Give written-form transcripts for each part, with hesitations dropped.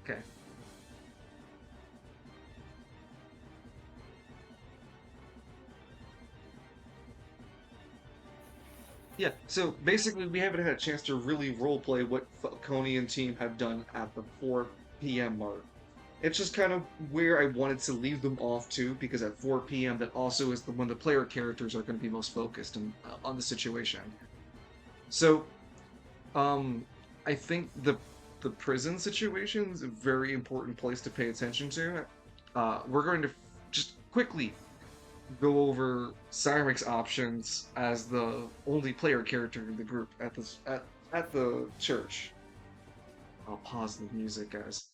Okay. Yeah, so basically we haven't had a chance to really roleplay what Falcone and team have done at the 4 p.m. mark. It's just kind of where I wanted to leave them off to, because at 4 p.m. that also is when the player characters are going to be most focused on the situation. So, um, I think the prison situation is a very important place to pay attention to. We're going to just quickly go over Cyric's options as the only player character in the group at the church. I'll pause the music, guys.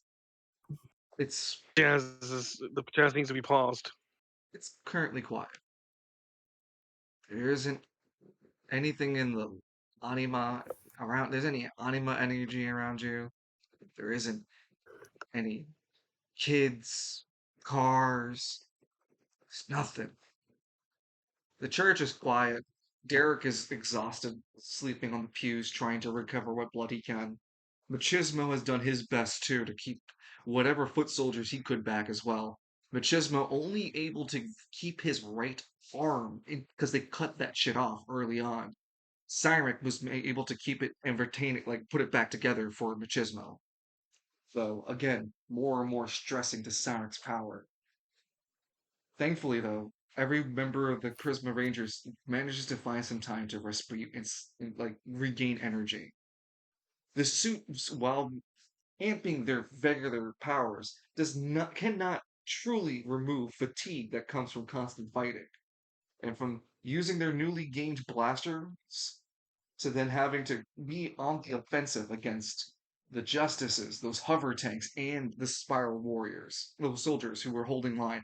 It's The jazz needs to be paused. it's currently quiet. There isn't anything in the anima around. There's any anima energy around you. There isn't any kids, cars. There's nothing. The church is quiet. Derek is exhausted, sleeping on the pews, trying to recover what blood he can. Machismo has done his best too to keep whatever foot soldiers he could back as well. Machismo only able to keep his right arm because they cut that shit off early on. Cyric was able to keep it and retain it, like put it back together for Machismo. So again, more and more stressing to Cyric's power. Thankfully, though, every member of the Charisma Rangers manages to find some time to respite and like regain energy. The suits, while amping their regular powers, does not cannot truly remove fatigue that comes from constant fighting and from using their newly gained blasters to then having to be on the offensive against the justices, those hover tanks, and the spiral warriors, those soldiers who were holding line.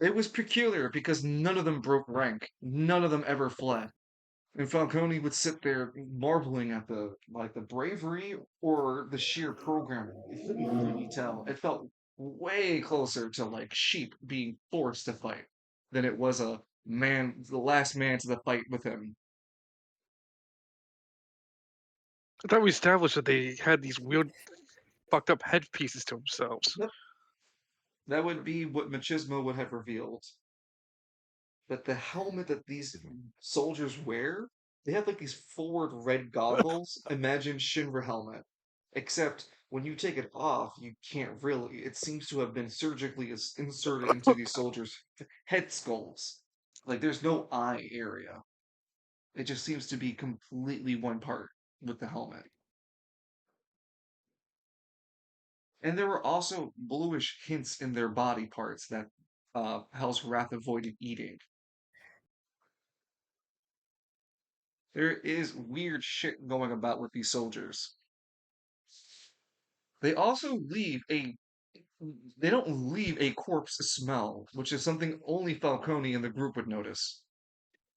It was peculiar because none of them broke rank. None of them ever fled. And Falcone would sit there marveling at the bravery or the sheer programming. You couldn't really tell. It felt way closer to like sheep being forced to fight than it was a man, the last man to the fight with him. I thought we established that they had these weird, fucked up headpieces to themselves. Yep. That would be what Machismo would have revealed. But the helmet that these soldiers wear, they have like these forward red goggles. Imagine Shinra helmet. Except when you take it off, you can't really. It seems to have been surgically inserted into these soldiers' head skulls. Like there's no eye area. It just seems to be completely one part with the helmet. And there were also bluish hints in their body parts that Hell's Wrath avoided eating. There is weird shit going about with these soldiers. They also they don't leave a corpse smell, which is something only Falcone and the group would notice.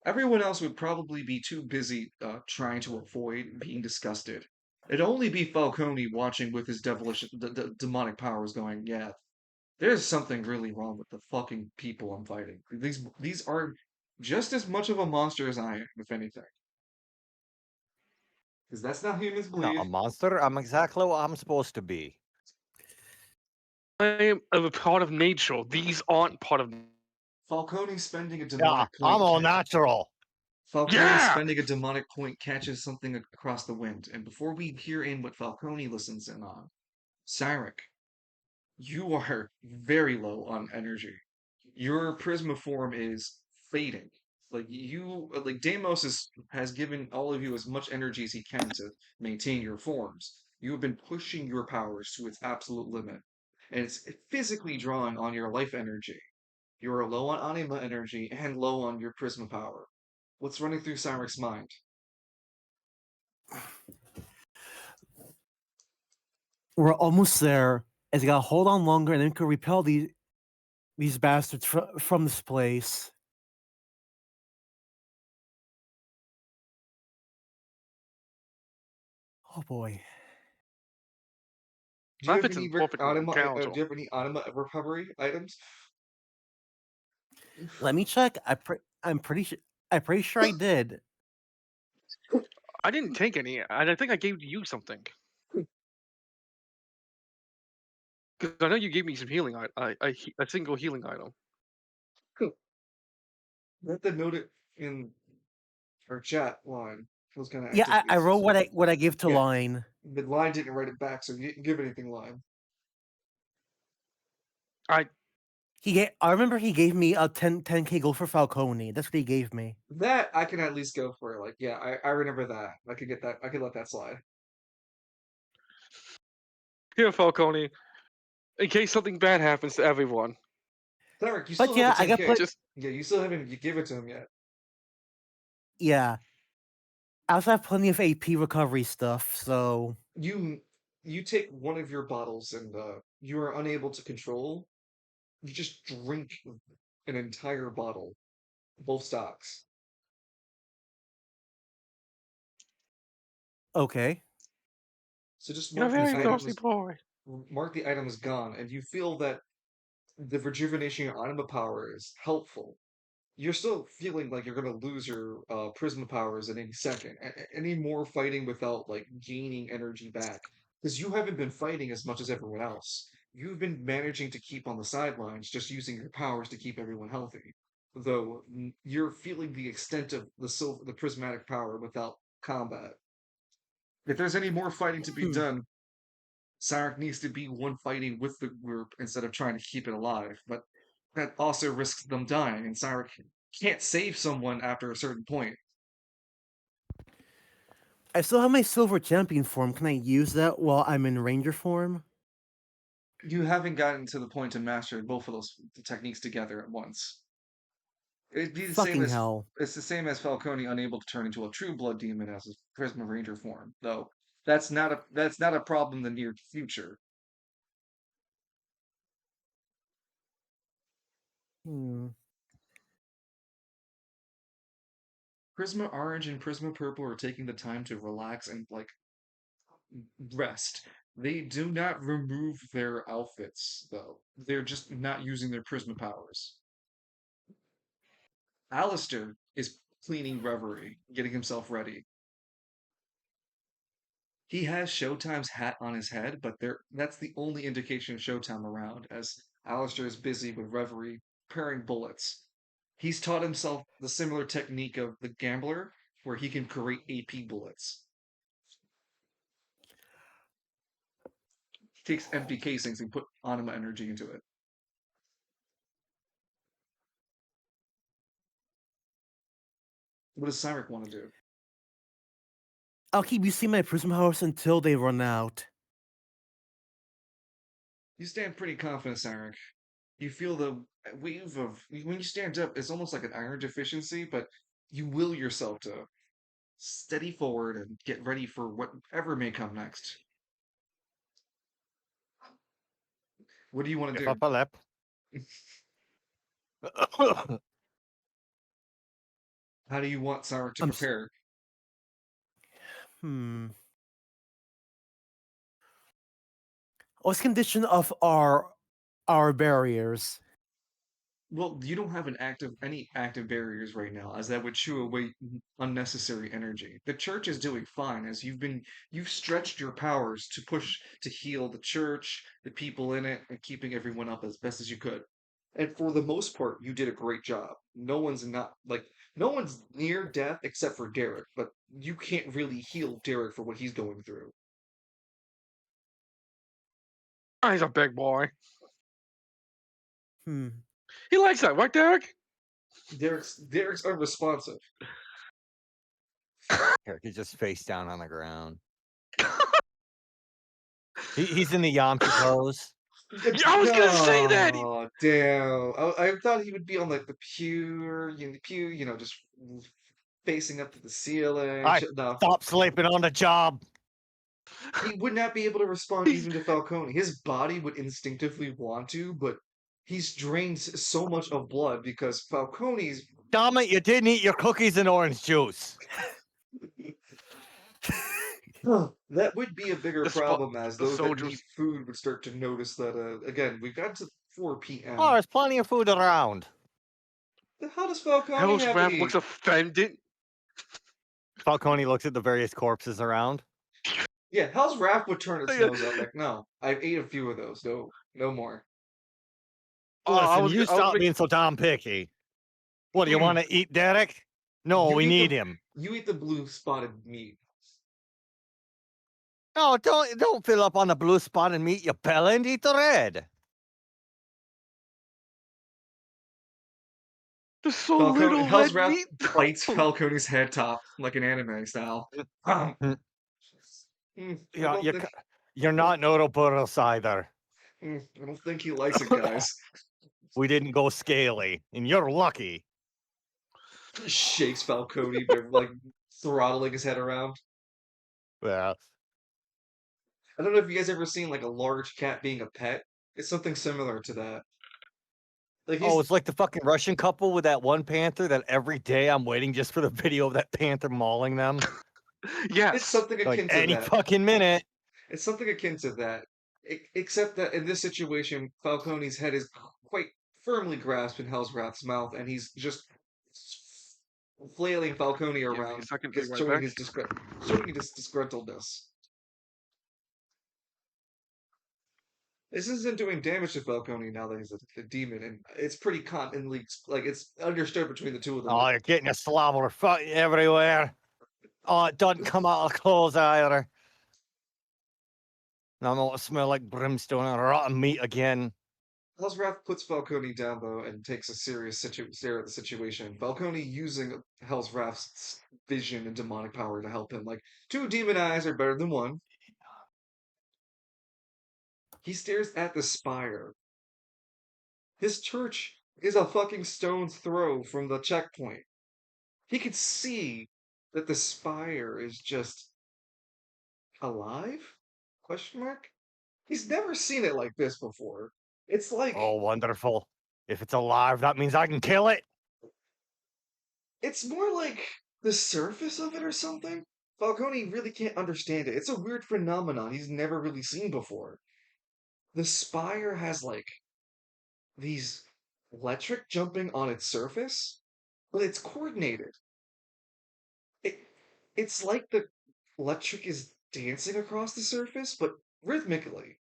Everyone else would probably be too busy trying to avoid being disgusted. It'd only be Falcone watching with his devilish, demonic powers, going, "Yeah, there's something really wrong with the fucking people I'm fighting. These are just as much of a monster as I am, if anything, because that's not humans I'm not a bleed." monster. I'm exactly what I'm supposed to be. I am a part of nature. These aren't part of. Falcone spending a Yeah, demonic I'm point all natural. Falcone Yeah! spending a demonic point catches something across the wind, and before we hear in what Falcone listens in on, Cyric, you are very low on energy. Your Prisma form is fading. Like Deimos has given all of you as much energy as he can to maintain your forms. You have been pushing your powers to its absolute limit, and it's physically drawing on your life energy. You are low on anima energy and low on your Prisma power. What's running through Cyric's mind? We're almost there. It's got to hold on longer, and then we can repel these bastards from this place. Oh boy. Do you That have fits any in perfectly with the do council. you have any anima recovery items? Let me check. I'm pretty sure I did. I didn't take any. I think I gave you something. Because I know you gave me some healing, a single healing item. Cool. I have to note it in our chat line. Those kind of Yeah, I activities. wrote what I give to Yeah. Line. But Line didn't write it back, so you didn't give anything Line. I I remember he gave me a 10K gold for Falcone. That's what he gave me. That I can at least go for. Like, yeah, I remember that. I could get that. I could let that slide. here, Falcone. In case something bad happens to everyone, Derek, you But still have yeah, the I got 10K. just Yeah, you still haven't give it to him yet. yeah. I also have plenty of AP recovery stuff, so You take one of your bottles and you are unable to control. You just drink an entire bottle, both stocks. okay. So just you're a mark the very item thirsty as boy. gone, and you feel that the rejuvenation of anima power is helpful. You're still feeling like you're gonna lose your prisma powers at any second. Any more fighting without like gaining energy back, because you haven't been fighting as much as everyone else. You've been managing to keep on the sidelines, just using your powers to keep everyone healthy. Though you're feeling the extent of the prismatic power without combat. If there's any more fighting to be Hmm. done, Sarek needs to be one fighting with the group instead of trying to keep it alive. But that also risks them dying, and Sarek can't save someone after a certain point. I still have my silver champion form. Can I use that while I'm in ranger form? You haven't gotten to the point to master both of those techniques together at once. It'd be the same Fucking as hell. it's the same as Falcone unable to turn into a true blood demon as his Prisma Ranger form, though that's not a problem in the near future. Hmm. Prisma Orange and Prisma Purple are taking the time to relax and like rest. They do not remove their outfits, though. They're just not using their Prisma powers. Alistair is cleaning Reverie, getting himself ready. He has Showtime's hat on his head, but that's the only indication of Showtime around, as Alistair is busy with Reverie, preparing bullets. He's taught himself the similar technique of the gambler, where he can create AP bullets. He takes empty casings and put anima energy into it. What does Cyrek want to do? I'll keep using my prism powers until they run out. You stand pretty confident, Cyrek. You feel the wave of when you stand up. It's almost like an iron deficiency, but you will yourself to steady forward and get ready for whatever may come next. What do you want to If do? up a lip. How do you want Cyrek to I'm s- prepare? Hmm. What's condition of our barriers? Well, you don't have any active barriers right now, as that would chew away unnecessary energy. The church is doing fine, as you've stretched your powers to push to heal the church, the people in it, and keeping everyone up as best as you could. And for the most part, you did a great job. No one's near death except for Derek, but you can't really heal Derek for what he's going through. Oh, he's a big boy. Hmm. He likes that, right, Derek? Derek's unresponsive. Here, he's just face down on the ground. He's in the Yamcha pose. I was gonna say that. Oh, damn. I thought he would be on like the pew, just facing up to the ceiling. I No, stop sleeping on the job. he would not be able to respond He's even to Falcone. His body would instinctively want to, but he's drained so much of blood because Falcone's. Damn it, you didn't eat your cookies and orange juice. That would be a bigger the, problem, as the those that need soldiers. food would start to notice that. Again, we've got to 4 Oh, p.m. there's plenty of food around. How does Falcone Hell's have to Wrath eat? looks offended. Falcone looks at the various corpses around. Yeah, Hell's Wrath would turn its Yeah. nose up. Like, no, I've ate a few of those. No, no more. Oh, I Listen, was, you I was stop being so damn picky. What do you Mm. want to eat, Derek? No, You we eat need the him. you eat the blue spotted meat. No, don't fill up on the blue spot and meat, you bellend. Eat the red. there's so Falcone, little Hell's red Wrath meat. bites Falcone's head top like an anime style. Mm. I Yeah, don't think you're not Noroboros either. I don't think he likes it, guys. We didn't go scaly, and you're lucky. Shakes Falcone, they're like throttling his head around. Well, I don't know if you guys ever seen like a large cat being a pet. It's something similar to that. Like oh, he's it's like the fucking Russian couple with that one panther that every day I'm waiting just for the video of that panther mauling them. it's Yes. something Like akin to any that. fucking minute. It's something akin to that. Except that in this situation, Falcone's head is quite firmly grasped in Hellswrath's mouth, and he's just flailing Falcone Give me a around, second. Be right showing back. his disgruntledness. This isn't doing damage to Falcone now that he's a demon, and it's pretty commonly like it's understood between the two of them. Oh, you're getting a slobber fuck everywhere. Oh, it doesn't come out of the clothes either. Now I'm gonna smell like brimstone and rotten meat again. Hellswrath puts Falcone down though and takes a serious stare at the situation. Falcone using Hellswrath's vision and demonic power to help him. Like, two demon eyes are better than one. He stares at the spire. His church is a fucking stone's throw from the checkpoint. He could see that the spire is just alive? Question mark? He's never seen it like this before. It's like Oh, wonderful. If it's alive, that means I can kill it. it's more like the surface of it or something. Falcone really can't understand it. It's a weird phenomenon he's never really seen before. The spire has like these electric jumping on its surface, but it's coordinated. It it's like the electric is dancing across the surface, but rhythmically.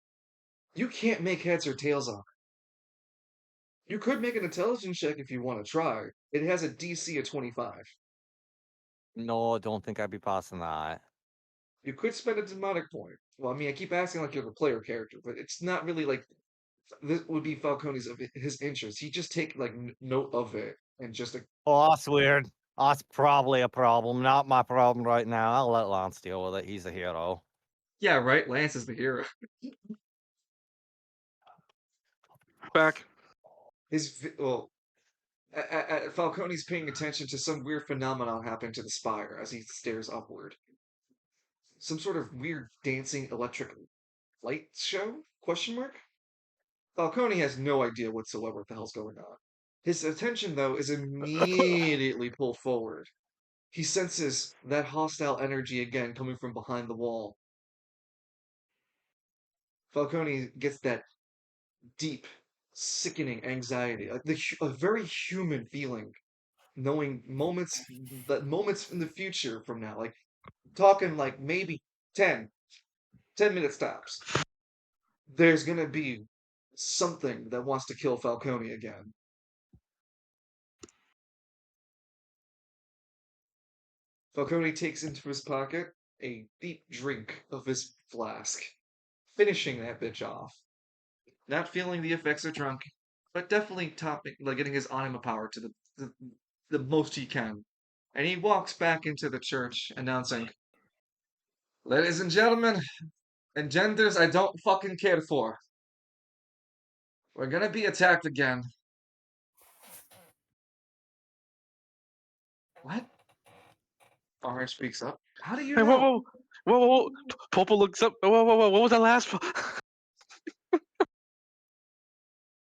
You can't make heads or tails on it. You could make an intelligence check if you want to try. It has a DC of 25. No, I don't think I'd be passing that. You could spend a demonic point. Well, I mean, I keep asking like you're the player character, but it's not really like this would be Falcone's of his interest. He just take like note of it and just like, Oh, that's weird. That's probably a problem. Not my problem right now. I'll let Lance deal with it. He's a hero. yeah, right. Lance is the hero. Back. Well, Falcone's paying attention to some weird phenomenon happening to the spire as he stares upward. Some sort of weird dancing electric light show? Question mark? Falcone has no idea whatsoever what the hell's going on. His attention, though, is immediately pulled forward. He senses that hostile energy again coming from behind the wall. Falcone gets that deep, sickening anxiety, like a very human feeling, knowing moments in the future from now, like talking like maybe 10 minutes tops. There's gonna be something that wants to kill Falcone again. Falcone takes into his pocket a deep drink of his flask, finishing that bitch off. Not feeling the effects of drunk, but definitely topping, like getting his anima power to the most he can. And he walks back into the church, announcing, "Ladies and gentlemen, and genders I don't fucking care for. We're gonna be attacked again." What? Orange speaks up. How do you Hey, know? whoa. Popo looks up. Whoa. What was that last?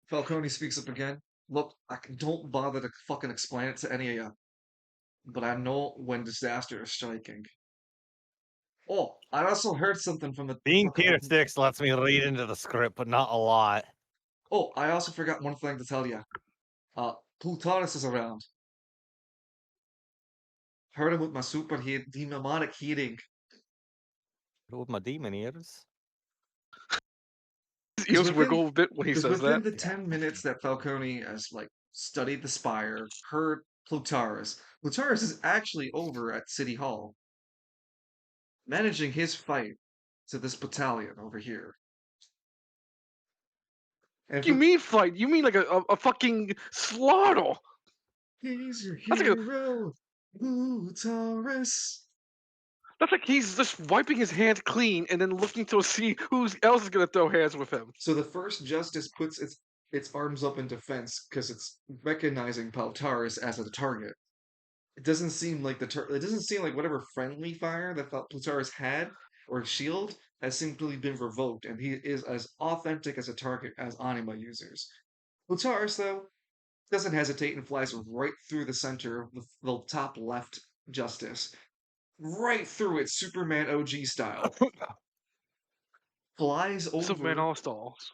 Falcone speaks up again. Look, don't bother to fucking explain it to any of you, but I know when disaster is striking. Oh, I also heard something from the Being fucking. tier 6 lets me read into the script, but not a lot. Oh, I also forgot one thing to tell you. Plutarus is around. Heard him with my super demonic heating. With my demon ears. His ears within- wiggle a bit when he Because says within that. the Yeah. 10 minutes that Falcone has like studied the spire, heard Plutaris is actually over at City Hall, managing his fight to this battalion over here. And You mean fight? You mean like a fucking slaughter? he's your That's like a- hero, Plutaris. That's like he's just wiping his hands clean and then looking to see who else is gonna throw hands with him. So the first justice puts its arms up in defense because it's recognizing Plutaris as a target. It doesn't seem like it doesn't seem like whatever friendly fire that Plutaris had or shield has simply been revoked, and he is as authentic as a target as Anima users. Plutaris, though, doesn't hesitate and flies right through the center of the top left justice. Right through it, Superman OG style. Flies Superman over, All Stars.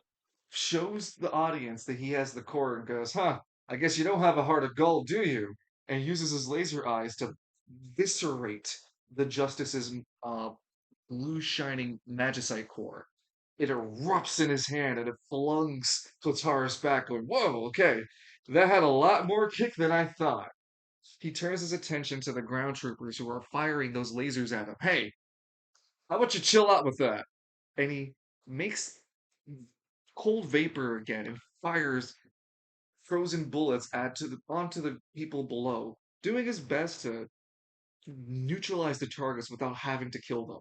shows the audience that he has the core, and goes, huh, I guess you don't have a heart of gold, do you? And uses his laser eyes to viscerate the Justice's blue shining magicite core. It erupts in his hand and it flungs Plutaris back, going, whoa, okay, that had a lot more kick than I thought. He turns his attention to the ground troopers who are firing those lasers at him. Hey, how about you chill out with that? And he makes cold vapor again and fires frozen bullets onto the people below, doing his best to neutralize the targets without having to kill them.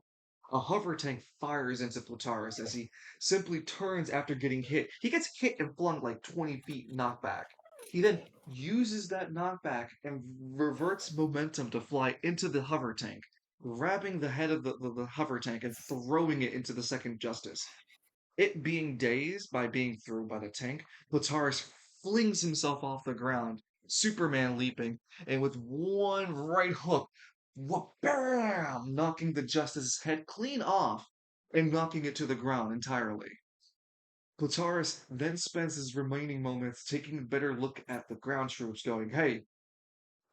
A hover tank fires into Plutaris as he simply turns after getting hit. He gets hit and flung like 20 feet knockback. He then uses that knockback and reverts momentum to fly into the hover tank, grabbing the head of the hover tank and throwing it into the second Justice. It being dazed by being thrown by the tank, Plutaris flings himself off the ground, Superman leaping, and with one right hook, bam, knocking the Justice's head clean off and knocking it to the ground entirely. Plutaris then spends his remaining moments taking a better look at the ground troops, going, hey,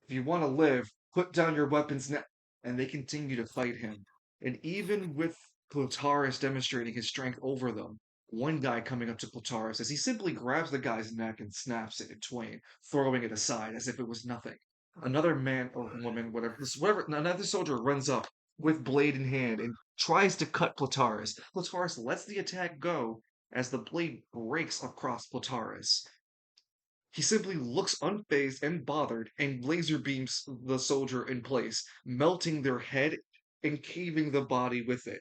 if you want to live, put down your weapons now. And they continue to fight him. And even with Plutaris demonstrating his strength over them, one guy coming up to Plutaris as he simply grabs the guy's neck and snaps it in twain, throwing it aside as if it was nothing. Another man or woman, whatever, another soldier runs up with blade in hand and tries to cut Plutaris. Plutaris lets the attack go as the blade breaks across Plutaris. He simply looks unfazed and bothered and laser beams the soldier in place, melting their head and caving the body with it.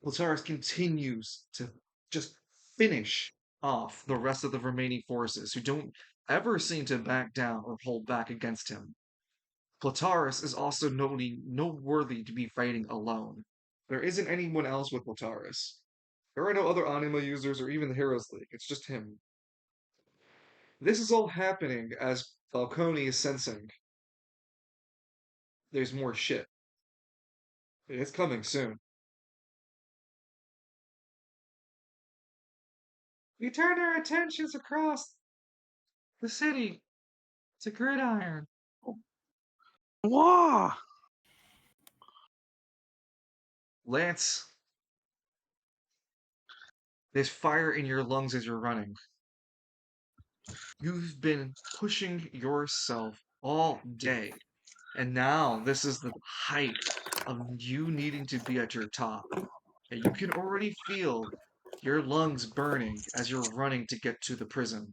Plutaris continues to just finish off the rest of the remaining forces who don't ever seem to back down or hold back against him. Plutaris is also noteworthy to be fighting alone. There isn't anyone else with Plutaris. There are no other anima users or even the Heroes League. It's just him. This is all happening as Falcone is sensing there's more shit. It's coming soon. We turn our attentions across the city to Gridiron. Wow. Lance, there's fire in your lungs as you're running. You've been pushing yourself all day. And now this is the height of you needing to be at your top. And you can already feel your lungs burning as you're running to get to the prison.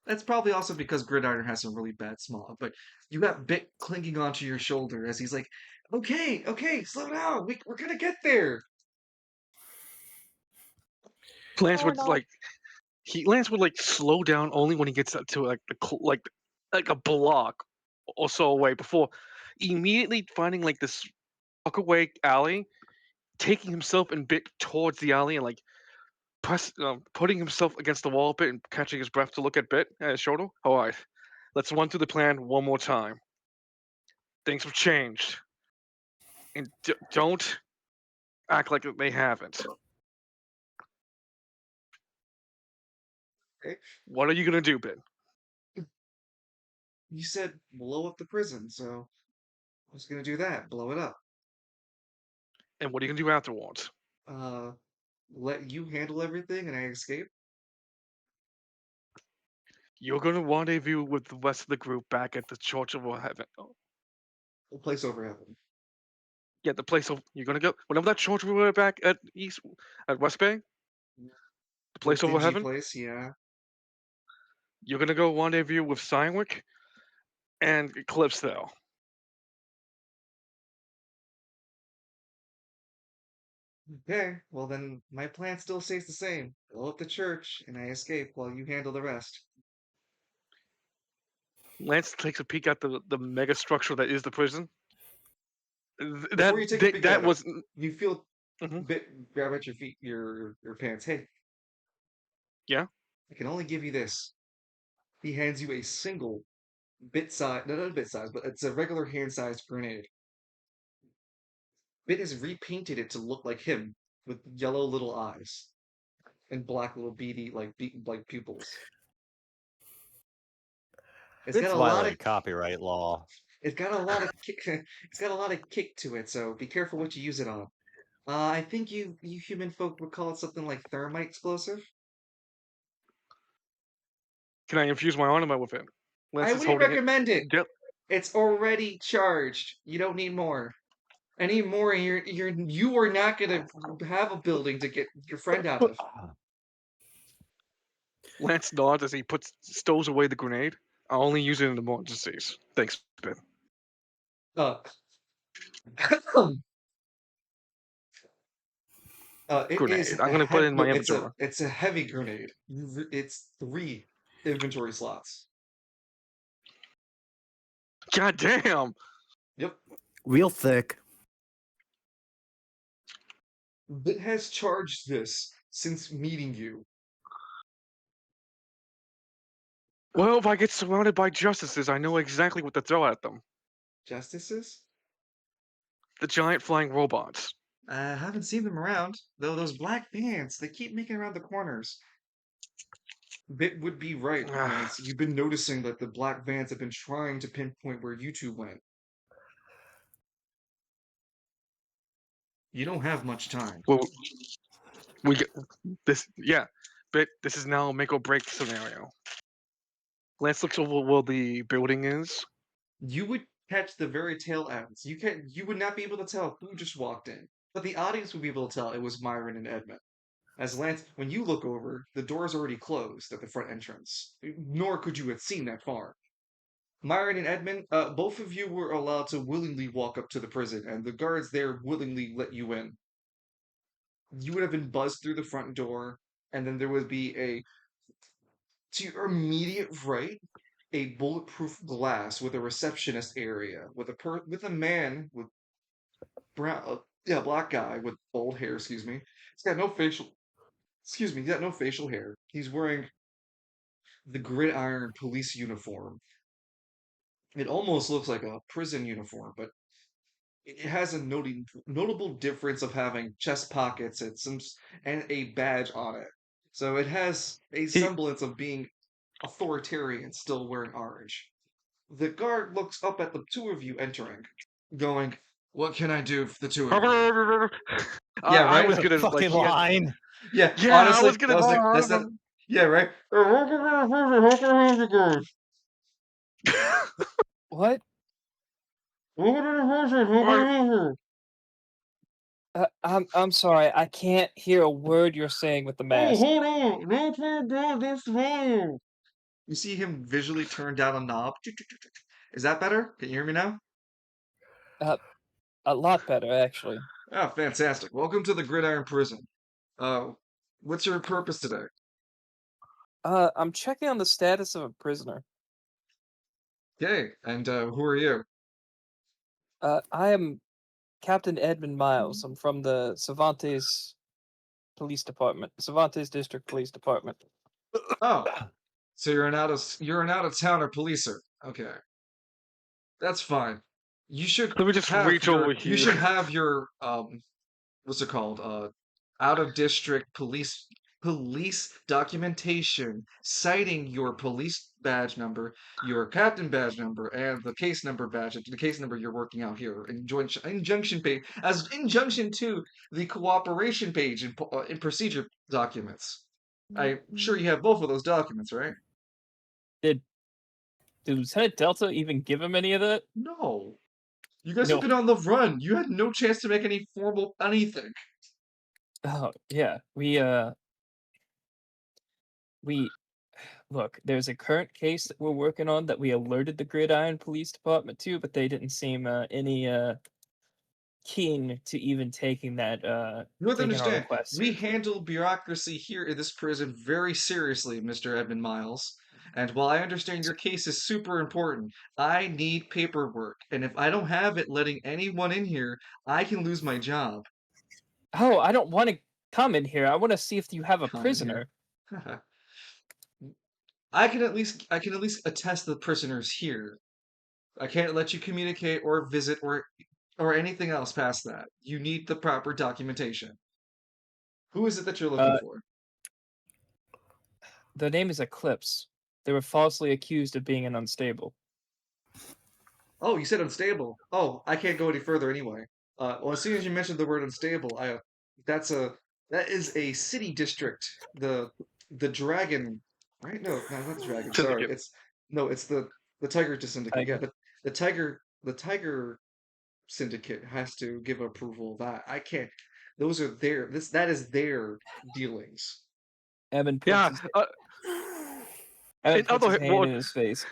That's probably also because Gridiron has some really bad smog, but you got Bit clinging onto your shoulder as he's like, okay, slow down. We're gonna get there. Lance Oh, would no. like Lance would like slow down only when he gets up to like like a block or so away before immediately finding like this away alley, taking himself and Bit towards the alley and like putting himself against the wall a bit and catching his breath to look at Bit at his shoulder. All right, let's run through the plan one more time. Things have changed, and don't act like they haven't. Okay. What are you gonna do, Bit? You said blow up the prison, so I was gonna do that. Blow it up. And what are you gonna do afterwards? Uh, let you handle everything and I escape. You're gonna rendezvous with the rest of the group back at the Church of Heaven. Oh, We'll place over heaven. yeah, the place of you're gonna go whenever that church we were back at West Bay, the The place over dingy heaven. place, yeah. You're gonna go rendezvous with Steinwick and Eclipse though. Okay, well then my plan still stays the same. Blow up the church and I escape while you handle the rest. Lance takes a peek at the mega structure that is the prison. Before you take a peek That at it, was you feel a mhm, bit grab at your feet, your pants. Hey, yeah. I can only give you this. He hands you a single bit size, no, not a bit size, but it's a regular hand-sized grenade. Bit has repainted it to look like him with yellow little eyes and black little beady like pupils. It's got It's a lot of violated copyright law. it's got a lot of kick, it's got a lot of kick to it, so be careful what you use it on. I think you human folk would call it something like thermite explosive. Can I infuse my ornament with it? I Lance is wouldn't holding it. recommend it. Yep. It's already charged. You don't need more. Any more, and you are not gonna have a building to get your friend out of. Lance nods as he stows away the grenade. I'll only use it in emergencies. Thanks, Ben. Uh, it is Grenade. I'm a gonna put it in no, my inventory. it's a heavy grenade. It's 3 inventory slots. God damn! Yep. Real thick. It has charged this since meeting you. Well, if I get surrounded by justices, I know exactly what to throw at them. Justices? The giant flying robots. I haven't seen them around. Though those black vans, they keep making around the corners. Bit would be right, Ah, Lance. You've been noticing that the black vans have been trying to pinpoint where you two went. You don't have much time. well, we get this. Yeah, but this is now a make or break scenario. Lance looks over where the building is. You would catch the very tail ends. You would not be able to tell who just walked in, but the audience would be able to tell it was Myron and Edmund. As Lance, when you look over, the door is already closed at the front entrance, nor could you have seen that far. Myron and Edmund, both of you were allowed to willingly walk up to the prison, and the guards there willingly let you in. You would have been buzzed through the front door, and then there would be to your immediate right, a bulletproof glass with a receptionist area with a man with black guy with bald hair. Excuse me. He's got no facial. Excuse me. He's got no facial hair. He's wearing the gridiron police uniform. It almost looks like a prison uniform, but it has a notable difference of having chest pockets and a badge on it. So it has a He semblance of being authoritarian, still wearing orange. The guard looks up at the two of you entering, going, "What can I do for the two of you?" Yeah, I right. was gonna like Fucking he had, line. Yeah, yeah, I honestly, was gonna that's that. Yeah, right. What? I'm sorry. I can't hear a word you're saying with the Oh, mask. hold on. No, that's wrong. You see him visually turn down a knob. Is that better? Can you hear me now? A lot better, actually. Oh, fantastic. Welcome to the Gridiron Prison. Uh, what's your purpose today? I'm checking on the status of a prisoner. Okay, and who are you? I am Captain Edmund Miles. I'm from the Cervantes Police Department, Cervantes District Police Department. Oh, so you're an out of towner policer. Okay, that's fine. let me just reach over You here. should have your what's it called? Out of district police police documentation citing your police badge number, your captain badge number, and the case number badge, the case number you're working out here, injunction page, as injunction to the cooperation page in procedure documents. I'm sure you have both of those documents, right? Did Lieutenant Delta even give him any of that? No. You guys No. have been on the run. You had no chance to make any formal anything. Oh yeah, we look. There's a current case that we're working on that we alerted the Gridiron Police Department to, but they didn't seem any keen to even taking that You have to taking our understand, request we seriously. handle bureaucracy here in this prison very seriously, Mr. Edmund Miles. And while I understand your case is super important, I need paperwork. And if I don't have it letting anyone in here, I can lose my job. Oh, I don't want to come in here. I want to see if you have a Come in prisoner. here. I can at least attest the prisoners here. I can't let you communicate or visit or anything else past that. You need the proper documentation. Who is it that you're looking Uh, for? the name is Eclipse. They were falsely accused of being an unstable. Oh, you said unstable. Oh, I can't go any further anyway. Well, as soon as you mentioned the word unstable, that's a that is a city district. The dragon, right? No, not the dragon. Sorry, Syndicate. it's the tiger syndicate. Yeah, Tiger. the tiger syndicate has to give approval of that. I can't. Those are that is their dealings. Evan puts Yeah. his In other hand well, in his face.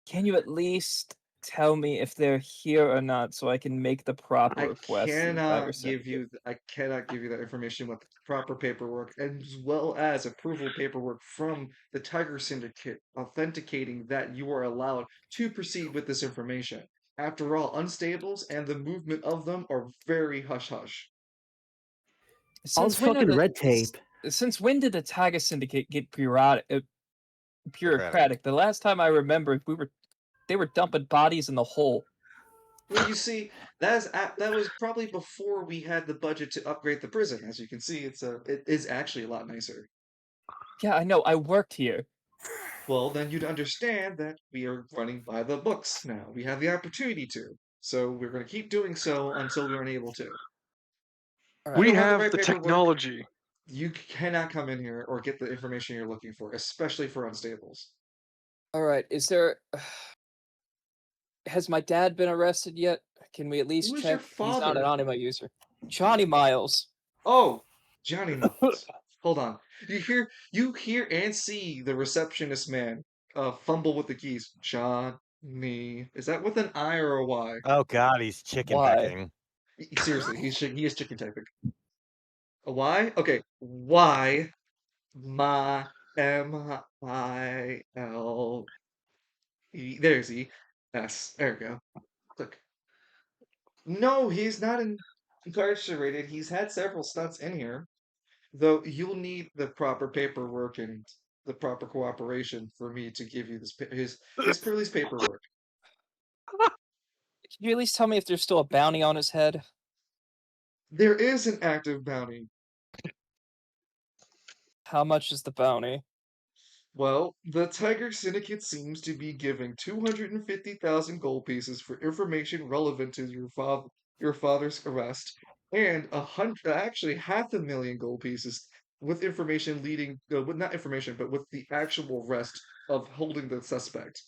Can you at least tell me if they're here or not so I can make the proper request to the Tiger Syndicate? I cannot give you that information with proper paperwork as well as approval paperwork from the Tiger Syndicate authenticating that you are allowed to proceed with this information. After all, unstables and the movement of them are very hush hush. All this fucking red tape. Since when did the Tiger Syndicate get bureaucratic? Bureaucratic. The last time I remember, they were dumping bodies in the hole. Well, you see, that was probably before we had the budget to upgrade the prison. As you can see, it is actually a lot nicer. Yeah, I know. I worked here. Well, then you'd understand that we are running by the books now. We have the opportunity to. So we're going to keep doing so until we're unable to. Alright. We we don't have the have right the paperwork. technology. You cannot come in here or get the information you're looking for, especially for unstables. All right. Is there? Has my dad been arrested yet? Can we at least Who is check? your He's not father? an anima user. Johnny Miles. Oh, Johnny Miles. Hold on. You hear and see the receptionist man fumble with the keys. Johnny. Is that with an I or a Y? Oh God, he's chicken Why? pecking. Seriously, he is chicken typing. A Y? Okay. Y Ma Mile E. There's E. S. There we go. Click. No, he's not incarcerated. He's had several stunts in here. Though you'll need the proper paperwork and the proper cooperation for me to give you his police paperwork. Can you at least tell me if there's still a bounty on his head? There is an active bounty. How much is the bounty? Well, the Tiger Syndicate seems to be giving 250,000 gold pieces for information relevant to your father's arrest, and actually 500,000 gold pieces with information leading, with not information, but with the actual arrest of holding the suspect.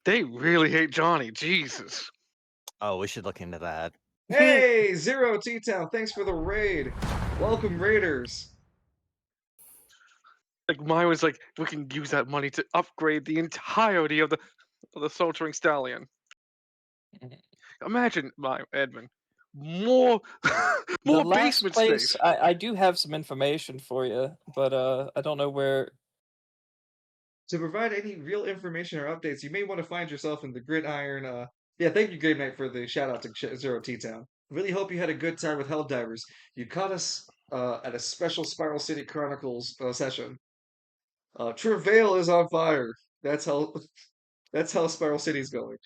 They really hate Johnny. Jesus. Oh, we should look into that. Hey, Zero T-Town, thanks for the raid. Welcome, Raiders. Like mine was like, we can use that money to upgrade the entirety of the Soltering Stallion. Imagine, my Edmund, more more The last basement place, space. I do have some information for you, but I don't know where. To provide any real information or updates, you may want to find yourself in the Gridiron. Yeah, thank you, Great Knight, for the shout out to Zero T-Town. Really hope you had a good time with Helldivers. You caught us at a special Spiral City Chronicles session. Travail is on fire. That's how Spiral City's going.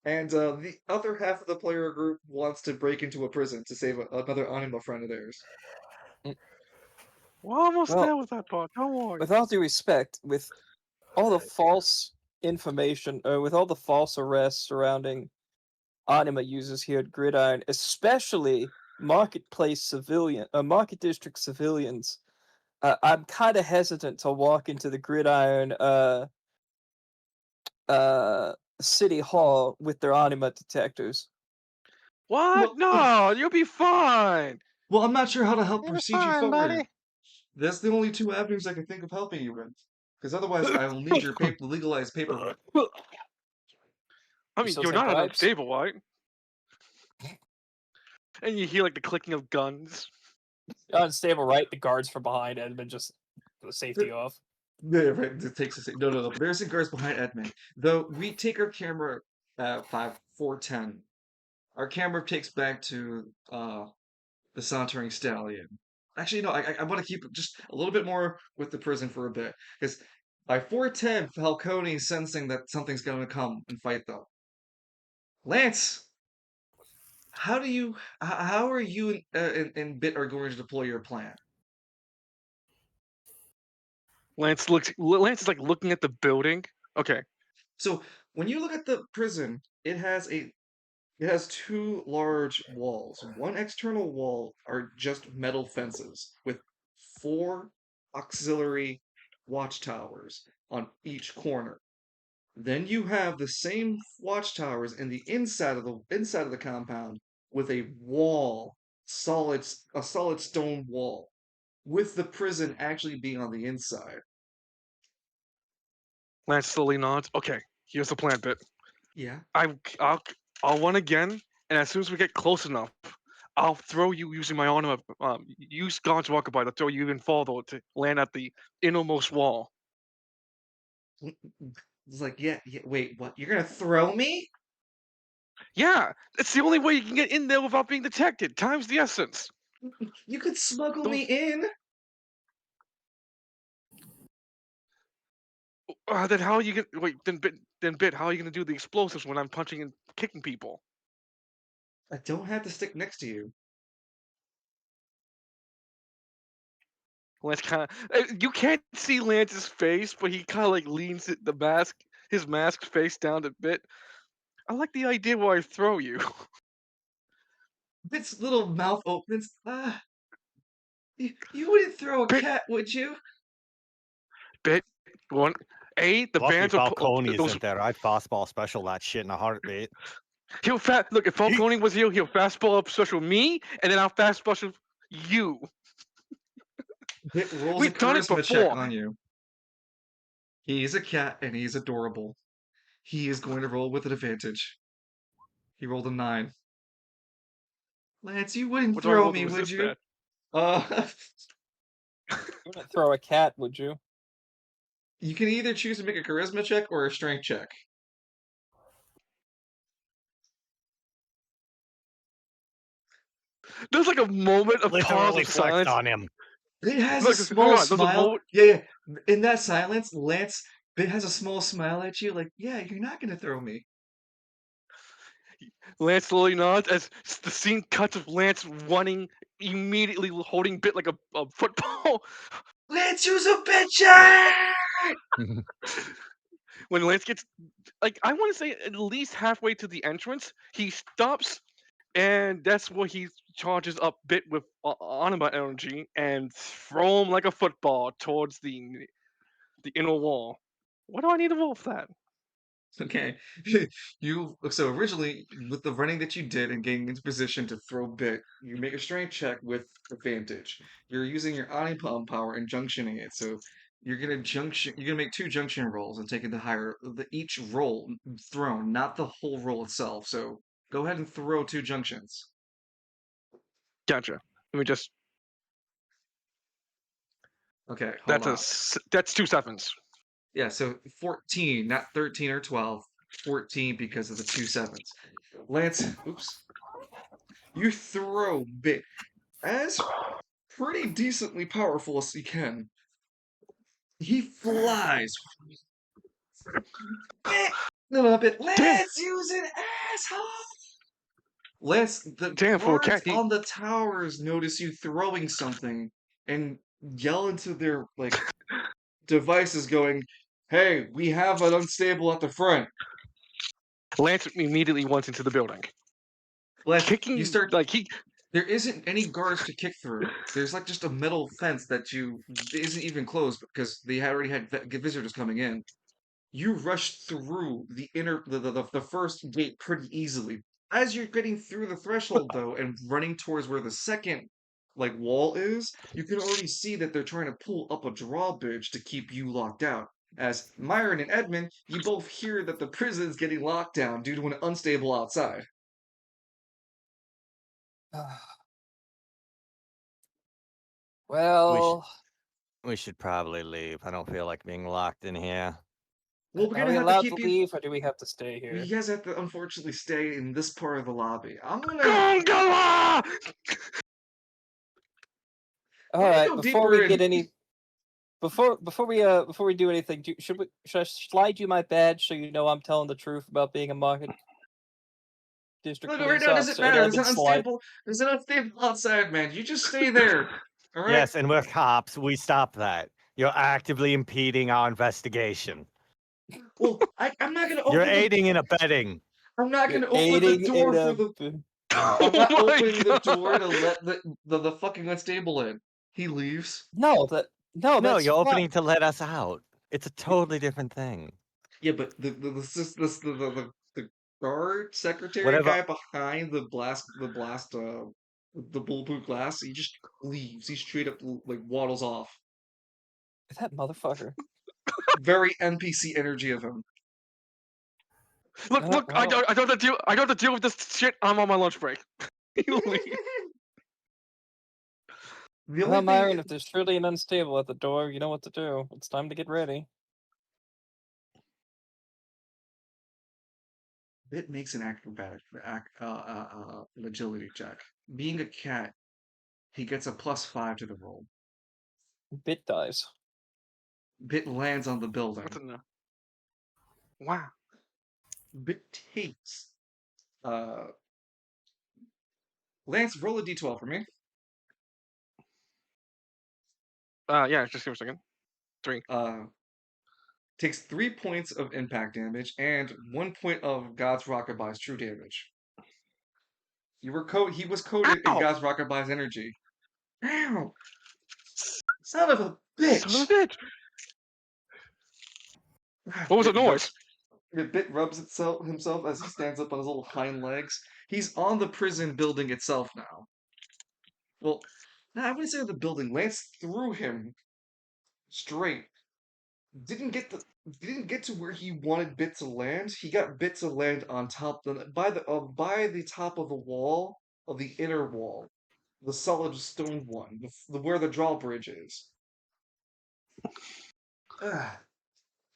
And the other half of the player group wants to break into a prison to save another anima friend of theirs. We're almost Well, there with that part. Don't worry. with all due respect, with all the false information, or with all the false arrests surrounding anima users here at Gridiron, especially market district civilians, I'm kind of hesitant to walk into the Gridiron city hall with their anima detectors. What? Well, No, you'll be fine. well, I'm not sure how to help You're proceed you fine, forward. buddy. That's the only two avenues I can think of helping you with. Because otherwise, I will need your legalized paperwork. I You mean, still you're take not bribes? unstable, right? And you hear like the clicking of guns. Unstable, right? The guards from behind Edmund just for the safety off. Yeah, right. It takes a no. There's some guards behind Edmund. Though we take our camera at 4:10. Our camera takes back to the Sauntering Stallion. Actually, no. I want to keep it just a little bit more with the prison for a bit because by 4:10, Falcone's sensing that something's going to come and fight them. Lance, how are you and Bit are going to deploy your plan? Lance is like looking at the building. Okay. So when you look at the prison, it has two large walls. One external wall are just metal fences with four auxiliary watchtowers on each corner. Then you have the same watchtowers in the inside of the compound with a wall, a solid stone wall, with the prison actually being on the inside. Lance slowly nods. Okay, here's the plan, Bit. Yeah. I'll run again, and as soon as we get close enough, I'll throw you using my armor. Use God's Walkabout to throw you even farther to land at the innermost wall. It's like, yeah, wait, what? You're gonna throw me? Yeah, it's the only way you can get in there without being detected. Time's the essence. You could smuggle me Those, in. then how are you gonna wait? Bit, how are you gonna do the explosives when I'm punching and kicking people? I don't have to stick next to you. Lance kind of you can't see Lance's face, but he kind of like leans his mask face down a bit. I like the idea where I throw you. Bit's little mouth opens. You wouldn't throw a Bit, cat, would you? bit, one. The Lucky bands are Falcone those. isn't there. I'd fastball special that shit in a heartbeat. Look. If Falcone was here, he'll fastball up special me, and then I'll fast special you. Bit rolls a We've done it charisma check before. on you. He's a cat and he's adorable. He is going to roll with an advantage. He rolled a 9. Lance, you wouldn't What do I throw roll to me, would resist you? that? You wouldn't throw a cat, would you? You can either choose to make a charisma check or a strength check. There's like a moment of pause Literally of flex silence. on him. It has a Look, small hang on. There's a smile. moment. Yeah. In that silence, It has a small smile at you, like, yeah, you're not gonna throw me. Lance slowly nods as the scene cuts of Lance running, immediately holding Bit like a football. Let's use a pitcher! When Lance gets, like, I want to say at least halfway to the entrance, he stops, and that's where he charges up Bit with Anima energy and throw him like a football towards the inner wall. What do I need to roll for that? Okay. So originally with the running that you did and getting into position to throw Bit, you make a strength check with advantage. You're using your Onipalm power and junctioning it. So you're gonna make 2 junction rolls and take it to each roll thrown, not the whole roll itself. So go ahead and throw 2 junctions. Gotcha. Let me just. Okay, hold on. That's 2 sevens. Yeah, so 14, not 13 or 12. 14 because of the 2 sevens. Lance, oops. You throw Bit as pretty decently powerful as he can. He flies. No, Bit. Damn. Let's use an asshole. Lance, the Damn, for a guards cat, he on the towers notice you throwing something and yell into their devices going, "Hey, we have an unstable at the front." Lance immediately went into the building, Lance, you kicking start like he. there isn't any guards to kick through. There's just a metal fence that isn't even closed because they already had visitors coming in. You rush through the first gate pretty easily. As you're getting through the threshold though and running towards where the second wall is, you can already see that they're trying to pull up a drawbridge to keep you locked out. As Myron and Edmund, you both hear that the prison's getting locked down due to an unstable outside. Well, We should probably leave. I don't feel like being locked in here. Well, we're are gonna we have to allowed to keep you. leave, or do we have to stay You here? guys have to unfortunately stay in this part of the lobby. I'm gonna Gongala! All let me right. go Before deeper we in. get any, before we do anything, should I slide you my badge so you know I'm telling the truth about being a market district Look, right police now it doesn't officer? And matter. I've been slide. There's an unstable outside, man. You just stay there. All right. Yes, and we're cops. We stop that. You're actively impeding our investigation. Well, I'm not gonna You're open the. aiding and abetting. I'm not You're gonna open the aiding door in for a. the. I'm Oh not my opening the door to god! let the fucking unstable in. He leaves. No, No, that's you're fine. opening to let us out. It's a totally different thing. Yeah, but the guard secretary Whatever. guy behind the bulletproof glass, he just leaves. He straight up waddles off. That motherfucker. Very NPC energy of him. Look! I Well, don't have to deal. I don't have to deal with this shit. I'm on my lunch break. You leave. The only well, Myron, thing if there's surely an unstable at the door, you know what to do. It's time to get ready. Bit makes an acrobatic agility check. Being a cat, he gets a +5 to the roll. Bit dies. Bit lands on the building. What's in there? Wow. Bit takes. Lance, roll a d12 for me. Yeah. Just give me a second. 3. Takes 3 points of impact damage and 1 point of God's Rockabye's true damage. He was coated in Ow! God's Rockabye's energy. Ow! Son of a Son bitch! of a bitch! What was the noise? The bit rubs himself as he stands up on his little hind legs. He's on the prison building itself now. Well, no, I wouldn't say the building. Lance threw him straight. Didn't get to where he wanted Bit to land. He got Bit to land on top by the top of the wall of the inner wall, the solid stone one, where the drawbridge is.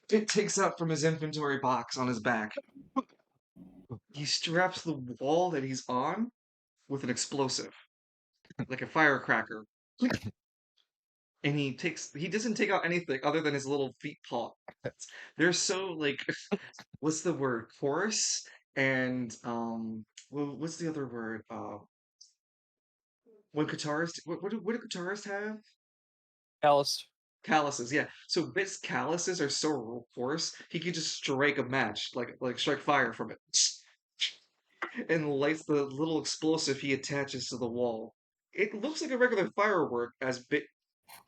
Bit takes out from his inventory box on his back. He straps the wall that he's on with an explosive, like a firecracker. And he doesn't take out anything other than his little feet paw. They're so what's the word? Porous and what's the other word? When guitarists what do guitarists have? Alice. Calluses, yeah. So Bit's calluses are so porous he could just strike a match, strike fire from it, and lights the little explosive he attaches to the wall. It looks like a regular firework as Bit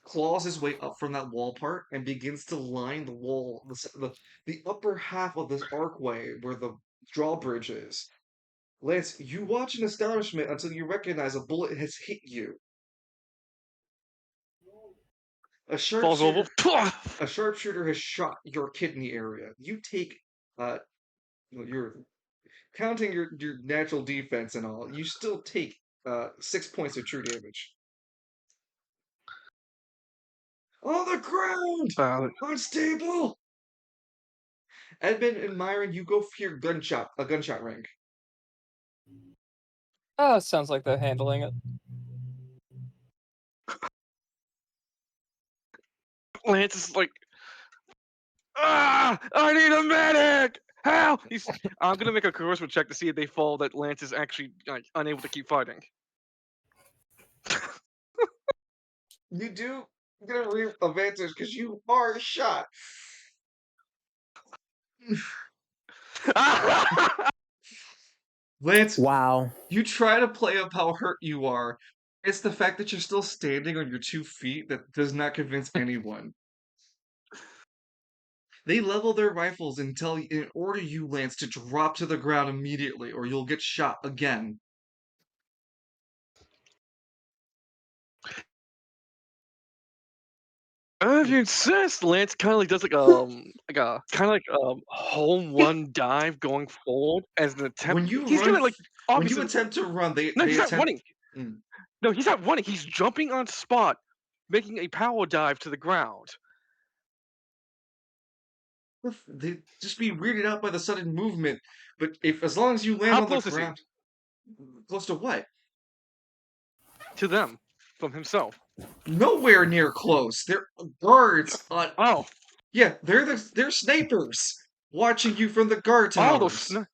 claws his way up from that wall part and begins to line the wall, the upper half of this archway where the drawbridge is. Lance, you watch in astonishment until you recognize a bullet has hit you. A Falls over. sharpshooter has shot your kidney area. You take, you're counting your natural defense and all. You still take 6 points of true damage. On the ground, unstable. Edmund and Myron, you go for your a gunshot rank. Oh, sounds like they're handling it. Lance is like, I need a medic! How? I'm gonna make a charisma check to see if they fall that Lance is actually like unable to keep fighting. You do get a real advantage because you are shot. Lance, Wow. you try to play up how hurt you are. It's the fact that you're still standing on your 2 feet that does not convince anyone. They level their rifles and order you, Lance, to drop to the ground immediately, or you'll get shot again. If you insist, Lance kind of like does like a kind of like home run dive going forward as an When attempt. you He's run, gonna like when you obviously attempt to run, no, they he's not attempt. running. Mm. No, he's not running. He's jumping on spot, making a power dive to the ground. They just be weirded out by the sudden movement. But as long as you land How on the close is he ground, close to what? to them from himself? Nowhere near close. They're guards on. Oh, Yeah, they're snipers watching you from the guard oh, those. towers.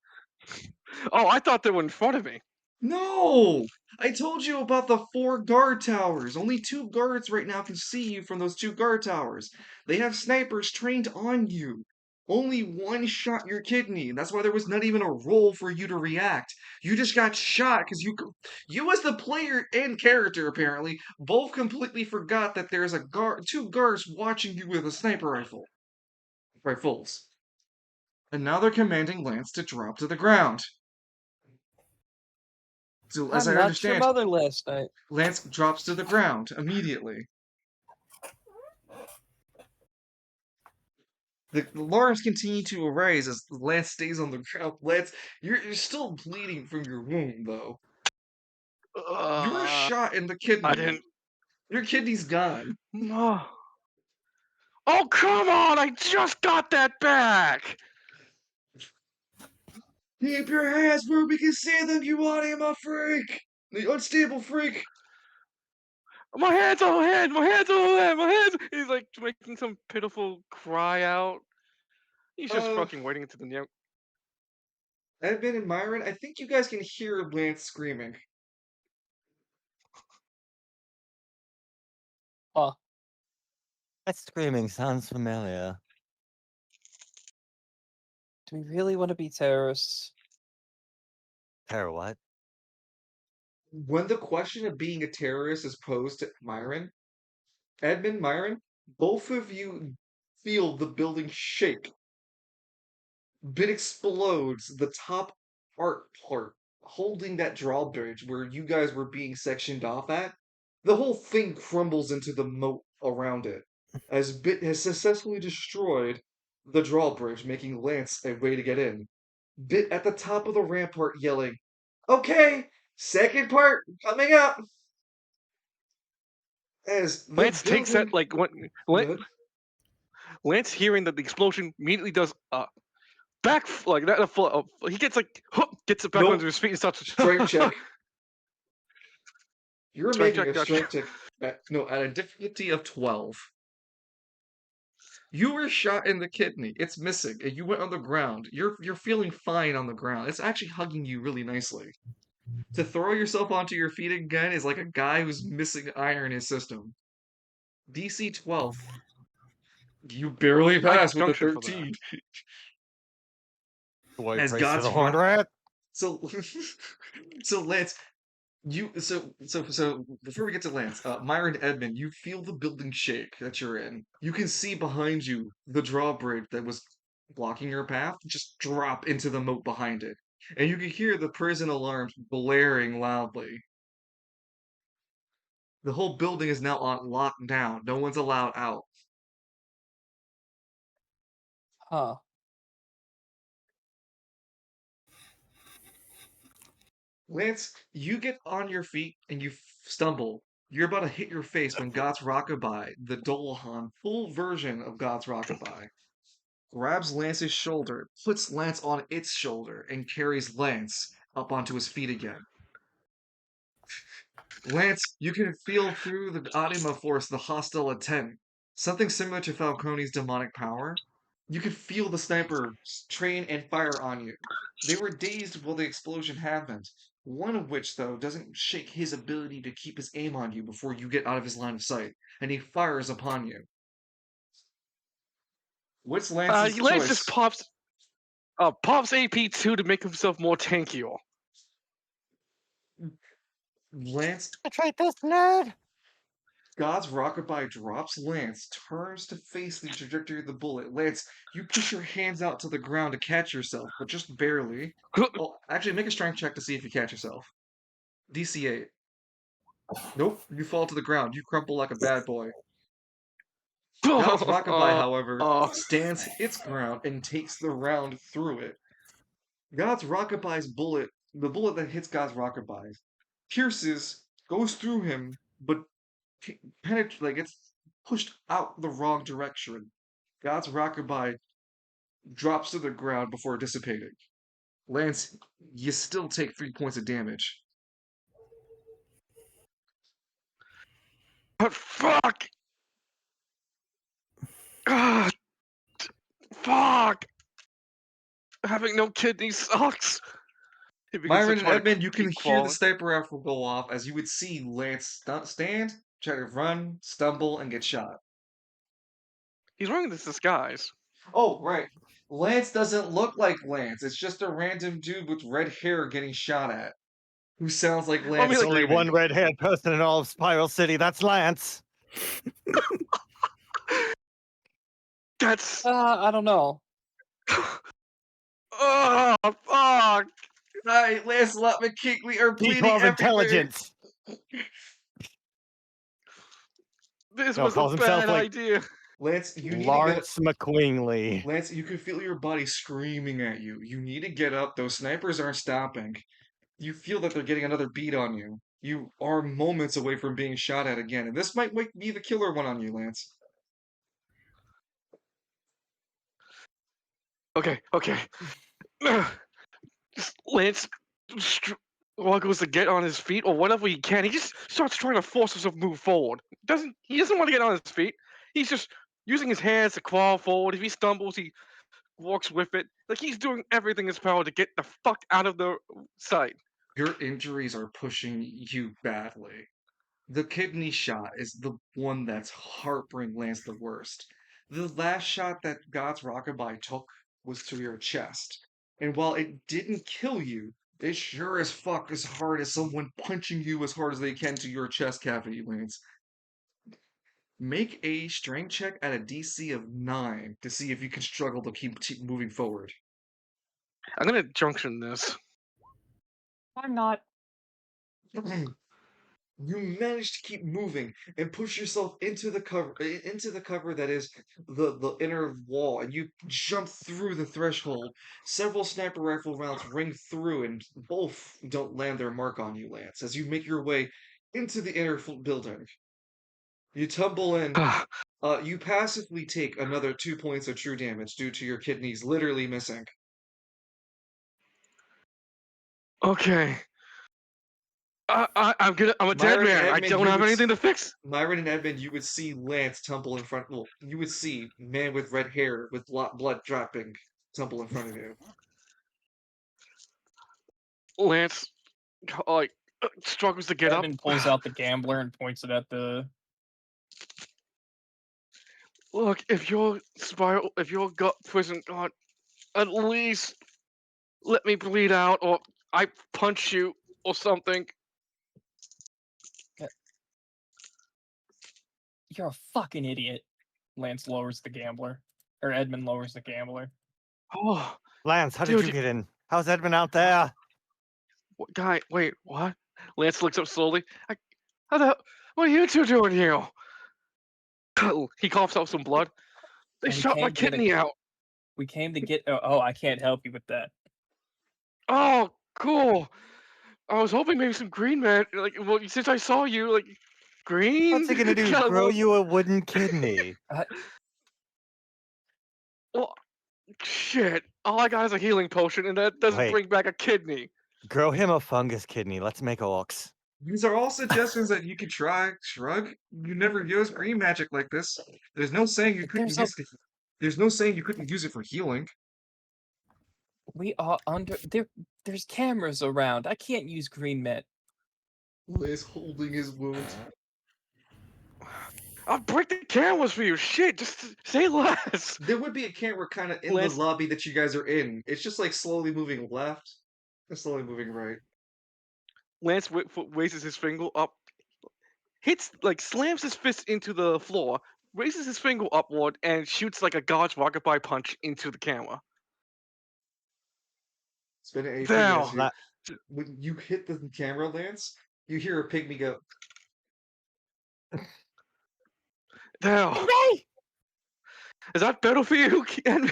Oh, I thought they were in front of me. No! I told you about the 4 guard towers. Only 2 guards right now can see you from those 2 guard towers. They have snipers trained on you. Only one shot your kidney. That's why there was not even a roll for you to react. You just got shot because you as the player and character apparently both completely forgot that there's 2 guards watching you with a sniper rifles. And now they're commanding Lance to drop to the ground. So as I I knocked your understand, mother last night. Lance drops to the ground immediately. The alarms continue to arise as Lance stays on the ground. Lance, you're still bleeding from your wound, though. You were shot in the I kidney. didn't. Your kidney's gone. No. Oh, come on! I just got that back! Keep your hands where we can see them, you anima freak! The unstable freak! My hands on my head! My hands on my head! My hands! He's like making some pitiful cry out. He's just Uh, fucking waiting until the new. Edmund and Myron, I think you guys can hear Lance screaming. Huh. That screaming sounds familiar. Do we really want to be terrorists? Terror what? When the question of being a terrorist is posed to Myron, Edmund, Myron, both of you feel the building shake. Bit explodes the top art part holding that drawbridge where you guys were being sectioned off at. The whole thing crumbles into the moat around it as Bit has successfully destroyed the drawbridge, making Lance a way to get in. Bit at the top of the rampart yelling, "Okay, second part coming up!" As the Lance takes that building. like Good. Lance hearing that the explosion immediately does like that. He gets like gets it back onto Nope. his feet and starts. Strength check. You're Strength making check, a gotcha. strength check at a difficulty of 12. You were shot in the kidney. It's missing, and you went on the ground. You're feeling fine on the ground. It's actually hugging you really nicely. To throw yourself onto your feet again is like a guy who's missing iron in his system. DC 12. You barely High passed with a conjunction for that. 13. White As praise to God's the horned rat. So, so Lance, so before we get to Lance, Myron Edmund, you feel the building shake that you're in. You can see behind you the drawbridge that was blocking your path just drop into the moat behind it. And you can hear the prison alarms blaring loudly. The whole building is now on lockdown. No one's allowed out. Huh. Lance, you get on your feet and you stumble. You're about to hit your face when God's Rockabye, the Dolahan full version of God's Rockabye, grabs Lance's shoulder, puts Lance on its shoulder, and carries Lance up onto his feet again. Lance, you can feel through the anima force the hostile intent, something similar to Falcone's demonic power. You could feel the sniper train and fire on you. They were dazed while the explosion happened. One of which, though, doesn't shake his ability to keep his aim on you before you get out of his line of sight, and he fires upon you. What's Lance's Lance just choice? pops AP2 to make himself more tankier. Lance, Penetrate this nerd. God's rockabye drops. Lance turns to face the trajectory of the bullet. Lance, you push your hands out to the ground to catch yourself, but just barely. Oh, actually, make a strength check to see if you catch yourself. DC 8. Nope, you fall to the ground. You crumple like a bad boy. God's rockabye, however, stands its ground and takes the round through it. God's rockabye's bullet, the bullet that hits God's rockabye, pierces, goes through him, but gets pushed out the wrong direction. God's rockabye drops to the ground before dissipating. Lance, you still take 3 points of damage. But fuck! Ah, fuck! Having no kidney sucks. He begins to Myron and try to Edmund, you can keep hear the falling. sniper rifle go off as you would see Lance stand, try to run, stumble, and get shot. He's wearing this disguise. Oh, right. Lance doesn't look like Lance. It's just a random dude with red hair getting shot at. Who sounds like I mean, Lance There's only screaming. one red-haired person in all of Spiral City. That's Lance. That's I don't know. oh fuck! Hi, Lancelot McKinley are bleeding D12 everywhere. intelligence. This No, was a calls himself, bad like, idea. Lance, you need to get Lawrence McQueenly. Lance, you can feel your body screaming at you. You need to get up. Those snipers aren't stopping. You feel that they're getting another beat on you. You are moments away from being shot at again, and this might be the killer one on you, Lance. Okay. Lance struggles to get on his feet or whatever he can. He just starts trying to force himself to move forward. He doesn't want to get on his feet. He's just using his hands to crawl forward. If he stumbles, he walks with it. Like he's doing everything in his power to get the fuck out of the sight. Your injuries are pushing you badly. The kidney shot is the one that's harping Lance the worst. The last shot that God's Rockabye took was to your chest. And while it didn't kill you, it sure as fuck is hard as someone punching you as hard as they can to your chest cavity, Lance. Make a strength check at a DC of 9 to see if you can struggle to keep moving forward. I'm gonna junction this. I'm not. You manage to keep moving and push yourself into the cover that is the inner wall, and you jump through the threshold. Several sniper rifle rounds ring through, and both don't land their mark on you, Lance, as you make your way into the inner building. You tumble in. You passively take another 2 points of true damage due to your kidneys literally missing. Okay. I'm a dead Myron man. I Edmund, don't have anything to fix. Myron and Edmund, you would see Lance tumble in front. Well, you would see man with red hair with blood dropping tumble in front of you. Lance, like, struggles to get Edmund up. pulls out the gambler and points it at the. Look, if your gut prison, God, at least let me bleed out, or I punch you, or something. You're a fucking idiot. Lance lowers the gambler, or Edmund lowers the gambler. Oh, Lance, how did Dude, you get in? How's Edmund out there? guy, wait, what? Lance looks up slowly. What are you two doing here? He coughs out some blood. They And we shot my can't get kidney out. We came to get. Oh, I can't help you with that. Oh, cool. I was hoping maybe some green man. Like, well, since I saw you, like, green. What's he gonna do? Kinda Grow look- you a wooden kidney? Well, shit. All I got is a healing potion, and that doesn't Wait. bring back a kidney. Grow him a fungus kidney. Let's make orcs. These are all suggestions that you could try. Shrug. You never used green magic like this. There's no saying you couldn't There's use it. There's no saying you couldn't use it for healing. We are under there. There's cameras around. I can't use green met. Liz holding his wound. I'll break the cameras for you. Shit, just say less. There would be a camera kind of in Lance- the lobby that you guys are in. It's just like slowly moving left and slowly moving right. Lance raises his finger up, slams his fist into the floor, raises his finger upward, and shoots like a God's rocket by punch into the camera. Spin an AP There. as you. When you hit the camera, Lance, you hear a pygmy go. There. Is that better for you, Henry?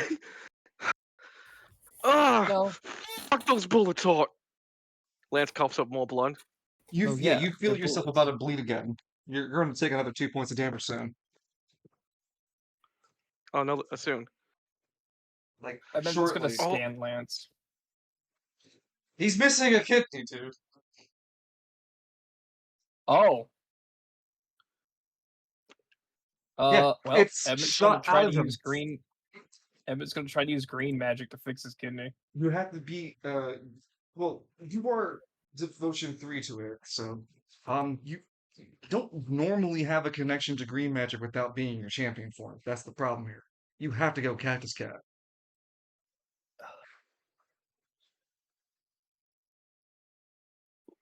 No. Fuck those bullets hot. Lance coughs up more blood. You, Oh, yeah, yeah, you feel they're yourself bullets. about to bleed again. You're going to take another 2 points of damage soon. Oh no, soon. Like, I'm just gonna shortly. scan Lance. He's missing a kidney, dude. Oh. Yeah, Well, it's Evan's shot gonna try out to of him. use green. Evan's gonna try to use green magic to fix his kidney. You have to be, well, you are devotion 3 to it, so, you don't normally have a connection to green magic without being your champion form. That's the problem here. You have to go Cactus Cat.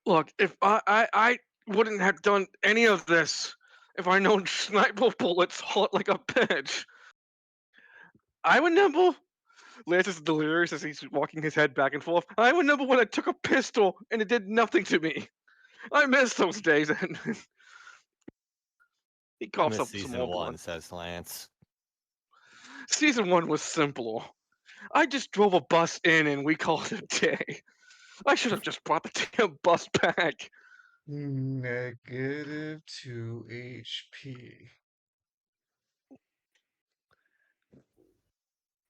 Look, if I wouldn't have done any of this if I known sniper bullets hot like a bitch. I remember Lance is delirious as he's walking his head back and forth. I remember when I took a pistol and it did nothing to me. I miss those days. And he coughs up some Season more 1, blood. says Lance. Season 1 was simpler. I just drove a bus in and we called it a day. I should have just brought the damn bus back. -2 HP.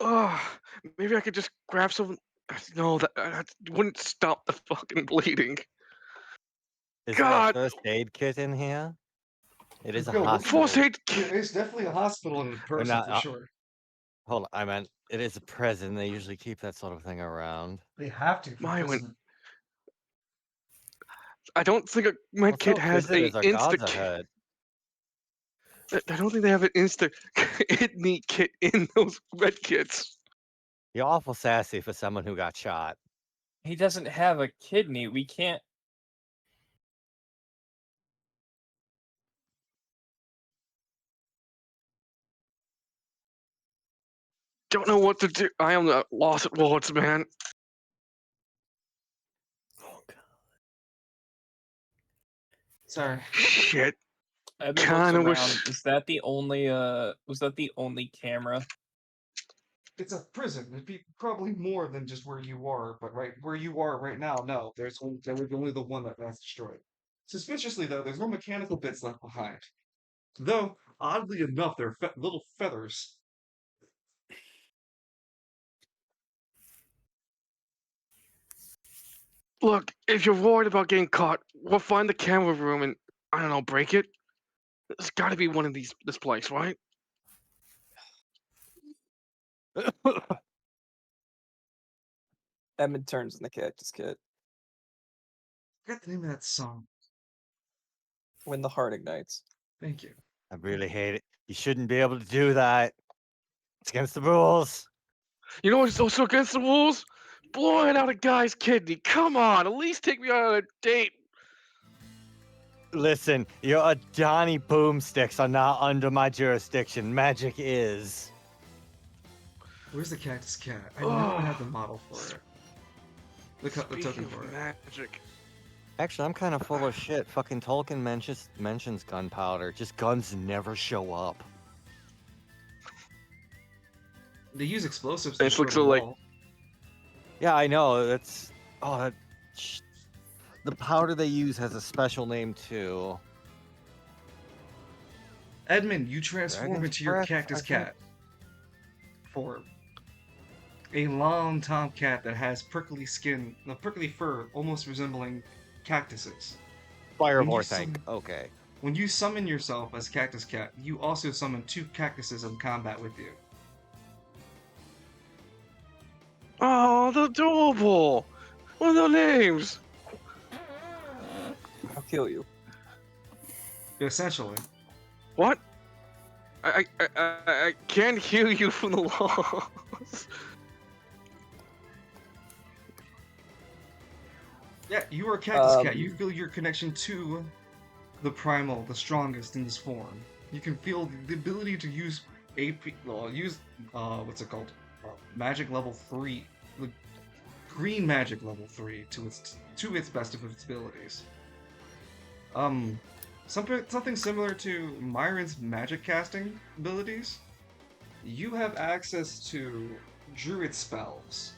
Ugh, maybe I could just grab some. No, that wouldn't stop the fucking bleeding. Is God. there a first aid kit in here? It is a Go look hospital. Force aid. It's definitely a hospital in person not, for sure. Hold on, I meant it is a prison. They usually keep that sort of thing around. They have to. For My prison. I don't think a med kit has a Visitors are gods, I insta. heard. I don't think they have an insta kidney kit in those med kits. You're awful sassy for someone who got shot. He doesn't have a kidney. We can't. Don't know what to do. I am lost at words, man. Oh god. Sorry. Shit. Evan Kinda looks wish- around. Is that the only? Was that the only camera? It's a prison. It'd be probably more than just where you are, but right where you are right now, no. There would be only the one that's destroyed. Suspiciously, though, there's no mechanical bits left behind. Though, oddly enough, they're little feathers. Look, if you're worried about getting caught, we'll find the camera room and I don't know, break it. There's got to be one in this place, right? Evan turns in the cactus kit I forgot the name of that song. when the heart ignites. Thank you. I really hate it. You shouldn't be able to do that. It's against the rules. You know what's also against the rules? Blowing out a guy's kidney. Come on, at least take me on a date. Listen, your Adani boomsticks are not under my jurisdiction. Magic is. Where's the Cactus Cat? I never had the model for it. The token Speaking for of it. magic. Actually, I'm kind of full of shit. Fucking Tolkien mentions gunpowder. Just guns never show up. They use explosives. It to looks destroy so the like- wall. Yeah, I know. That's the powder they use has a special name too. Edmund, you transform Dragon's into your breath, Cactus I think. Cat form. A long tomcat that has prickly skin, prickly fur, almost resembling cactuses. Fire When you horse tank. summon- Okay. When you summon yourself as Cactus Cat, you also summon 2 cactuses in combat with you. Oh, they're adorable. What are their names? I'll kill you. Essentially. What? I can't hear you from the walls. Yeah, you are a cactus cat. Um, You feel your connection to the primal, the strongest in this form. You can feel the ability to use what's it called? Magic level 3. The green magic level 3 to its best of its abilities. Something similar to Myron's magic casting abilities. You have access to druid spells,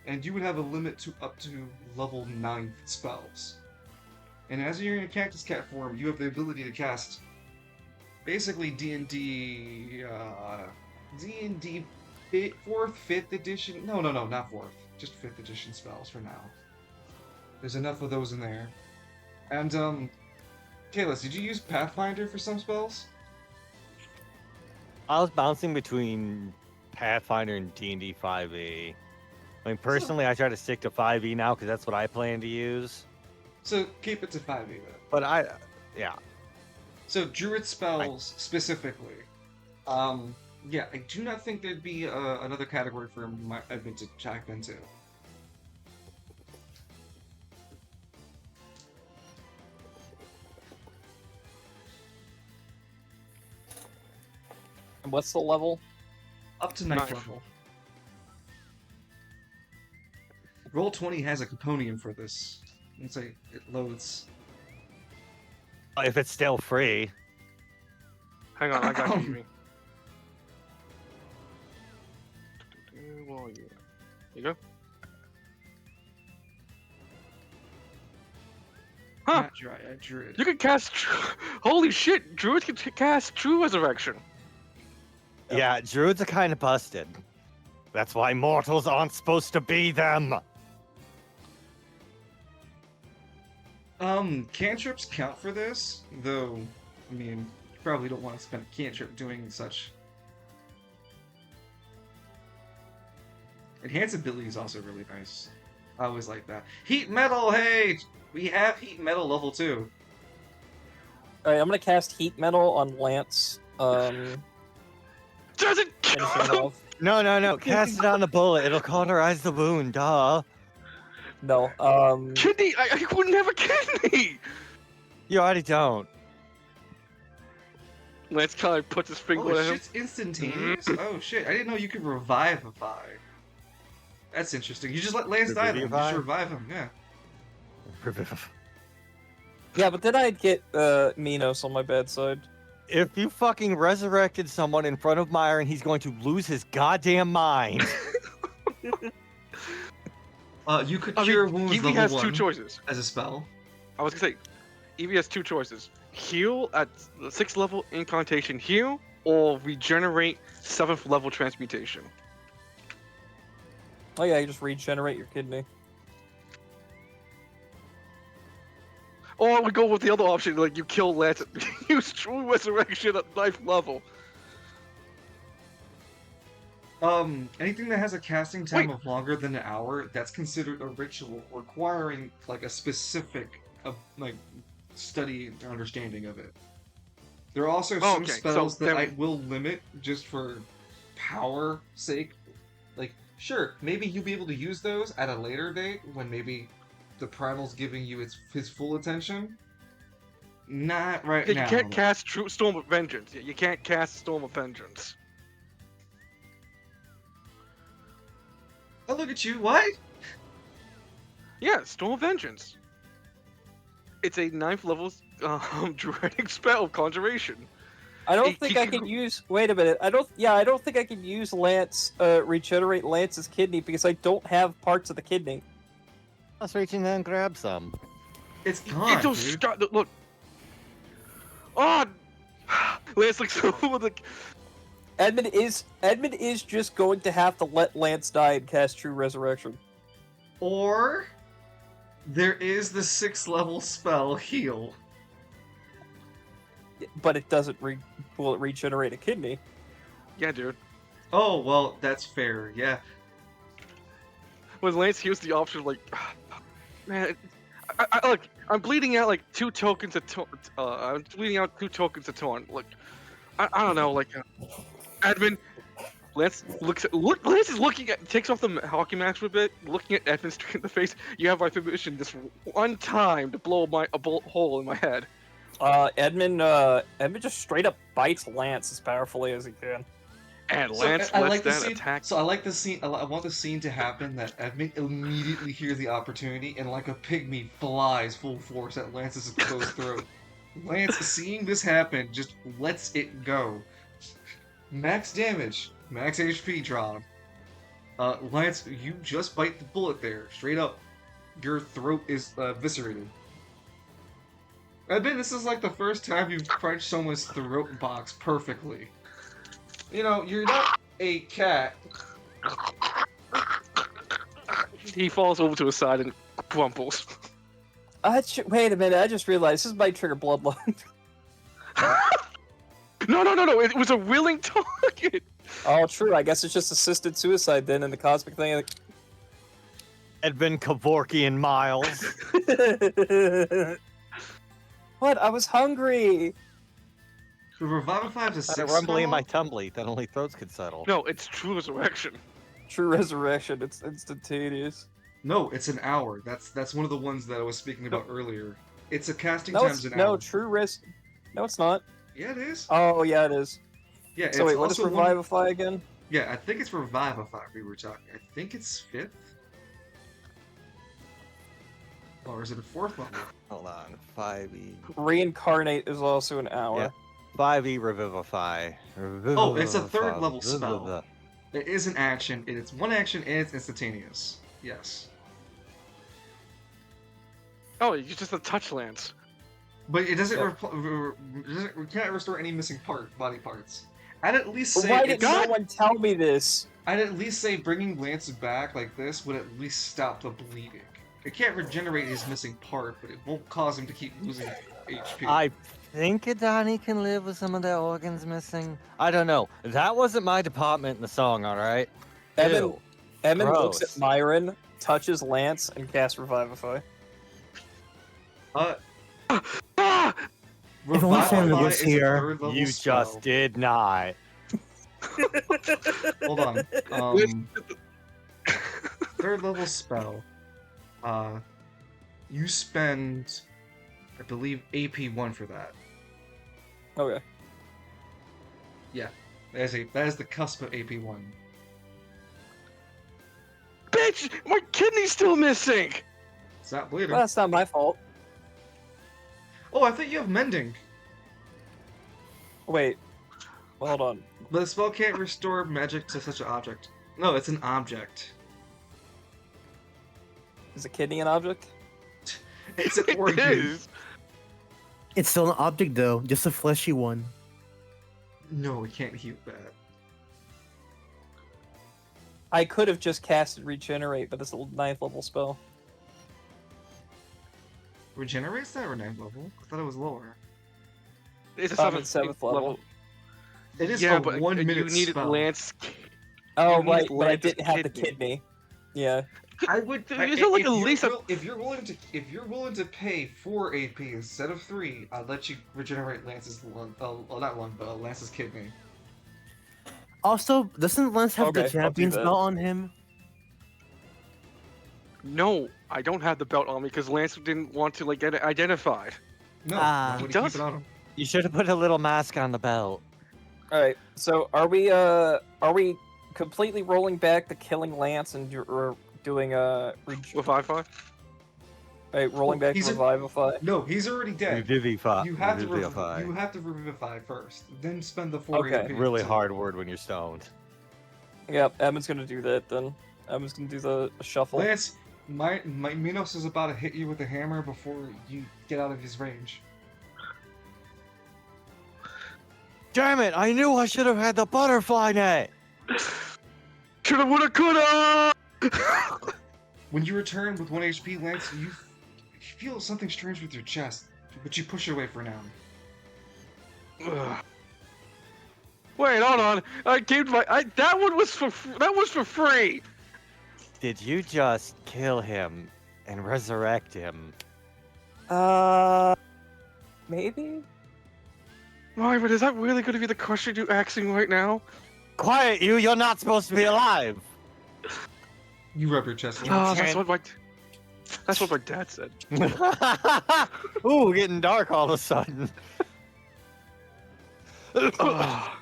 and you would have a limit to up to level 9 spells. And as you're in a cactus cat form, you have the ability to cast basically D&D 4th, 5th edition. No, not 4th. Just 5th edition spells for now. There's enough of those in there. And Kalis, did you use Pathfinder for some spells? I was bouncing between Pathfinder and D&D 5e. I mean, personally, I try to stick to 5e now because that's what I plan to use. So keep it to 5e then. But yeah. So druid spells specifically. Yeah, I do not think there'd be another category for Edmund to check into. and what's the level? Up to 9th Ninth. level. Roll20 has a component for this. Let's say it loads. If it's still free. Hang on, I got you. Where are you? There you go. Huh? Druid. You can cast. Holy shit! Druids can cast True Resurrection. Yeah, druids are kind of busted. That's why mortals aren't supposed to be them. Cantrips count for this, though, I mean, you probably don't want to spend a cantrip doing such. Enhanced ability is also really nice. I always like that. Heat metal, hey! We have heat metal level 2. Alright, I'm gonna cast heat metal on Lance. Doesn't Finishing count. off. No. Cast it on the bullet. It'll cauterize the wound, duh. No, Kidney. I wouldn't have a kidney. You already don't. Lance kind of puts his finger Oh, at him. shit's instantaneous? Oh shit, I didn't know you could revivify. That's interesting. You just let Lance die then. You just revive him, yeah. yeah, but then I'd get Minos on my bad side. If you fucking resurrected someone in front of Myron, he's going to lose his goddamn mind. You could cure wounds Evie level has 1 two choices. as a spell. I was gonna say, Evie has two choices: heal at the 6th level incantation heal, or regenerate 7th level transmutation. Oh yeah, you just regenerate your kidney. Or we go with the other option, like you kill Lance, use True Resurrection at 9th level. Anything that has a casting time of longer than an hour, that's considered a ritual requiring like a specific like study and understanding of it. There are also some spells that I will limit just for power sake. Like, sure, maybe you'll be able to use those at a later date when maybe the primal's giving you his full attention. Not right now. You can't cast Storm of Vengeance. You can't cast Storm of Vengeance. Oh, look at you! What? Yeah, Storm of Vengeance. It's a 9th level druidic spell of conjuration. I don't think I can use. Wait a minute. I don't think I can use Lance. Regenerate Lance's kidney because I don't have parts of the kidney. Let's reach in there and grab some. It's gone, dude. Look. Oh, Lance looks over the. Edmund is just going to have to let Lance die and cast True Resurrection. Or there is the 6th level spell heal. But it doesn't will it regenerate a kidney? Yeah, dude. Oh well, that's fair. Yeah. when Lance hears the option of like, man, look, I'm bleeding out like 2 tokens of I'm bleeding out 2 tokens of taunt. Look, I don't know, like, Edmund. Lance Lance is looking at, takes off the hockey mask for a bit, looking at Edmund straight in the face. You have my permission this one time to blow a bullet hole in my head. Edmund just straight up bites Lance as powerfully as he can. And So, Lance I lets like the that scene. attack. So I like the scene. I want the scene to happen that Edmund immediately hears the opportunity and, like a pygmy, flies full force at Lance's closed throat. Lance, seeing this happen, just lets it go. Max damage, max HP drop. Lance, you just bite the bullet there, straight up. Your throat is eviscerated. Edmund, this is like the first time you've crunched someone's throat box perfectly. You know, you're not a cat. He falls over to his side and crumples. Wait a minute, I just realized this might trigger bloodline. No, it was a willing target. Oh, true. I guess it's just assisted suicide then in the cosmic thing. Edmund Kevorkian Miles. What? I was hungry. The Revivify is a Had a 6 rumbly in spell? my tumbly that only throats could settle. No, it's true resurrection. True resurrection. It's instantaneous. No, it's an hour. That's one of the ones that I was speaking about earlier. It's a casting No, times it's, an no, hour. true res. No, it's not. Yeah, it is. Oh, yeah, it is. Yeah, So it's wait, what is also one- Revivify again? Yeah, I think it's Revivify we were talking. I think it's 5th? Or is it a 4th level? Hold on. 5e. Reincarnate is also an hour. Yeah. 5e Revivify. Oh, it's a 3rd Revivify. level spell. It is an action, and it's one action, and it's instantaneous. Yes. Oh, it's just a touch Lance. But it doesn't, Yeah. it can't restore any missing body parts. I'd at least say Why did it's- no one tell me this? I'd at least say bringing Lance back like this would at least stop the bleeding. It can't regenerate his missing part, but it won't cause him to keep losing HP. I think Adani can live with some of their organs missing. I don't know. That wasn't my department in the song, alright? Evan looks gross. at Myron, touches Lance, and casts Revivify. Uh, Ah! If only Santa Revivify was is a here. 3rd level You spell. just did not. Hold on. 3rd level spell. You spend, I believe, AP1 for that. Okay. Yeah, that is the cusp of AP1. Bitch, my kidney's still missing. It's not bleeding. Well, that's not my fault. Oh, I think you have mending. Wait. Well, hold on. But the spell can't restore magic to such an object. No, it's an object. Is a kidney an object? It's an It organ. is. It's still an object though, just a fleshy one. No, it can't heal that. I could have just casted Regenerate, but it's a 9th level spell. Regenerates that or 9th level? I thought it was lower. It's a 7th level. It is Yeah, a but 1 you minute needed spell. Lance. Oh, You need right, but I Lance's didn't have the kidney. kidney. Yeah. I would. Dude, you like if at you're least a- if you're willing to pay 4 AP instead of 3, I'll let you regenerate Lance's lung. Not lung, but Lance's kidney. Also, doesn't Lance have Okay, the I'll do champion that. spell on him? No, I don't have the belt on me because Lance didn't want to like get it identified. No, Ah. why would He he does. keep it on him? You should have put a little mask on the belt. Alright, so are we completely rolling back the killing Lance and doing With I-5? rolling back He's to a- Revivify? No, he's already dead. Revivify. You have to Revivify. you have to revivify first, then spend the 4 Okay. AP. Really hard word when you're stoned. Yep, Evan's gonna do that then. Evan's gonna do the shuffle. Lance, my Minos is about to hit you with a hammer before you get out of his range. Damn it! I knew I should have had the butterfly net. Coulda, woulda, coulda! When you return with 1 HP, Lance, you feel something strange with your chest, but you push it away for now. Ugh. Wait, hold on. I gave my. That one was for. That was for free. did you just kill him and resurrect him? Maybe. Myron, is that really going to be the question you're asking right now? Quiet, you! You're not supposed to be alive. You rub your chest. Oh, can't- that's what my dad said. Ooh, getting dark all of a sudden. Ah,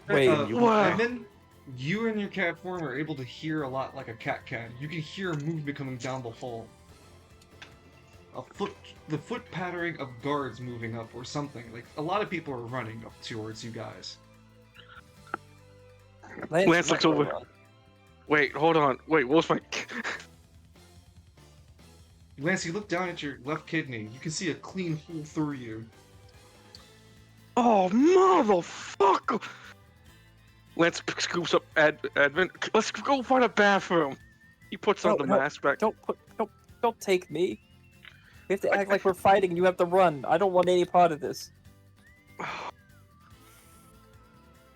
Wait, wow. Edmund, you and your cat form are able to hear a lot like a cat can. You can hear movement coming down the hall. The foot pattering of guards moving up or something. Like, a lot of people are running up towards you guys. Lance looks over. Wait, hold on. Wait, what was my... Lance, you look down at your left kidney. You can see a clean hole through you. Oh, motherfucker! Lance scoops up Edmund. Let's go find a bathroom. He puts on No, the no, mask back. Don't take me. We have to act like we're fighting and you have to run. I don't want any part of this.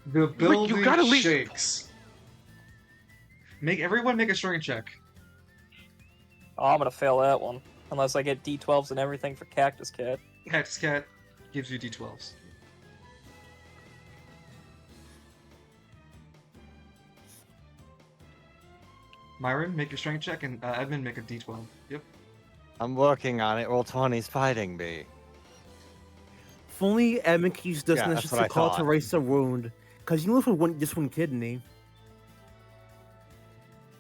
The building gotta leave- shakes. Everyone make a strength check. Oh, I'm gonna fail that one. Unless I get D12s and everything for Cactus Cat. Cactus Cat gives you d12s. Myron, make your strength check, and Edmund, make a d12. Yep. I'm working on it. Roll 20's fighting me. If only Edmund could use this Yeah, and that's just what a I call to thought. erase a wound. Because you live with just one kidney.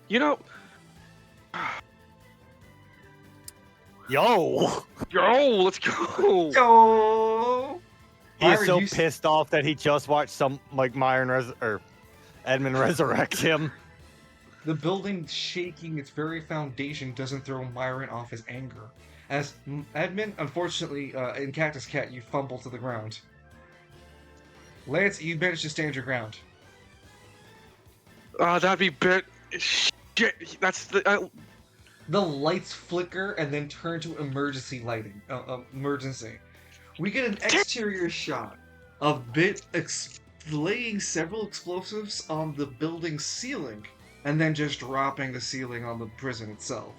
You know... Yo! Yo, let's go! Go! He's Myron, so you pissed off that he just watched Edmund resurrect him. The building shaking its very foundation doesn't throw Myron off his anger. As Edmund, unfortunately, in Cactus Cat, you fumble to the ground. Lance, you managed to stand your ground. That'd be bit... Shit, that's the... The lights flicker and then turn to emergency lighting. Emergency. We get an exterior shot of Bit laying several explosives on the building's ceiling, and then just dropping the ceiling on the prison itself.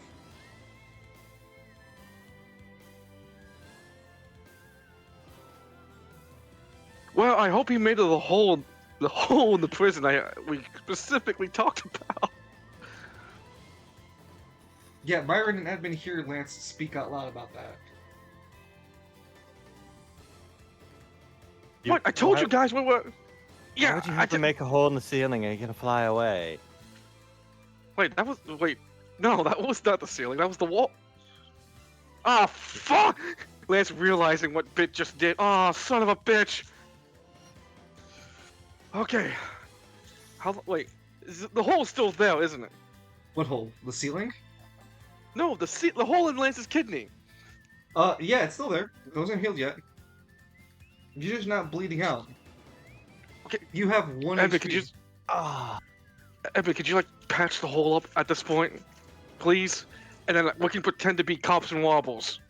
Well, I hope he made it the hole in the prison we specifically talked about. Yeah, Myron and Edmund hear Lance speak out loud about that. What? I told you guys we were... Why Yeah, would you I have to did... make a hole in the ceiling and you're gonna fly away? Wait, that was... Wait. No, that was not the ceiling. That was the wall. Ah, fuck! Lance realizing what Bit just did. Ah, son of a bitch! Okay. Wait. The hole's still there, isn't it? What hole? The ceiling? No, the hole in Lance's kidney. Yeah, it's still there. It wasn't healed yet. You're just not bleeding out. Okay. You have one Evan, HP. could you... Evan, could you, like, patch the hole up at this point? Please? And then we can pretend to be cops and wobbles.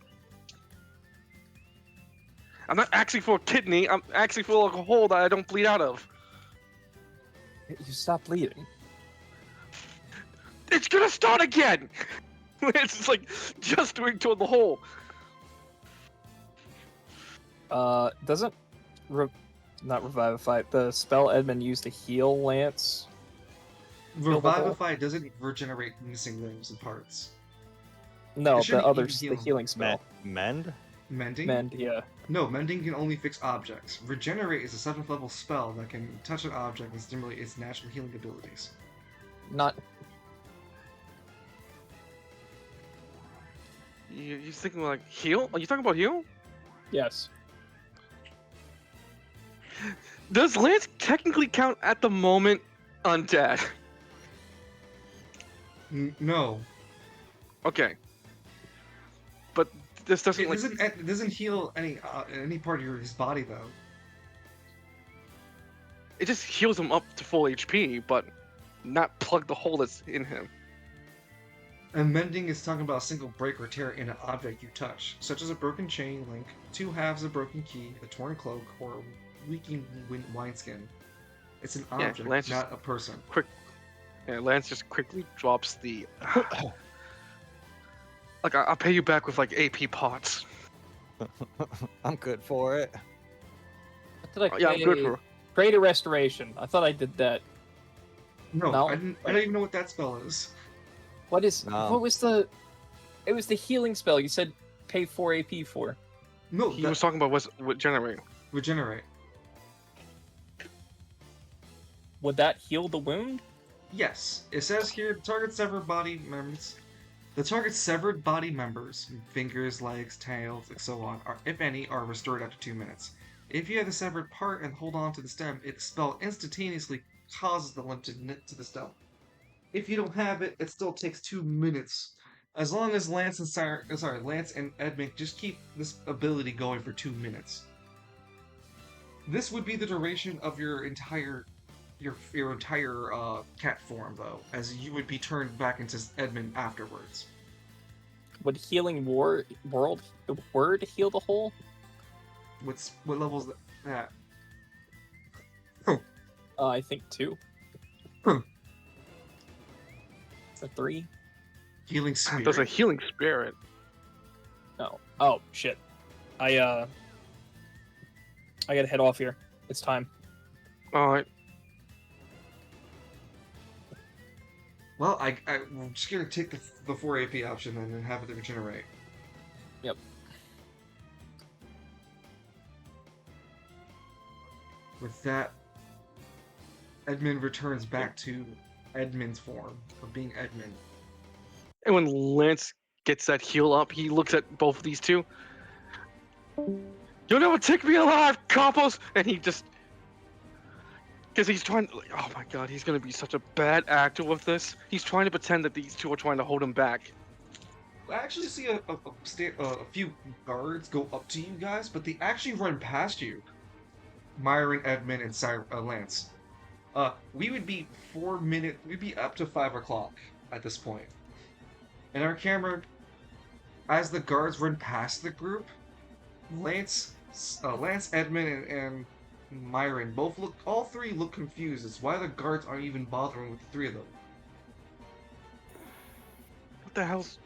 I'm not asking for a kidney, I'm asking for, like, a hole that I don't bleed out of. You stop bleeding. It's gonna start again! Lance is, like, just doing toward the hole. Doesn't not Revivify, the spell Edmund used to heal Lance? Heal the hole? Revivify doesn't regenerate missing limbs and parts. No, It the shouldn't other, even heal the him. healing spell. Mend? Mending? Mend, yeah. No, mending can only fix objects. Regenerate is a 7th level spell that can touch an object and stimulate its natural healing abilities. Not. You're thinking, like, heal? Are you talking about heal? Yes. Does Lance technically count at the moment undead? No. Okay. But this doesn't, It like... doesn't heal any part of his body, though. It just heals him up to full HP, but not plug the hole that's in him. And mending is talking about a single break or tear in an object you touch, such as a broken chain link, 2 halves of a broken key, a torn cloak, or a leaking wineskin. It's an Yeah, object, Lance not a person. And Lance just quickly drops the. Like, I'll pay you back with like AP pots. I'm good for it. What did I Yeah, I'm good pay? for. Create a restoration. I thought I did that. No, No. I don't even know what that spell is. What is? No. What was the? It was the healing spell. You said pay 4 AP for. No, He that was talking about what generate. regenerate. Would that heal the wound? Yes, it says here target severed body members. The target's severed body members, fingers, legs, tails, and so on, are, if any, are restored after 2 minutes. If you have the severed part and hold on to the stem, its spell instantaneously causes the limb to knit to the stem. If you don't have it, it still takes 2 minutes. As long as Lance and Edmund just keep this ability going for 2 minutes. This would be the duration of your entire cat form, though, as you would be turned back into Edmund afterwards. Would healing word heal the hole? What level is that? I think 2. Hmm. It's a 3. Healing spirit. There's a healing spirit. No. Oh shit. I gotta head off here. It's time. All right. Well, I'm just gonna take the 4 AP option then and have it regenerate. Yep. With that, Edmund returns back to Edmund's form of being Edmund. And when Lance gets that heal up, he looks at both of these two. You'll never take me alive, coppers! And he just. Because he's trying. Oh my god, he's gonna be such a bad actor with this. He's trying to pretend that these two are trying to hold him back. I actually see a few guards go up to you guys, but they actually run past you. Myron, Edmund, and Lance. We would be 4 minutes. We'd be up to 5 o'clock at this point. And our camera, as the guards run past the group, Lance, Edmund, and Myron all three look confused as why the guards aren't even bothering with the 3 of them. What the hell's.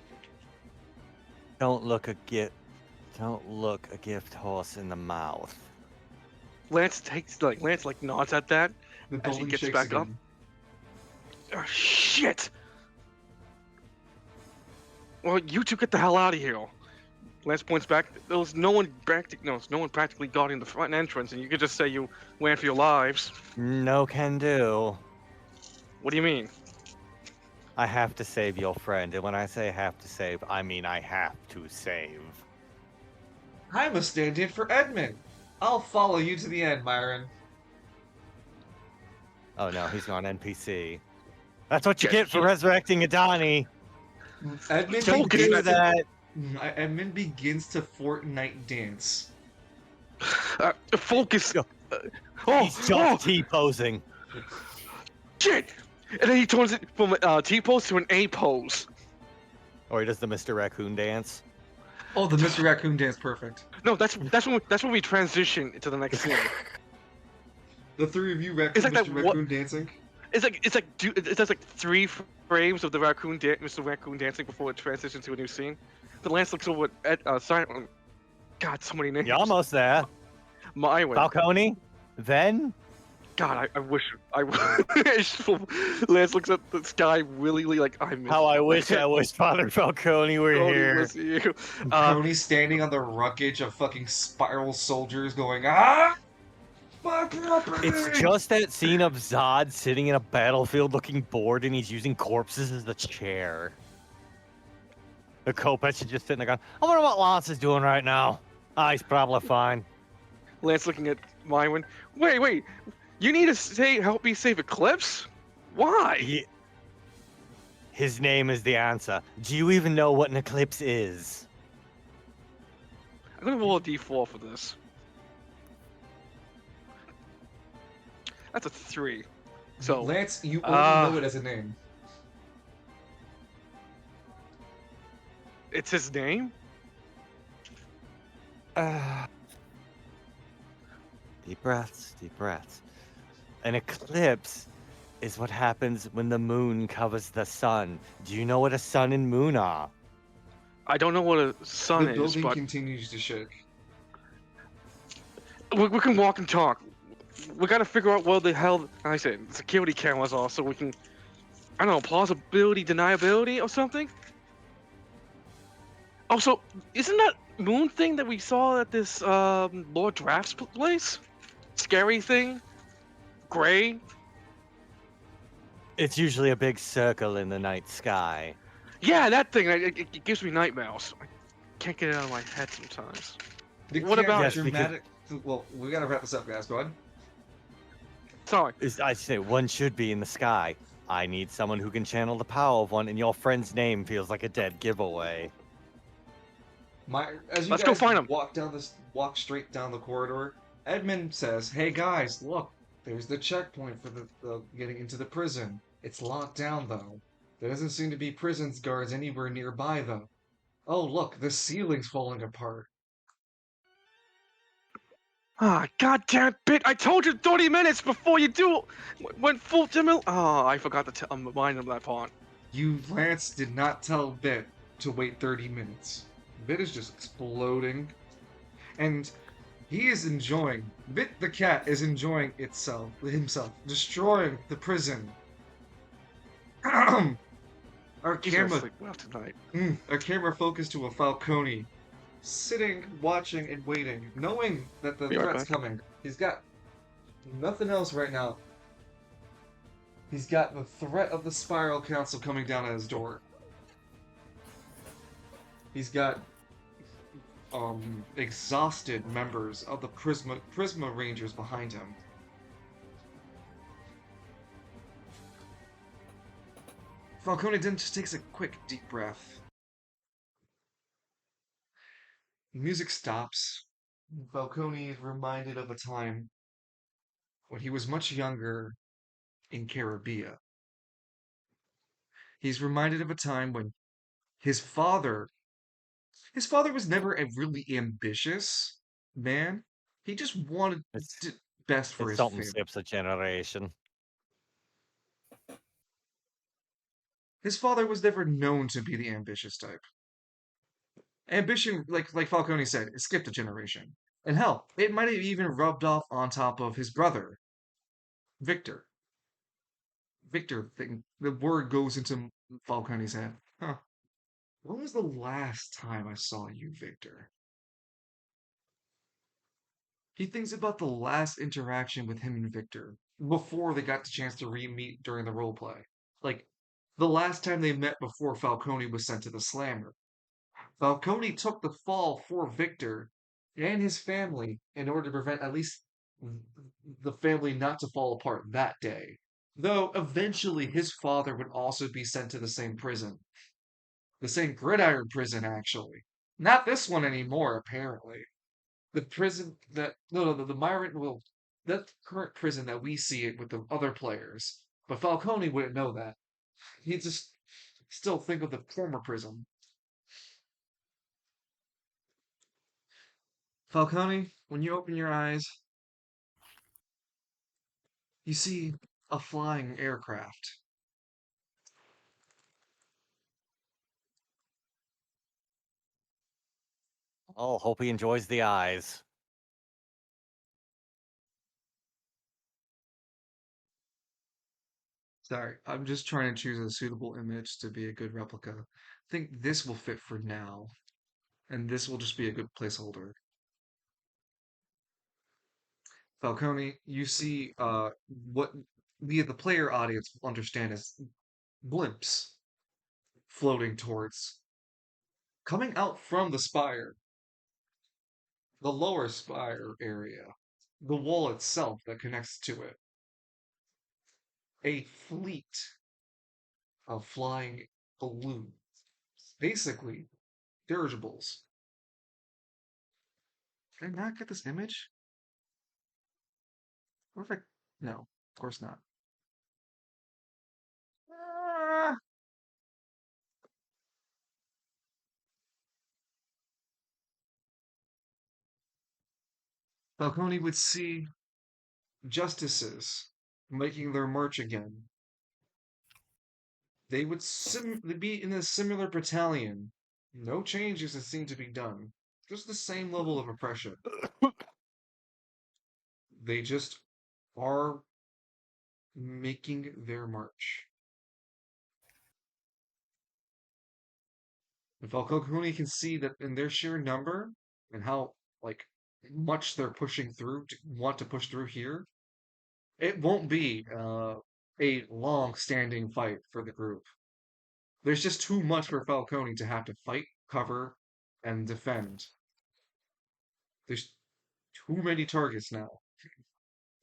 Don't look a gift horse in the mouth. Lance nods at that The as he building gets shakes back up. again. Oh, shit! Well, you two get the hell out of here. Lance points back. There was no one practically guarding the front entrance, and you could just say you ran for your lives. No can do. What do you mean? I have to save your friend, and when I say have to save, I mean I have to save. I'm a stand-in for Edmund. I'll follow you to the end, Myron. Oh no, he's gone NPC. That's what you Yeah, get for resurrecting Adani. Edmund Don't Do begins, that. Edmund begins to Fortnite dance. Focus. He's just T-posing. Shit! And then he turns it from a T pose to an A pose. Or he does the Mr. Raccoon dance. Oh, the Mr. Raccoon dance, perfect. No, that's when we transition into the next scene. The 3 of you, It's like Mr. that Raccoon dancing. It does like 3 frames of the Mr. Raccoon dancing before it transitions to a new scene. The Lance looks over at Simon. God, so many names. You're almost there. Myron. Falcone. Then God, I wish Lance looks at the sky willingly like I miss. how I wish Father Falcone were Tony here. miss you. Tony's standing on the wreckage of fucking spiral soldiers going, ah! My property! It's just that scene of Zod sitting in a battlefield looking bored and he's using corpses as the chair. The Kopech is just sitting there going, I wonder what Lance is doing right now. Ah, he's probably fine. Lance looking at Myron. Wait. You need to help me save Eclipse? Why? His name is the answer. Do you even know what an eclipse is? I'm gonna roll a d4 for this. That's a 3. So Lance, you only know it as a name. it's his name? Deep breaths, deep breaths. An eclipse is what happens when the moon covers the sun. Do you know what a sun and moon are? I don't know what a The sun is, building but continues to shake. we can walk and talk. We gotta figure out where the hell, like I said, security cameras are, so we can, I don't know, plausibility, deniability, or something. Also, isn't that moon thing that we saw at this Lord Draft's place? Scary thing, gray. It's usually a big circle in the night sky. Yeah, that thing. It gives me nightmares. I can't get it out of my head sometimes. The What cat about Yes, it? because dramatic. Well, we gotta wrap this up, guys. Go ahead. Sorry. I say one should be in the sky. I need someone who can channel the power of one, and your friend's name feels like a dead giveaway. As you Let's go guys find him. walk straight down the corridor, Edmund says, "Hey guys, look, there's the checkpoint for the getting into the prison. It's locked down though. There doesn't seem to be prisons guards anywhere nearby though. Oh look, the ceiling's falling apart." Ah, goddamn bit! I told you 30 minutes before you went full demo. Oh, I forgot to remind him that part. Lance did not tell Bit to wait 30 minutes. Bit is just exploding, and he is enjoying. Bit the cat is enjoying himself, destroying the prison. Our He's gonna camera, sleep well tonight. our camera focused to a Falcone, sitting, watching, and waiting, knowing that the Be right threat's back. coming. He's got nothing else right now. He's got the threat of the Spiral Council coming down at his door. He's got exhausted members of the Prisma Rangers behind him. Falcone then just takes a quick deep breath. Music stops. Falcone is reminded of a time when he was much younger in Caribbean. He's reminded of a time when his father his father was never a really ambitious man. He just wanted It's best for it's his something family. skips a generation. His father was never known to be the ambitious type. Ambition, like Falcone said, it skipped a generation. And hell, it might have even rubbed off on top of his brother, Victor. Victor, the word goes into Falcone's head. Huh. When was the last time I saw you, Victor? He thinks about the last interaction with him and Victor before they got the chance to re-meet during the roleplay. Like, the last time they met before Falcone was sent to the Slammer. Falcone took the fall for Victor and his family in order to prevent at least the family not to fall apart that day. Though eventually his father would also be sent to the same prison. The same gridiron prison, actually. Not this one anymore, apparently. The prison that no, the Myron will that current prison that we see it with the other players. But Falcone wouldn't know that. He'd just still think of the former prison. Falcone, when you open your eyes, you see a flying aircraft. Oh, hope he enjoys the eyes. Sorry, I'm just trying to choose a suitable image to be a good replica. I think this will fit for now, and this will just be a good placeholder. Falcone, you see what we the player audience will understand as blimps floating towards, coming out from the spire, the lower spire area, the wall itself that connects to it. A fleet of flying balloons, basically dirigibles. Did I not get this image? What if I... No, of course not. Ah! Falcone would see justices making their march again. They would be in a similar battalion. No changes that seem to be done. Just the same level of oppression. They just are making their march. And Falcone can see that in their sheer number and how much they're pushing through to want to push through here, it won't be a long-standing fight for the group. There's just too much for Falcone to have to fight, cover, and defend. There's too many targets now.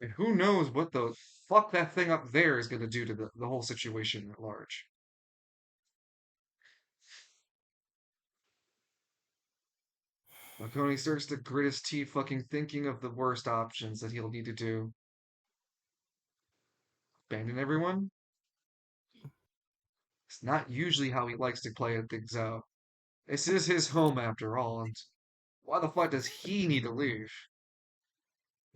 And who knows what the fuck that thing up there is going to do to the whole situation at large. Falcone starts to grit his teeth fucking thinking of the worst options that he'll need to do. Abandon everyone? It's not usually how he likes to play things out. This is his home after all, and why the fuck does he need to leave?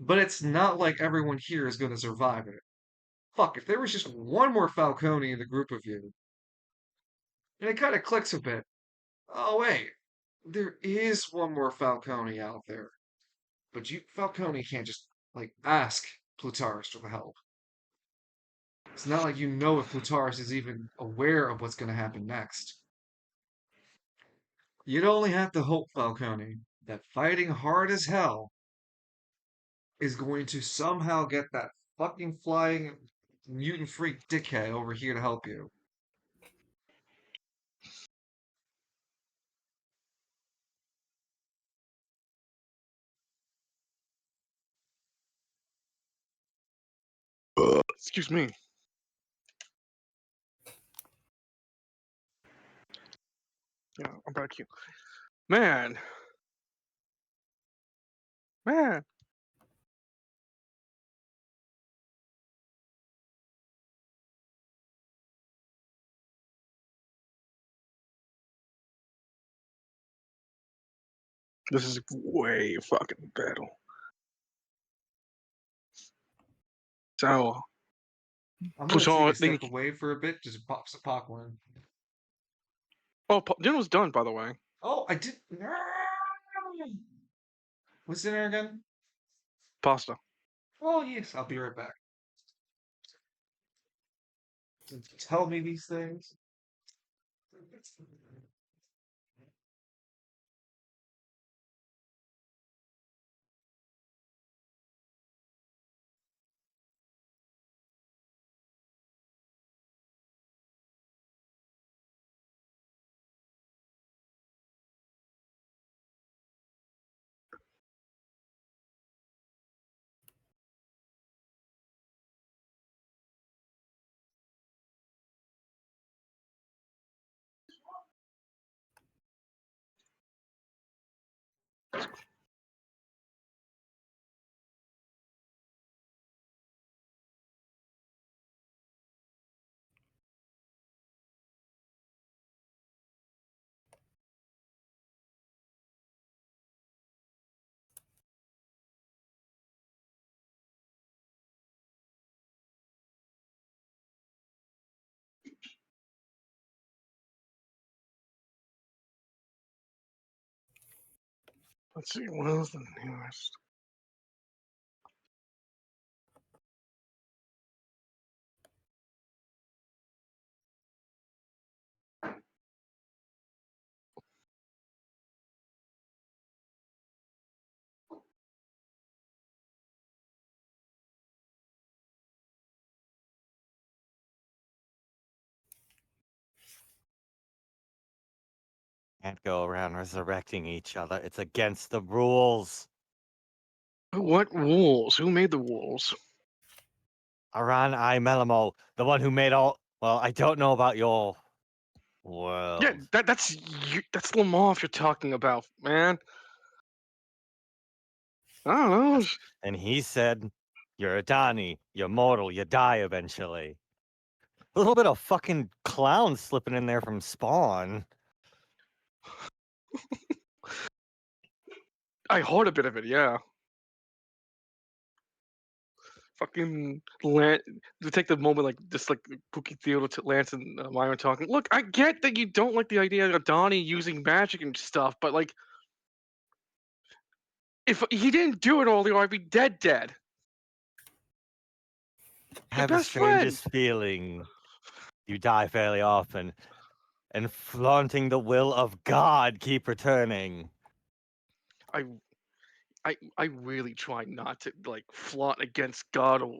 But it's not like everyone here is going to survive it. Fuck, if there was just one more Falcone in the group of you, and it kind of clicks a bit. Oh, wait, there is one more Falcone out there. But Falcone can't just, ask Plutarchus for the help. It's not like you know if Plutarchus is even aware of what's going to happen next. You'd only have to hope, Falcone, that fighting hard as hell is going to somehow get that fucking flying mutant freak dickhead over here to help you. Excuse me. Yeah, I'm back here. Man. This is way fucking battle. So, I'm going to take Plutarch, a step away for a bit, just pop some popcorn. oh, dinner was done, by the way. Oh, I did. What's in there again? Pasta. Oh, yes, I'll be right back. Tell me these things. Let's see, what is the nearest? Can't go around resurrecting each other. It's against the rules. What rules? Who made the rules? Aran I Melamo, the one who made all. Well, I don't know about your world. Yeah, that's Lamar you're talking about, man. I don't know. And he said, "You're a Dani. You're mortal. You die eventually." A little bit of fucking clown slipping in there from Spawn. I heard a bit of it, yeah. fucking Lance to take the moment, like just like Pookie Theodore to Lance and Myron talking. Look, I get that you don't like the idea of Donnie using magic and stuff, but like, if he didn't do it all, I'd be dead. I Your have the best friend. strangest feeling you die fairly often, and flaunting the will of God keep returning. I really try not to like flaunt against God or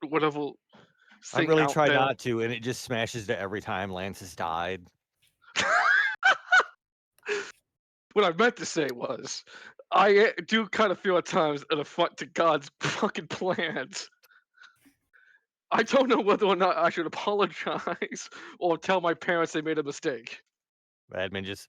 whatever I thing really out try there. not to, and it just smashes to every time Lance has died. What I meant to say was, I do kind of feel at times an affront to God's fucking plans. I don't know whether or not I should apologize or tell my parents they made a mistake. Edmund just,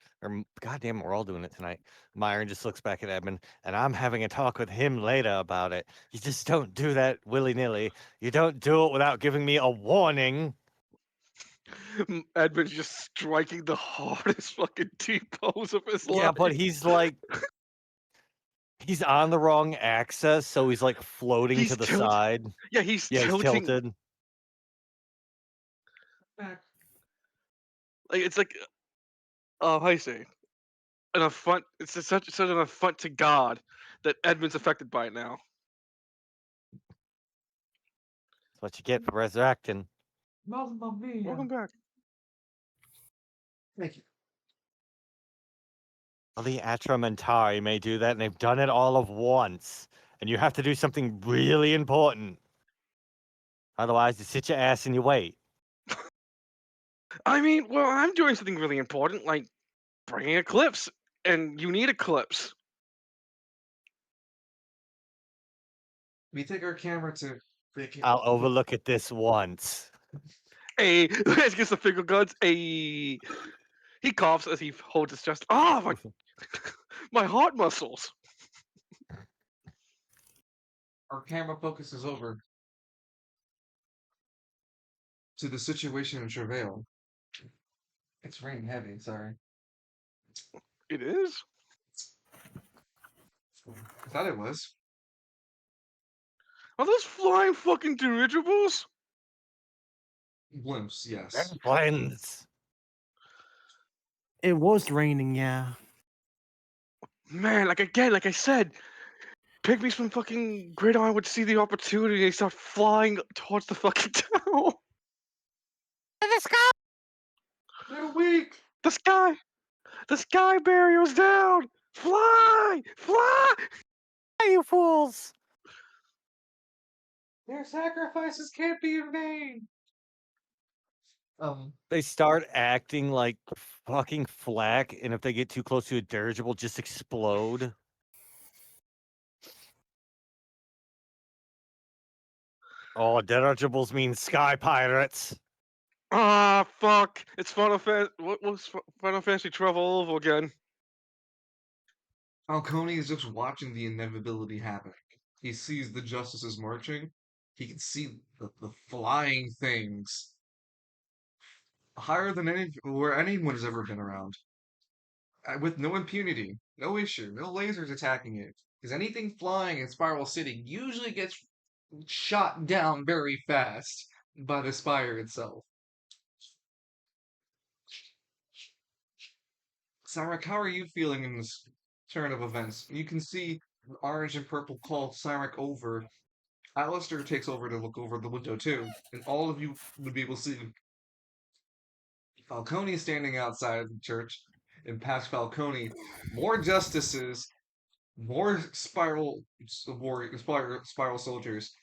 goddamn, we're all doing it tonight. Myron just looks back at Edmund, and I'm having a talk with him later about it. You just don't do that willy nilly. You don't do it without giving me a warning. Edmund's just striking the hardest fucking T-pose of his Yeah, life. but he's like, he's on the wrong axis, so he's like floating He's to the tilt- side. Yeah, he's Yeah, he's tilting. tilted. Back. Like it's like, how do you say? An affront. It's such an affront to God that Edmund's affected by it now. That's what you get for resurrecting. Mamma mia. Welcome back. Thank you. The Atramentari may do that, and they've done it all of once. And you have to do something really important. Otherwise, you sit your ass and you wait. I mean, well, I'm doing something really important, like bringing Eclipse, and you need Eclipse. We take our camera to. I'll overlook it this once. Hey, let's get some finger guns. Hey, he coughs as he holds his chest. Ah, my, my heart muscles. Our camera focuses over to the situation in Travail. It's raining heavy, sorry. It is. I thought it was. Are those flying fucking dirigibles? Blimps, yes. Friends. It was raining, yeah. Man, like again, like I said, pygmies from fucking Gridiron would see the opportunity and they start flying towards the fucking town. They're weak! The sky barrier's down. Fly, fly. You fools! Their sacrifices can't be in vain! They start acting like fucking flack, and if they get too close to a dirigible, just explode. Oh, dirigibles mean sky pirates. Ah, fuck. It's Final Fantasy. What was Final Fantasy 12 all over again? Falcone is just watching the inevitability happen. He sees the justices marching. He can see the flying things higher than where anyone has ever been around. With no impunity, no issue, no lasers attacking it. Because anything flying in Spiral City usually gets shot down very fast by the spire itself. Cyric, how are you feeling in this turn of events? You can see orange and purple call Cyric over. Alistair takes over to look over the window too, and all of you would be able to see Falcone standing outside the church, and past Falcone, more justices, more spiral soldiers,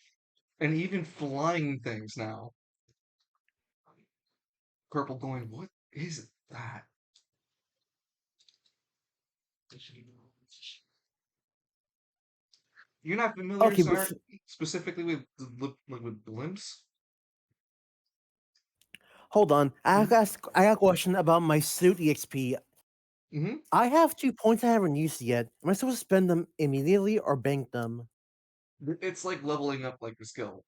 and even flying things now. Purple going, what is that? You're not familiar, Okay, sorry, specifically with with blimps? hold on. I Mhm. got a question about my suit EXP. Mm-hmm. I have 2 points I haven't used yet. Am I supposed to spend them immediately or bank them? It's like leveling up like the skill.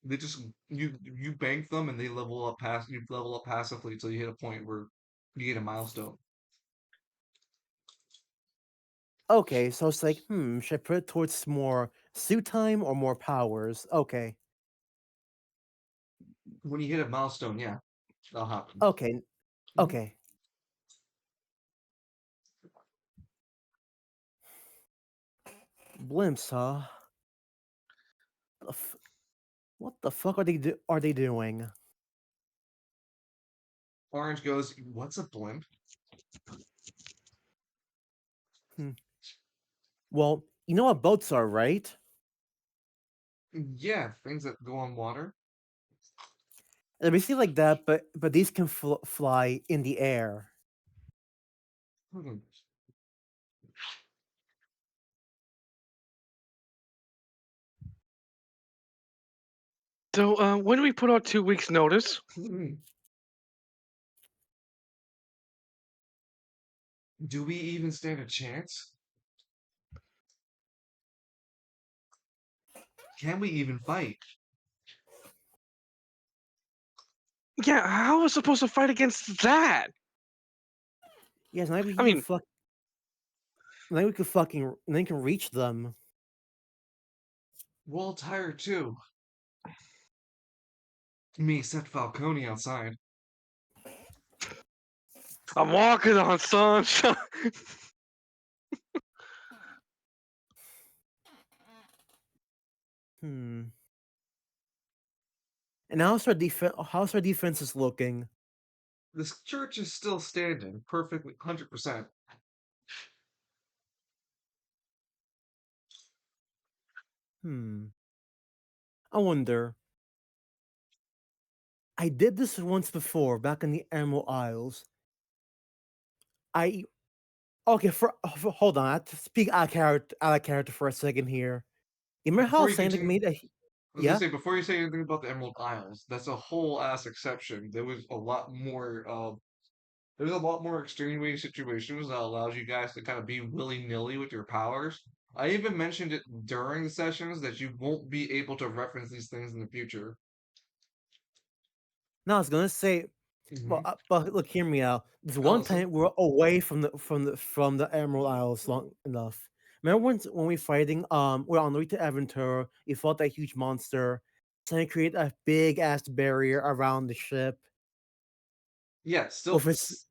They just you bank them and they level up you level up passively until you hit a point where you get a milestone. Okay, so it's like, should I put it towards more Suit time or more powers? Okay. When you hit a milestone, yeah, that'll happen. Okay. Mhm. Okay. Blimps, huh? What the fuck are they doing? Orange goes, "What's a blimp?" Hmm. Well, you know what boats are, right? Yeah, things that go on water. They're basically like that, but these can fly in the air. Hmm. So, when do we put out 2 weeks' notice? Do we even stand a chance? Can we even fight? Yeah, how are we supposed to fight against that? Yes, maybe we I can mean, maybe we could fucking then can reach them. We're all tired too. Me, set Falcone outside. I'm walking on sunshine. Hmm. And how's our defenses looking? This church is still standing, perfectly, 100%. Hmm. I wonder. I did this once before, back in the Emerald Isles. I okay hold on. I have to speak out of character for a second here. You remember how Before you Sandek continue, made a I was gonna yeah? say, before you say anything about the Emerald Isles, that's a whole ass exception. There was a lot more, there's a lot more extenuating situations that allows you guys to kind of be willy-nilly with your powers. I even mentioned it during the sessions that you won't be able to reference these things in the future. No, I was gonna say, Hmm. but look, hear me out. This I'll one listen. time we were away from the Emerald Isles long enough. Remember when we fighting we are on the way to Aventura, we fought that huge monster, trying to create a big ass barrier around the ship Yeah, with still its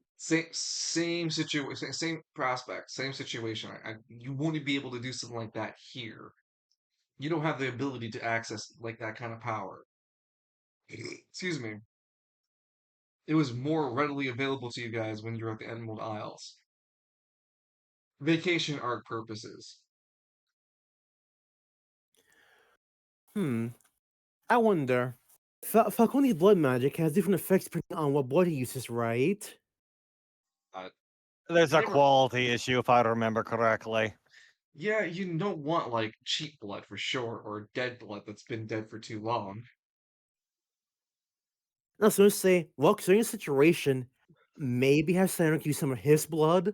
same situation, same prospect, same situation. You won't be able to do something like that here. You don't have the ability to access like that kind of power. Excuse me. It was more readily available to you guys when you were at the Emerald Isles. Vacation art purposes. hmm. I wonder. Falcone's blood magic has different effects depending on what blood he uses, right? Uh, There's a never. quality issue, if I remember correctly. Yeah, you don't want like cheap blood for sure, or dead blood that's been dead for too long. I was gonna say, well, considering the situation, maybe have Sandek use some of his blood.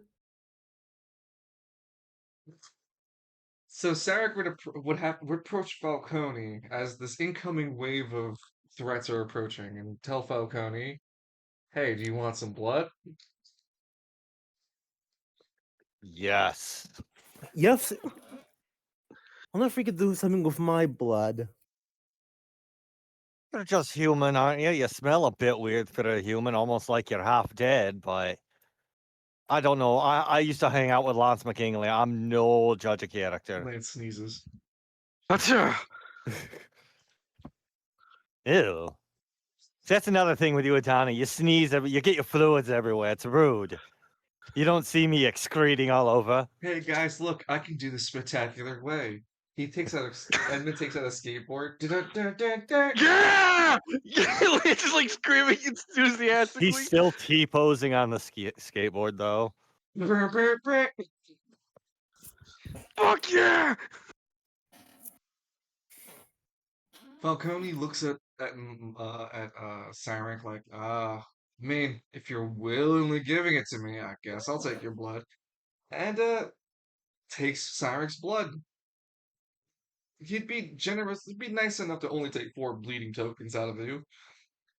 So Sarek would approach Falcone as this incoming wave of threats are approaching, and tell Falcone, "Hey, do you want some blood?" Yes. Yes, I wonder if we could do something with my blood. You're just human, aren't you? You smell a bit weird for a human, almost like you're half dead, but I don't know. I used to hang out with Lance McKinley. I'm no judge of character. Lance sneezes. Gotcha. Ew. See, that's another thing with you, Atani. You sneeze, you get your fluids everywhere. It's rude. You don't see me excreting all over. Hey guys, look, I can do this spectacular way. Edmund takes out a skateboard. Da-da-da-da-da. Yeah! Yeah! Lance is like screaming He's enthusiastically. still T-posing on the skateboard, though. Brr, brr, brr. Fuck yeah! Falcone looks at Sarek like, man, if you're willingly giving it to me, I guess I'll take your blood. And takes Sarek's blood. He'd be generous, he'd be nice enough to only take 4 bleeding tokens out of you.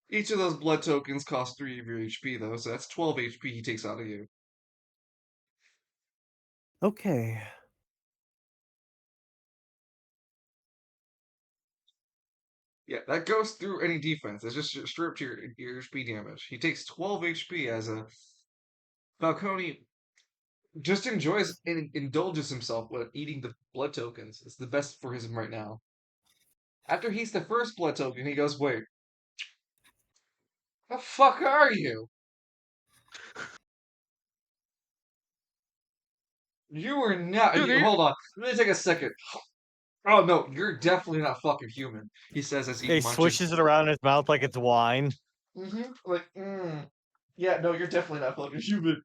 Each of those blood tokens costs 3 of your HP though, so that's 12 HP he takes out of you. Okay. Yeah, that goes through any defense. It's just straight up to your HP damage. He takes 12 HP as a Falcone just enjoys and indulges himself with eating the blood tokens. It's the best for him right now. After he eats the first blood token, he goes, "Wait, the fuck are you? You are not. Dude, Hold on. Let me take a second. Oh no, you're definitely not fucking human," he says as he He munches. swishes it around in his mouth like it's wine. Like, yeah, no, you're definitely not fucking human.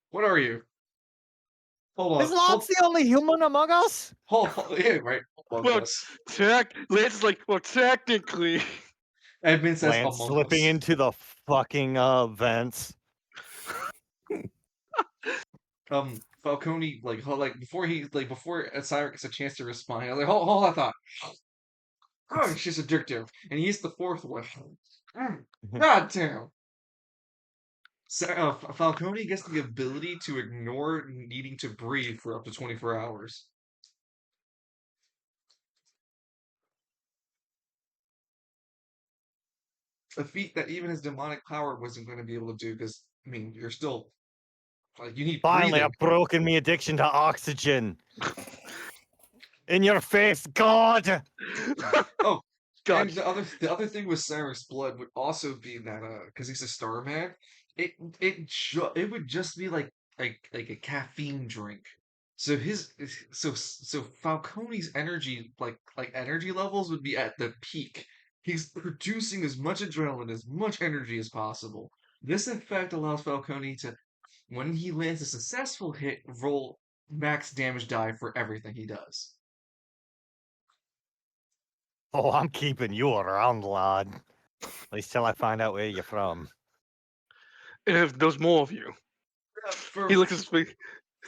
What are you? Hold Is on. Lance the only human among us? Yeah, right. Among well, us. Lance is like, well, technically. Edmund says Lance among slipping us. into the fucking vents. Falcone, before Cyrus gets a chance to respond, I was like, hold that thought. Oh, she's addictive. And he's the fourth one. God damn. Falcone gets the ability to ignore needing to breathe for up to 24 hours. A feat that even his demonic power wasn't going to be able to do, because, I mean, you're still, like, you need Finally, breathing. I've broken me addiction to oxygen. In your face, God! Oh, God. and the other thing with Cyrus Blood would also be that because he's a Starman, it would just be like a caffeine drink. So so Falcone's energy energy levels would be at the peak. He's producing as much adrenaline, as much energy as possible. This effect allows Falcone to, when he lands a successful hit, roll max damage die for everything he does. Oh, I'm keeping you around, lad. At least till I find out where you're from. And if there's more of you. For He licks his face.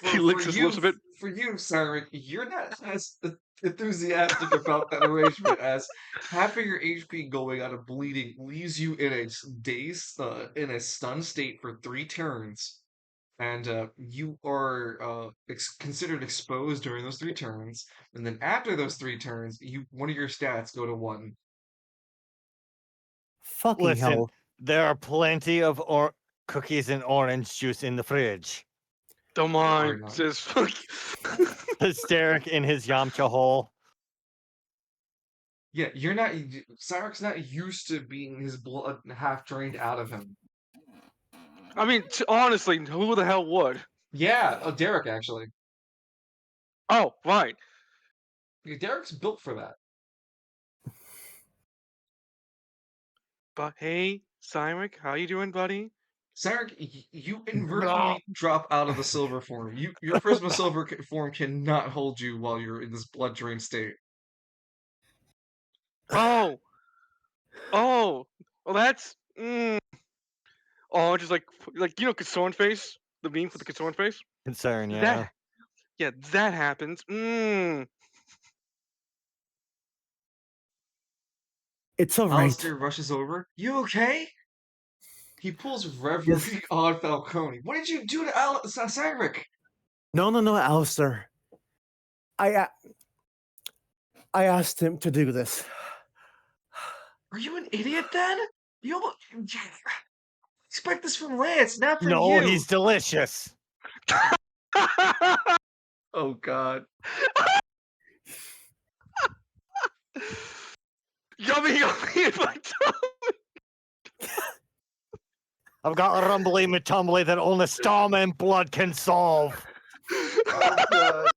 He licks his lips a bit. For you, Siren, you're not as enthusiastic about that arrangement as half of your HP going out of bleeding leaves you in a in a stun state for 3 turns, and you are considered exposed during those 3 turns, and then after those 3 turns, one of your stats go to 1. Fucking Listen, hell. there are plenty of cookies and orange juice in the fridge. Don't Are mind. not. Says fuck. Hysteric in his Yamcha hole. Yeah, you're not. Cyrek's not used to being his blood half drained out of him. I mean, honestly, who the hell would? Yeah, Derek actually. Oh, right. Yeah, Derek's built for that. But hey, Cyrek, how you doing, buddy? Cyrek, you inadvertently drop out of the silver form. Your Prisma Silver form cannot hold you while you're in this blood drained state. Oh, oh, well, that's. Oh, just like concern face, the meme for the concern face. Concern, yeah. That, yeah, that happens. It's alright. Alistair rushes over. You okay? He pulls Reverie on Falcone. What did you do to Cyrek? No, Alistair. I asked him to do this. Are you an idiot then? You almost expect this from Lance, not from No, you. he's delicious. Oh God. Yummy, yummy in my tongue. I've got a rumbly tumbly that only Starman blood can solve. Oh God.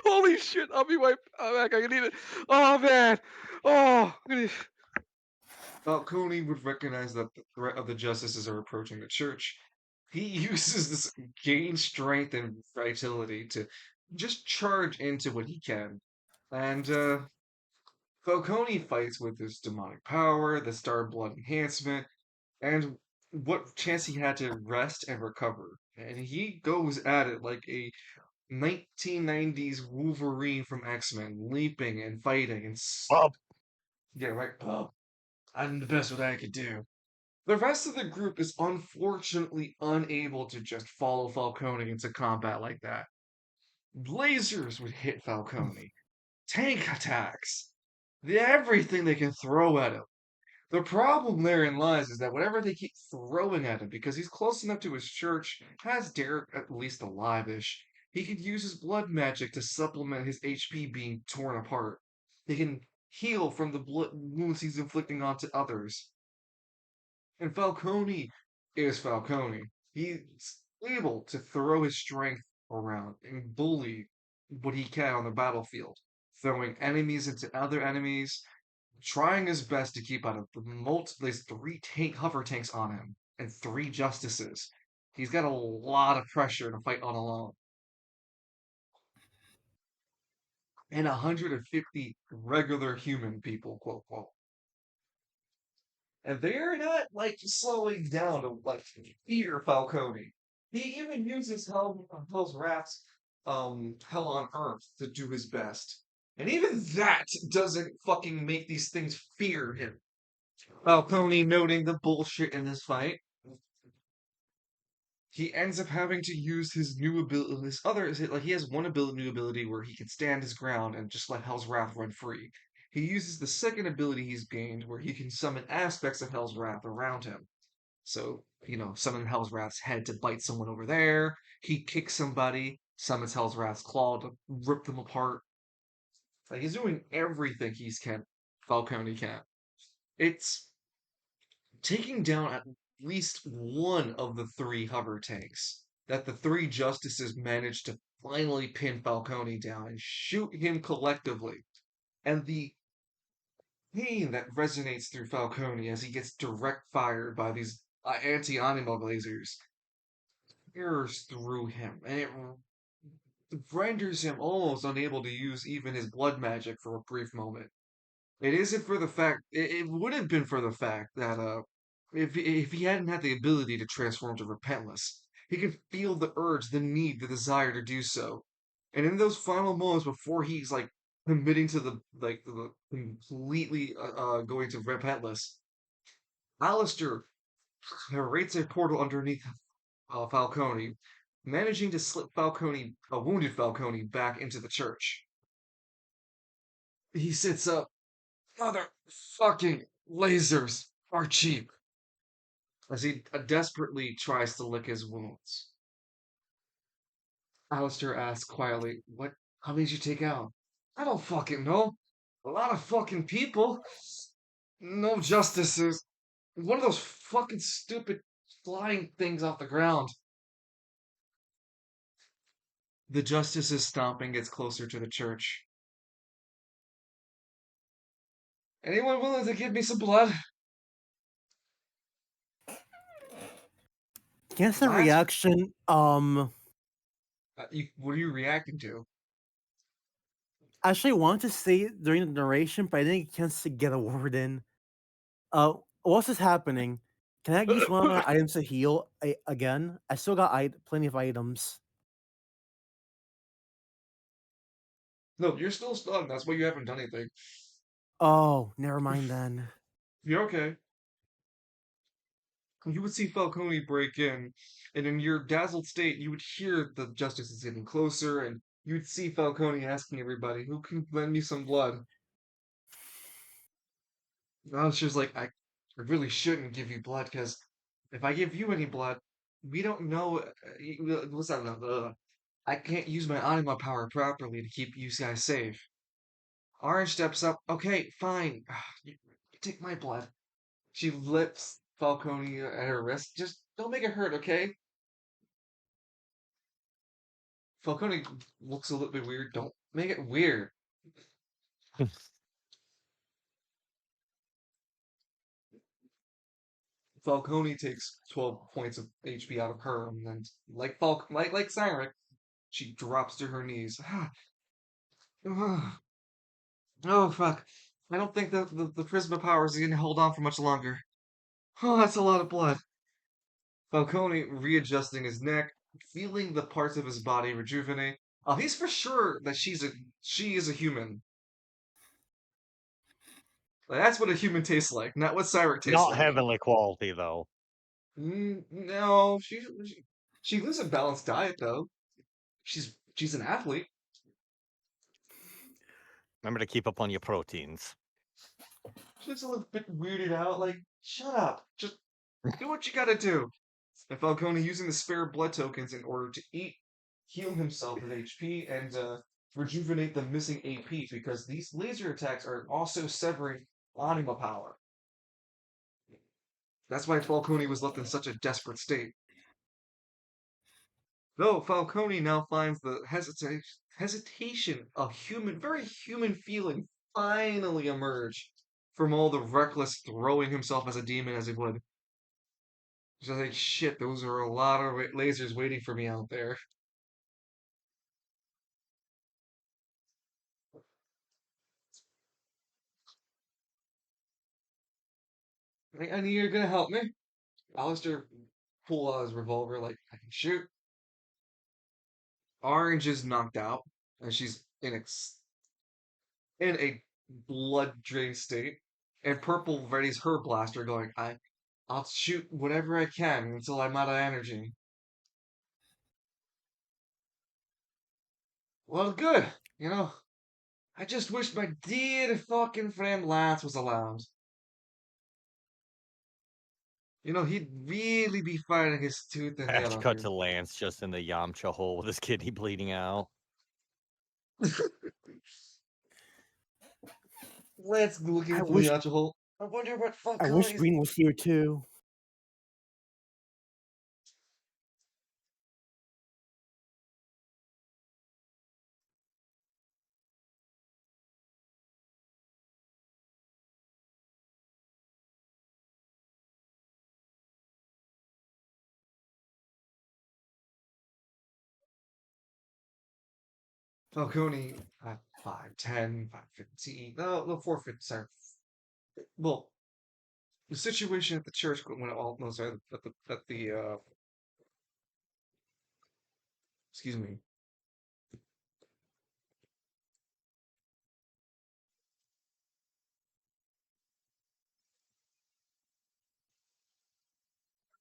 Holy shit! I'll be right back. I need it. Oh man. Oh. Falcone would recognize that the threat of the justices are approaching the church. He uses this gained strength and vitality to just charge into what he can. And Falcone fights with his demonic power, the star blood enhancement, and what chance he had to rest and recover. And he goes at it like a 1990s Wolverine from X-Men, leaping and fighting and Well, yeah, right. Oh, I'm the best what I could do. The rest of the group is unfortunately unable to just follow Falcone into combat like that. Lasers would hit Falcone. Tank attacks. everything they can throw at him. The problem therein lies is that whatever they keep throwing at him, because he's close enough to his church, has Derek at least alive-ish. He could use his blood magic to supplement his HP being torn apart. He can heal from the blood wounds he's inflicting onto others. And Falcone is Falcone. He's able to throw his strength around and bully what he can on the battlefield, throwing enemies into other enemies, trying his best to keep out of there's three hover tanks on him and three justices. He's got a lot of pressure to fight on alone. And 150 regular human people, quote quote. And they're not like slowing down to like fear Falcone. He even uses Hell's Wrath's Hell on Earth to do his best. And even that doesn't fucking make these things fear him. Falcone noting the bullshit in this fight. He ends up having to use his new ability, he has one new ability where he can stand his ground and just let Hell's Wrath run free. He uses the second ability he's gained where he can summon aspects of Hell's Wrath around him. So, summon Hell's Wrath's head to bite someone over there. He kicks somebody, summons Hell's Wrath's claw to rip them apart. Like, he's doing everything Falcone can. It's taking down at least one of the three hover tanks that the three justices managed to finally pin Falcone down and shoot him collectively. And the pain that resonates through Falcone as he gets direct fired by these anti-anima lasers tears through him, and it renders him almost unable to use even his blood magic for a brief moment. It isn't for the fact. It would have been for the fact that if he hadn't had the ability to transform to Repentless, he could feel the urge, the need, the desire to do so. And in those final moments before he's like committing to the completely going to Repentless, Alistair creates a portal underneath Falcone, managing to slip a wounded Falcone, back into the church. He sits up. Motherfucking lasers are cheap. As he desperately tries to lick his wounds. Alistair asks quietly, how many did you take out? I don't fucking know. A lot of fucking people. No justices. One of those fucking stupid flying things off the ground. The justice's stomping gets closer to the church. Anyone willing to give me some blood? Guess the What? reaction. What are you reacting to? Actually, I wanted to say it during the narration, but I didn't get a chance to get a word in. What's this happening? Can I use one of my items to heal again? I still got plenty of items. No, you're still stunned. That's why you haven't done anything. Oh, never mind then. You're okay. You would see Falcone break in, and in your dazzled state, you would hear the justices getting closer, and you'd see Falcone asking everybody, who can lend me some blood? Alistair's like, I really shouldn't give you blood, because if I give you any blood, we don't know. What's that? I can't use my anima power properly to keep you guys safe. Orange steps up. Okay, fine. You take my blood. She lifts Falcone at her wrist. Just don't make it hurt, okay? Falcone looks a little bit weird. Don't make it weird. Falcone takes 12 points of HP out of her, and then, like Cyrus, she drops to her knees. Oh, fuck. I don't think the Prisma powers are going to hold on for much longer. Oh, that's a lot of blood. Falcone readjusting his neck, feeling the parts of his body rejuvenate. He's for sure that she is a human. Like, that's what a human tastes like, not what Cyrus tastes Not like. heavenly quality, though. No, she lives a balanced diet though. She's an athlete. Remember to keep up on your proteins. She looks a little bit weirded out. Like, shut up. Just do what you gotta do. And Falcone using the spare blood tokens in order to heal himself with HP and rejuvenate the missing AP because these laser attacks are also severing anima power. That's why Falcone was left in such a desperate state. Though Falcone now finds the hesitation of very human feeling finally emerge from all the reckless throwing himself as a demon as he would. He's just like, shit, those are a lot of lasers waiting for me out there. I need you're gonna help me. Alistair pull out his revolver like, I can shoot. Orange is knocked out, and she's in a blood-drained state. And Purple readies her blaster, going, I'll shoot whatever I can until I'm out of energy. Well, good. You know, I just wish my dear fucking friend Lance was around. You know, he'd really be fighting his tooth and nail Patch out cut here. to Lance just in the Yamcha hole with his kidney bleeding out. Lance looking I for the wish Yamcha hole. I wonder what I wish Falcone's... Green was here too. Falcone at 5'10", 5'15". No, 4'15", sorry. Well, the situation at the church when all no sorry at the excuse me.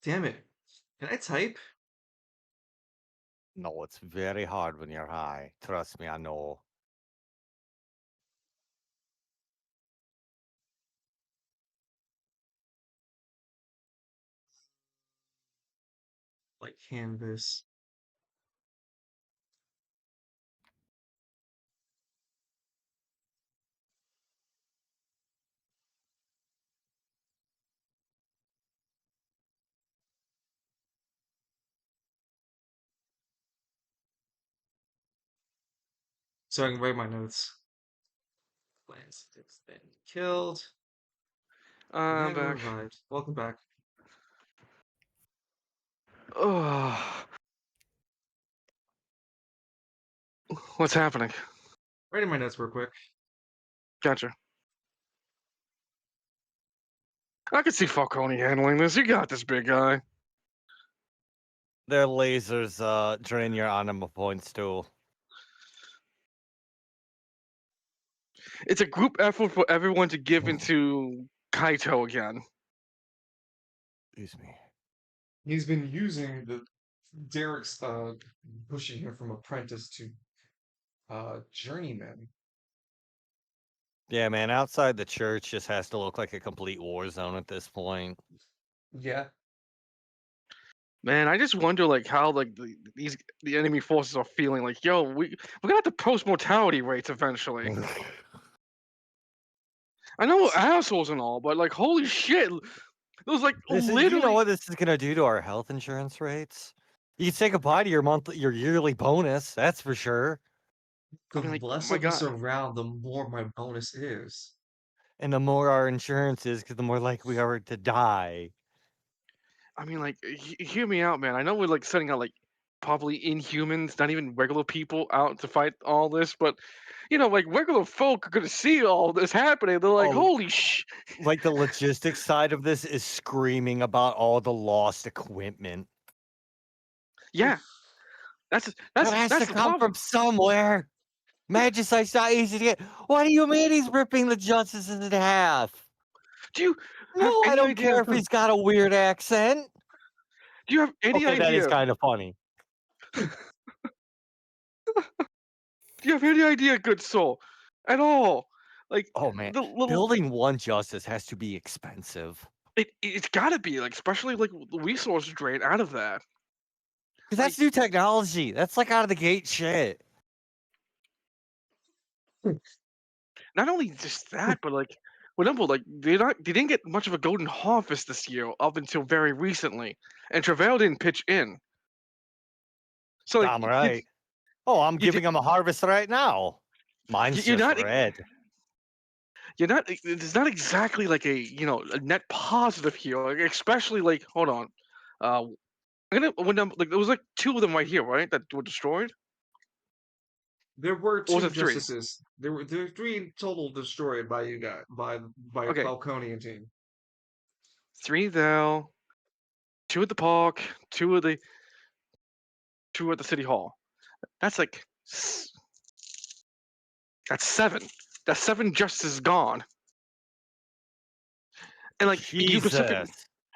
Damn it. Can I type? No, it's very hard when you're high. Trust me, I know. Like canvas. So I can write my notes. Lance has been killed. I'm Never back. revived. Welcome back. Oh, what's happening? Writing my notes real quick. Gotcha. I can see Falcone handling this. You got this, big guy. Their lasers drain your anima points too. It's a group effort for everyone to give into Kaito again. Excuse me. He's been using Derek's pushing him from apprentice to journeyman. Yeah, man, outside the church just has to look like a complete war zone at this point. Yeah. Man, I just wonder like how like the enemy forces are feeling. Like, yo, we're gonna have to post mortality rates eventually. I know we're assholes and all, but like, holy shit, it was like You know literally. what this is gonna do to our health insurance rates? You can say goodbye to your yearly bonus, that's for sure. The I mean, like, oh less my of us god. around, the more my bonus is. And the more our insurance is, because the more likely we are to die. I mean, like, hear me out, man. I know we're like sending out like probably inhumans, not even regular people out to fight all this, but you know, like regular folk are gonna see all this happening. They're like, Oh, holy sh. like the logistics side of this is screaming about all the lost equipment. Yeah, that's That has to the come problem. from somewhere. Magicite's not easy to get. What do you mean he's ripping the justices in half? Do you have No, I any don't idea? care if he's got a weird accent. Do you have any Okay, that is idea? kind of funny. Do you have any idea, good soul, at all? Like Oh man, the little building one justice has to be expensive. it's got to be like, especially like the resource drain out of that. 'Cause Like, that's new technology. That's like out of the gate shit. not only just that, but like, remember, like they didn't get much of a golden harvest this year up until very recently, and Travail didn't pitch in. So like, Damn right. Oh, I'm you, giving him a harvest right now. Mine's you're just not red. you're not it's not exactly like a net positive here, like, especially like, hold on, I'm gonna when like there was like two of them right here, right, that were destroyed, There were or was two it three? justices. There were three in total destroyed by you guys by Okay, Falconian team. three though, two at the park, two at the city hall. That's like that's seven. That's seven justices gone. And like Jesus.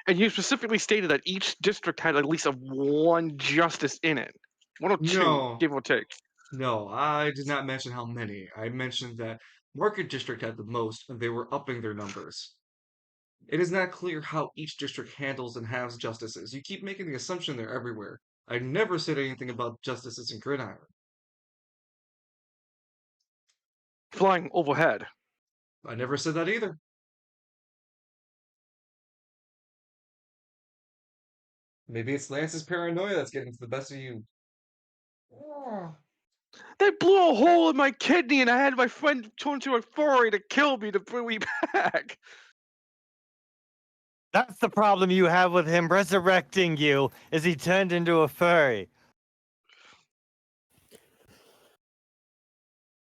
you specifically stated that each district had at least of one justice in it, one or two, No, give or take. no, I did not mention how many. I mentioned that Market District had the most, and they were upping their numbers. It is not clear how each district handles and has justices. You keep making the assumption they're everywhere. I never said anything about justices in Grid Island. Flying overhead. I never said that either. Maybe it's Lance's paranoia that's getting to the best of you. Ah. They blew a hole in my kidney, and I had my friend turn into a furry to kill me to bring me back. That's the problem you have with him resurrecting you, is he turned into a furry.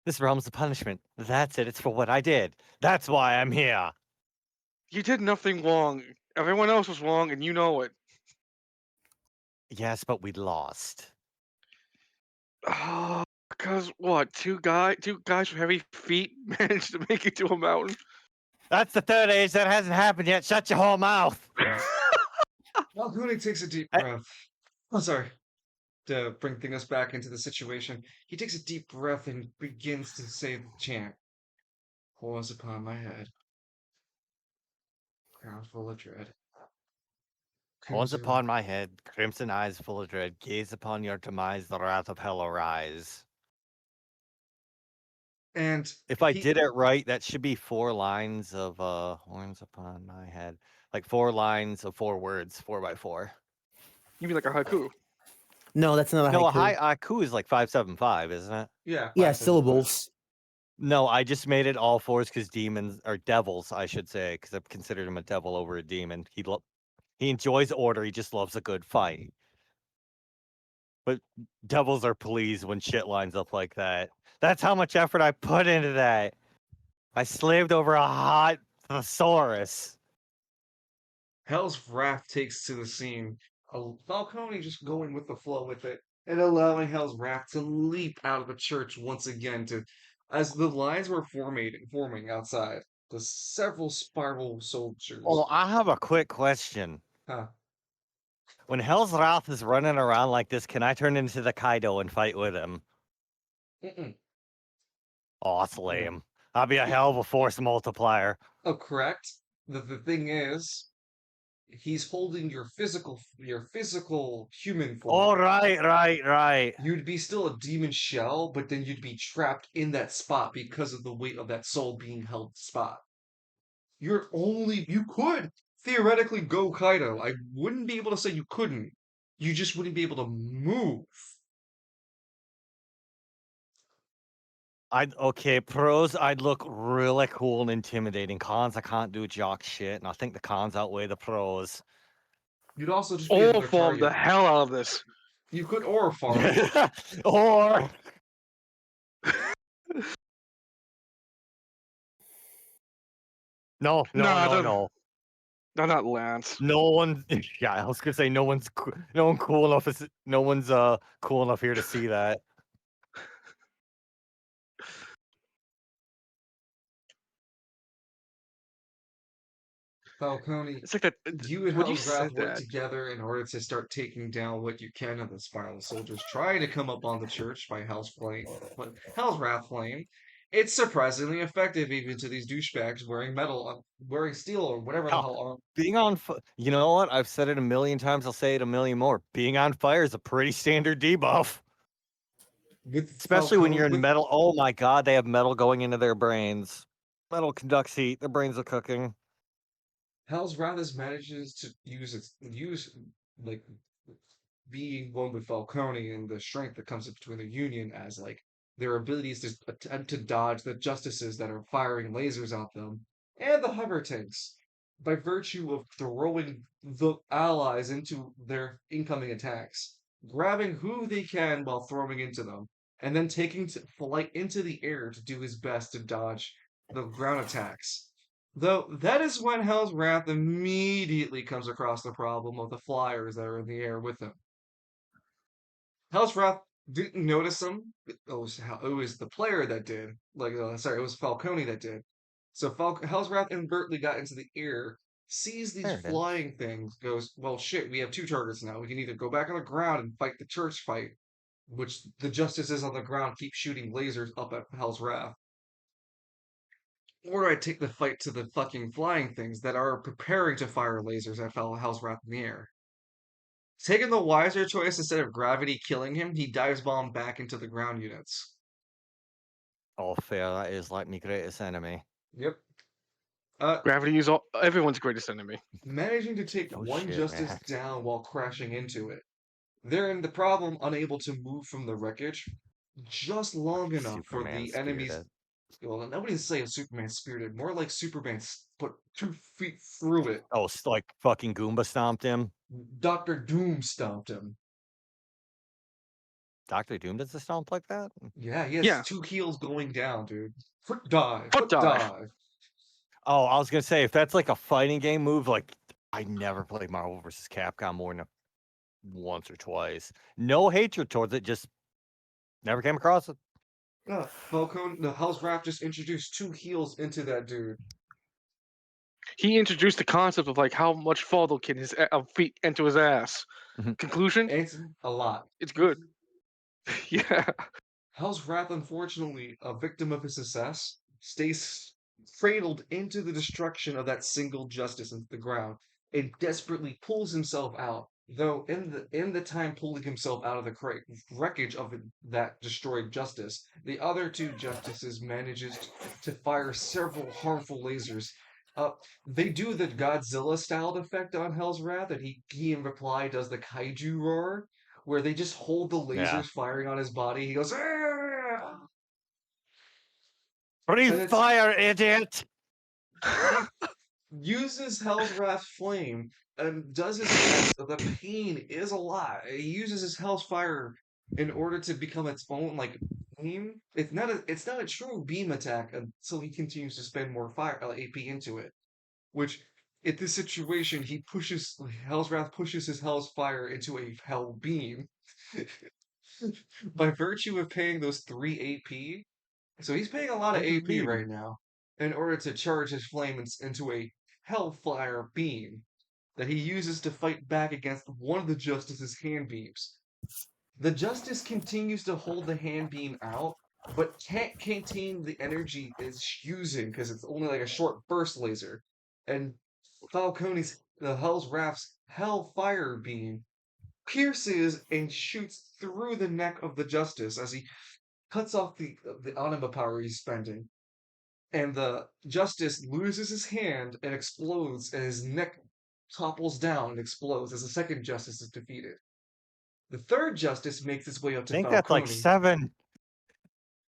This realm's the punishment. That's it. It's for what I did. That's why I'm here. You did nothing wrong. Everyone else was wrong, and you know it. Yes, but we lost. Because what? Two guys with heavy feet managed to make it to a mountain. That's the third age that hasn't happened yet. Shut your whole mouth. Falcone takes a deep I- breath. Oh, sorry. To bring things back into the situation, he takes a deep breath and begins to say the chant. Horns upon my head. Crown full of dread. Horns Crimson upon my head, crimson eyes full of dread, gaze upon your demise, the wrath of hell arise. And If I he did it right, that should be 4 lines of horns upon my head. Like 4 lines of 4 words, 4x4. You mean like a haiku? No, that's not a No, a haiku. haiku is like 575, isn't it? yeah, Yeah, 575. syllables. No, I just made it all 4s because demons, or devils, I should say, because I've considered him a devil over a demon. He enjoys order, he just loves a good fight. But devils are pleased when shit lines up like that. That's how much effort I put into that. I slaved over a hot thesaurus. Hell's Wrath takes to the scene. Falcone just going with the flow with it and allowing Hell's Wrath to leap out of the church once again to as the lines were forming outside. The several spiral soldiers. Oh, I have a quick question. Huh. When Hell's Wrath is running around like this, can I turn into the Kaido and fight with him? Mm-mm. Oh, that's lame. I'll be a hell of a force multiplier. Oh, correct. The thing is, he's holding your physical human form. Oh, right. You'd be still a demon shell, but then you'd be trapped in that spot because of the weight of that soul being held spot. You could theoretically go Kaido. I wouldn't be able to say you couldn't. You just wouldn't be able to move. Pros, I'd look really cool and intimidating. Cons, I can't do jock shit, and I think the cons outweigh the pros. You'd also just be another Farm the target. hell out of this. You could aura farm. Or no. No, not Lance. No one. Yeah, I was gonna say no one's cool enough. No one's cool enough here to see that. Falcone, It's like that. you and When you Hell's Wrath said work that, together in order to start taking down what you can of the spiral soldiers, trying to come up on the church by Hell's Flame, but Hell's Wrath Flame. It's surprisingly effective even to these douchebags wearing wearing steel or whatever the Yeah, hell armor. being on you know what? I've said it a million times. I'll say it a million more. Being on fire is a pretty standard debuff, With especially when Falcone, you're in with metal. Oh my god, they have metal going into their brains. Metal conducts heat. Their brains are cooking. Hell's Wrath manages to use like being one with Falcone and the strength that comes between the Union as like their abilities to attempt to dodge the Justices that are firing lasers at them and the hover tanks by virtue of throwing the allies into their incoming attacks, grabbing who they can while throwing into them, and then taking flight into the air to do his best to dodge the ground attacks. Though that is when Hell's Wrath immediately comes across the problem of the flyers that are in the air with him. Hell's Wrath didn't notice him. It was the player that did. Sorry, it was Falcone that did. So Hell's Wrath inadvertently got into the air, sees these There it is. flying things, goes, well, shit, we have two targets now. We can either go back on the ground and fight the church fight, which the Justices on the ground keep shooting lasers up at Hell's Wrath, or I take the fight to the fucking flying things that are preparing to fire lasers at Hell's Wrath in the air. Taking the wiser choice instead of gravity killing him, he dives bomb back into the ground units. Oh, fair. That is like my greatest enemy. Yep. Gravity is everyone's greatest enemy. Managing to take Oh one shit, Justice man. down while crashing into it. They're in the problem unable to move from the wreckage just long enough for Superman the enemies. spirited. Well, nobody's saying Superman spirited, more like Superman put 2 feet through it. Oh, like fucking Goomba stomped him. Dr. Doom stomped him. Doctor Doom does a stomp like that? Yeah, he has Yeah. 2 heels going down, dude. Foot dive, Foot foot dive. dive. Oh, I was gonna say if that's like a fighting game move, like I never played Marvel vs. Capcom more than once or twice. No hatred towards it, just never came across it. Falcone, the Hell's Wrath just introduced 2 heels into that dude. He introduced the concept of like how much fall can his feet into his ass. Mhm. Conclusion: It's a lot. it's good. Yeah. Hell's Wrath, unfortunately, a victim of his success, stays cradled into the destruction of that single Justice into the ground and desperately pulls himself out. Though in the time pulling himself out of the wreckage of that destroyed Justice, the other 2 Justices manages to fire several harmful lasers. They do the Godzilla styled effect on Hell's Wrath, and he in reply does the kaiju roar, where they just hold the Yeah. lasers firing on his body. He goes, "Ah!" Breathe And it's fire, idiot! he uses Hell's Wrath flame and does his best. The pain is a lot. He uses his Hell's fire in order to become its own like beam. It's not a true beam attack until he continues to spend more fire AP into it. Which in this situation Hell's Wrath pushes his Hell's fire into a Hell beam. By virtue of paying those 3 AP. So he's paying a lot of What do you AP mean? right now in order to charge his flame into a Hellfire beam that he uses to fight back against one of the Justice's hand beams. The Justice continues to hold the hand beam out, but can't contain the energy it's using because it's only like a short burst laser. And the Hell's Wrath's Hellfire beam pierces and shoots through the neck of the Justice as he cuts off the anima power he's spending, and the Justice loses his hand and explodes, and his neck topples down and explodes as the second Justice is defeated. The third Justice makes his way up I to think that's like Falcone. 7.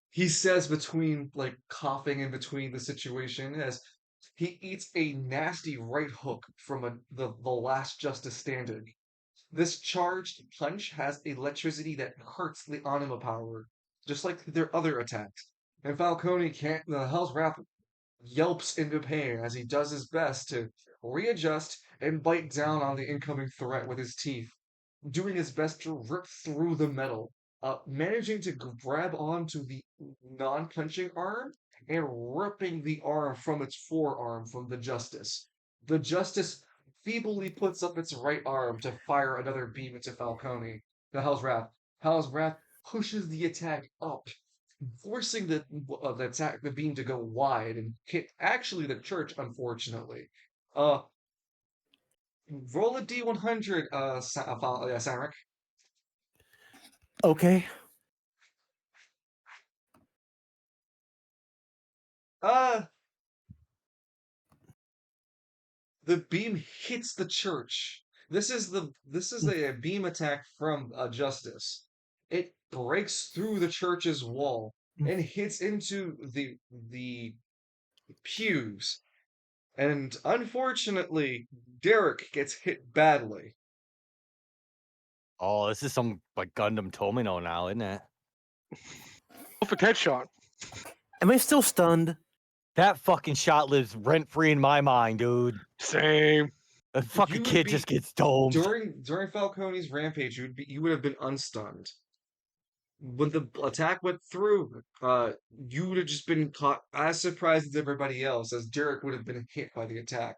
He says between like coughing in between the situation as he eats a nasty right hook from the last Justice standing. This charged punch has electricity that hurts the anima power, just like their other attacks. And Falcone can't. The Hell's Wrath yelps into pain as he does his best to readjust and bite down on the incoming threat with his teeth, doing his best to rip through the metal, managing to grab onto the non-punching arm and ripping the arm from its forearm from the Justice. The Justice feebly puts up its right arm to fire another beam into Falcone, the Hell's Wrath. Hell's Wrath pushes the attack up, forcing the beam to go wide and hit actually the church, unfortunately. Uh, roll a D100, Samric. Okay. Uh, the beam hits the church. This is a beam attack from Justice. It breaks through the church's wall and hits into the pews. And unfortunately, Derek gets hit badly. Oh, this is some like Gundam Tomino now, isn't it? Perfect headshot. Am I still stunned? That fucking shot lives rent free in my mind, dude. Same. The fucking would kid be- just gets domed. During Falcone's rampage, you would have been unstunned. When the attack went through, you would have just been caught as surprised as everybody else, as Derek would have been hit by the attack.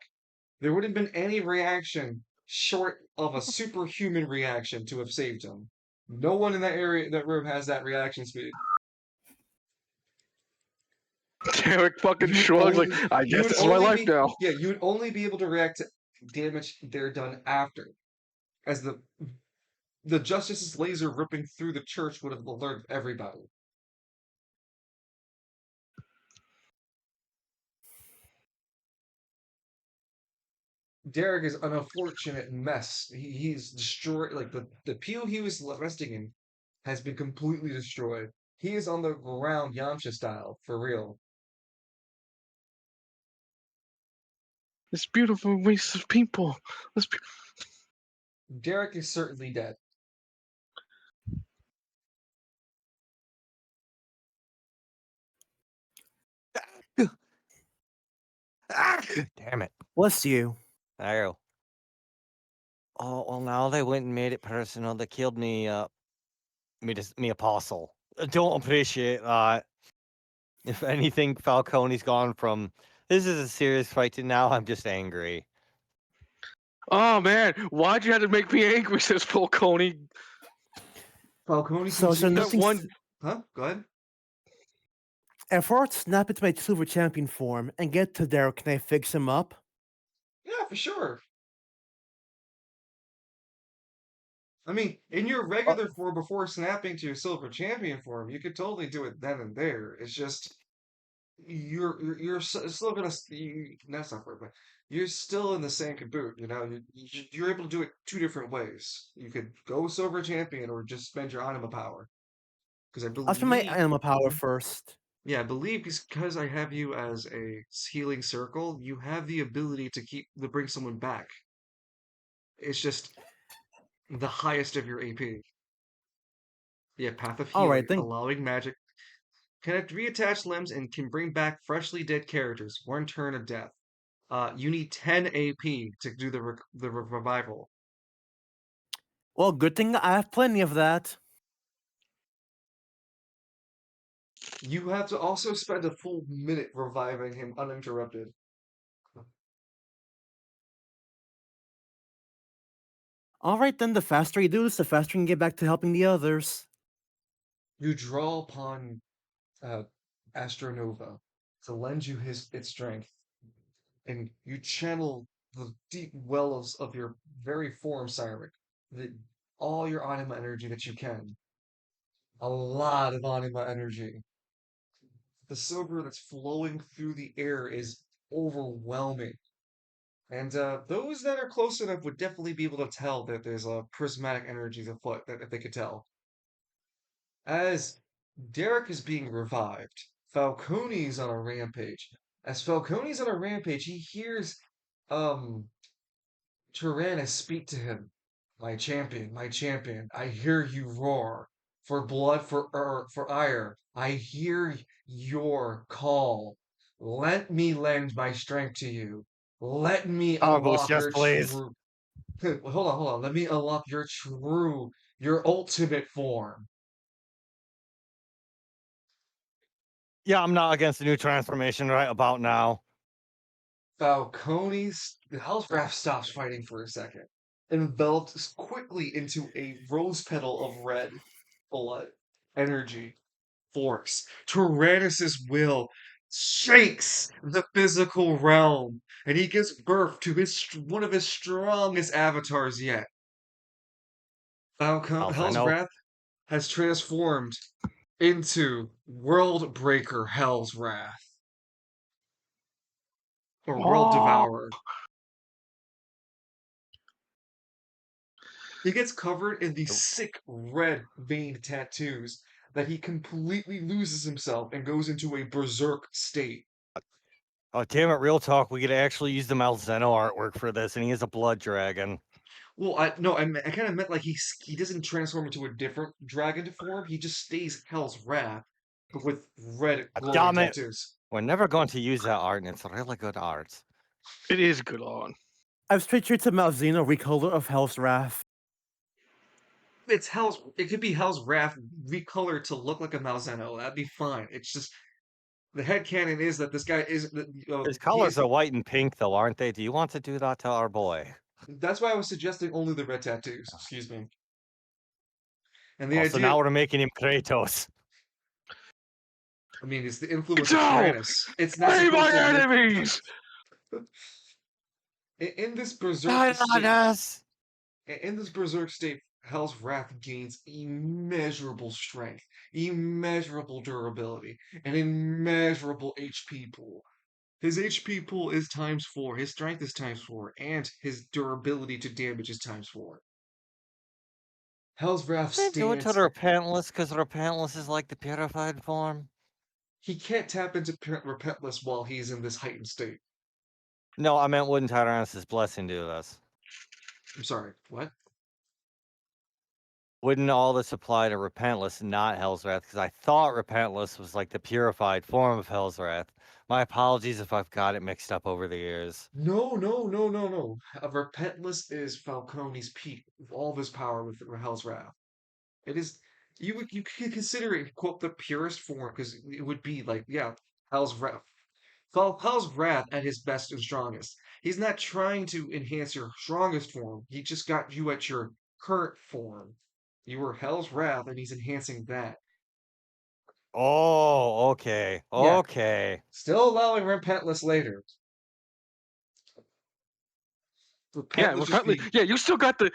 There wouldn't have been any reaction short of a superhuman reaction to have saved him. No one in that room has that reaction speed. Derek fucking You would shrugs only- like, I you guess would this is my only life be- now. Yeah, you would only be able to react to damage they're done after, as the Justice's laser ripping through the church would have alerted everybody. Derek is an unfortunate mess. He's destroyed, like the pew he was resting in has been completely destroyed. He is on the ground, Yamcha style, for real. This beautiful race of people. Derek is certainly dead. Damn it. Bless you. There you go. Oh, well, now they went and made it personal. They killed me, me apostle. I don't appreciate that. If anything, Falcone's gone from, this is a serious fight to now I'm just angry. Oh man, why'd you have to make me angry, says Falcone? Falcone So continues. nothing. one- Huh? Go ahead. If I were to snap into my silver champion form and get to Derek, can I fix him up? Yeah, for sure. I mean, in your regular form before snapping to your silver champion form, you could totally do it then and there. It's just you're still gonna that's not right, but you're still in the same caboot. You know, you're able to do it two different ways. You could go silver champion or just spend your anima power. Because I I'll spend my believe, anima power first. yeah, I believe because I have you as a healing circle, you have the ability to bring someone back. It's just the highest of your AP. Yeah, Path of All right, Healing, then. allowing magic. Connect reattached limbs and can bring back freshly dead characters. One turn of death. You need 10 AP to do the revival. Well, good thing I have plenty of that. You have to also spend a full minute reviving him uninterrupted. All right, then. The faster you do this, the faster you can get back to helping the others. You draw upon Astronova to lend you its strength, and you channel the deep wells of your very form, Cyric, all your anima energy that you can. A lot of anima energy. The silver that's flowing through the air is overwhelming. And those that are close enough would definitely be able to tell that there's a prismatic energy afoot, that if they could tell. As Derek is being revived, Falcone's on a rampage. As Falcone's on a rampage, he hears Tyrannus speak to him. My champion, I hear you roar. For blood, for ire, I hear your call. Let me lend my strength to you. Let me Almost, unlock yes, your please. true. Hold on. Let me unlock your ultimate form. Yeah, I'm not against the new transformation right about now. Falcone's Hellsgraf stops fighting for a second, enveloped quickly into a rose petal of red blood energy. force. Tyrannus' will shakes the physical realm, and he gives birth to one of his strongest avatars yet. Hell's Alzeno. Wrath has transformed into World Breaker Hell's Wrath. Or World Oh, Devourer. He gets covered in these sick red veined tattoos that he completely loses himself and goes into a berserk state. Oh, damn it, real talk. We could actually use the Malzeno artwork for this, and he is a blood dragon. Well, I kind of meant like he doesn't transform into a different dragon form. He just stays Hell's Wrath, but with red glowing Damn it. tattoos. We're never going to use that art, and it's really good art. it is good on. I've pictured to Malzeno recolor of Hell's Wrath. It could be Hell's Wrath recolored to look like a Malzeno. That'd be fine. It's just the headcanon is that this guy isn't. His colors are white and pink, though, aren't they? Do you want to do that to our boy? That's why I was suggesting only the red tattoos. Excuse me. And the Also, idea, now we're making him Kratos. I mean, it's the influence Go! of Tyrannus. It's not Hey, my supposed to make enemies! in this berserk state. Bananas! In this berserk state, Hell's Wrath gains immeasurable strength, immeasurable durability, and immeasurable HP pool. His HP pool is ×4, his strength is ×4, and his durability to damage is ×4. Hell's Wrath They do it to stands. the Repentless, because Repentless is like the purified form. He can't tap into Repentless while he's in this heightened state. No, I meant wouldn't Tyrannus' blessing do this? I'm sorry, what? Wouldn't all this apply to Repentless, not Hell's Wrath? Because I thought Repentless was like the purified form of Hell's Wrath. My apologies if I've got it mixed up over the years. No. Repentless is Falcone's peak of all of his power with Hell's Wrath. It is you could consider it quote the purest form because it would be like Hell's Wrath. Hell's Wrath at his best and strongest. He's not trying to enhance your strongest form. He just got you at your current form. You were Hell's Wrath, and he's enhancing that. Oh, okay. Yeah. Okay. Still allowing Repentless later. Yeah, Repentless just Repentless. Yeah, you still got the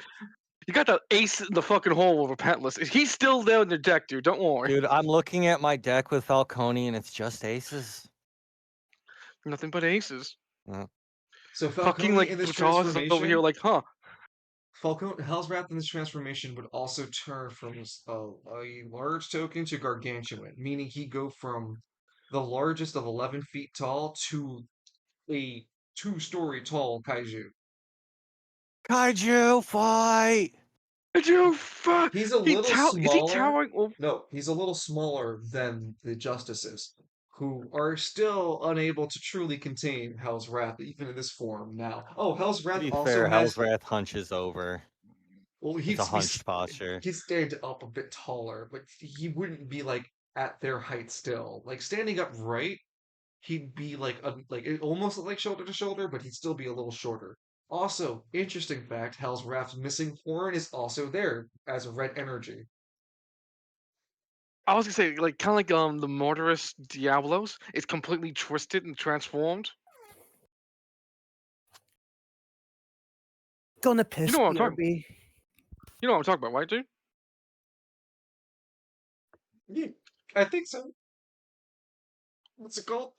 ace in the fucking hole with Repentless. He's still there in the deck, dude. Don't worry. Dude, I'm looking at my deck with Falcone, and it's just aces. Nothing but aces. So Fucking Falcone like in this Vitals is over here transformation, like, huh? Falcone Hell's Wrath in this transformation would also turn from a large token to gargantuan, meaning he'd go from the largest of 11 feet tall to a 2-story tall kaiju. Kaiju fight! Did you fuck? He's a Is little he smaller. towering? Oh, No, he's a little smaller than the Justices, who are still unable to truly contain Hell's Wrath, even in this form now. Oh, Hell's To Wrath be also fair, has. Hell's Wrath hunches over. Well, It's a hunched posture. he'd stand up a bit taller, but he wouldn't be like at their height still. Like standing up right, he'd be it almost like shoulder to shoulder, but he'd still be a little shorter. Also, interesting fact, Hell's Wrath's missing horn is also there as a red energy. I was gonna say like kind of like the Mortarus Diablos. It's completely twisted and transformed. Gonna piss know what I'm talking- BRB. You know what I'm talking about, right, dude? Yeah, I think so. What's it called?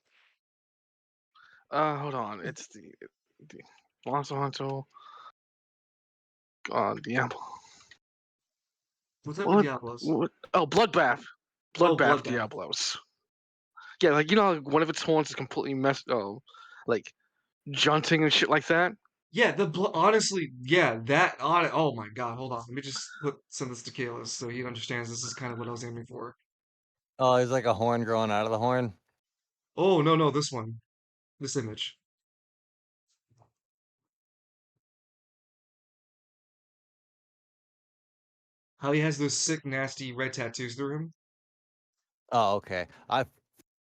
Hold on. It's the Monster Hunter. Diablo. What type of What? Diablos? Oh, Bloodbath. Oh, Bloodbath Bloodbath. Diablos. Yeah, like how one of its horns is completely messed. Oh, like junting and shit like that. Yeah, honestly, yeah, oh my god, hold on. Let me just send this to Kalis so he understands this is kind of what I was aiming for. Oh, there's like a horn growing out of the horn? Oh, no, this one. This image. How he has those sick, nasty red tattoos through him. Oh, okay.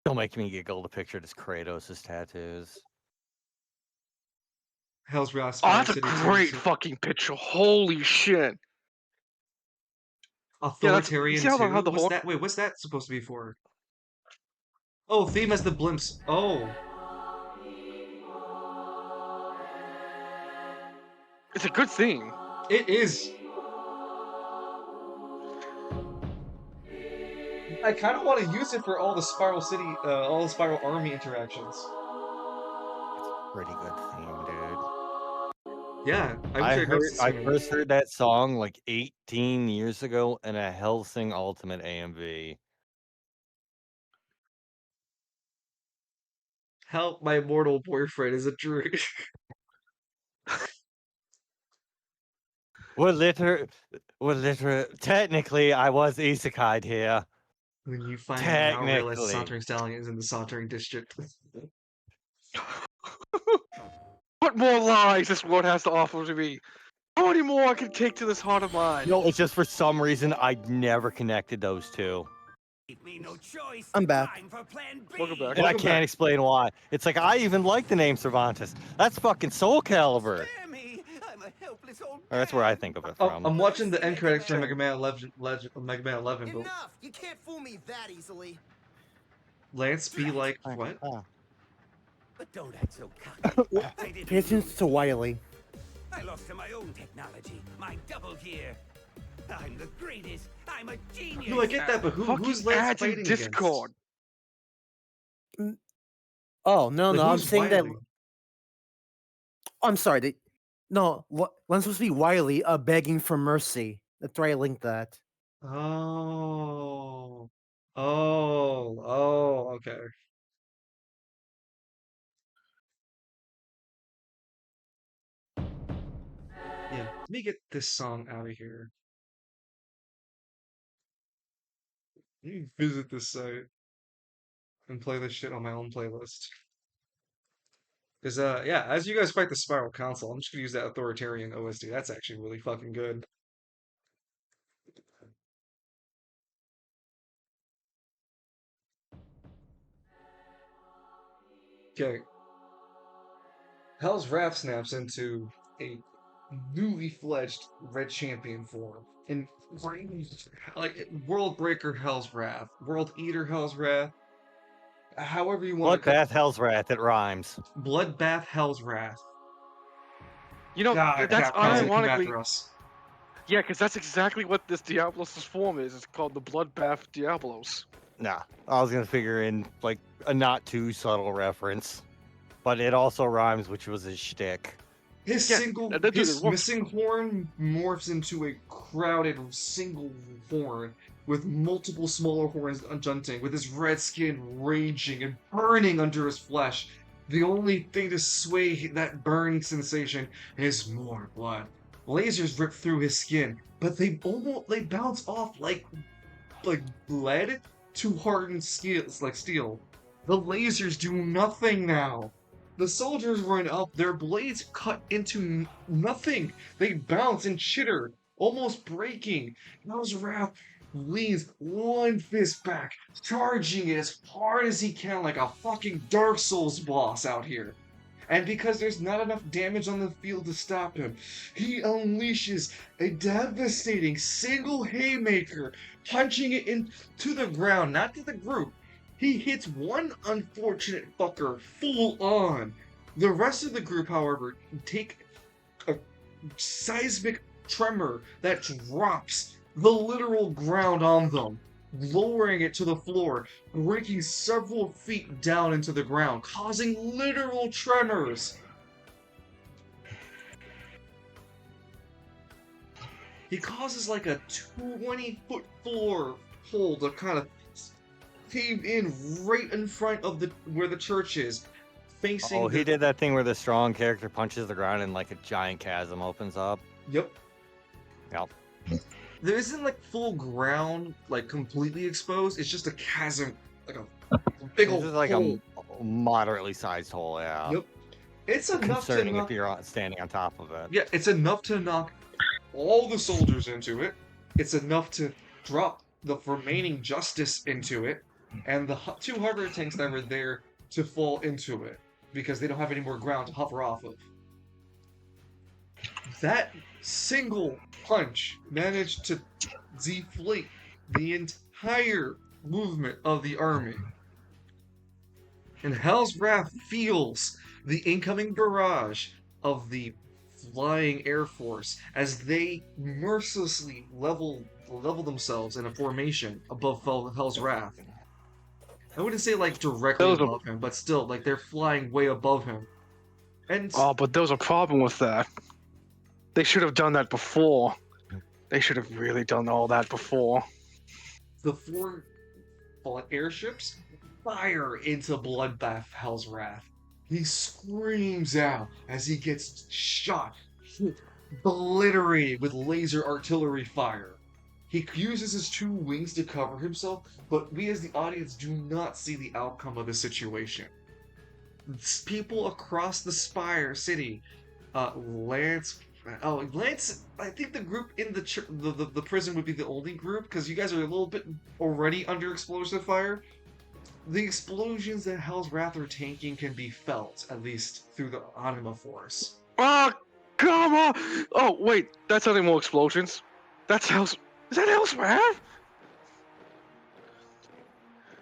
Don't make me giggle to picture this Kratos' tattoos. Hell's Wrath. Oh, that's a City great City. fucking picture. Holy shit. Yeah, that's you Authoritarian see how the, too? how the What's horn. that? Wait, what's that supposed to be for? Oh, theme as the blimps. Oh, It's a good theme. it is. I kind of want to use it for all the Spiral City, all the Spiral Army interactions. Pretty good theme, dude. Yeah, I wish I heard I first heard that song like 18 years ago in a Hellsing Ultimate AMV. Help, my mortal boyfriend is a drink. Technically, I was isekai'd here. When you finally now realize the Technically. Sauntering Stallion is in the Sauntering District. What more lies this world has to offer to me? How many more I can take to this heart of mine? No, it's just for some reason I never connected those two. I'm back. Welcome back. And I Welcome can't back. explain why. It's like I even like the name Cervantes. That's fucking Soul Calibur. Or that's where I think of it Oh, from. I'm watching the end credits for Mega Man 11, Mega Man 11, but Enough! You can't fool me that easily. Lance be like, Right. what? Ah. But don't act so cocky. I didn't Pay attention lose. to Wily. I lost to my own technology, my double gear. I'm the greatest. I'm a genius. No, I get that, but Fucking who's Lance ads in fighting Discord. Oh no, against? no, Like, I'm who's saying that. Wily? I'm sorry. No, one's supposed to be Wily, begging for mercy. That's why I linked that. Oh. Oh, okay. Yeah, let me get this song out of here. Let me visit this site and play this shit on my own playlist. Because, yeah, as you guys fight the Spiral Council, I'm just gonna use that Authoritarian OST. That's actually really fucking good. Okay. Hell's Wrath snaps into a newly fledged Red Champion form. And like World Breaker Hell's Wrath, World Eater Hell's Wrath, however you want to Bloodbath Hell's Wrath, it rhymes. Bloodbath Hell's Wrath. You know, God, that's Capcom's gonna come unironically. after us. Yeah, because that's exactly what this Diablos' form is. It's called the Bloodbath Diablos. Nah, I was gonna figure in like a not too subtle reference, but it also rhymes, which was his shtick. His Yeah, single, that dude his is rough. missing horn morphs into a crowded single horn with multiple smaller horns adjunting, with his red skin raging and burning under his flesh. The only thing to sway that burning sensation is more blood. Lasers rip through his skin, but they bounce off like lead to hardened steel. The lasers do nothing now. The soldiers run up, their blades cut into nothing. They bounce and chitter, almost breaking. Hell's Wrath leans one fist back, charging it as hard as he can like a fucking Dark Souls boss out here. And because there's not enough damage on the field to stop him, he unleashes a devastating single haymaker, punching it into the ground, not to the group. He hits one unfortunate fucker full on. The rest of the group, however, take a seismic tremor that drops the literal ground on them, lowering it to the floor, breaking several feet down into the ground, causing literal tremors. He causes like a 20-foot floor hole to kind of cave in right in front of where the church is, facing. Oh, he did that thing where the strong character punches the ground and like a giant chasm opens up. Yep. Yep. There isn't like full ground, like completely exposed. It's just a chasm, like a big old This is like hole. a moderately sized hole, yeah. Yep. It's enough to Concerning knock. if you're standing on top of it. Yeah, it's enough to knock all the soldiers into it. It's enough to drop the remaining justice into it, and the two hover tanks that were there to fall into it because they don't have any more ground to hover off of. That single punch managed to deflate the entire movement of the army. And Hell's Wrath feels the incoming barrage of the flying Air Force as they mercilessly level themselves in a formation above Hell's Wrath. I wouldn't say like directly Those are, above him, but still, like they're flying way above him. And oh, but there's a problem with that. They should have done that before. They should have really done all that before. the four airships fire into Bloodbath Hell's Wrath. He screams out as he gets shot, obliterated with laser artillery fire. He uses his two wings to cover himself, but we as the audience do not see the outcome of the situation. People across the Spire City, Lance. Oh, Lance! I think the group in the prison would be the only group because you guys are a little bit already under explosive fire. The explosions that Hell's Wrath are tanking can be felt, at least through the Anima Force. Oh, come on! Oh, wait, that's not any more explosions. That's Hell's... Is that Hell's Wrath?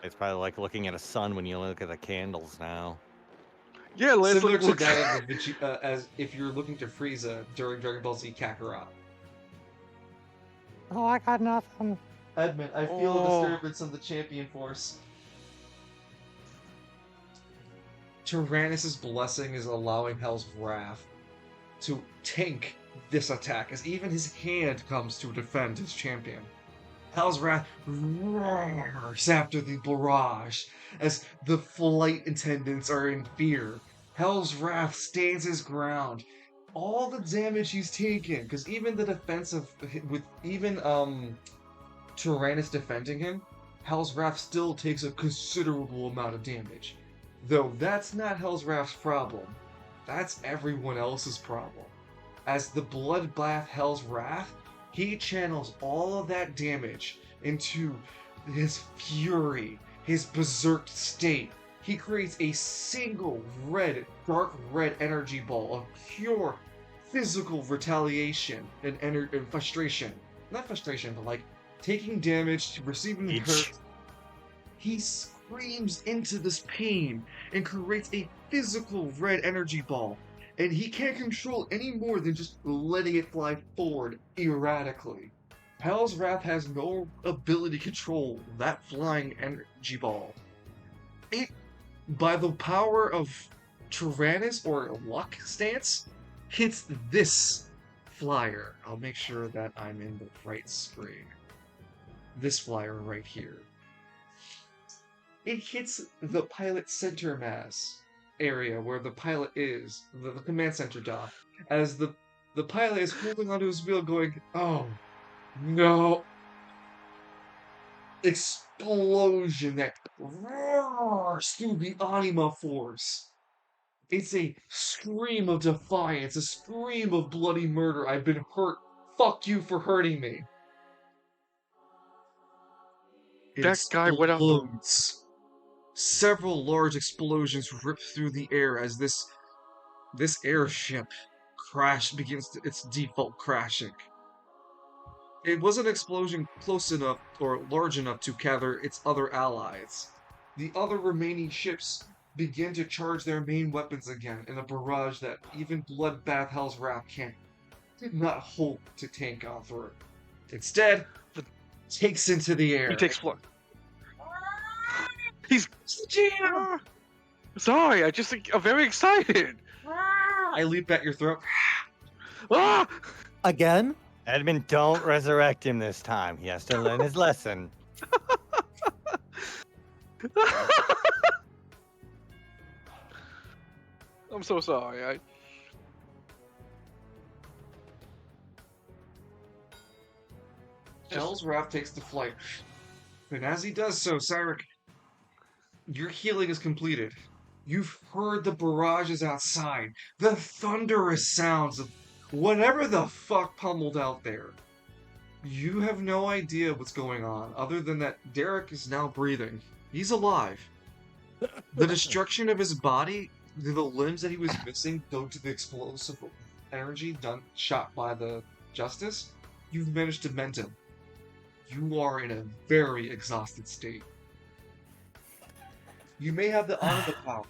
It's probably like looking at a sun when you look at the candles now. Yeah, Lance Similar to looks... that as if you're looking to Frieza during Dragon Ball Z Kakarot. Oh, I got nothing. Edmund, I feel a disturbance of the Champion Force. Tyrannus' blessing is allowing Hell's Wrath to tank this attack, as even his hand comes to defend his champion. Hell's Wrath roars after the barrage, as the flight attendants are in fear. Hell's Wrath stands his ground. All the damage he's taken, because even the defense of, with even Tyrannus defending him, Hell's Wrath still takes a considerable amount of damage. Though that's not Hell's Wrath's problem. That's everyone else's problem. As the Bloodbath Hell's Wrath, he channels all of that damage into his fury, his berserk state. He creates a single dark red energy ball of pure physical retaliation and frustration. Not frustration, but like taking damage, receiving hurt. He screams into this pain and creates a physical red energy ball. And he can't control any more than just letting it fly forward erratically. Hell's Wrath has no ability to control that flying energy ball. It, by the power of Tyrannus or luck stance, hits this flyer. I'll make sure that I'm in the right screen. This flyer right here. It hits the pilot center mass area where the pilot is, the command center dock, as the pilot is holding onto his wheel going, oh no. Explosion that roars through the Anima Force. It's a scream of defiance, a scream of bloody murder. I've been hurt. Fuck you for hurting me. It That guy went out the... explodes. Several large explosions rip through the air as this airship begins its default crashing. It was an explosion close enough or large enough to gather its other allies. The other remaining ships begin to charge their main weapons again in a barrage that even Bloodbath Hell's Wrath did not hope to tank on through. Instead, takes into the air. He takes flight. He's... Sorry, I'm very excited. I leap at your throat. Ah! Again? Edmund, don't resurrect him this time. He has to learn his lesson. I'm so sorry. Hell's Wrath takes the flight. And as he does so, Cyric, your healing is completed. You've heard the barrages outside, the thunderous sounds of whatever the fuck pummeled out there. You have no idea what's going on, other than that Derek is now breathing. He's alive. The destruction of his body, the limbs that he was missing due to the explosive energy shot by the Justice, you've managed to mend him. you are in a very exhausted state. You may have the anima power.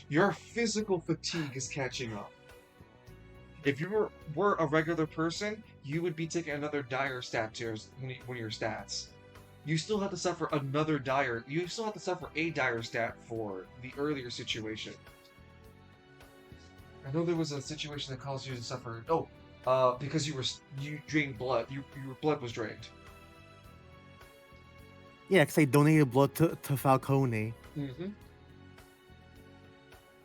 Your physical fatigue is catching up. If you were a regular person, you would be taking another dire stat to one of your stats. You still have to suffer you still have to suffer a dire stat for the earlier situation. I know there was a situation that caused you to suffer. Because you drained blood. Your blood was drained. Yeah, because I donated blood to Falcone. Mm-hmm.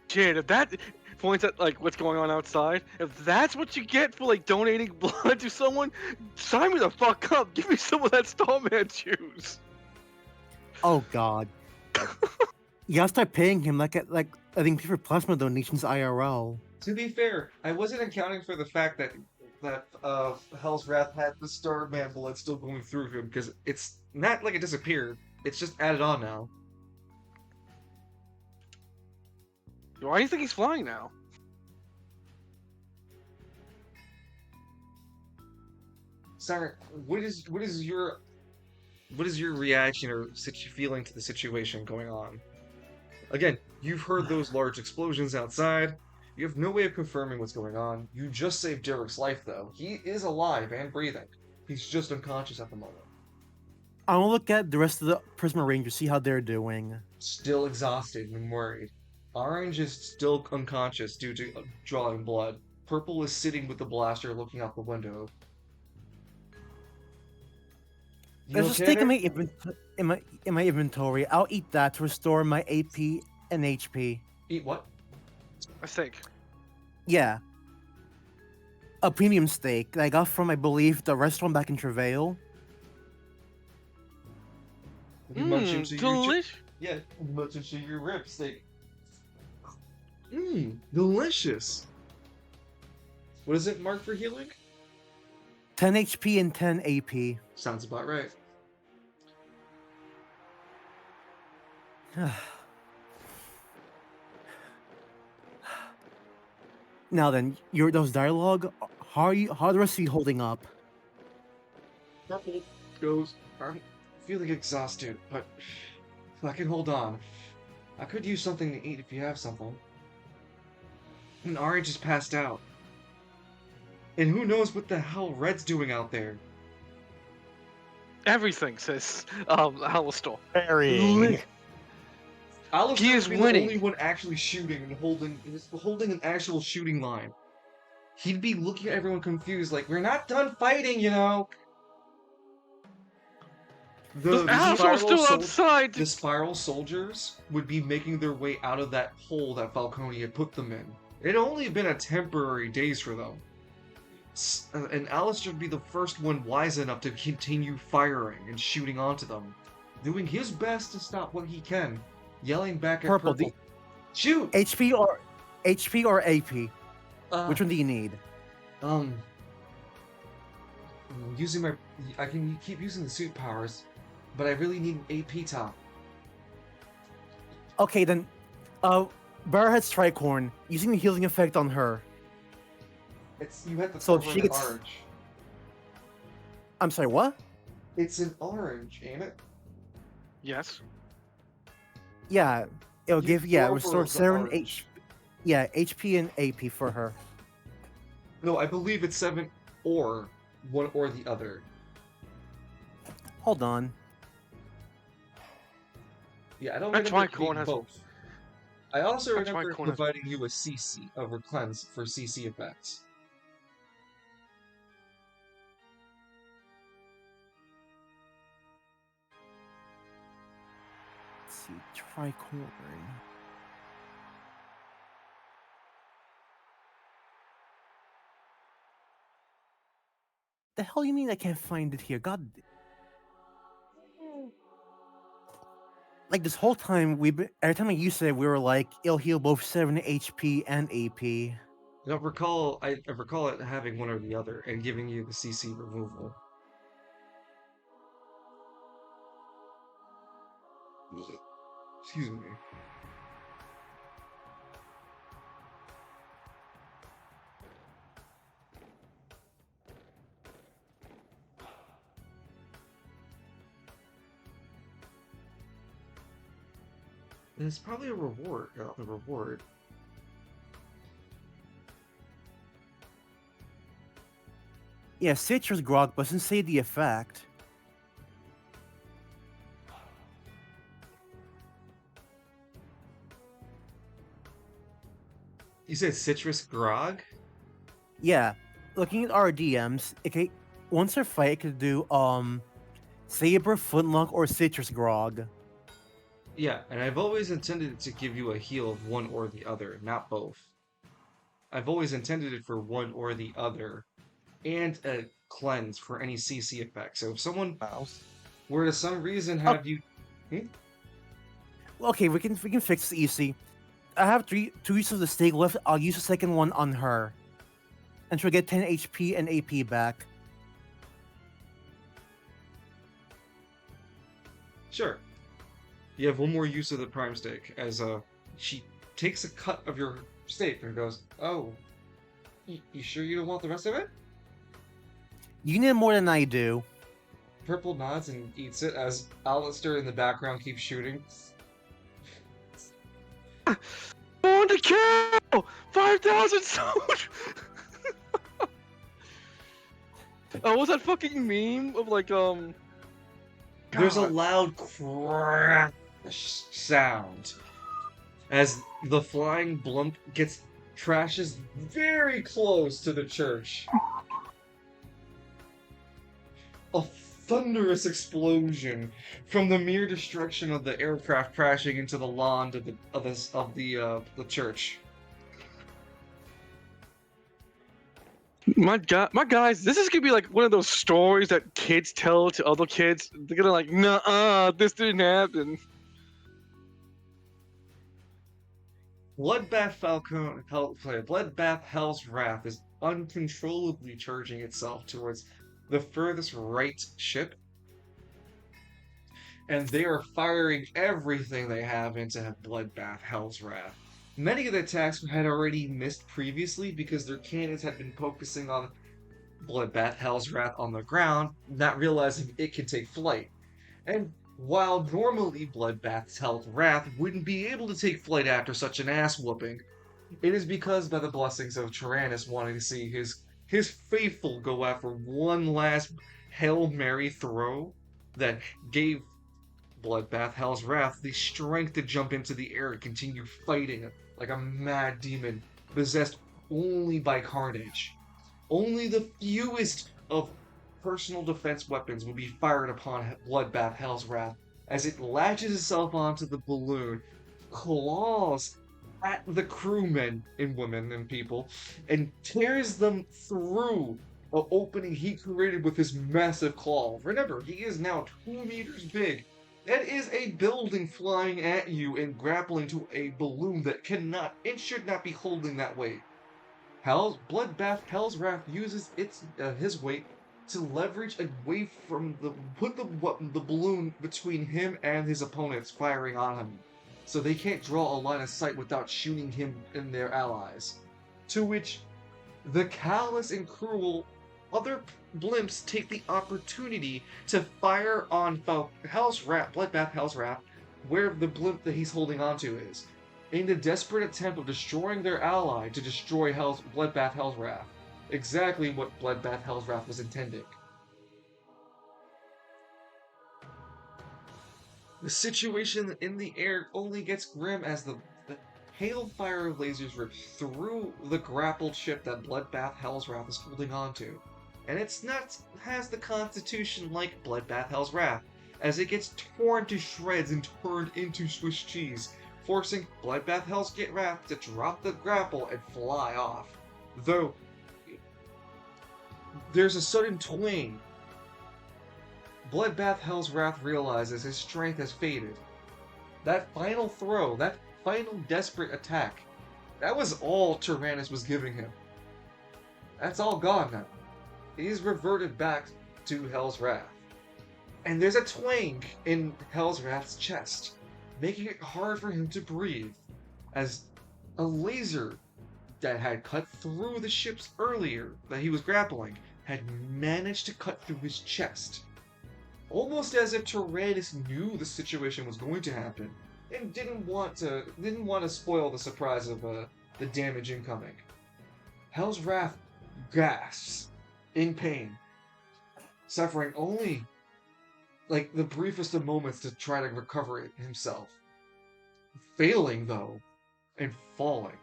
Jade, if that points at like what's going on outside, if that's what you get for like donating blood to someone, sign me the fuck up. Give me some of that Starman juice. Oh God. You gotta start paying him like I think for plasma donations IRL. To be fair, I wasn't accounting for the fact that Hell's Wrath had the Starman blood still going through him, because it's not like it disappeared. It's just added on now. Why do you think he's flying now? Sorry, what is your reaction or feeling to the situation going on? Again, you've heard those large explosions outside. You have no way of confirming what's going on. You just saved Derek's life, though. He is alive and breathing. He's just unconscious at the moment. I want to look at the rest of the Prisma Rangers, see how they're doing. Still exhausted and worried. Orange is still unconscious due to drawing blood. Purple is sitting with the blaster looking out the window. You There's a okay steak there? in my inventory. I'll eat that to restore my AP and HP. Eat what? I think. Yeah. A premium steak that I got from, I believe, the restaurant back in Travail. You munch into your Delicious. Yeah, munch into your rib steak. Delicious. What is it marked for healing? 10 HP and 10 AP. Sounds about right. Now then, those dialogue. How are the rest of you holding up? Purple goes, I'm feeling exhausted, but I can hold on. I could use something to eat if you have something. And Orange is passed out. And who knows what the hell Red's doing out there? Everything says Alistar. Burying. Alistair He is is the winning. only one actually shooting and holding an actual shooting line. He'd be looking at everyone confused, like, we're not done fighting, you know. The Alistar's still outside. The spiral soldiers would be making their way out of that hole that Falcone had put them in. It had only been a temporary daze for them. And Alistair would be the first one wise enough to continue firing and shooting onto them, doing his best to stop what he can, yelling back at Purple. Shoot! HP or AP? Which one do you need? I can keep using the suit powers, but I really need an AP top. Okay then, Barhead's Tricorn, using the healing effect on her. You had to So throw she an gets- orange. I'm sorry, what? It's an orange, ain't it? Yes. Yeah, it'll You give throw her restore the 7 orange. HP and AP for her. No, I believe it's 7 or one or the other. Hold on. Yeah, I don't That's remember why it being Corn has- both. I also That's why remember Corn has- providing you a CC, a Recleanse for CC effects. Let's see, Tricorn. The hell you mean I can't find it here? God. Like this whole time, every time I used it, we were like, it'll heal both 7 HP and AP. I recall it having one or the other and giving you the CC removal. Excuse me. There's probably a reward. The reward. Yeah, citrus grog doesn't say the effect. You said citrus grog? Yeah, looking at our DMs, once a fight, it could do saber, flintlock, or citrus grog. Yeah, and I've always intended it to give you a heal of one or the other, not both. I've always intended it for one or the other, and a cleanse for any CC effect. So if someone were to some reason have you... Okay, we can fix this easy. I have two uses of the stake left. I'll use the second one on her, and she'll get 10 HP and AP back. Sure. You have one more use of the prime stake, as she takes a cut of your steak and goes, "Oh, you sure you don't want the rest of it?" You need more than I do. Purple nods and eats it as Alistair in the background keeps shooting. On to kill! 5,000 souls! Oh, what's that fucking meme of like, There's a God. loud crash sound as the flying blump crashes very close to the church. A thunderous explosion from the mere destruction of the aircraft crashing into the lawn of the church. My guys, this is gonna be like one of those stories that kids tell to other kids. They're gonna like, nah, this didn't happen. Bloodbath Hell's Wrath is uncontrollably charging itself towards the furthest right ship, and they are firing everything they have into Bloodbath Hell's Wrath. Many of the attacks had already missed previously because their cannons had been focusing on Bloodbath Hell's Wrath on the ground, not realizing it can take flight. And while normally Bloodbath Hell's Wrath wouldn't be able to take flight after such an ass whooping, it is because by the blessings of Tyrannus wanting to see his faithful go after one last Hail Mary throw that gave Bloodbath Hell's Wrath the strength to jump into the air and continue fighting like a mad demon, possessed only by carnage. Only the fewest of personal defense weapons will be fired upon Bloodbath Hell's Wrath as it latches itself onto the balloon, claws at the crewmen and women and people, and tears them through an opening he created with his massive claw. Remember, he is now 2 meters big. That is a building flying at you and grappling to a balloon that cannot and should not be holding that weight. Bloodbath Hell's Wrath uses his weight to leverage away from put the balloon between him and his opponents firing on him, so they can't draw a line of sight without shooting him and their allies. To which the callous and cruel other blimps take the opportunity to fire on Bloodbath Hell's Wrath, where the blimp that he's holding onto is, in the desperate attempt of destroying their ally to destroy Bloodbath Hell's Wrath. Exactly what Bloodbath Hell's Wrath was intending. The situation in the air only gets grim as the hailfire of lasers rip through the grappled ship that Bloodbath Hell's Wrath is holding onto. And it's not has the constitution like Bloodbath Hell's Wrath, as it gets torn to shreds and turned into Swiss cheese, forcing Bloodbath Hell's Wrath to drop the grapple and fly off. Though, there's a sudden twang. Bloodbath Hell's Wrath realizes his strength has faded. That final throw, that final desperate attack, that was all Tyrannus was giving him. That's all gone now. He's reverted back to Hell's Wrath. And there's a twang in Hell's Wrath's chest, making it hard for him to breathe, as a laser that had cut through the ships earlier that he was grappling had managed to cut through his chest. Almost as if Tyrannus knew the situation was going to happen, and didn't want to spoil the surprise of the damage incoming. Hell's Wrath gasps in pain, suffering only like the briefest of moments to try to recover it himself, failing though and falling.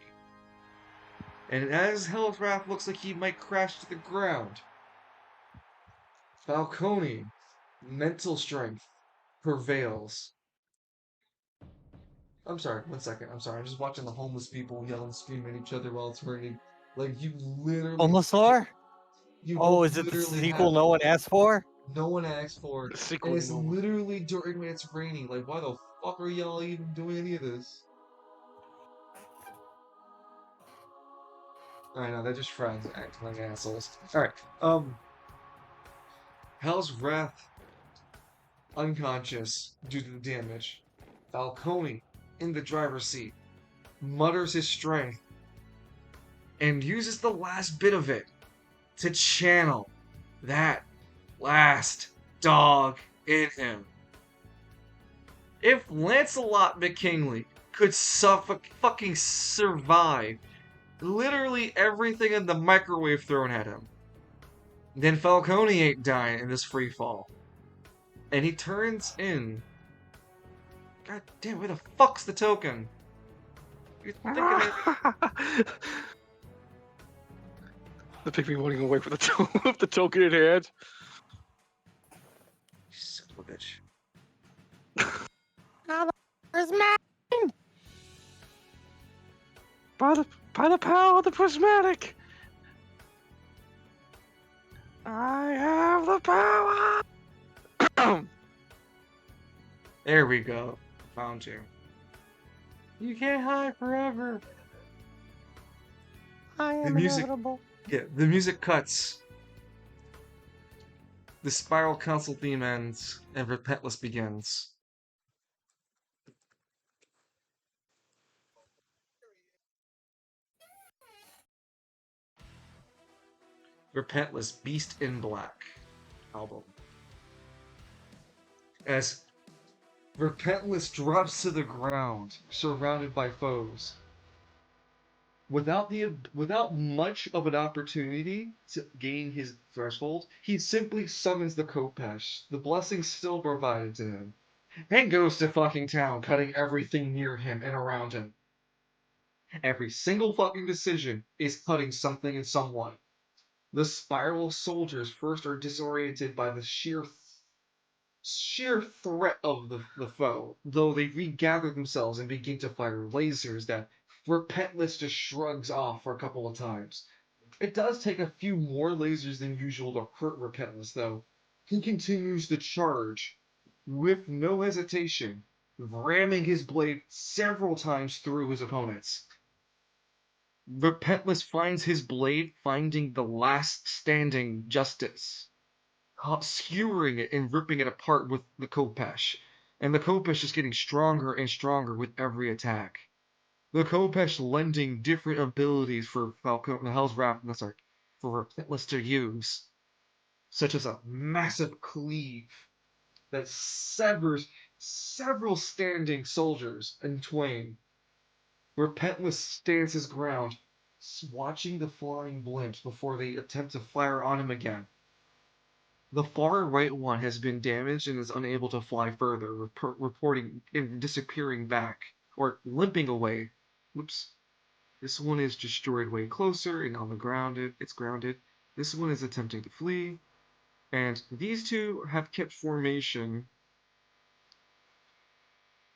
And as Hell's Wrath looks like he might crash to the ground, Falcone, mental strength prevails. I'm sorry, 1 second. I'm sorry. I'm just watching the homeless people yell and scream at each other while it's raining. Like you literally. Homeless lore? You Oh, both is it the literally sequel have no one asked for? no one asked for it, The and sequel, it's no one. literally during when it's raining. Like, why the fuck are y'all even doing any of this? I know they're just friends acting like assholes. All right. Hell's Wrath unconscious due to the damage. Falcone in the driver's seat mutters his strength and uses the last bit of it to channel that last dog in him. If Lancelot McKinley could fucking survive literally everything in the microwave thrown at him, then Falcone ain't dying in this free fall. And he turns in. God damn, where the fuck's the token? You're thinking it. The pygmy running away with the token in hand. You son of a bitch. By the power of the prismatic, I have the power. There we go. Found you. You can't hide forever. I am music- inevitable. Yeah, the music cuts. The Spiral Council theme ends, and Repentless begins. Repentless Beast in Black album. As Repentless drops to the ground, surrounded by foes. Without much of an opportunity to gain his threshold, he simply summons the Kopesh, the blessing still provided to him, and goes to fucking town, cutting everything near him and around him. Every single fucking decision is cutting something and someone. The spiral soldiers first are disoriented by the sheer threat of the foe, though they regather themselves and begin to fire lasers that Repentless just shrugs off for a couple of times. It does take a few more lasers than usual to hurt Repentless, though. He continues to charge with no hesitation, ramming his blade several times through his opponents. Repentless finds his blade finding the last standing justice, skewering it and ripping it apart with the Kopesh. And the Kopesh is getting stronger and stronger with every attack. The Kopesh lending different abilities for Hell's Wrath, for Repentless to use, such as a massive cleave that severs several standing soldiers in twain. Repentless stands his ground, watching the flying blimps before they attempt to fire on him again. The far right one has been damaged and is unable to fly further, reporting and disappearing back, or limping away. Whoops. This one is destroyed way closer and on the grounded. It's grounded. This one is attempting to flee. And these two have kept formation.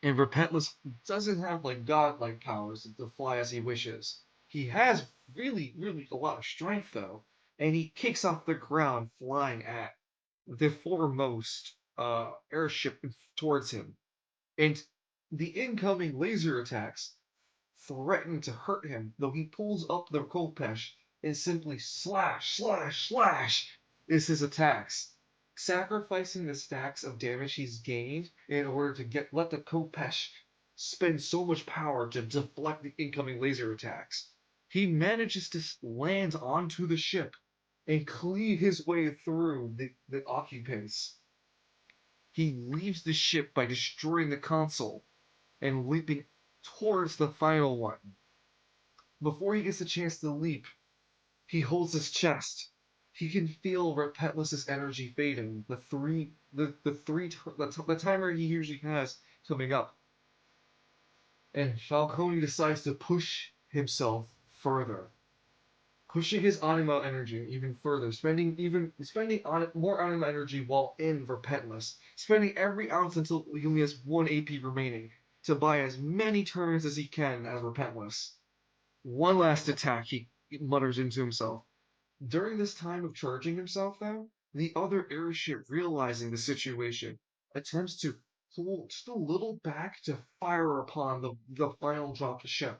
And Repentless doesn't have like godlike powers to fly as he wishes. He has really a lot of strength though. And he kicks off the ground flying at the foremost airship towards him. And the incoming laser attacks threaten to hurt him, though he pulls up the Kopesh and simply slash is his attacks, sacrificing the stacks of damage he's gained in order to let the Kopesh spend so much power to deflect the incoming laser attacks. He manages to land onto the ship and cleave his way through the occupants. He leaves the ship by destroying the console, and leaping towards the final one. Before he gets a chance to leap, he holds his chest. He can feel Repentless's energy fading. The timer he usually has coming up. And Falcone decides to push himself further, pushing his anima energy even further, spending more anima energy while in Repentless, spending every ounce until he only has 1 AP remaining to buy as many turns as he can as Repentless. One last attack, he mutters into himself. During this time of charging himself, though, the other airship, realizing the situation, attempts to pull just a little back to fire upon the final drop ship.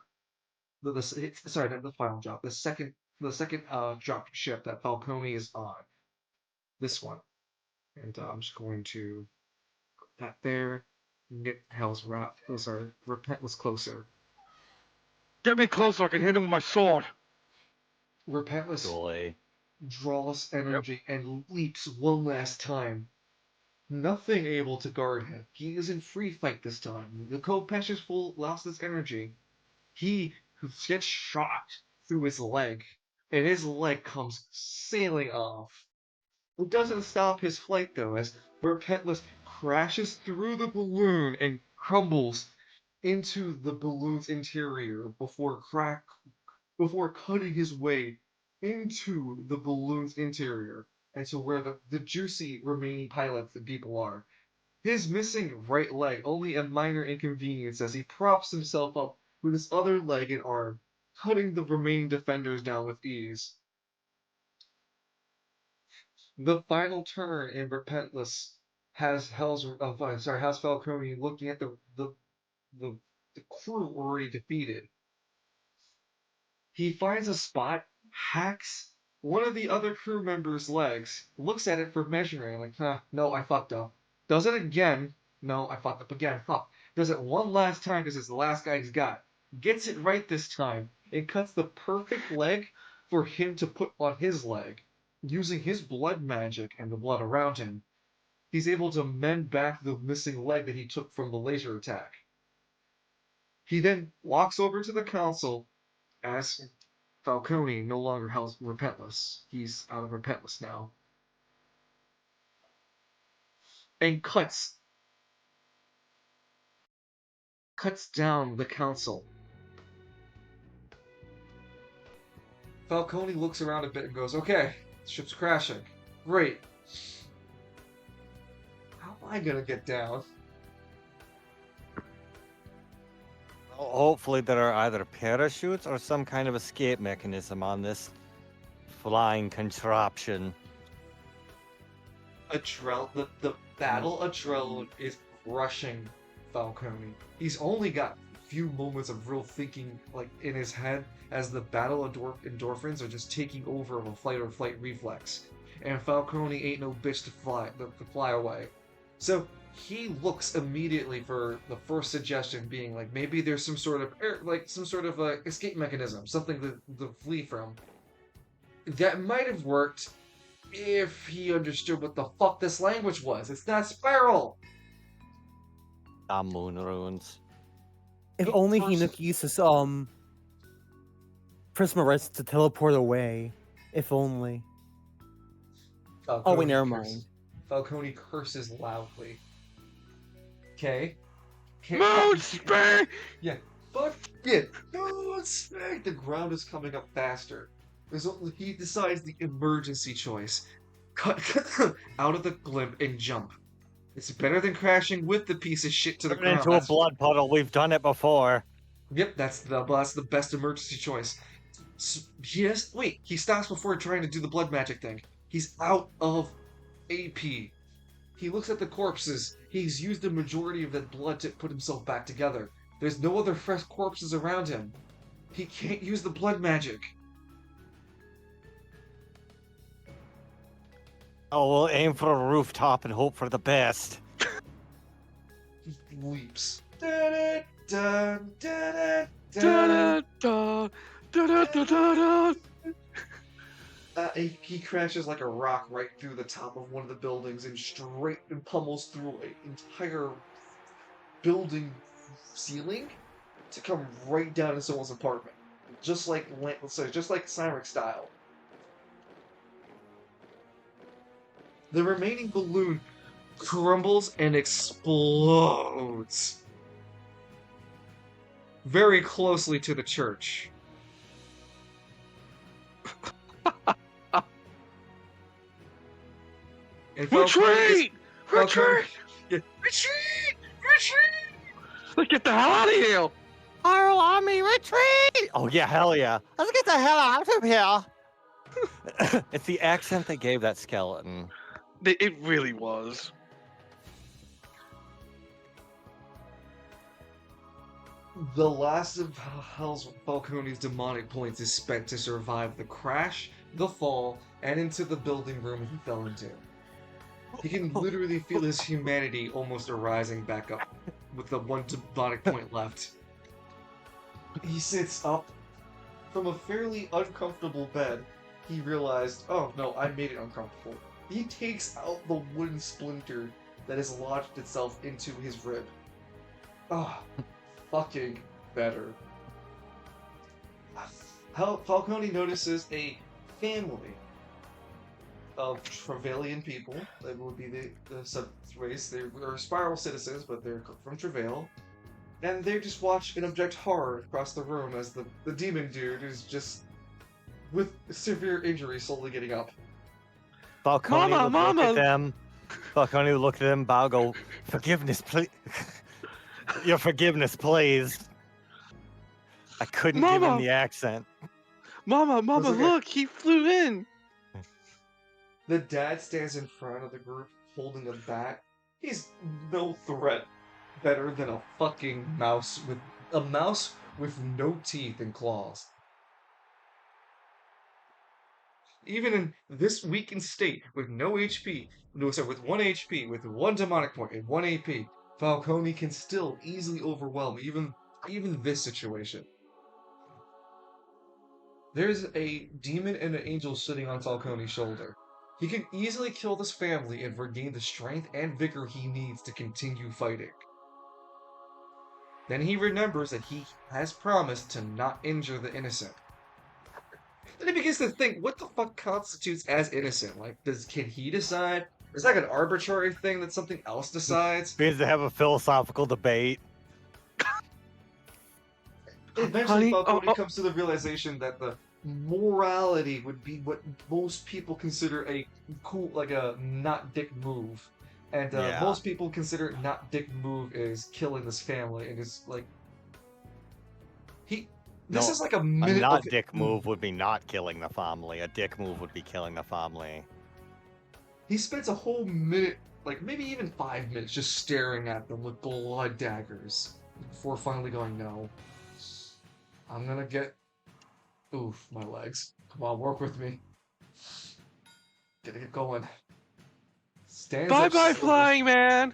Sorry, not the final drop. The second drop ship that Falcone is on. This one, and I'm just going to put that there. And get Hell's Wrath. Oh, sorry, Repentless closer. Get me close so I can hit him with my sword. Repentless Joy. draws energy and leaps one last time. Nothing able to guard him. He is in free fight this time. The Kopesh's full lost his energy. He gets shot through his leg, and his leg comes sailing off. It doesn't stop his flight though, as Repentless crashes through the balloon and crumbles into the balloon's interior before cutting his way into the balloon's interior and to where the juicy remaining pilots and people are. His missing right leg only a minor inconvenience as he props himself up with his other leg and arm, cutting the remaining defenders down with ease. The final turn in Repentless has has Falcone looking at the, the crew already defeated. He finds a spot, hacks one of the other crew members' legs, looks at it for measuring, like, no, I fucked up. Does it again. No, I fucked up again. Fuck. Does it one last time because it's the last guy he's got. Gets it right this time. It cuts the perfect leg for him to put on his leg. Using his blood magic and the blood around him, he's able to mend back the missing leg that he took from the laser attack. He then walks over to the council as Falcone no longer held Repentless. He's out of Repentless now. And cuts down the council. Falcone looks around a bit and goes, okay, the ship's crashing. Great. How am I gonna get down? Hopefully there are either parachutes or some kind of escape mechanism on this flying contraption. The battle adrenaline is crushing Falcone. He's only got a few moments of real thinking like in his head as the battle endorphins are just taking over of a fight or flight reflex. And Falcone ain't no bitch to fly away. So he looks immediately for the first suggestion being like maybe there's some sort of escape mechanism, something to flee from. That might have worked if he understood what the fuck this language was. It's not Spiral! Moon runes. If only Hinoki used his Prisma to teleport away. If only. Falcone never curses. mind. Falcone curses loudly. Okay. Moon speed! Yeah. Fuck it. Moon speed! The ground is coming up faster. He decides the emergency choice. Cut out of the blimp and jump. It's better than crashing with the piece of shit to the Turn ground. into a blood puddle. We've done it before. Yep, that's the best emergency choice. Wait, he stops before trying to do the blood magic thing. He's out of AP. He looks at the corpses. He's used the majority of that blood to put himself back together. There's no other fresh corpses around him. He can't use the blood magic. Oh, we'll aim for a rooftop and hope for the best. He leaps. Dun, dun, he crashes like a rock right through the top of one of the buildings and pummels through an entire building ceiling to come right down into someone's apartment, just like Cyric style. The remaining balloon crumbles and explodes very closely to the church. And Retreat! Falcone- Retreat! Yeah. Retreat! Retreat! Let's get the hell out of here! Our army retreat! Oh yeah, hell yeah. Let's get the hell out of here. It's the accent they gave that skeleton. It really was. The last of Hell's Falcone's demonic points is spent to survive the crash, the fall, and into the building room he fell into. He can literally feel his humanity almost arising back up with the one demonic point left. He sits up from a fairly uncomfortable bed. He realized, oh no, I made it uncomfortable. He takes out the wooden splinter that has lodged itself into his rib. Ah, fucking better. Falcone notices a family of Trevelyan people. They would be the sub-race. They're spiral citizens, but they're from Travail. And they just watch and object horror across the room as the demon dude is just with severe injury slowly getting up. Falcone would look Mama! at them. Falcone would look at them, bow, go, forgiveness, please. Your forgiveness, please. I couldn't give him Mama! the accent. Mama, That's okay. look, he flew in. The dad stands in front of the group holding a bat. He's no threat better than a fucking mouse with no teeth and claws. Even in this weakened state, with no HP, with 1 HP, with 1 demonic point, and 1 AP, Falcone can still easily overwhelm even this situation. There's a demon and an angel sitting on Falcone's shoulder. He can easily kill this family and regain the strength and vigor he needs to continue fighting. Then he remembers that he has promised to not injure the innocent. Then he begins to think, what the fuck constitutes as innocent? Like, can he decide? Is that like an arbitrary thing that something else decides? Begins to have a philosophical debate. Eventually, Honey, Falcone comes to the realization that the morality would be what most people consider a cool, like a not dick move. And Yeah. most people consider not dick move is killing this family, and is like This No, is like a A minute not of dick move would be not killing the family. A dick move would be killing the family. He spends a whole minute, like maybe even 5 minutes, just staring at them with blood daggers before finally going, no. I'm gonna get... Oof, my legs. Come on, work with me. Gotta get going. Stands up Bye-bye, slowly. flying man.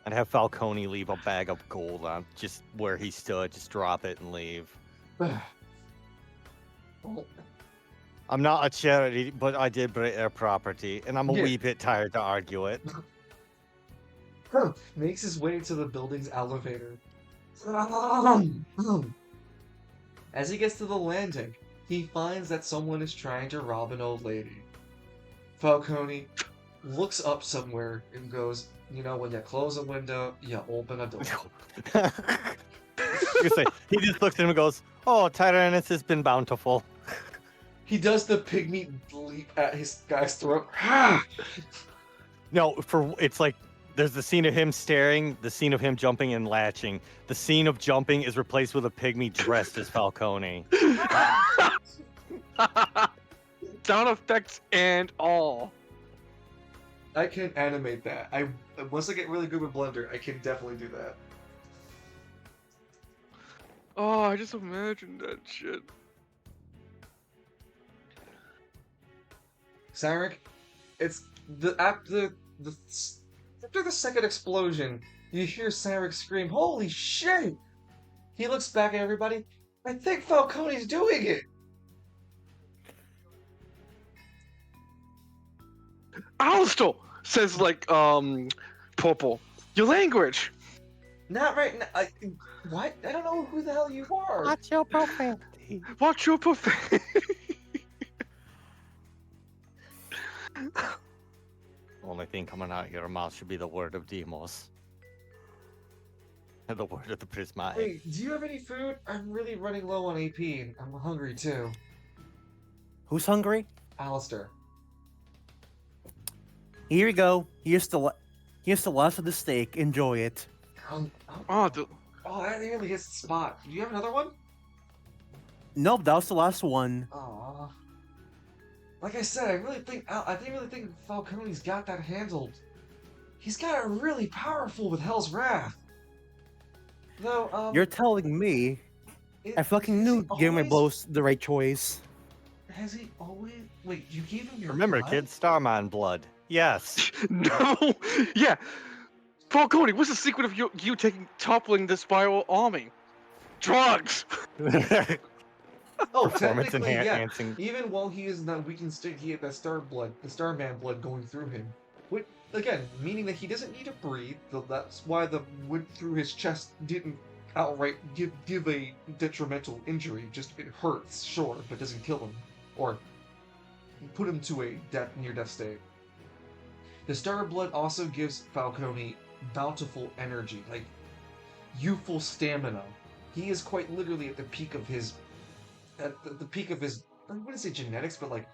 I'd have Falcone leave a bag of gold on just where he stood. Just drop it and leave. Oh, I'm not a charity, but I did break their property, and I'm a Yeah. wee bit tired to argue it. makes his way to the building's elevator. As he gets to the landing, he finds that someone is trying to rob an old lady. Falcone looks up somewhere and goes, you know, when you close a window, you open a door. He just looks at him and goes, "Oh, Tyrannus has been bountiful." He does the pygmy leap at his guy's throat. No, it's like there's the scene of him staring, the scene of him jumping and latching. The scene of jumping is replaced with a pygmy dressed as Falcone. Sound effects and all. I can animate that. Once I get really good with Blender, I can definitely do that. Oh, I just imagined that shit. Cyric, it's after the second explosion, you hear Cyric scream, "Holy shit!" He looks back at everybody. I think Falcone's doing it. Alistair, Says like Purple. Your language. Not right now. What? I don't know who the hell you are. Watch your profanity. Watch your profanity. Only thing coming out of your mouth should be the word of Demos. And the word of the Prismatic. Wait, do you have any food? I'm really running low on AP and I'm hungry too. Who's hungry? Alistair. Here you go. Here's the last of the steak. Enjoy it. Oh, that really hits the spot. Do you have another one? Nope, that was the last one. Aw. Like I said, I really think Falcone's got that handled. He's got it really powerful with Hell's Wrath. Though, You're telling me I fucking knew giving my blows the right choice. Has he always? Wait, you gave him your Remember, blood? kid, Starman blood. Yes. no. Yeah. Falcone, what's the secret of you toppling this spiral army? Drugs. Oh, Performance technically, yeah. enhancing. Even while he is in that weakened state, he had that the Starman blood going through him. Which, again, meaning that he doesn't need to breathe. That's why the wood through his chest didn't outright give a detrimental injury. Just it hurts, sure, but doesn't kill him or put him to a near-death state. The Star Blood also gives Falcone bountiful energy, like youthful stamina. He is quite literally at the peak of his, I wouldn't say genetics, but like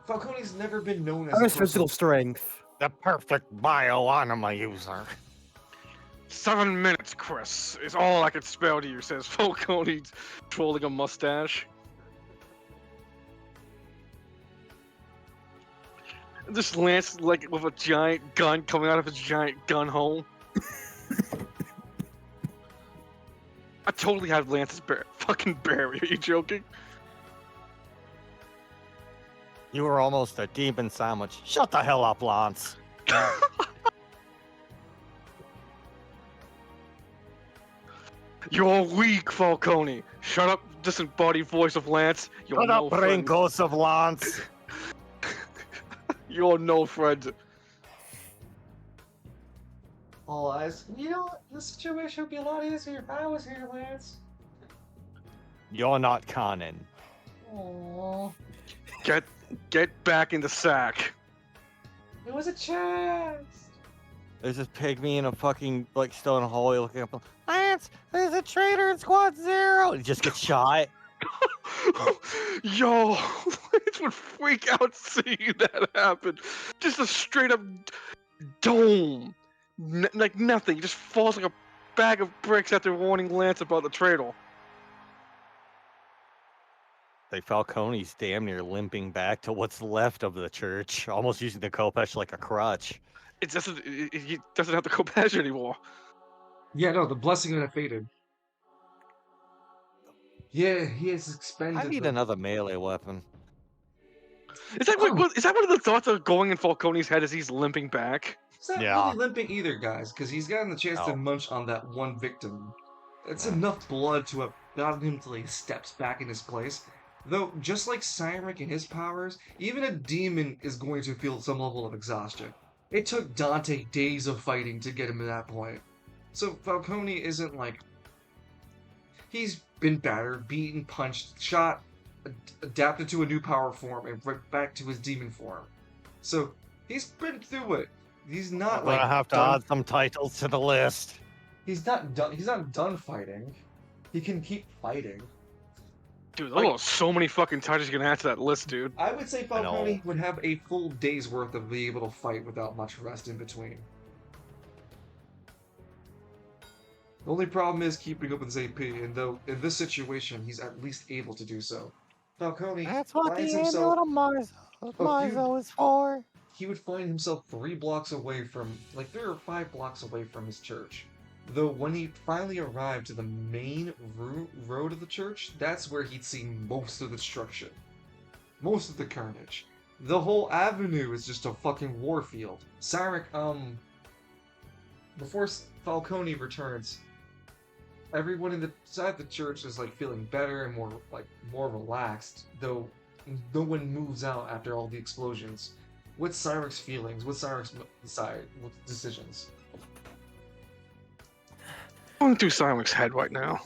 Falcone's never been known as His physical strength. The perfect bio-anima user. 7 minutes, Chris, is all I can spell to you, says Falcone, twirling a mustache. This Lance, like, with a giant gun coming out of his giant gun hole. I totally have Lance's fucking berry. Are you joking? You were almost a demon sandwich. Shut the hell up, Lance. You're weak, Falcone. Shut up, disembodied voice of Lance. You're Shut no up, brain friend. ghost of Lance. You're no friend. All eyes. You know what? The situation would be a lot easier if I was here, Lance. You're not canon. Aww. Get back in the sack. It was a chance. There's this pygmy in a fucking like stone hallway looking up. Lance, there's a traitor in Squad 0. He just gets shot. Yo, Lance would freak out seeing that happen. Just a straight up dome. Like nothing. He just falls like a bag of bricks after warning Lance about the traitor. Like Falcone's damn near limping back to what's left of the church, almost using the Kopesh like a crutch. He doesn't have the Kopesh anymore. Yeah, no, the blessing of it faded. Yeah, he has expended. I need another melee weapon. Is that is that one of the thoughts that are going in Falcone's head as he's limping back? He's not Yeah. really limping either, guys, because he's gotten the chance to No. munch on that one victim. It's Yeah. enough blood to have gotten him to like steps back in his place. Though, just like Cyric and his powers, even a demon is going to feel some level of exhaustion. It took Dante days of fighting to get him to that point. So Falcone isn't like... He's been battered, beaten, punched, shot, adapted to a new power form, and right back to his demon form. So, he's been through it. He's not I'm like... gonna have to add some titles to the list. He's not done fighting. He can keep fighting. Dude, there are so many fucking titles you're gonna add to that list, dude. I would say I know. Falcone would have a full day's worth of being able to fight without much rest in between. The only problem is keeping up with his AP, and though in this situation he's at least able to do so. Falcone That's what finds the himself... Marzo is for. He would find himself 3 blocks away from, like 3 or 5 blocks away from his church. Though when he finally arrived to the main road of the church, that's where he'd seen most of the destruction. Most of the carnage. The whole avenue is just a fucking war field. Cyric, before Falcone returns, everyone inside the church is like feeling better and more relaxed, though no one moves out after all the explosions. What's Cyric's feelings? What's Cyric's decisions? Going through Cyric's head right now.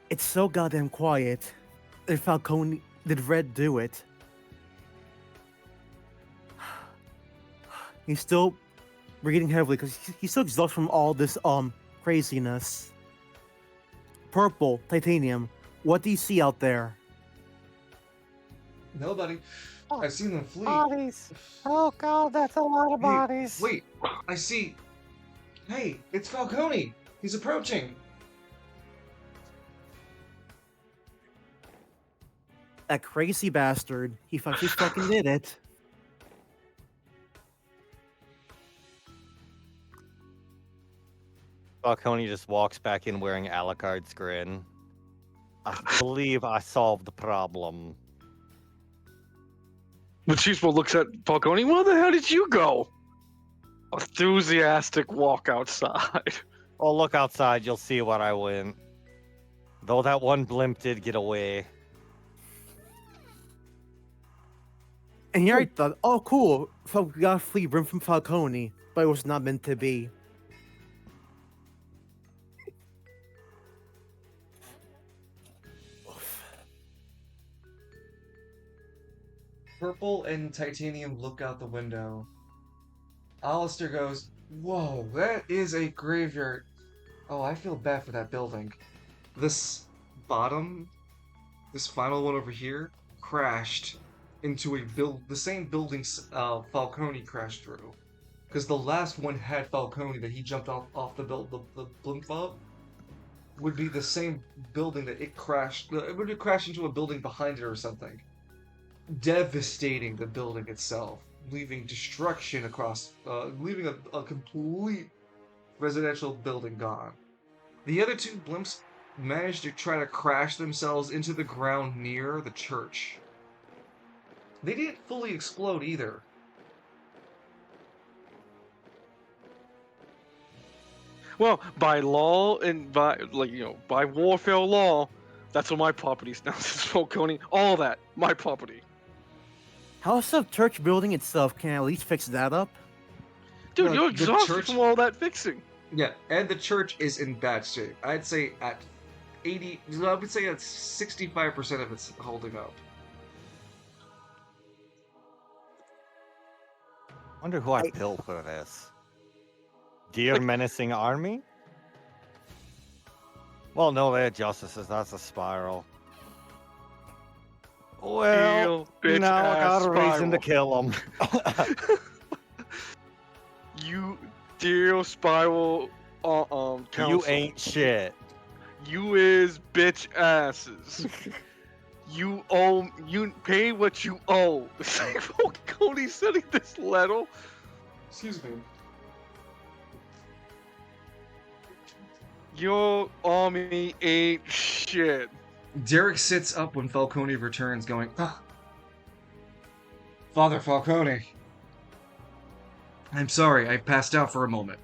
It's so goddamn quiet. Did Falcone, did Red do it? He's still breathing heavily because he's still exhausted from all this craziness. Purple, Titanium, what do you see out there? Nobody. I've seen them flee. Bodies. Oh god, that's a lot of Hey, bodies. wait, I see. Hey, it's Falcone. He's approaching. That crazy bastard. He fucking did it. Falcone just walks back in wearing Alucard's grin. I believe I solved the problem. Machismo looks at Falcone. Where the hell did you go? Enthusiastic walk outside. Oh, look outside, you'll see what I win. Though that one blimp did get away. And here I thought, oh cool, so we got a free room from Falcone, but it was not meant to be. Purple and Titanium look out the window. Alistair goes, "Whoa, that is a graveyard. Oh, I feel bad for that building. This this final one over here, crashed into the same building Falcone crashed through. Because the last one had Falcone that he jumped off the blimp of, would be the same building that it crashed. It would have crashed into a building behind it or something, devastating the building itself, leaving destruction across, leaving a complete residential building gone. The other two blimps managed to try to crash themselves into the ground near the church. They didn't fully explode either. Well, by law and by by warfare law, that's on my properties now. Since Falcone, all that my property. How's the church building itself? Can I at least fix that up? Dude, you're The exhausted church- from all that fixing. Yeah, and the church is in bad shape. I'd say at 65% of it's holding up. Wonder who I built for this. Dear menacing army? Well, no, they're justices. That's a spiral. Well, Deal, now I got bitch-ass a reason to spiral. kill him. You deal spiral. Council. You ain't shit. You is bitch asses. You pay what you owe. It's like Falcone sending this letter. Excuse me. Your army ain't shit. Derek sits up when Falcone returns, going, "Ah, Father Falcone. I'm sorry, I passed out for a moment.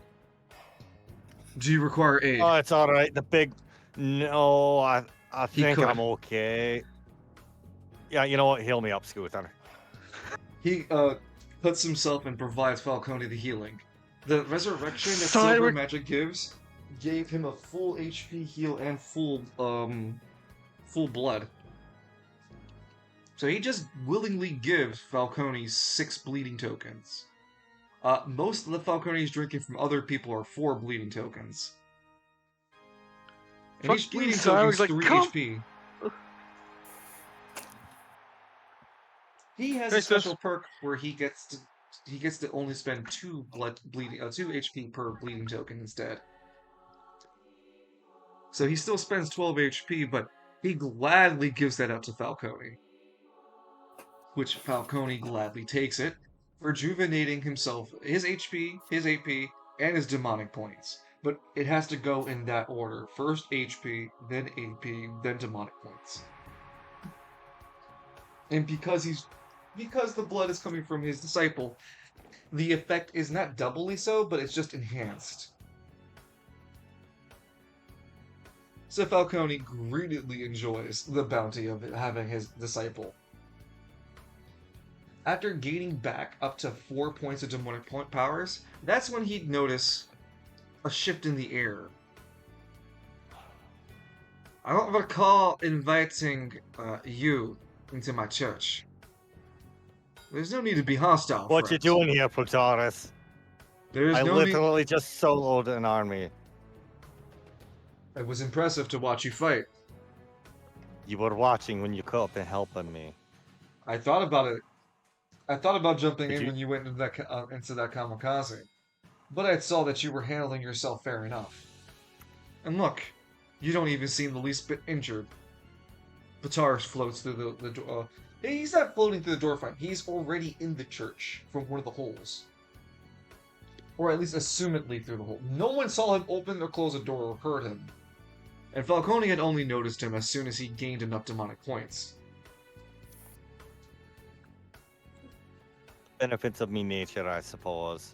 Do you require aid?" Oh, it's all right. No, I He think could. I'm okay. Yeah, you know what? Heal me up, Scooter. He puts himself and provides Falcone the healing. The resurrection that Cyric- silver magic gave him a full HP heal and full blood. So he just willingly gives Falcone 6 bleeding tokens. Most of the Falcone he's drinking from other people are 4 bleeding tokens. And each Fucking bleeding Cyric's token's like, 3 "Come." HP. He has Hey, a special sis. perk where he gets to only spend 2 HP per bleeding token instead. So he still spends 12 HP, but he gladly gives that up to Falcone. Which Falcone gladly takes it, rejuvenating himself, his HP, his AP, and his demonic points. But it has to go in that order. First HP, then AP, then demonic points. And because the blood is coming from his disciple, the effect is not doubly so, but it's just enhanced. So Falcone greedily enjoys the bounty of having his disciple. after gaining back up to 4 points of demonic point powers, that's when he'd notice a shift in the air. I don't recall inviting you into my church. There's no need to be hostile. What you friends. doing here, Plutarus? There's I no need. literally just soloed an army. It was impressive to watch you fight. You were watching when you could have been helping me. I thought about it. I thought about jumping Did in you? when you went into that kamikaze, but I saw that you were handling yourself fair enough. And look, you don't even seem the least bit injured. Plutarus floats through the door. He's not floating through the door frame. He's already in the church from one of the holes. Or at least assumedly through the hole. No one saw him open or close a door or heard him. And Falcone had only noticed him as soon as he gained enough demonic points. Benefits of me nature, I suppose.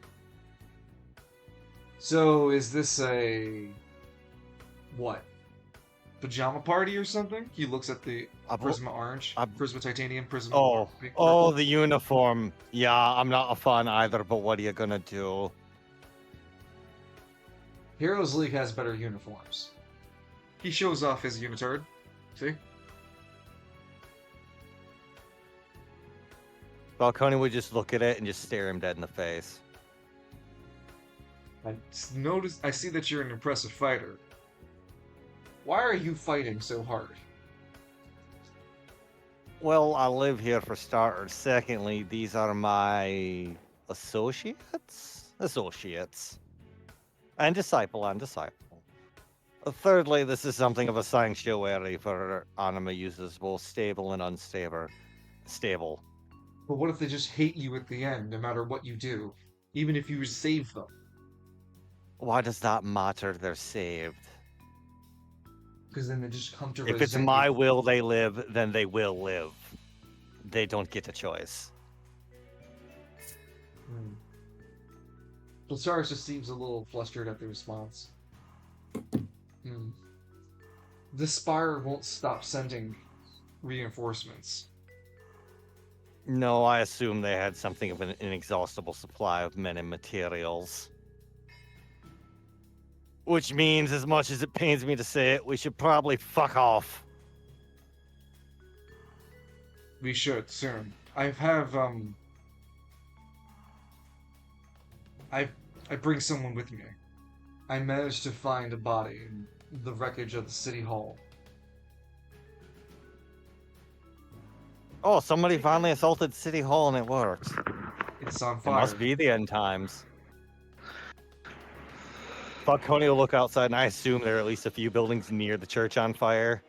So, is this a... what? Pajama party or something? He looks at the Prisma Orange, Prisma Titanium, Prisma Oh, the uniform. Yeah, I'm not a fan either, but what are you gonna do? Heroes League has better uniforms. He shows off his unitard. See? Falcone would just look at it and just stare him dead in the face. I see that you're an impressive fighter. Why are you fighting so hard? Well, I live here for starters. Secondly, these are my associates? Associates. And disciple. Thirdly, this is something of a sanctuary for anima users, both stable and unstable. Stable. But what if they just hate you at the end, no matter what you do? Even if you save them? Why does that matter? They're saved. Because then they just come to If it's resent my you. will they live, then they will live. They don't get a choice. Plutarus just seems a little flustered at the response. The Spire won't stop sending reinforcements. No, I assume they had something of an inexhaustible supply of men and materials. Which means, as much as it pains me to say it, we should probably fuck off. We should soon. I bring someone with me. I managed to find a body in the wreckage of the city hall. Oh, somebody finally assaulted City Hall and it worked. It's on It fire. must be the end times. Falcone will look outside, and I assume there are at least a few buildings near the church on fire.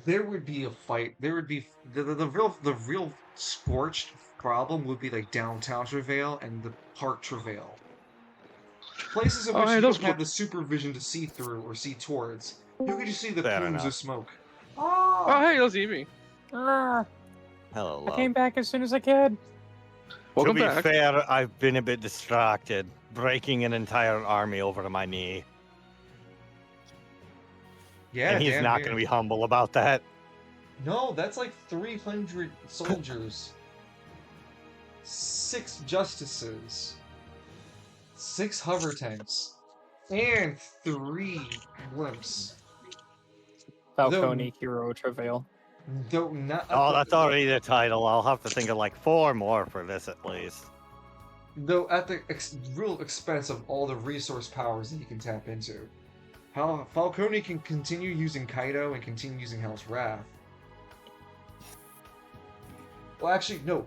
There would be a fight. There would be the real scorched problem would be like downtown Travail and the park Travail. Places in which you don't have the supervision to see through or see towards. You can just see the Fair plumes enough. of smoke. Oh, hey, that's Evie. Ah, Hello, I love. came back as soon as I could. Welcome to be back. fair, I've been a bit distracted, breaking an entire army over to my knee. Yeah, And he's damn not near. going to be humble about that. No, that's like 300 soldiers, 6 justices, 6 hover tanks, and 3 blimps. Falcone, Hero, Travail. Though not. Oh, that's already the title. I'll have to think of like 4 more for this at least. Though at the real expense of all the resource powers that he can tap into. How Falcone can continue using Kaido and continue using Hell's Wrath. Well, actually, no.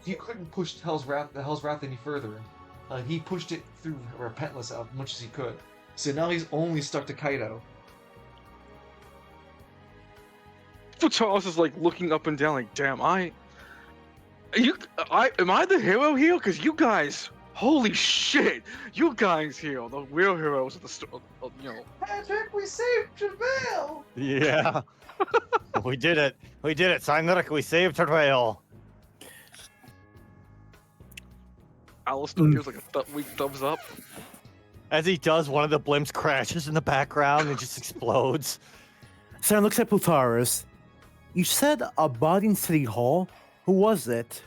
He couldn't push the Hell's Wrath any further. He pushed it through Repentless as much as he could. So now he's only stuck to Kaido. Charles is like looking up and down, like, damn, am I the hero here? Because you guys, holy shit, you guys here are the real heroes of the story. You know. Patrick, we saved Travail! Yeah. We did it. We did it. Cynric, we saved Travail. Alistair gives like a weak thumbs up. As he does, one of the blimps crashes in the background and just explodes. Sam looks at Plutarus. You said a body in City Hall? Who was it?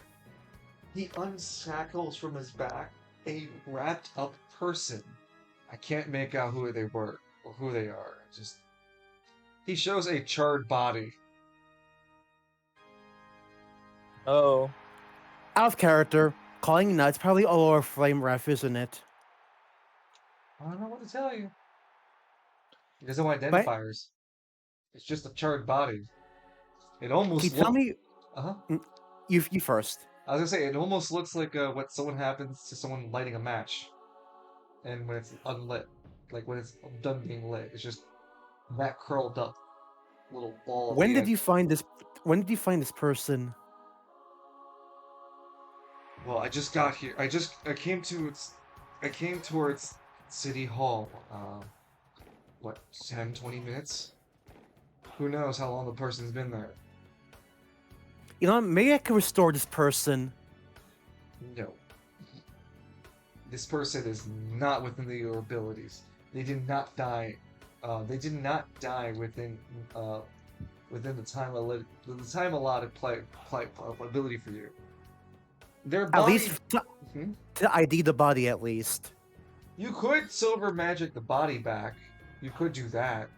He unshackles from his back a wrapped up person. I can't make out who they were or who they are. Just he shows a charred body. Oh, Out of character, calling nuts probably all over flame ref, isn't it? I don't know what to tell you. He doesn't know But identifiers. It's just a charred body. It can almost you tell looks. me? Uh-huh. You first. I was gonna say it almost looks like what someone happens to someone lighting a match, and when it's unlit, like when it's done being lit, it's just that curled up little ball. At When the did end. you find this? When did you find this person? Well, I just got here. I came towards City Hall. What 10, 20 minutes? Who knows how long the person's been there? You know, maybe I can restore this person. No. This person is not within your abilities. They did not die. They did not die within the time allotted ability for you. Their At body. least Hmm? to ID the body, at least. You could silver magic the body back. You could do that.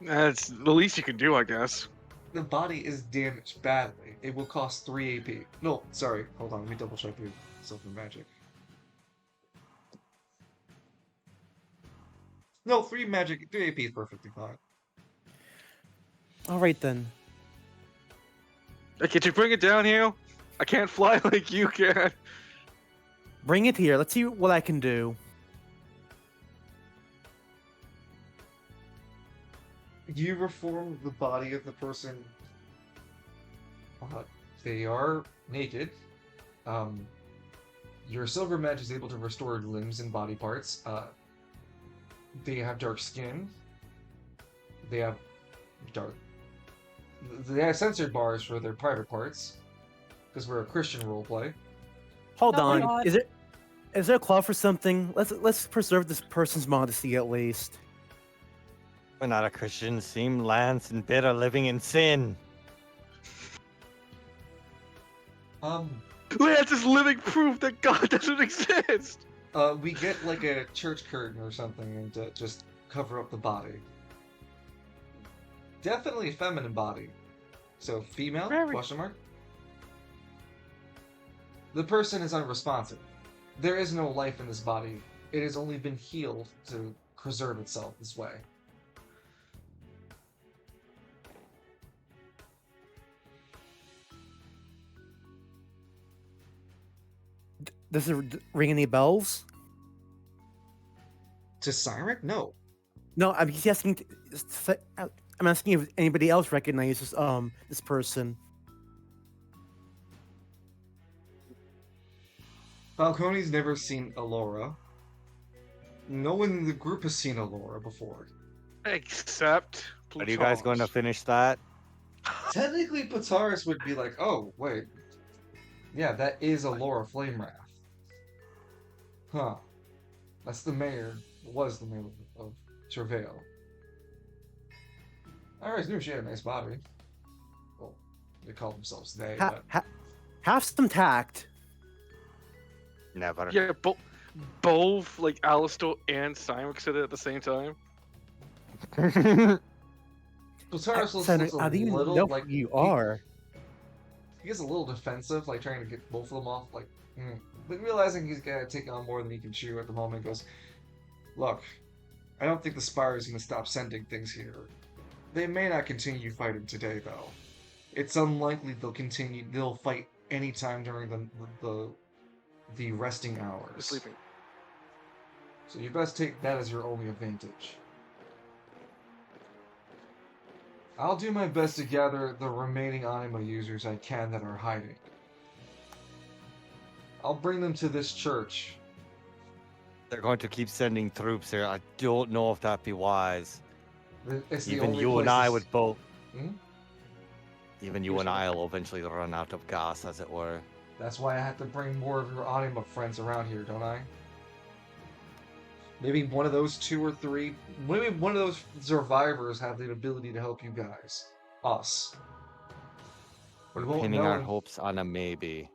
That's the least you can do, I guess. The body is damaged badly. It will cost 3 AP. No, sorry. Hold on. Let me double check your silver magic. No, 3 magic. 3 AP is perfectly fine. All right then. Hey, could you bring it down here? I can't fly like you can. Bring it here. Let's see what I can do. You reform the body of the person. They are naked. Your silver magic is able to restore limbs and body parts. They have dark skin. They have dark. They have censored bars for their private parts, because we're a Christian roleplay. Hold No, we're on. not. Is there a claw for something? Let's preserve this person's modesty at least. We're not a Christian. Seem Lance and bitter living in sin. Lance is living proof that God doesn't exist. We get like a church curtain or something and just cover up the body. Definitely a feminine body. So female? Very. Question mark. The person is unresponsive. There is no life in this body. It has only been healed to preserve itself this way. Does it ring any bells? To Cyric? No. No, I'm just asking. I'm asking if anybody else recognizes this person. Falcone's never seen Alora. No one in the group has seen Alora before. Except. Are you guys going to Plutarchus. finish that? Technically, Plataris would be like, oh, wait. Yeah, that is Alora Flamewrath. Huh. That's the mayor. Was the mayor of Travail. I always knew she had a nice body. Well, they call themselves they, but... Have some tact. Never. Yeah, both like Alistair and Simon said it at the same time. Plataris looks Senator, a I don't even little know like... who you are. He gets a little defensive, like trying to get both of them off, like... But realizing he's gonna take on more than he can chew at the moment, goes, look, I don't think the Spire is gonna stop sending things here. They may not continue fighting today, though. It's unlikely they'll fight anytime during the resting hours. Sleeping. So you best take that as your only advantage. I'll do my best to gather the remaining Anima users I can that are hiding. I'll bring them to this church. They're going to keep sending troops here. I don't know if that'd be wise. It's the Even only you and place I to- would both. Hmm? Even you and I will eventually run out of gas, as it were. That's why I have to bring more of your Anima friends around here, don't I? Maybe one of those 2 or 3... Maybe one of those survivors have the ability to help you guys. Us. But we won't Pinning know our hopes on a maybe.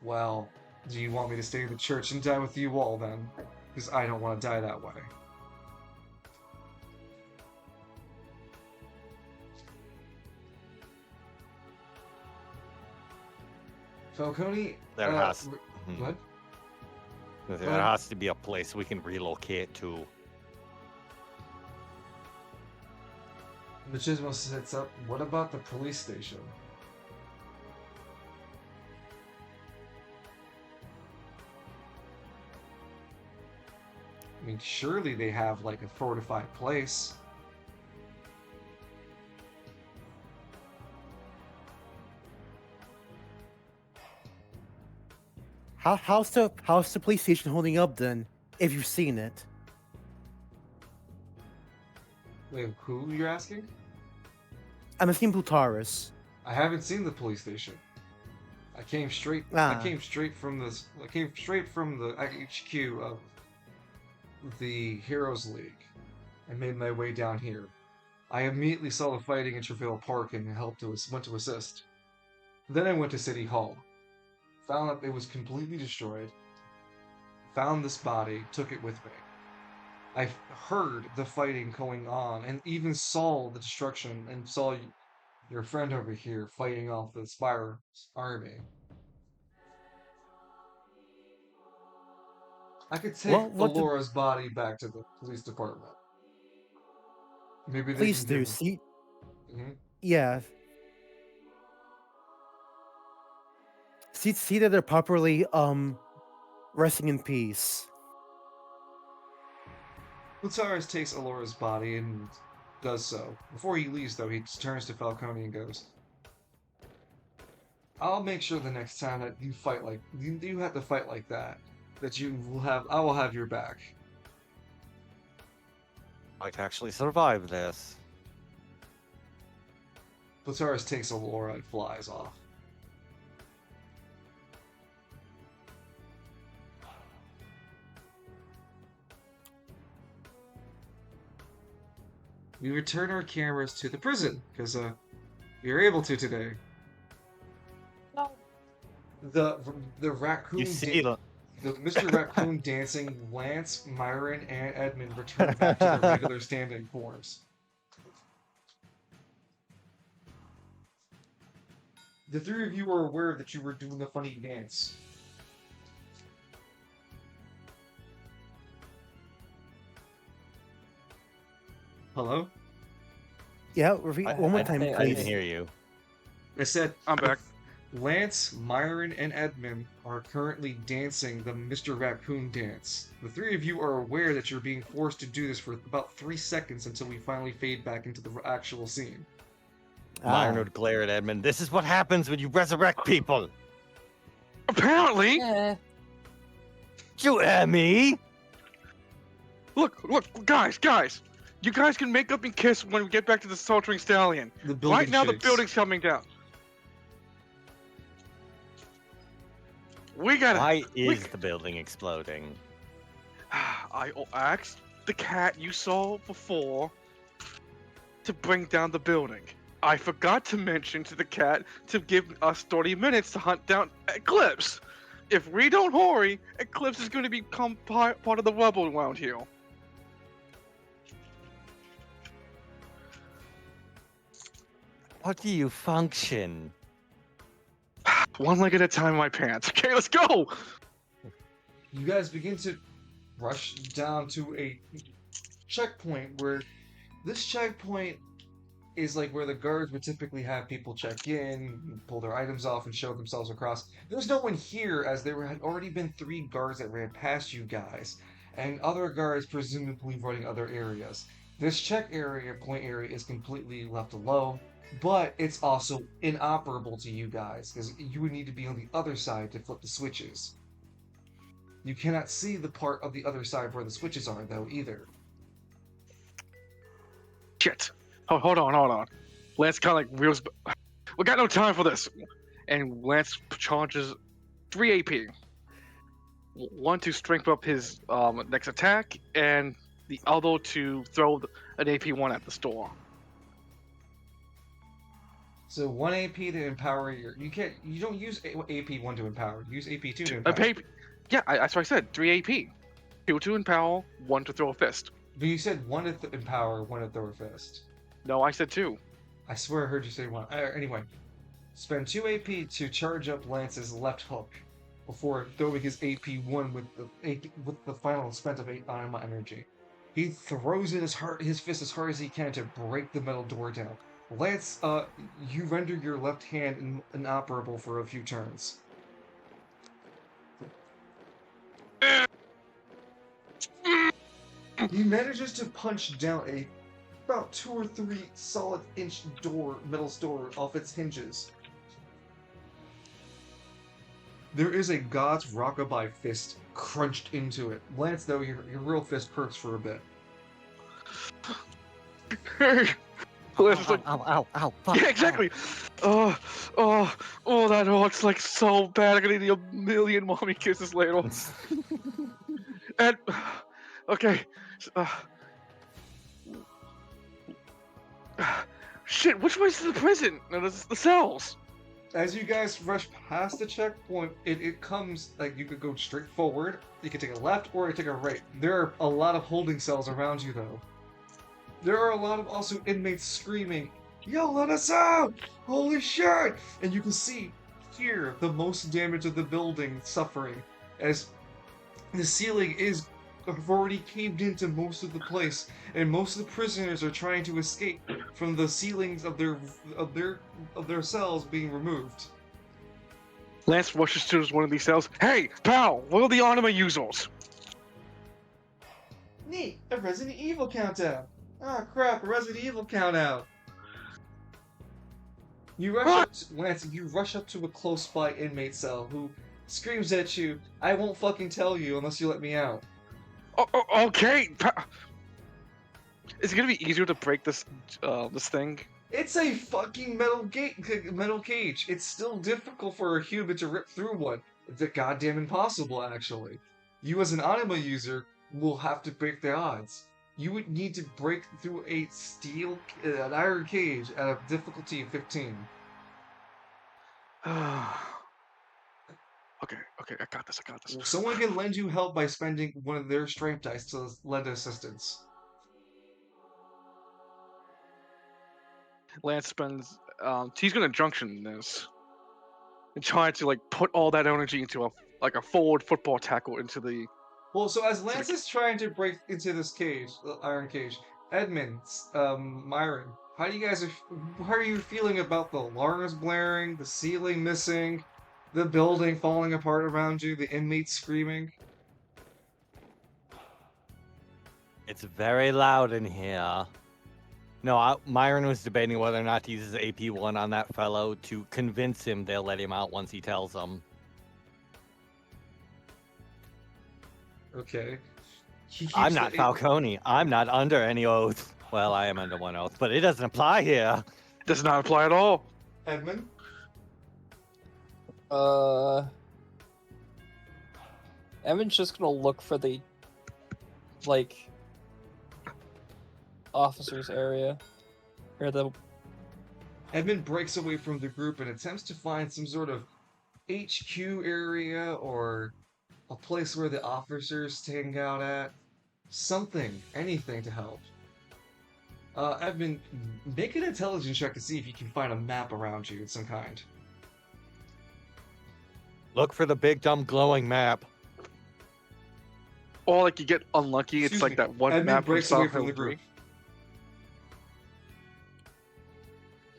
Well, do you want me to stay in the church and die with you all then? Because I don't want to die that way. Falcone, There has. what? There has to be a place we can relocate to. Machismo sits up. What about the police station? I mean, surely they have like a fortified place. How's the police station holding up then? If you've seen it. Wait, who you're asking? I'm assuming Plutaris. I haven't seen the police station. I came straight. Ah. I came straight from this. I came straight from the HQ of the Heroes League, and made my way down here. I immediately saw the fighting in Travail Park and went to assist. Then I went to City Hall, found that it was completely destroyed. Found this body, took it with me. I heard the fighting going on, and even saw the destruction, and saw your friend over here fighting off the Spire army. I could take Alora's body back to the police department. Maybe they Please can do. give... See, Mhm. yeah. See that they're properly resting in peace. Lutaris takes Alora's body and does so. Before he leaves, though, he turns to Falcone and goes, I'll make sure the next time that you fight like you have to fight like that I will have your back. Might actually survive this. Lutaris takes Alora and flies off. We return our cameras to the prison, because we were able to today. No. The raccoon You see the the Mr. Raccoon dancing Lance, Myron, and Edmund return back to their regular standing forms. The three of you are aware that you were doing a funny dance. Hello? Yeah, repeat one more time, I please. didn't hear you. I said I'm back. Lance, Myron, and Edmund are currently dancing the Mr. Raccoon dance. The three of you are aware that you're being forced to do this for about 3 seconds until we finally fade back into the actual scene. Myron would glare at Edmund. This is what happens when you resurrect people. Apparently. Eh. You hear me? Look, guys. You guys can make up and kiss when we get back to the Sultering Stallion. The building Right now, the shakes. building's coming down. We gotta. Why is the building exploding? I asked the cat you saw before to bring down the building. I forgot to mention to the cat to give us 30 minutes to hunt down Eclipse. If we don't hurry, Eclipse is going to become part of the rubble around here. How do you function? One leg at a time in my pants. Okay, let's go! You guys begin to rush down to a checkpoint where this checkpoint is like where the guards would typically have people check in, pull their items off, and show themselves across. There's no one here, as there had already been 3 guards that ran past you guys, and other guards presumably running other areas. This point area is completely left alone, but it's also inoperable to you guys, because you would need to be on the other side to flip the switches. You cannot see the part of the other side where the switches are, though, either. Shit. Oh, hold on. Lance kind of like wheels. We got no time for this. And Lance charges 3 AP. 1 to strength up his next attack, and the other to throw an AP1 at the store. So 1 AP to empower your. You don't use AP1 to empower. Use AP2 to A empower. yeah, that's what I said. 3 AP. 2 to empower, 1 to throw a fist. But you said 1 to empower, 1 to throw a fist. No, I said 2. I swear I heard you say 1. Anyway, spend 2 AP to charge up Lance's left hook before throwing his AP1 with the final spent of 8 anima energy. He throws in his fist as hard as he can to break the metal door down. Lance, you render your left hand inoperable for a few turns. He manages to punch down about 2 or 3 solid inch metal door off its hinges. There is a God's rockabye fist crunched into it. Lance, though, your real fist hurts for a bit. Lance is like, ow, fuck. yeah, exactly. Oh, that hurts like so bad. I'm gonna need a million mommy kisses later. And okay, shit. Which way's to the prison? No, this is the cells. As you guys rush past the checkpoint, it comes, like, you could go straight forward, you could take a left, or you could take a right. There are a lot of holding cells around you, though. There are a lot of also inmates screaming, "Yo, let us out! Holy shit!" And you can see here the most damage of the building suffering, as the ceiling have already caved into most of the place, and most of the prisoners are trying to escape from the ceilings of their cells being removed. Lance rushes to one of these cells. Hey, pal, what are the anima users? Neat, a Resident Evil countdown. Ah, crap, a Resident Evil countdown. You rush up to, Lance, you rush up to a close-by inmate cell who screams at you, "I won't fucking tell you unless you let me out." Okay. Is it gonna be easier to break this thing? It's a fucking metal cage. It's still difficult for a human to rip through one. It's goddamn impossible, actually. You as an anima user will have to break the odds. You would need to break through an iron cage at a difficulty of 15. Okay, I got this. Someone can lend you help by spending one of their strength dice to lend assistance. Lance spends. He's gonna junction this and try to like put all that energy into a forward football tackle into the. Well, so as Lance is trying to break into this cage, the iron cage, Edmund, Myron, how are you feeling about the alarms blaring, the ceiling missing, the building falling apart around you, the inmates screaming? It's very loud in here. No, Myron was debating whether or not to use his AP1 on that fellow to convince him they'll let him out once he tells them. Okay. I'm not Falcone. I'm not under any oath. Well, I am under one oath, but it doesn't apply here. Does not apply at all. Edmund? Evan's just gonna look for the, like, officers area. Or the... Edmund breaks away from the group and attempts to find some sort of HQ area or a place where the officers hang out at. Something, anything to help. Edmund, make an intelligence check to see if you can find a map around you of some kind. Look for the big dumb glowing map. Or like you get unlucky. Excuse it's like me. that one Edmund map breaks from away South from Hill the group.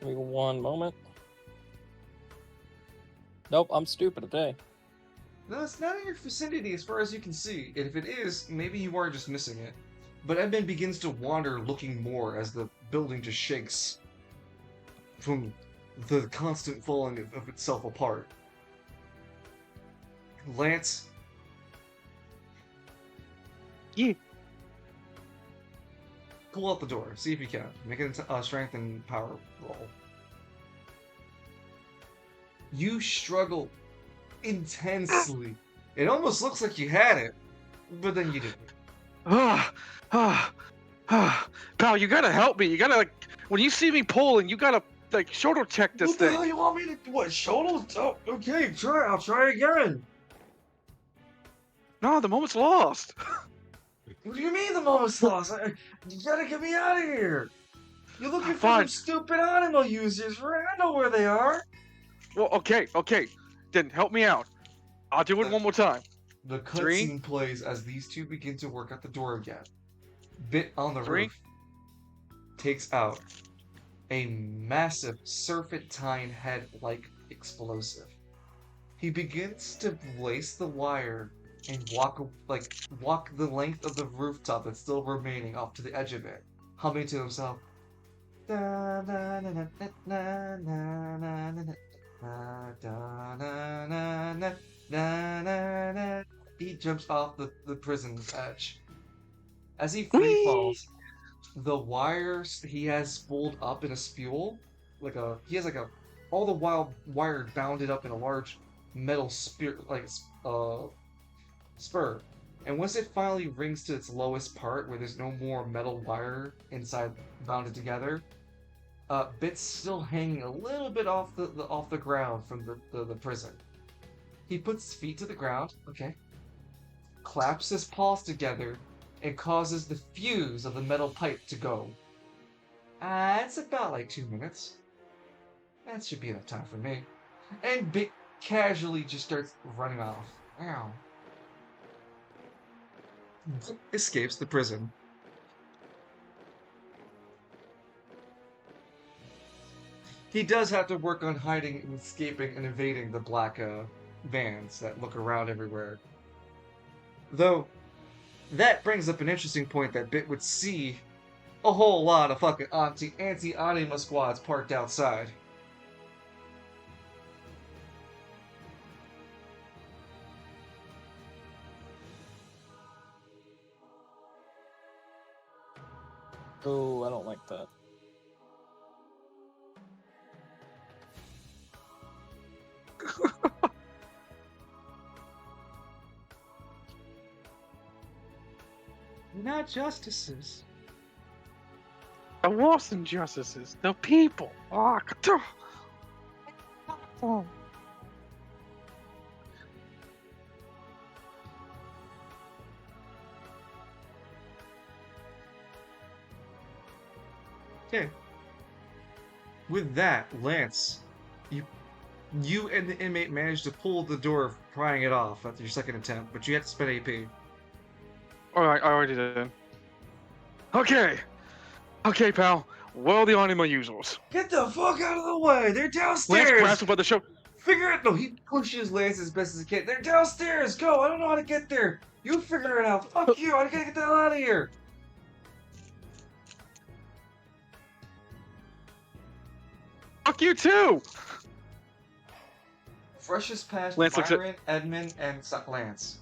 3. Give me one moment. Nope, I'm stupid today. No, it's not in your vicinity as far as you can see. And if it is, maybe you are just missing it. But Edmund begins to wander, looking more as the building just shakes from the constant falling of itself apart. Lance? Yeah. Pull out the door. See if you can. Make it a strength and power roll. You struggle intensely. It almost looks like you had it, but then you didn't. Pal, you gotta help me. You gotta, like, when you see me pulling, you gotta like shoulder check this What the thing. hell you want me to do? What, shoulders? Oh, okay, try. I'll try again. No, the moment's lost. What do you mean the moment's lost? You gotta get me out of here. You're looking for Fine. them stupid animal users, right? I know where they are. Well, okay. Then help me out. I'll do it one more time. The 3, cutscene plays as these two begin to work at the door again. Bit on the 3. roof takes out a massive serpentine head-like explosive. He begins to lace the wire and walk the length of the rooftop that's still remaining off to the edge of it, humming to himself. Da, na, na, na, na, na, na, na, na, da, na, na, na, na, na, na. He jumps off the prison's edge. As he free falls, the wires he has spooled up in a spool, he has all the wire bounded up in a large metal spur, spur. And once it finally rings to its lowest part, where there's no more metal wire inside bounded together, Bit's still hanging a little bit off the ground from the prison. He puts his feet to the ground, claps his paws together, and causes the fuse of the metal pipe to go. It's about like 2 minutes. That should be enough time for me. And Bit casually just starts running off. Ow. Escapes the prison. He does have to work on hiding and escaping and evading the black vans that look around everywhere. Though, that brings up an interesting point that Bit would see a whole lot of fucking anti-anima squads parked outside. Oh, I don't like that. Not justices. The worst injustices. The people. Okay. With that, Lance, you and the inmate managed to pull the door, prying it off after your second attempt, but you had to spend AP. Alright, I already did. Okay, pal. Where are the anima users? Get the fuck out of the way! They're Lance downstairs! grabs him by the shoulder. Figure it! No, he pushes Lance as best as he can. They're downstairs! Go! I don't know how to get there! You figure it out! Fuck you! I gotta get the hell out of here! Fuck you too! Freshest past Lance looks at- Byron, Edmund, and Lance.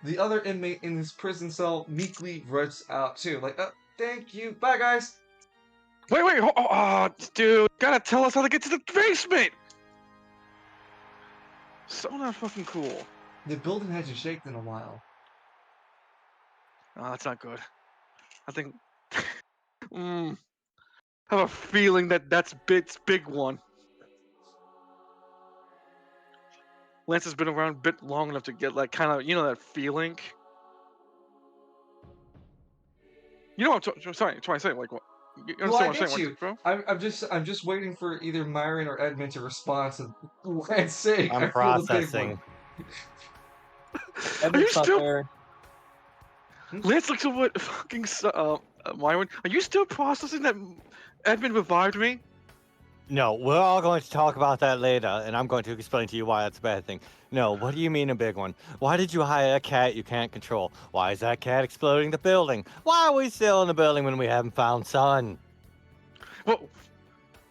The other inmate in his prison cell meekly runs out too. Like, thank you. Bye, guys! Wait, dude, gotta tell us how to get to the basement! So not fucking cool. The building hasn't shaken in a while. Oh, that's not good. I think... I have a feeling that's Bit's big one. Lance has been around Bit long enough to get, like, kind of, that feeling. You know what I'm trying to say, like, what? You understand Well, I what I'm get saying, you. bro? I'm just waiting for either Myron or Edmund to respond to Lance saying, I'm I feel the big processing. one. Edmund's not still- there. Lance looks at what fucking Myron. Are you still processing that Edmund revived me? No, we're all going to talk about that later, and I'm going to explain to you why that's a bad thing. No, what do you mean a big one? Why did you hire a cat you can't control? Why is that cat exploding the building? Why are we still in the building when we haven't found Sun? Well,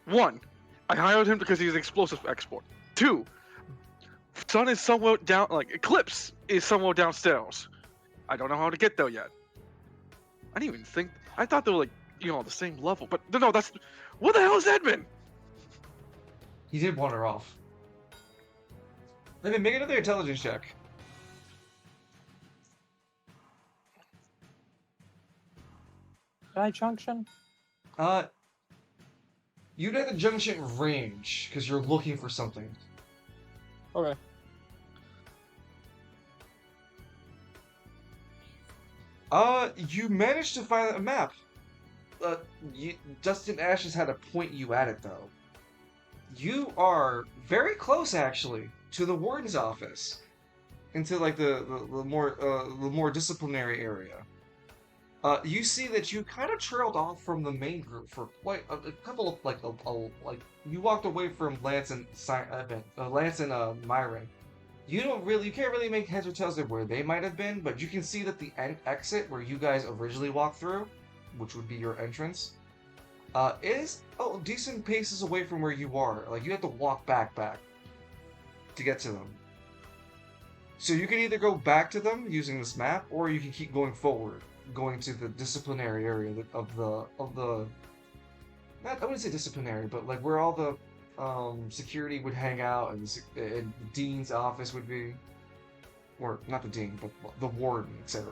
1, I hired him because he's an explosive export. 2, Sun is somewhere down, like Eclipse is somewhere downstairs. I don't know how to get there yet. I didn't even think. I thought they were like, the same level. But no, that's. What the hell is Edmund? He did wander off. Let me make another intelligence check. Can I junction? You'd at the junction range because you're looking for something. Okay. You managed to find a map. Dustin Ashes had to point you at it though. You are very close actually to the warden's office, into like the more disciplinary area. You see that you kind of trailed off from the main group for quite a couple of like you walked away from Lance and Myron. You can't really make heads or tails of where they might have been, but you can see that the exit where you guys originally walked through, which would be your entrance, is decent paces away from where you are. Like you have to walk back to get to them. So you can either go back to them using this map, or you can keep going forward, going to the disciplinary area of the not I wouldn't say disciplinary, but like where all the security would hang out and the dean's office would be, or not the dean, but the warden, etc.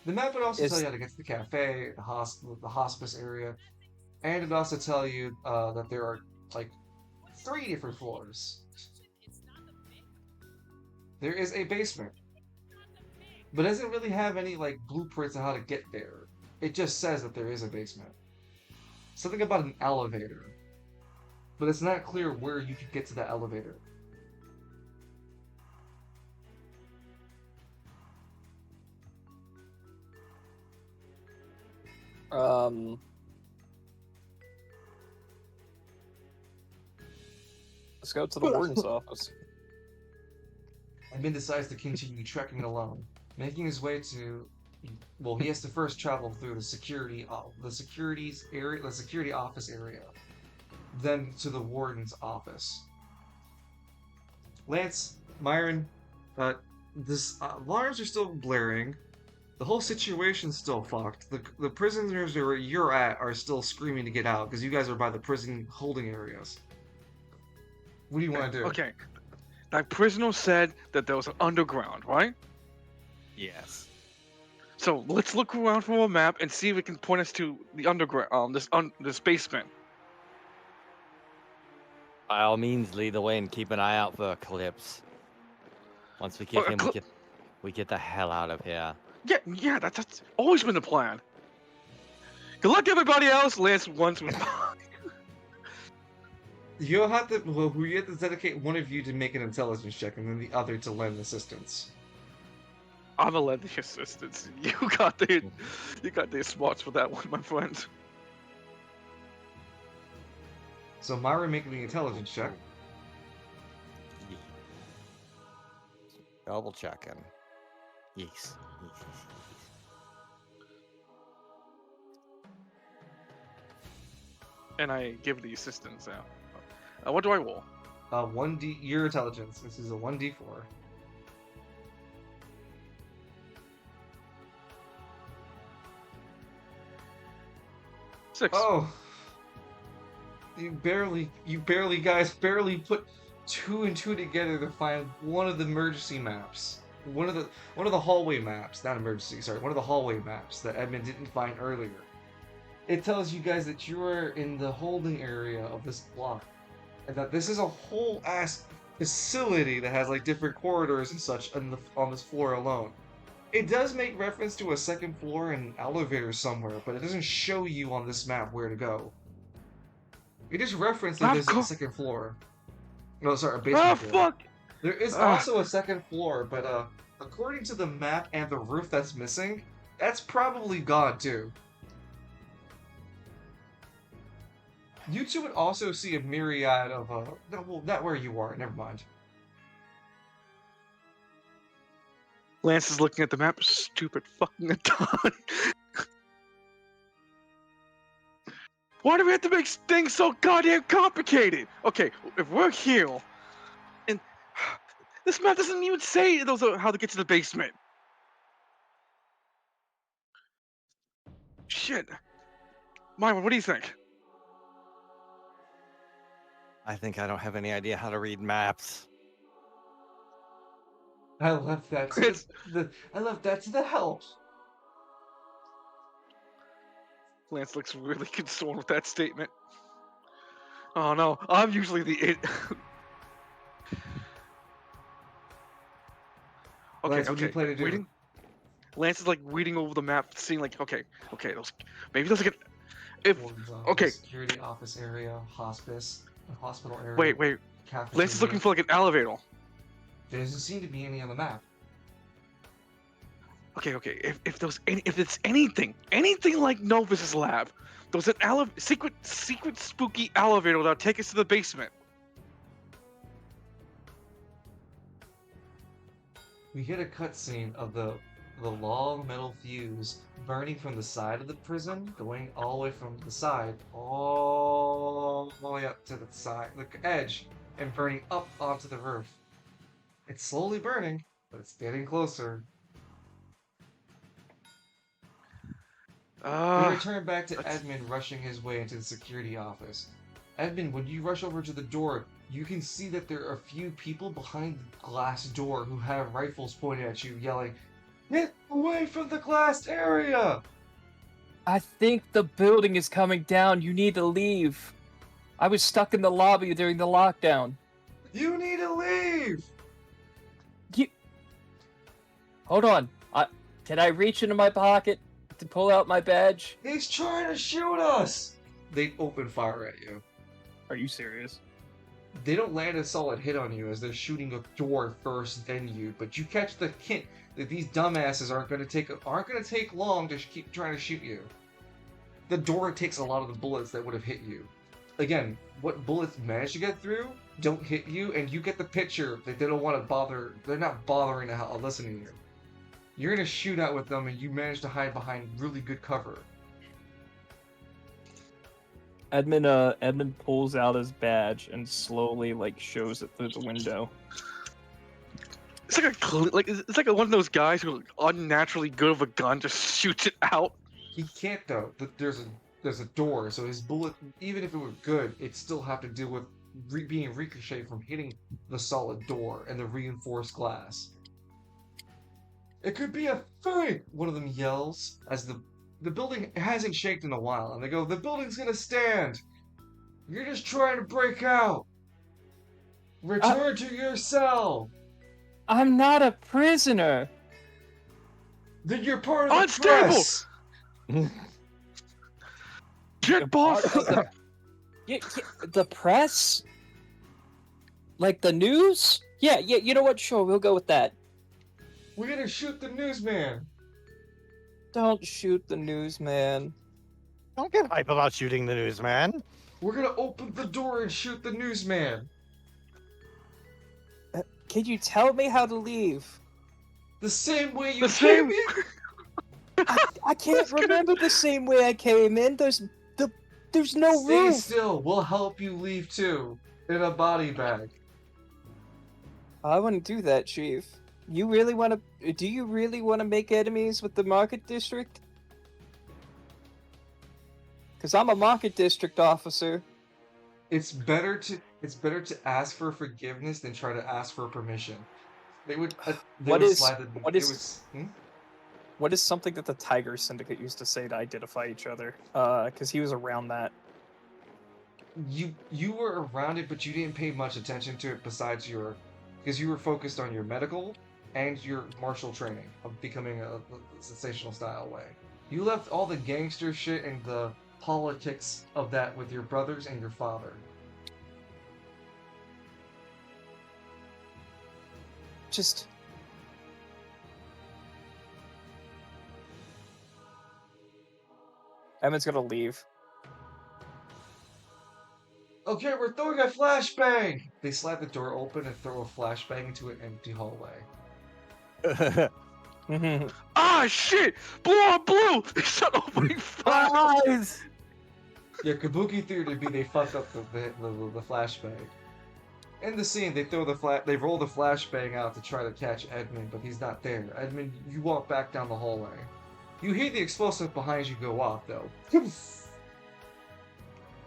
The map would also tell you how to get to the cafe, the hospice area, and it'd also tell you that there are like 3 different floors. There is a basement, but it doesn't really have any like blueprints on how to get there. It just says that there is a basement. Something about an elevator, but it's not clear where you could get to that elevator. Let's go to the warden's office. Edmund decides to continue trekking alone, making his way to. Well, he has to first travel through the security office area, then to the warden's office. Lance, Myron, alarms are still blaring. The whole situation's still fucked. The prisoners where you're at are still screaming to get out because you guys are by the prison holding areas. What do you want to do? Okay. That prisoner said that there was an underground, right? Yes. So let's look around for a map and see if it can point us to the underground, this basement. By all means, lead the way and keep an eye out for Eclipse. Once we get him, we get the hell out of here. Yeah, that's always been the plan. Good luck, everybody else. Lance once was. You have to dedicate one of you to make an intelligence check, and then the other to lend assistance. I'm gonna lend the assistance. You got the smarts for that one, my friend. So Myra, make the intelligence check. Double checking. Yes. And I give the assistance now. What do I roll? 1d your intelligence. This is a 1d4. Six. Oh, you guys barely put 2 and 2 together to find one of the emergency maps. One of the hallway maps, not emergency. Sorry, one of the hallway maps that Edmund didn't find earlier. It tells you guys that you are in the holding area of this block, and that this is a whole ass facility that has like different corridors and such on this floor alone. It does make reference to a second floor and an elevator somewhere, but it doesn't show you on this map where to go. It just references that there's a second floor. No, sorry, a basement floor. Fuck! There is also a second floor, but according to the map and the roof that's missing, that's probably gone too. You two would also see a myriad of no, well, not where you are. Never mind. Lance is looking at the map. Stupid fucking Adon. Why do we have to make things so goddamn complicated? Okay, if we're here, and this map doesn't even say how to get to the basement. Shit. Myra, what do you think? I think I don't have any idea how to read maps. I left that to I left that to the help. Lance looks really concerned with that statement. Oh no, I'm usually the it. Okay, Lance, what do you okay. plan to do? Waiting. Lance is like reading over the map, seeing like, okay, maybe those get. If Warden's office, okay, security office area, hospice, hospital area. wait. Lance Cafeteria. is looking for like an elevator. There doesn't seem to be any on the map. Okay. If it's anything like Novus's lab, there's an secret spooky elevator that'll take us to the basement. We get a cutscene of the long metal fuse burning from the side of the prison, going all the way from the side, all the way up to the side, the edge, and burning up onto the roof. It's slowly burning, but it's getting closer. We return back to Edmund rushing his way into the security office. Edmund, when you rush over to the door, you can see that there are a few people behind the glass door who have rifles pointed at you, yelling, "Get away from the glass area!" I think the building is coming down. You need to leave. I was stuck in the lobby during the lockdown. You need to leave! Hold on. Can I reach into my pocket to pull out my badge? He's trying to shoot us! They open fire at you. Are you serious? They don't land a solid hit on you as they're shooting a door first, then you. But you catch the hint that these dumbasses aren't going to take long to keep trying to shoot you. The door takes a lot of the bullets that would have hit you. Again, what bullets manage to get through don't hit you, and you get the picture that they don't want to bother. They're not bothering to listen to you. You're in a shootout with them, and you manage to hide behind really good cover. Edmund pulls out his badge and slowly shows it through the window. It's like one of those guys who's unnaturally good of a gun just shoots it out. He can't though. There's a door, so his bullet, even if it were good, it'd still have to deal with being ricocheted from hitting the solid door and the reinforced glass. It could be a fake! One of them yells as the building hasn't shaken in a while, and they go, "The building's gonna stand! You're just trying to break out! Return to your cell!" I'm not a prisoner! Then you're part of the Unstable! press! Get boss! The press? Like the news? Yeah, you know what? Sure, we'll go with that. We're gonna shoot the newsman! Don't shoot the newsman. Don't get hype about shooting the newsman. We're gonna open the door and shoot the newsman! Can you tell me how to leave? The same way you The same- came in? I can't remember the same way I came in. There's no Stay roof. still, we'll help you leave too. In a body bag. I wouldn't do that, Chief. Do you really want to make enemies with the Market District? Because I'm a Market District officer. It's better to ask for forgiveness than try to ask for permission. What is something that the Tiger Syndicate used to say to identify each other? Because he was around that. You were around it, but you didn't pay much attention to it because you were focused on your medical and your martial training of becoming a sensational style way. You left all the gangster shit and the politics of that with your brothers and your father. Just... Emmett's gonna leave. Okay, we're throwing a flashbang! They slap the door open and throw a flashbang into an empty hallway. Ah, shit! Blue on blue! They shut opening fire! Guys! Yeah, Kabuki theory to be they fucked up the flashbang. In the scene, they roll the flashbang out to try to catch Edmund, but he's not there. Edmund, you walk back down the hallway. You hear the explosive behind you go off, though. It's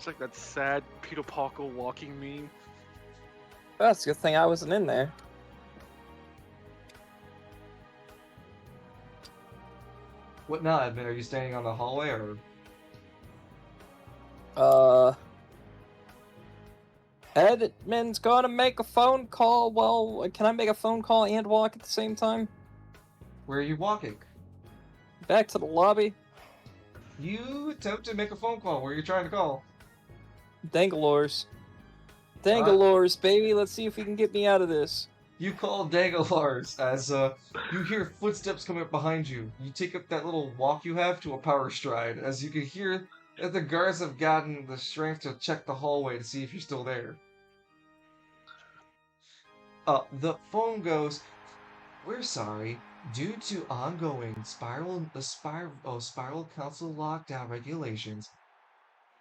like that sad Peter Parker walking meme. That's a good thing I wasn't in there. What now, Edmund? Are you standing on the hallway or? Edmund's gonna make a phone call. Well, can I make a phone call and walk at the same time? Where are you walking? Back to the lobby. You attempt to make a phone call. Where are you trying to call? Dangalores. Dangalores, baby. Let's see if we can get me out of this. You call Dangalars as you hear footsteps coming up behind you. You take up that little walk you have to a power stride as you can hear that the guards have gotten the strength to check the hallway to see if you're still there. The phone goes, "We're sorry. Due to ongoing Spiral Council lockdown regulations,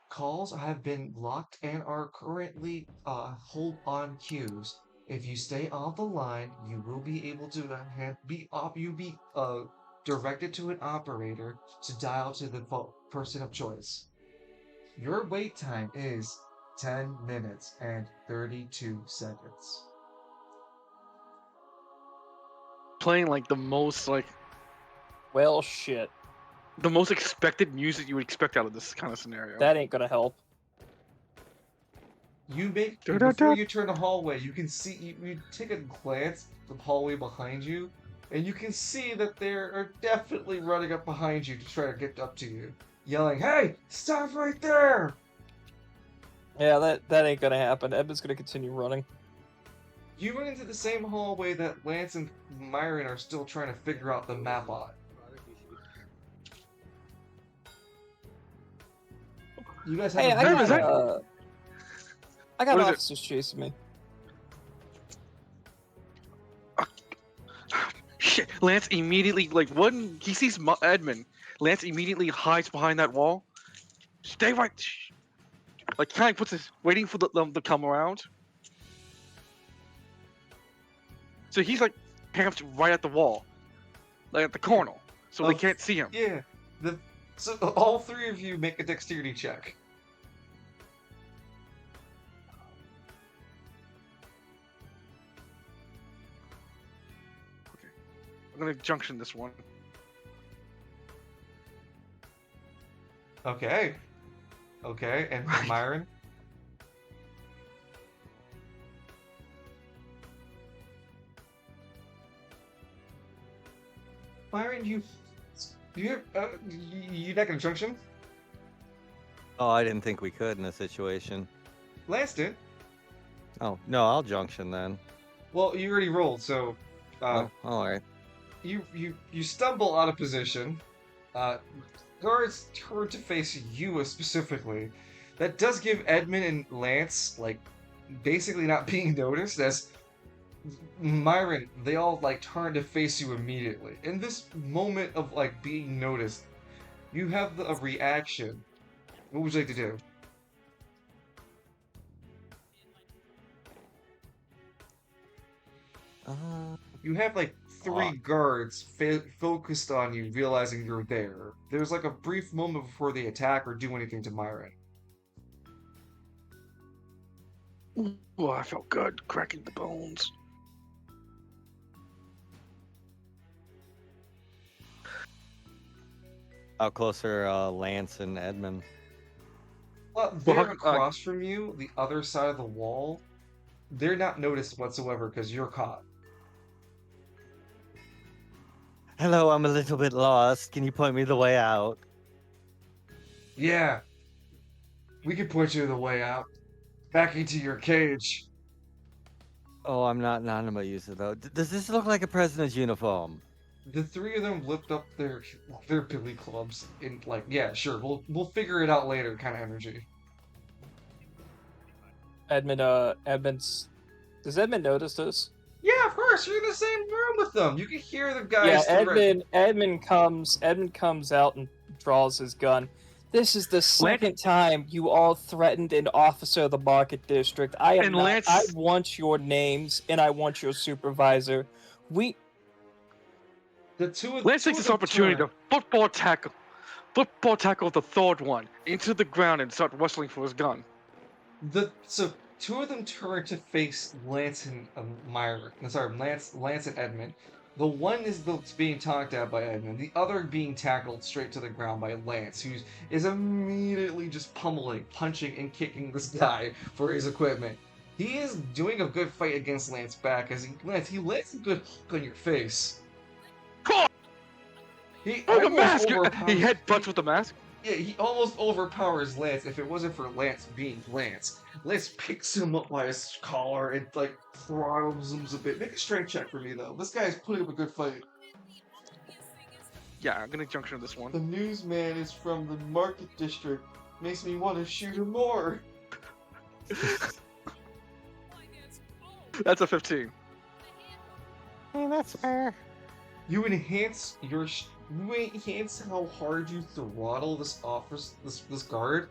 calls have been locked and are currently hold on queues. If you stay on the line, you will be able to be directed to an operator to dial to the person of choice. Your wait time is 10 minutes and 32 seconds." Playing like the most Well, shit. the most expected music you would expect out of this kind of scenario. That ain't gonna help. Before you turn the hallway, you can see, you take a glance at the hallway behind you, and you can see that they are definitely running up behind you to try to get up to you, yelling, "Hey, stop right there!" Yeah, that ain't gonna happen. Edmund's gonna continue running. You run into the same hallway that Lance and Myron are still trying to figure out the map on. You guys have Hey, a I map. got What is it? officers chasing me. Shit! Lance immediately when he sees Edmund, Lance immediately hides behind that wall. Stay right. Kind of puts his waiting for them to come around. So he's camped right at the wall, at the corner, so they can't see him. Yeah. So all three of you make a dexterity check. I'm gonna junction this one. Okay. Okay, and Right. Myron? Myron, you're not gonna junction? Oh, I didn't think we could in this situation. Lance did. Oh, no, I'll junction then. Well, you already rolled, so Oh, all right. you stumble out of position. Guards turn to face you specifically. That does give Edmund and Lance basically not being noticed, as Myron, they all turn to face you immediately. In this moment of being noticed, you have a reaction. What would you like to do? You have three guards focused on you, realizing you're there. There's a brief moment before they attack or do anything to Myron. Oh, I felt good cracking the bones. How close are Lance and Edmund? Well, they're across from you, the other side of the wall. They're not noticed whatsoever because you're caught. Hello, I'm a little bit lost. Can you point me the way out? Yeah. We can point you the way out. Back into your cage. Oh, I'm not an anima user though. Does this look like a president's uniform? The three of them lift up their billy clubs in yeah, sure, we'll figure it out later kind of energy. Edmund's. Does Edmund notice this? Yeah, of course, you're in the same room with them. You can hear the Yeah, guys. Edmund comes out and draws his gun. This is the second time you all threatened an officer of the market district. I want your names and I want your supervisor. Lance takes this opportunity to football tackle the third one into the ground and start wrestling for his gun. So two of them turn to face Lance and Myron. Lance and Edmund. The one that's being talked at by Edmund, the other being tackled straight to the ground by Lance, who is immediately just pummeling, punching, and kicking this guy for his equipment. He is doing a good fight against Lance back, as he lands a good hook on your face. He Oh, the almost mask! overpowers. He headbutts with the mask. Yeah, he almost overpowers Lance if it wasn't for Lance being Lance. Lance picks him up by his collar and, like, throttles him a bit. Make a strength check for me, though. This guy's putting up a good fight. Yeah, I'm gonna junction this one. The newsman is from the Market District. Makes me want to shoot him more. That's a 15. Hey, that's fair. You enhance how hard you throttle this guard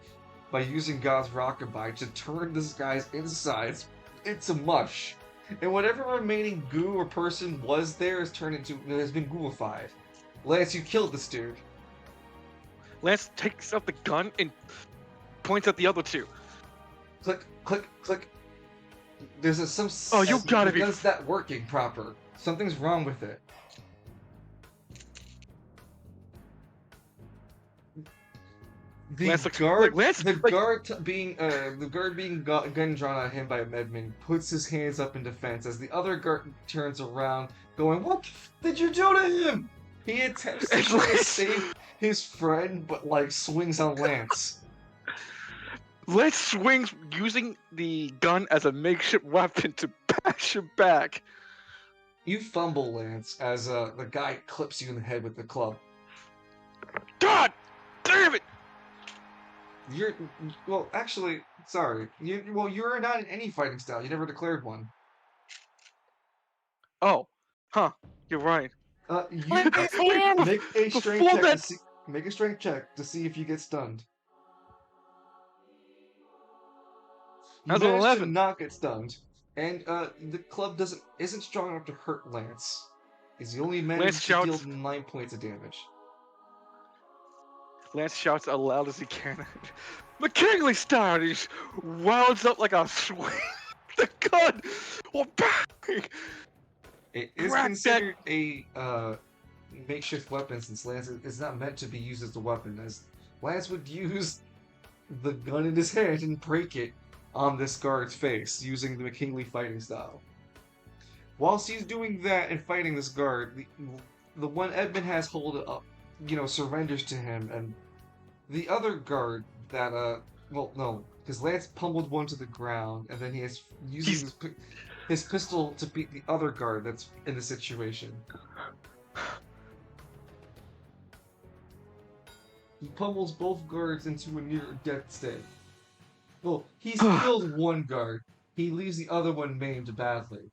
by using God's rocket bite to turn this guy's insides into mush. And whatever remaining goo or person was there has been gooified. Lance, you killed this dude. Lance takes out the gun and points at the other two. Click, click, click. There's some. Oh, you gotta be. Is that working proper? Something's wrong with it. The guard being gun drawn at him by Edmund puts his hands up in defense as the other guard turns around, going, "What did you do to him?" He attempts to try to save his friend, but like swings on Lance. Lance swings using the gun as a makeshift weapon to bash him back. You fumble, Lance, as the guy clips you in the head with the club. God damn it! Sorry. You're not in any fighting style. You never declared one. Oh, huh? You're right. Make a strength check to see if you get stunned. You That's an managed to 11. not get stunned, and the club isn't strong enough to hurt Lance. He only managed to deal 9 points of damage. Lance shouts as loud as he can. McKinley style! He wounds up like a swing. The gun! Oh, bang! It is considered a makeshift weapon since Lance is not meant to be used as a weapon, as Lance would use the gun in his hand and break it on this guard's face using the McKinley fighting style. Whilst he's doing that and fighting this guard, the one Edmund has hold up, surrenders to him, and the other guard that because Lance pummeled one to the ground, and then he is using his pistol to beat the other guard that's in the situation. He pummels both guards into a near-death state. Well, he's killed one guard. He leaves the other one maimed badly.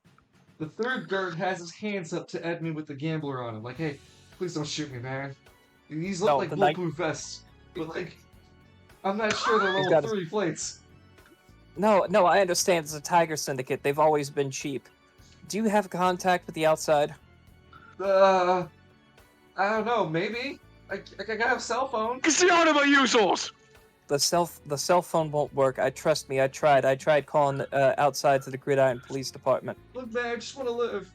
The third guard has his hands up to Edmund with the gambler on him, like, "Hey, please don't shoot me, man." These look like bulletproof vests, but like, I'm not sure they're level 3 plates. No, I understand. It's a Tiger Syndicate. They've always been cheap. Do you have contact with the outside? I don't know. Maybe. I got a cell phone. Get the out of my users! The cell phone won't work. Trust me. I tried calling outside to the Gridiron Police Department. Look, man, I just want to live.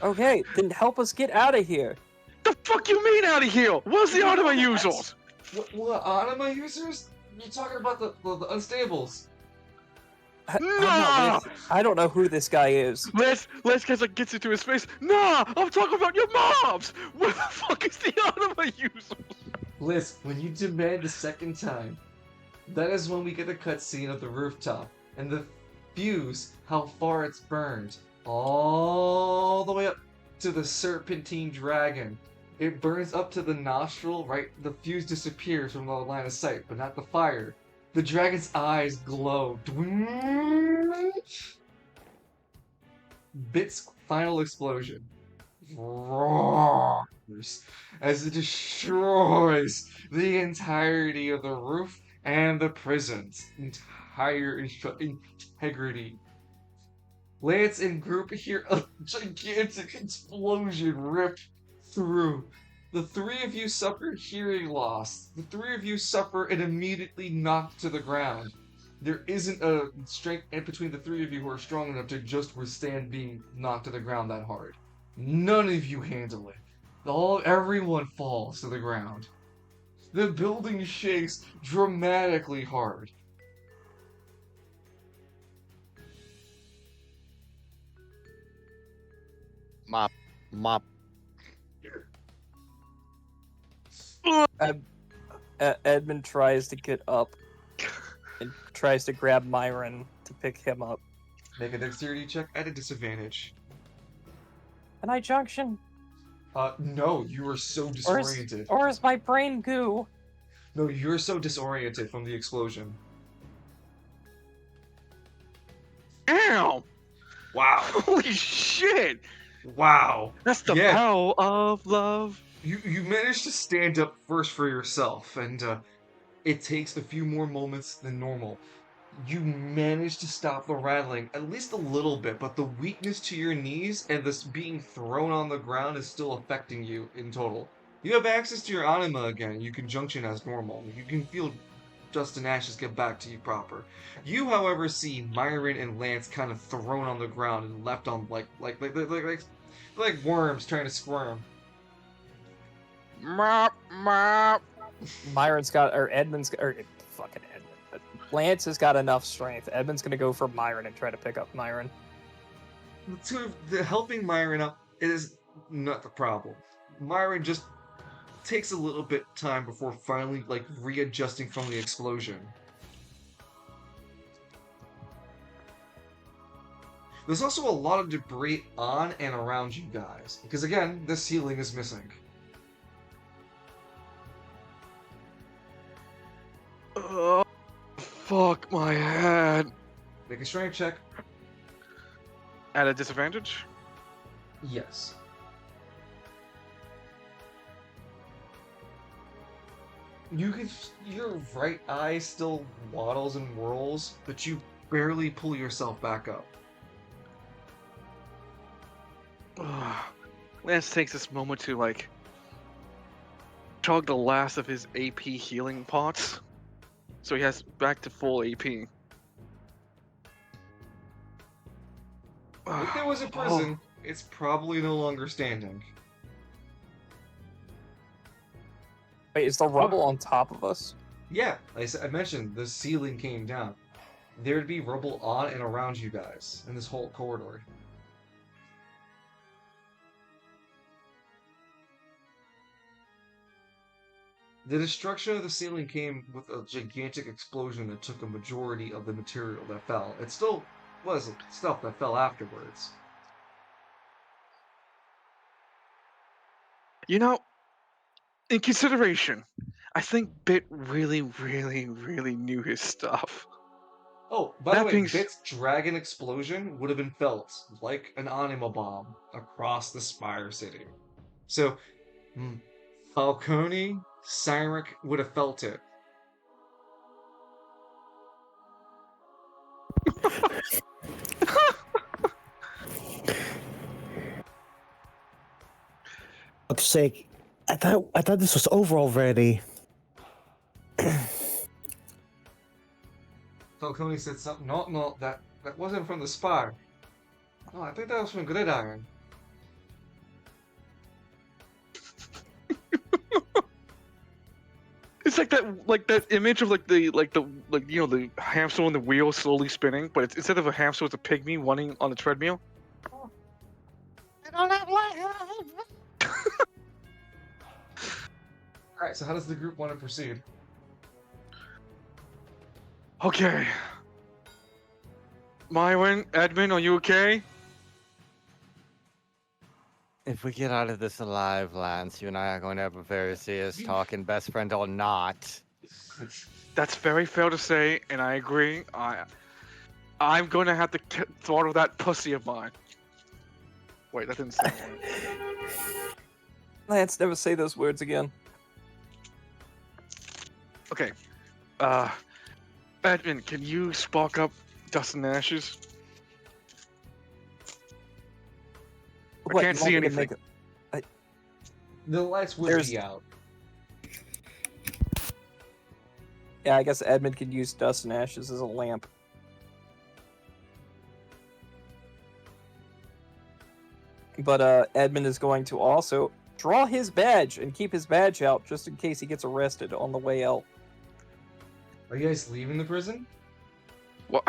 Okay, then help us get out of here. The fuck you mean out of here? What's the out of my users? What anima users? You're talking about the unstables. Nah! I don't know who this guy is. Let's gets into his face. Nah! I'm talking about your mobs! Where the fuck is the anima users? Liz, when you demand the second time, that is when we get a cutscene of the rooftop and the fuse, how far it's burned, all the way up to the serpentine dragon. It burns up to the nostril, right? The fuse disappears from the line of sight, but not the fire. The dragon's eyes glow. Bit's final explosion roars as it destroys the entirety of the roof and the prison's entire integrity. Lance and group hear a gigantic explosion rip through. The three of you suffer hearing loss. The three of you suffer and immediately knocked to the ground. There isn't a strength between the three of you who are strong enough to just withstand being knocked to the ground that hard. None of you handle it. Everyone falls to the ground. The building shakes dramatically hard. Mop, mop. Edmund tries to get up and tries to grab Myron to pick him up. Make a dexterity check at a disadvantage. An eye junction? No, you are so disoriented. Or is my brain goo? No, you're so disoriented from the explosion. Ow! Wow. Holy shit! Wow. That's the Yeah. power of love. You managed to stand up first for yourself, and it takes a few more moments than normal. You managed to stop the rattling at least a little bit, but the weakness to your knees and this being thrown on the ground is still affecting you in total. You have access to your anima again. You can junction as normal. You can feel Justin Ashes get back to you proper. You, however, see Myron and Lance kind of thrown on the ground and left on like worms trying to squirm. Mop, mop. Myron's got, or Edmund's, or fucking Edmund. Lance has got enough strength. Edmund's gonna go for Myron and try to pick up Myron. The helping Myron up is not the problem. Myron just takes a little bit time before finally readjusting from the explosion. There's also a lot of debris on and around you guys, because again, the ceiling is missing. Oh, fuck my head. Make a strength check. At a disadvantage? Yes. Your right eye still waddles and whirls, but you barely pull yourself back up. Lance takes this moment to chug the last of his AP healing pots, so he has back to full AP. If there was a prison, it's probably no longer standing. Wait, is the rubble on top of us? Yeah, I mentioned the ceiling came down. There'd be rubble on and around you guys in this whole corridor. The destruction of the ceiling came with a gigantic explosion that took a majority of the material that fell. It still was stuff that fell afterwards. You know, in consideration, I think Bit really, really, really knew his stuff. Oh, by the That way, being Bit's dragon explosion would have been felt like an anima bomb across the Spire City. So, Falcone, Cyric would have felt it. Fuck's sake. I thought this was over already. Falcone said something. No, that wasn't from the Spire. No, I think that was from Gridiron. It's like that image of the hamster on the wheel slowly spinning, but instead of a hamster, it's a pygmy running on a treadmill. I don't have life. Alright, so how does the group want to proceed? Okay. Myron, Edmund, are you okay? If we get out of this alive, Lance, you and I are going to have a very serious talk, and best friend or not. That's very fair to say, and I agree. I'm going to have to throttle that pussy of mine. Wait, that didn't sound right. Lance, never say those words again. Okay. Edmund, can you spark up Dust and Ashes? I can't see anything. The lights would be out. Yeah, I guess Edmund could use Dust and Ashes as a lamp. But Edmund is going to also draw his badge and keep his badge out just in case he gets arrested on the way out. Are you guys leaving the prison? Well,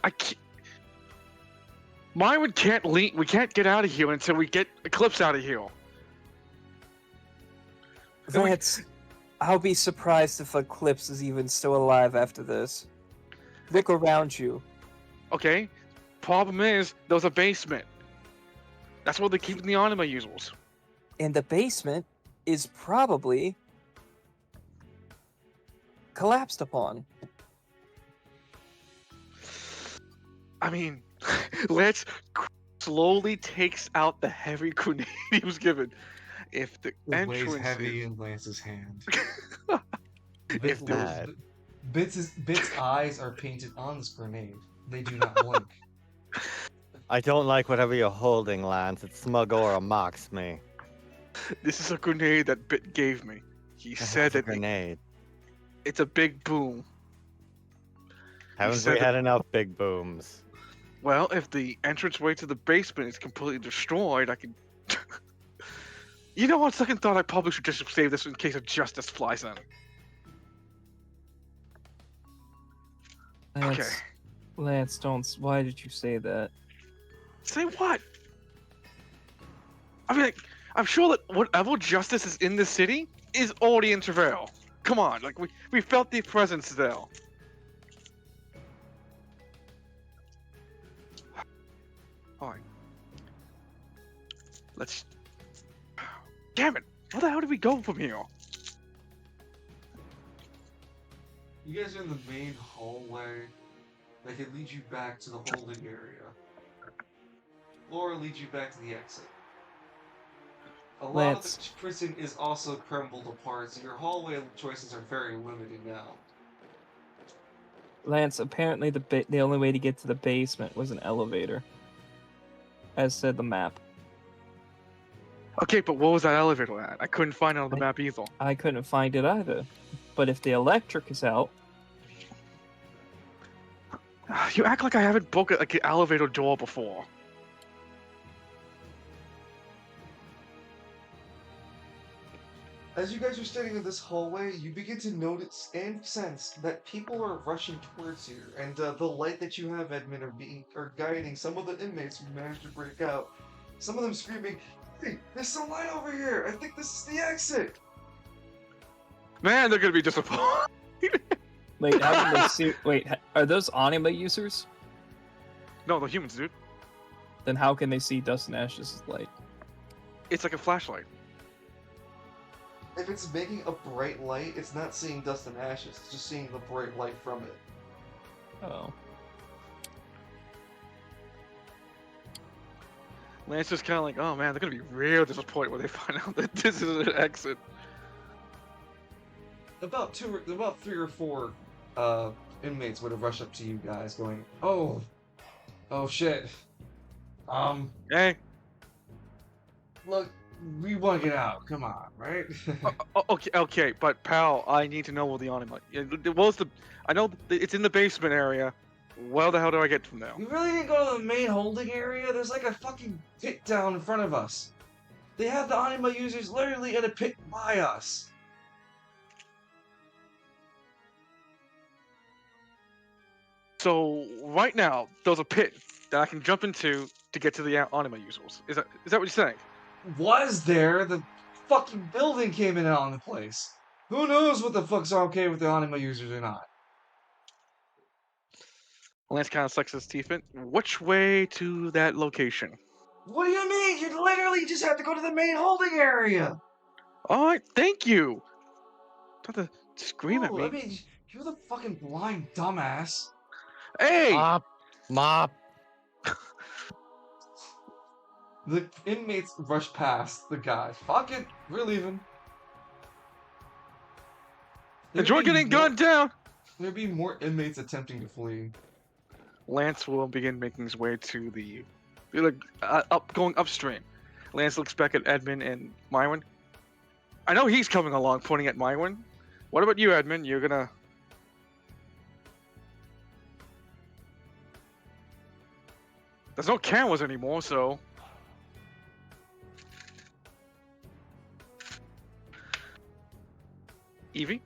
I can't. Myron can't leave. We can't get out of here until we get Eclipse out of here. I'll be surprised if Eclipse is even still alive after this. Look around you. Okay. Problem is, there's a basement. That's where they keep the anima users. And the basement is probably collapsed upon. I mean, Lance slowly takes out the heavy grenade he was given. If the It weighs entrance heavy is... in Lance's hand. If the- Bit's eyes are painted on this grenade. They do not blink. I don't like whatever you're holding, Lance. It's smug aura mocks me. This is a grenade that Bit gave me. He said That's a that grenade. it's a big boom. Haven't said we that- had enough big booms? Well, if the entranceway to the basement is completely destroyed, I can... You know, on second thought, I probably should just save this in case of justice flies in. Okay. Lance, don't. Why did you say that? Say what? I mean, like, I'm sure that whatever justice is in the city is already in travail. Come on, like, we felt the presence there. Alright. Let's... Damn it! Where the hell did we go from here? You guys are in the main hallway that could lead you back to the holding area. Or lead you back to the exit. A lot of the prison is also crumbled apart, so your hallway choices are very limited now. Lance, apparently the only way to get to the basement was an elevator. As said the map. Okay, but what was that elevator at? I couldn't find it on the map either. I couldn't find it either. But if the electric is out... You act like I haven't broken like an elevator door before. As you guys are standing in this hallway, you begin to notice and sense that people are rushing towards you, and the light that you have, Edmund, are guiding some of the inmates who managed to break out. Some of them screaming, "Hey, there's some light over here! I think this is the exit!" Man, they're gonna be disappointed. Wait, how can they see... Wait, are those anima users? No, the humans, dude. Then how can they see Dust and Ashes' light? It's like a flashlight. If it's making a bright light, it's not seeing dust and ashes, it's just seeing the bright light from it. Oh. Lance is kind of like, oh man, they're gonna be real disappointed when they find out that this is an exit. About 3 or 4 inmates would have rushed up to you guys going, oh shit. Hey. Look, we want to get out, come on, right? Okay, but pal, I need to know where the anima. What's the? I know it's in the basement area. Where the hell do I get from there? We really didn't go to the main holding area. There's like a fucking pit down in front of us. They have the anima users literally in a pit by us. So right now, there's a pit that I can jump into to get to the anima users. Is that what you're saying? Was there? The fucking building came in on the place. Who knows what the fuck's okay with the anima users or not? Lance kind of sucks his teeth in. Which way to that location? What do you mean? You literally just have to go to the main holding area. All right, thank you. Don't have to scream at me. I mean, you're the fucking blind dumbass. Hey! Mop. The inmates rush past the guys. Fuck it, we're leaving. Enjoy getting gunned down! There'd be more inmates attempting to flee. Lance will begin making his way to the... going upstream. Lance looks back at Edmund and Myron. I know he's coming along, pointing at Myron. What about you, Edmund? You're gonna... There's no cameras anymore, so... Evie?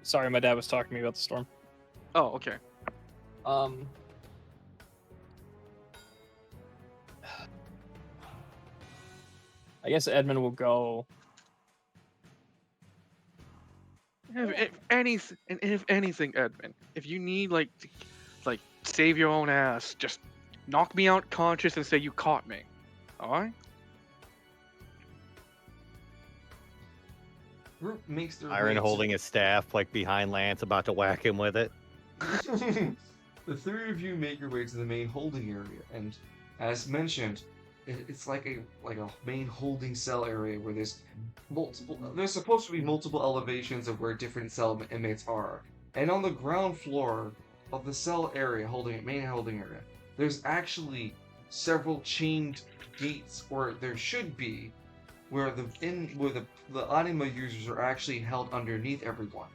Sorry, my dad was talking to me about the storm. Oh, okay. I guess Edmund will go. If anything, Edmund, if you need like save your own ass, just knock me out conscious and say you caught me. All right? Group makes their Iron way holding his staff, like behind Lance, about to whack him with it. The three of you make your way to the main holding area, and as mentioned, it's like a main holding cell area where there's multiple. There's supposed to be multiple elevations of where different cell inmates are, and on the ground floor of the cell area, main holding area, there's actually several chained gates, or there should be, where the anima users are actually held underneath everyone.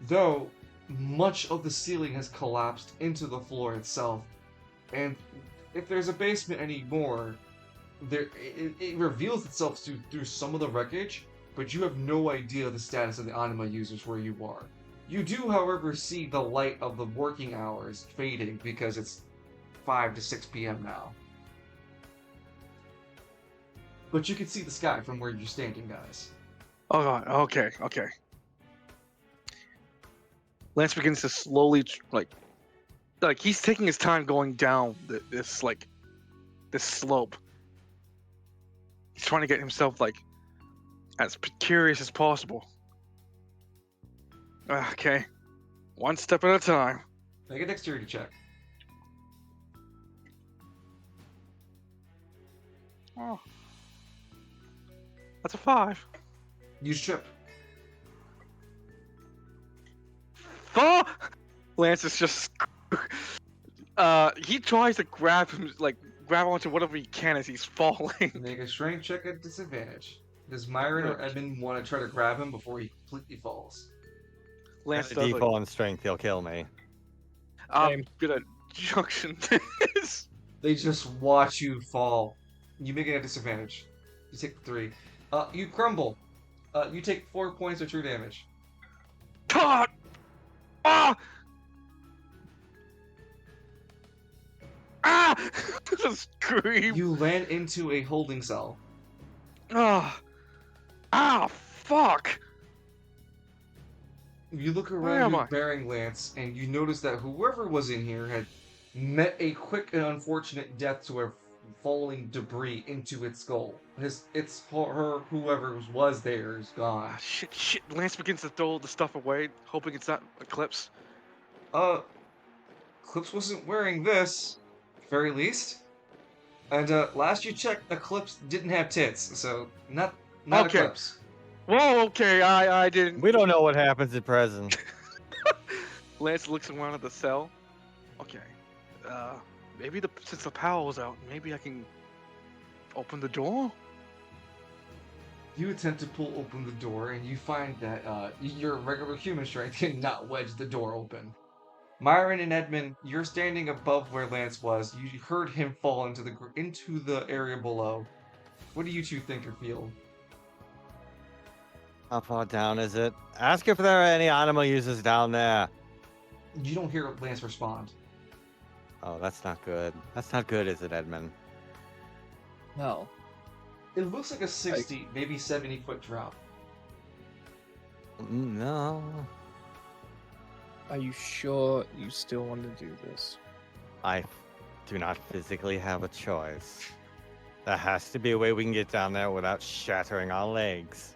Though much of the ceiling has collapsed into the floor itself, and if there's a basement anymore, it reveals itself through some of the wreckage, but you have no idea the status of the anima users where you are. You do, however, see the light of the working hours fading because it's 5 to 6 p.m. now. But you can see the sky from where you're standing, guys. Oh God. Okay. Lance begins to slowly like he's taking his time going down this slope. He's trying to get himself like as precarious as possible. Okay, one step at a time. Make a dexterity check. Oh, that's a 5. Use trip. Lance is just he tries to grab onto whatever he can as he's falling. Make a strength check at disadvantage. Does Myron or Edmund want to try to grab him before he completely falls? Lance The does default on strength, he'll kill me. I'm gonna junction this. They just watch you fall. You make it at disadvantage. You take 3. You crumble. You take 4 points of true damage. God! Ah! Ah! Scream! You land into a holding cell. Ah! Ah! Fuck! You look Where am around I? your bearing lance, and you notice that whoever was in here had met a quick and unfortunate death to a falling debris into its skull. Whoever was there is gone. Ah, shit. Lance begins to throw the stuff away, hoping it's not Eclipse. Eclipse wasn't wearing this, very least. And last you checked, Eclipse didn't have tits, so not Okay. Eclipse. Whoa, okay, I didn't. We don't know what happens at present. Lance looks around at the cell. Okay. Maybe since the power was out, maybe I can open the door? You attempt to pull open the door, and you find that your regular human strength cannot wedge the door open. Myron and Edmund, you're standing above where Lance was. You heard him fall into the area below. What do you two think or feel? How far down is it? Ask if there are any animal users down there. You don't hear Lance respond. Oh, that's not good. That's not good, is it, Edmund? No. It looks like a 60, maybe 70-foot drop. No. Are you sure you still want to do this? I do not physically have a choice. There has to be a way we can get down there without shattering our legs.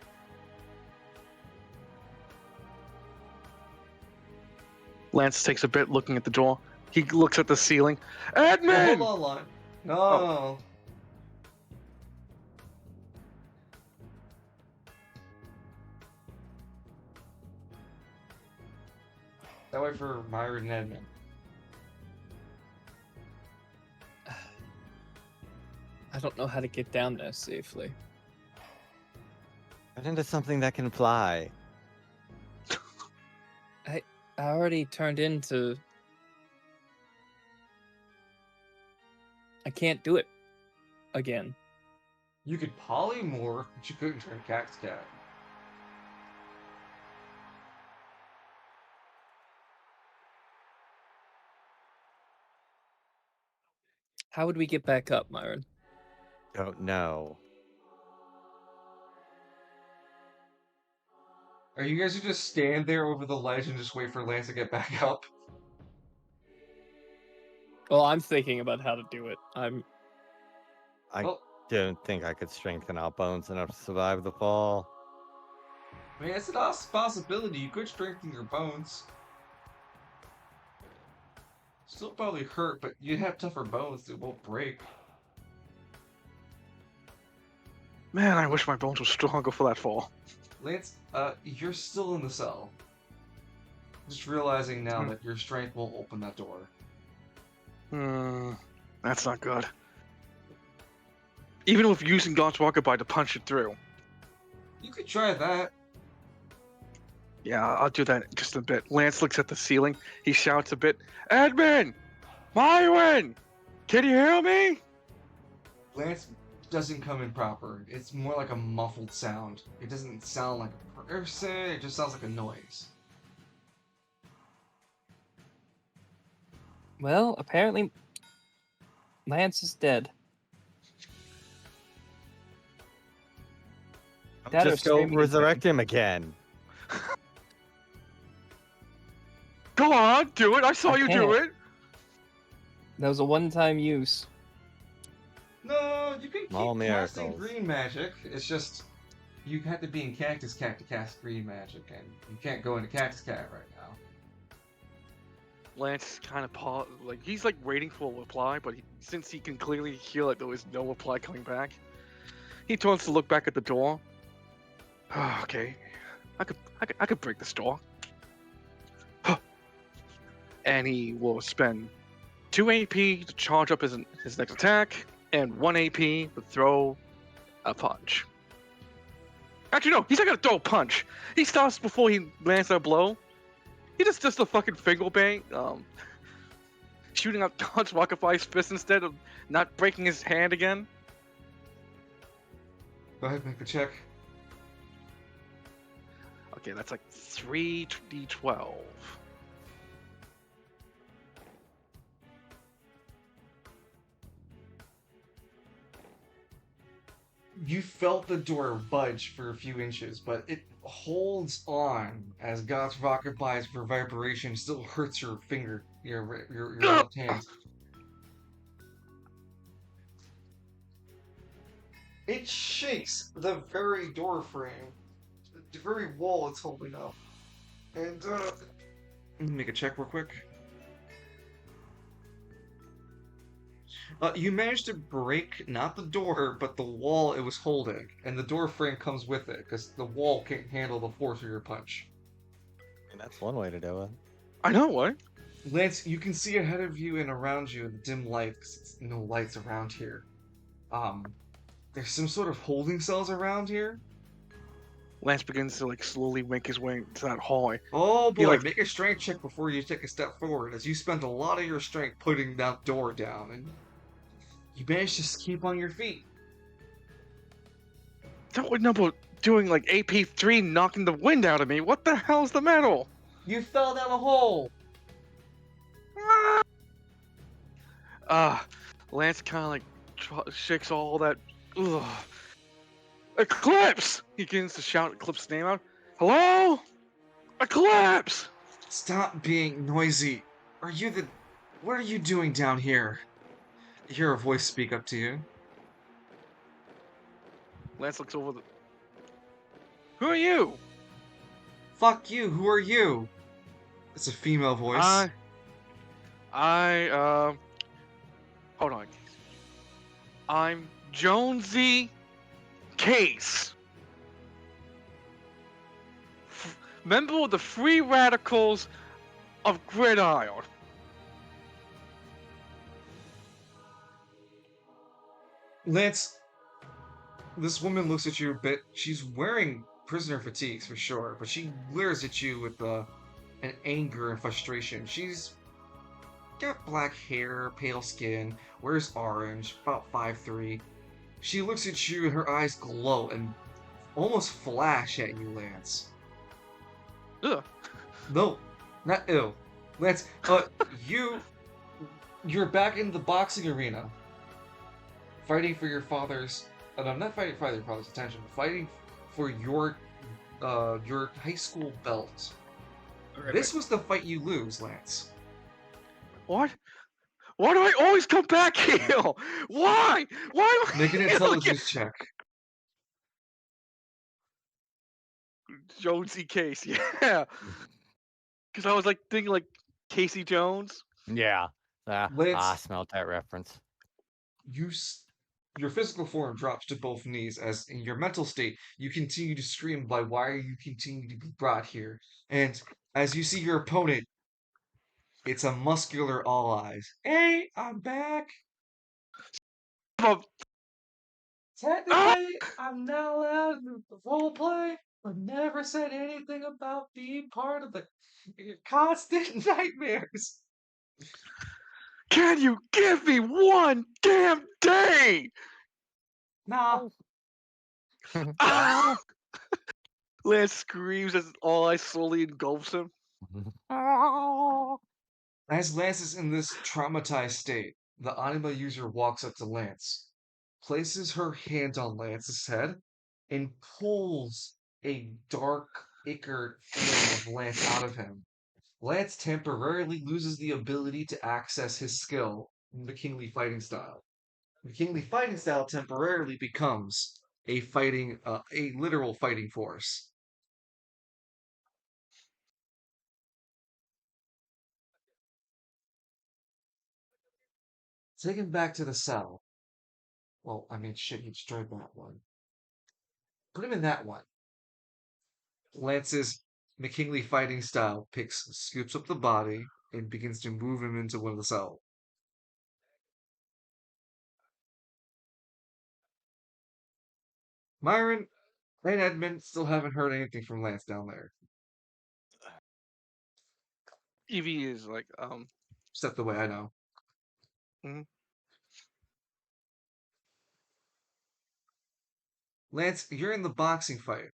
Lance takes a bit looking at the door. He looks at the ceiling. Oh, Edmund! hold on, line. No. That way for Myron and Edmund. I don't know how to get down there safely. Get into something that can fly. I already turned into... I can't do it again. You could polymorph, but you couldn't turn Cactus Cat. How would we get back up, Myron? Don't know. Are you guys who just stand there over the ledge and just wait for Lance to get back up? Well, I'm thinking about how to do it. I Well, don't think I could strengthen our bones enough to survive the fall. I mean, it's a possibility. You could strengthen your bones. Still probably hurt, but you'd have tougher bones that won't break. Man, I wish my bones were stronger for that fall. Lance, you're still in the cell. Just realizing now that your strength won't open that door. That's not good. Even with using God's rocket bite to punch it through. You could try that. Yeah, I'll do that in just a bit. Lance looks at the ceiling. He shouts a bit, Edmund! Myron! Can you hear me? Lance doesn't come in proper. It's more like a muffled sound. It doesn't sound like a person, it just sounds like a noise. Well, apparently Lance is dead. That or Just go screaming in resurrect him again. Go on, do it. I saw you do can't. it. That was a one-time use. No, you can keep Small casting miracles. green magic. It's just you have to be in Cactus Cat to cast green magic, and you can't go into Cactus Cat right now. Lance kind of he's like waiting for a reply, but since he can clearly hear that there was no reply coming back, he turns to look back at the door. Okay, I could break this door. And he will spend 2 AP to charge up his next attack, and 1 AP to throw a punch. Actually, no, he's not gonna throw a punch. He stops before he lands that blow. He just does the fucking finger bang, shooting out God's rocket by his fist instead of not breaking his hand again. Go ahead, make a check. Okay, that's like 3d12. You felt the door budge for a few inches, but it holds on as God's rocket buys for vibration still hurts your finger, your left hand. It shakes the very door frame, the very wall it's holding up. And let me make a check real quick. You managed to break not the door, but the wall it was holding, and the door frame comes with it because the wall can't handle the force of your punch. And that's one way to do it. I know what. Lance, you can see ahead of you and around you in the dim light because it's no lights around here. There's some sort of holding cells around here. Lance begins to like slowly make his way to that hallway. Oh boy, like- make a strength check before you take a step forward, as you spent a lot of your strength putting that door down, and you managed to keep on your feet. Don't remember doing like AP3 knocking the wind out of me. What the hell's the matter? You fell down a hole! Lance kind of like shakes all that. Ugh. Eclipse! He begins to shout Eclipse's name out. Hello? Eclipse! Stop being noisy. What are you doing down here? You hear a voice speak up to you. Lance looks over the. Who are you? Fuck you, who are you? It's a female voice. Hold on. I'm Jonesy Case. Member of the Free Radicals of Gridiron. Lance, this woman looks at you a bit. She's wearing prisoner fatigues for sure, but she glares at you with an anger and frustration. She's got black hair, pale skin, wears orange, about 5'3". She looks at you and her eyes glow and almost flash at you, Lance. Ugh. No, not ill. Lance, you're back in the boxing arena, fighting for your father's. No, not fighting for your father's attention, but fighting for your high school belt. This was the fight you lose, Lance. What? Why do I always come back here? Why? Why do I Make an intelligence check. Jonesy case, yeah. Because I was like thinking like Casey Jones. Yeah. I Lance, smelled that reference. your physical form drops to both knees as in your mental state you continue to scream by why are you continue to be brought here? And as you see your opponent, it's a muscular all eyes. Hey, I'm back. Oh, Technically, I'm not allowed to role play, but never said anything about being part of the constant nightmares. can you give me one damn day? Nah, Ah! Lance screams as all eyes slowly engulfs him. as Lance is in this traumatized state, the anima user walks up to Lance, places her hand on Lance's head, and pulls a dark, ichor form of Lance out of him. Lance temporarily loses the ability to access his skill in the kingly fighting style. The kingly fighting style temporarily becomes a literal fighting force. Take him back to the cell. Well, I mean, shit, he destroyed that one. Put him in that one. Lance's McKinley fighting style scoops up the body and begins to move him into one of the cells. Myron and Edmund still haven't heard anything from Lance down there. Evie is like, Step away, I know. mhm. Lance, you're in the boxing fight.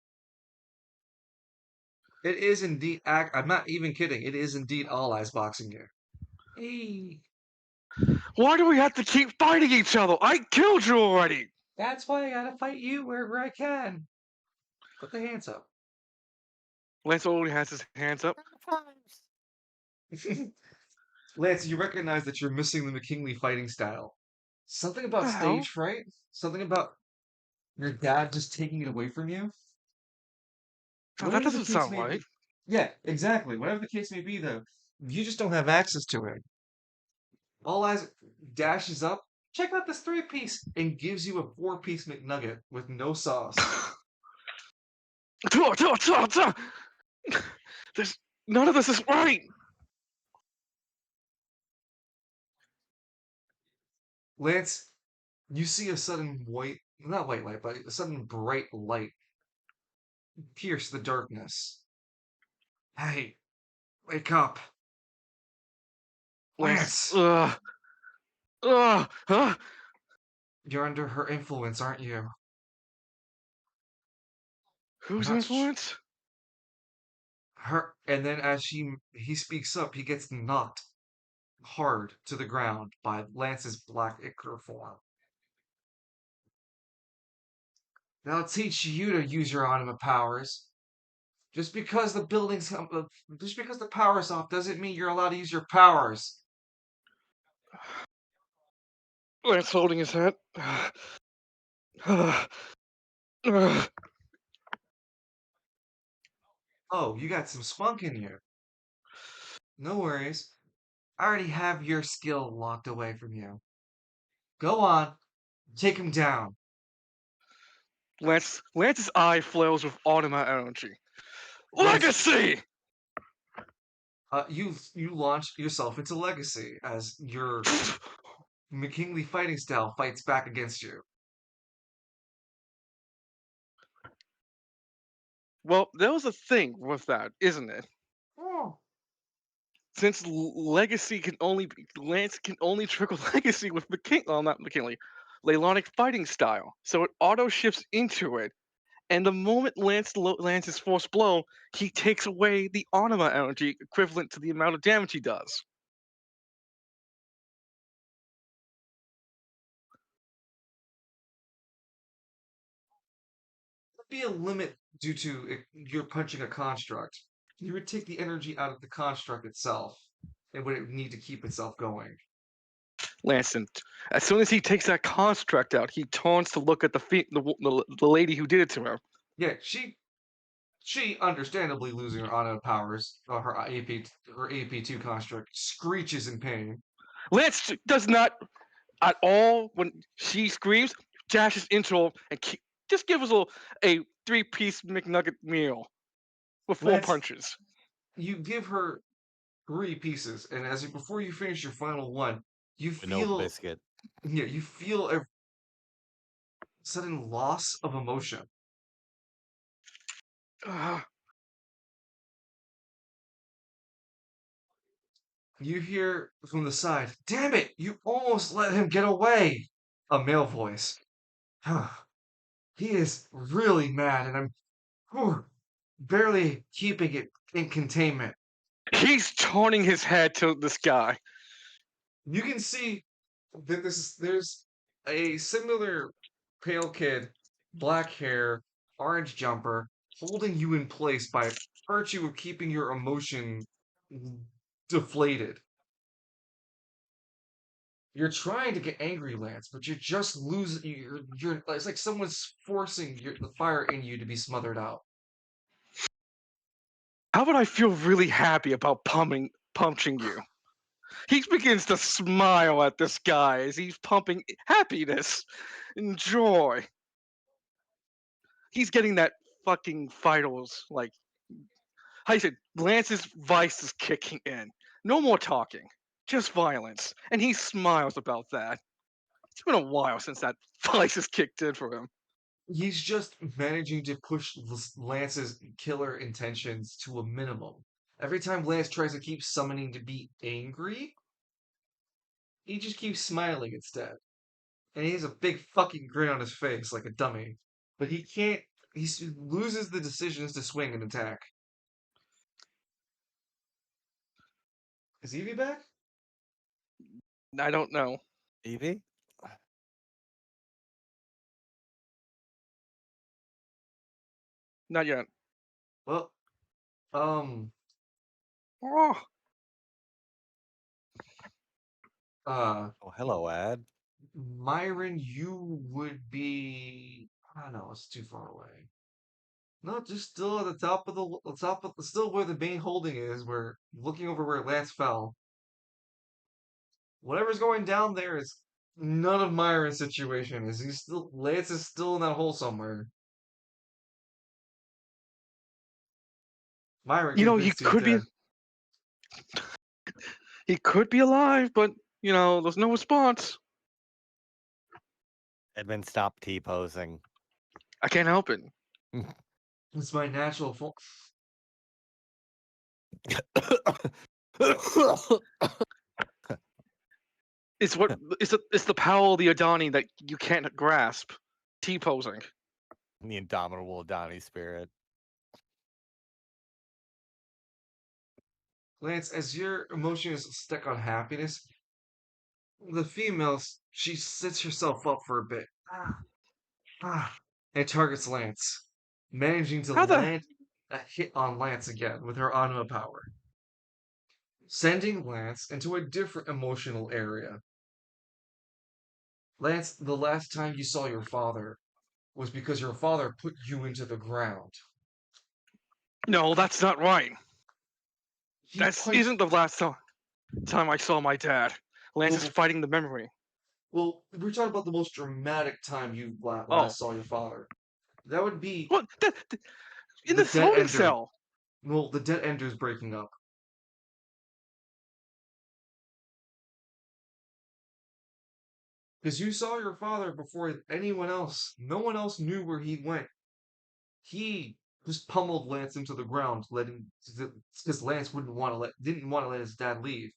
It is indeed I'm not even kidding. It is indeed All Eyes boxing you. Hey, Why do we have to keep fighting each other? I killed you already. that's why I gotta fight you wherever I can. Put the hands up. Lance only has his hands up. Lance, you recognize that you're missing the McKinley fighting style. Something about The hell? stage fright? Something about your dad just taking it away from you? No, that Whatever the doesn't case sound may right. be. Yeah, exactly. Whatever the case may be, though, you just don't have access to it. All Eyes dashes up, check out this 3-piece, and gives you a 4-piece McNugget with no sauce. There's none of this is right. Lance, you see a sudden not white light, but a sudden bright light pierce the darkness. Hey, wake up. Lance, Lance, huh? you're under her influence, aren't you? I'm Whose not sh- influence? her. And then as he speaks up, he gets knocked hard to the ground by Lance's black ichor form. They'll teach you to use your anima powers. Just because just because the power's off doesn't mean you're allowed to use your powers. Lance holding his head. Oh, you got some spunk in you. No worries. I already have your skill locked away from you. Go on, take him down. Lance's eye flails with automatic energy. Lance, Legacy! you launch yourself into legacy as your McKinley fighting style fights back against you. Well, there was a thing with that, isn't it? Oh. Since legacy can only Lance can only trickle legacy with McKinley. Well, not McKinley, Leylonic fighting style, so it auto shifts into it. And the moment Lance lands his force blow, he takes away the Anima energy equivalent to the amount of damage he does. There'd be a limit due to you're punching a construct. You would take the energy out of the construct itself. It would need to keep itself going. Lanston, as soon as he takes that construct out, he turns to look at the lady who did it to him. Yeah, she understandably losing her auto powers, her AP2 construct screeches in pain. Lance does not at all when she screams, dashes into her and just gives her a 3-piece McNugget meal with 4 Lance, punches. You give her 3 pieces, and before you finish your final one, you No feel biscuit. you feel a sudden loss of emotion. You hear from the side, "Damn it! You almost let him get away!" A male voice. He is really mad, and I'm barely keeping it in containment. He's turning his head to this guy. You can see that there's a similar pale kid, black hair, orange jumper, holding you in place by virtue of keeping your emotion deflated. You're trying to get angry, Lance, but you're just losing. You're. It's like someone's forcing the fire in you to be smothered out. How would I feel really happy about punching you? He begins to smile at this guy as he's pumping happiness and joy. He's getting that fucking vitals, like, how you said, Lance's vice is kicking in. No more talking, just violence. And he smiles about that. It's been a while since that vice has kicked in for him. He's just managing to push Lance's killer intentions to a minimum. Every time Lance tries to keep summoning to be angry, he just keeps smiling instead. And he has a big fucking grin on his face like a dummy. But he can't. He loses the decisions to swing and attack. Is Evie back? I don't know. Evie? Not yet. Well, Oh, uh, Oh, hello, Ad. Myron, you would be. I don't know. It's too far away. No, just still at the top of still where the main holding is. We're looking over where Lance fell. Whatever's going down there is none of Myron's situation. Lance is still in that hole somewhere. Myron he convinced he's could be. dead. He could be alive, but there's no response. Edmund, stop T-posing. I can't help it. It's my natural fault. It's the power of the Adani that you can't grasp. T-posing. The indomitable Adani spirit. Lance, as your emotion is stuck on happiness, the female, she sets herself up for a bit. And targets Lance, managing to How the land a hit on Lance again with her Anima power, sending Lance into a different emotional area. Lance, the last time you saw your father was because your father put you into the ground. No, that's not right. He That punched. isn't the last time I saw my dad. Lance is Well, fighting the memory. Well, we're talking about the most dramatic time you Oh. last saw your father. That would be What? In the the dead holding ender. cell. Well, the dead ender's breaking up. Because you saw your father before anyone else. No one else knew where he went. He just pummeled Lance into the ground, because Lance didn't want to let his dad leave.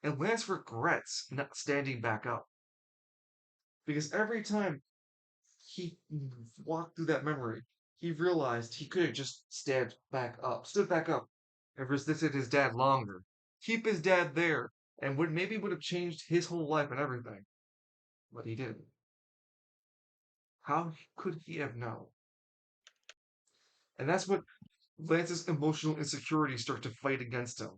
And Lance regrets not standing back up. Because every time he walked through that memory, he realized he could have just stood back up, and resisted his dad longer. Keep his dad there, and would have changed his whole life and everything. But he didn't. How could he have known? And that's what Lance's emotional insecurities start to fight against him.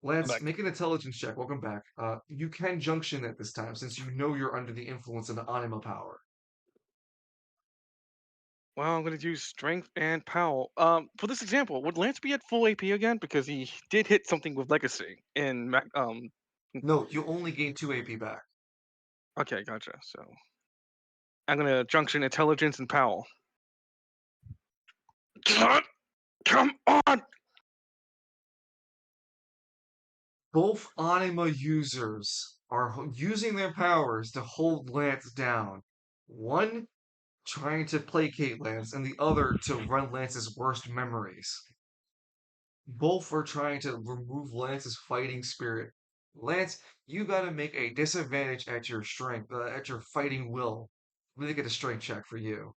Lance, make an intelligence check. Welcome back. You can junction at this time since you know you're under the influence of the anima power. Well, I'm going to use strength and power. For this example, would Lance be at full AP again? Because he did hit something with legacy in No, you only gain 2 AP back. Okay, gotcha. So I'm going to junction intelligence and power. Come on! Both anima users are using their powers to hold Lance down. One trying to placate Lance, and the other to run Lance's worst memories. Both are trying to remove Lance's fighting spirit. Lance, you gotta make a disadvantage at your strength, at your fighting will. Let me get a strength check for you.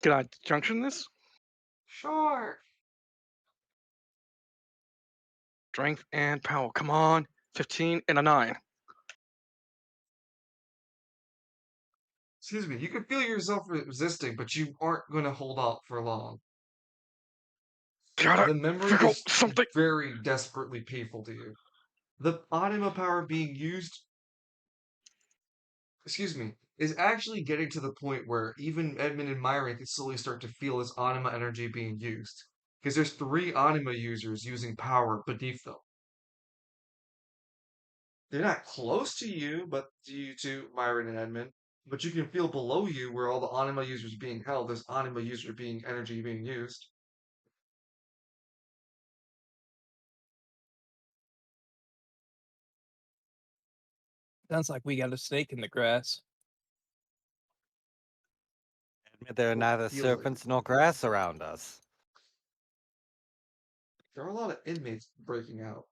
Can I junction this? Sure. Strength and power. Come on. 15 and a 9. Excuse me, you can feel yourself resisting, but you aren't gonna hold out for long. Gotta The memory figure out is something. very desperately painful to you. The anima power being used, is actually getting to the point where even Edmund and Myron can slowly start to feel his anima energy being used. Because there's 3 anima users using power beneath them. They're not close to you, but you two, Myron and Edmund. But you can feel below you where all the anima users are being held. There's anima user being energy being used. Sounds like we got a snake in the grass. Admit there are Well, neither feels like serpents nor grass around us. there are a lot of inmates breaking out.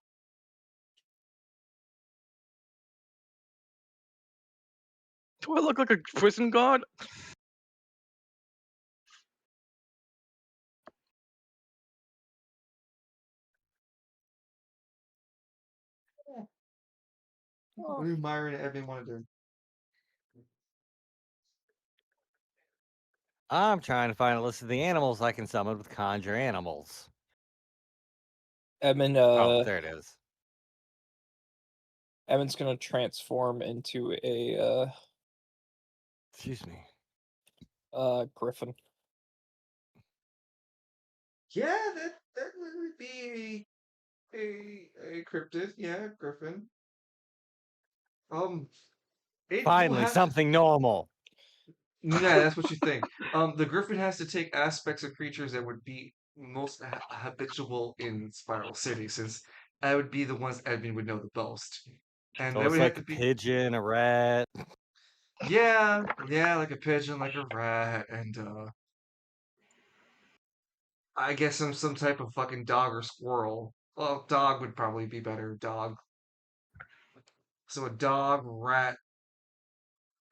Do I look like a prison guard? What do Myron and Edmund want to do? I'm trying to find a list of the animals I can summon with conjure animals. Edmund, Oh, there it is. Edmund's gonna transform into a Excuse me. griffin. Yeah, that would be a cryptid. Yeah, griffin. It will Finally, have to. something normal. Yeah, that's what you think. The griffin has to take aspects of creatures that would be most habitual in Spiral City, since that would be the ones Edmund would know the most, and So that it's would have like to a be. pigeon, a rat. Yeah, yeah, like a pigeon, like a rat, and I guess some type of fucking dog or squirrel. Well, dog would probably be better. Dog. So a dog, rat,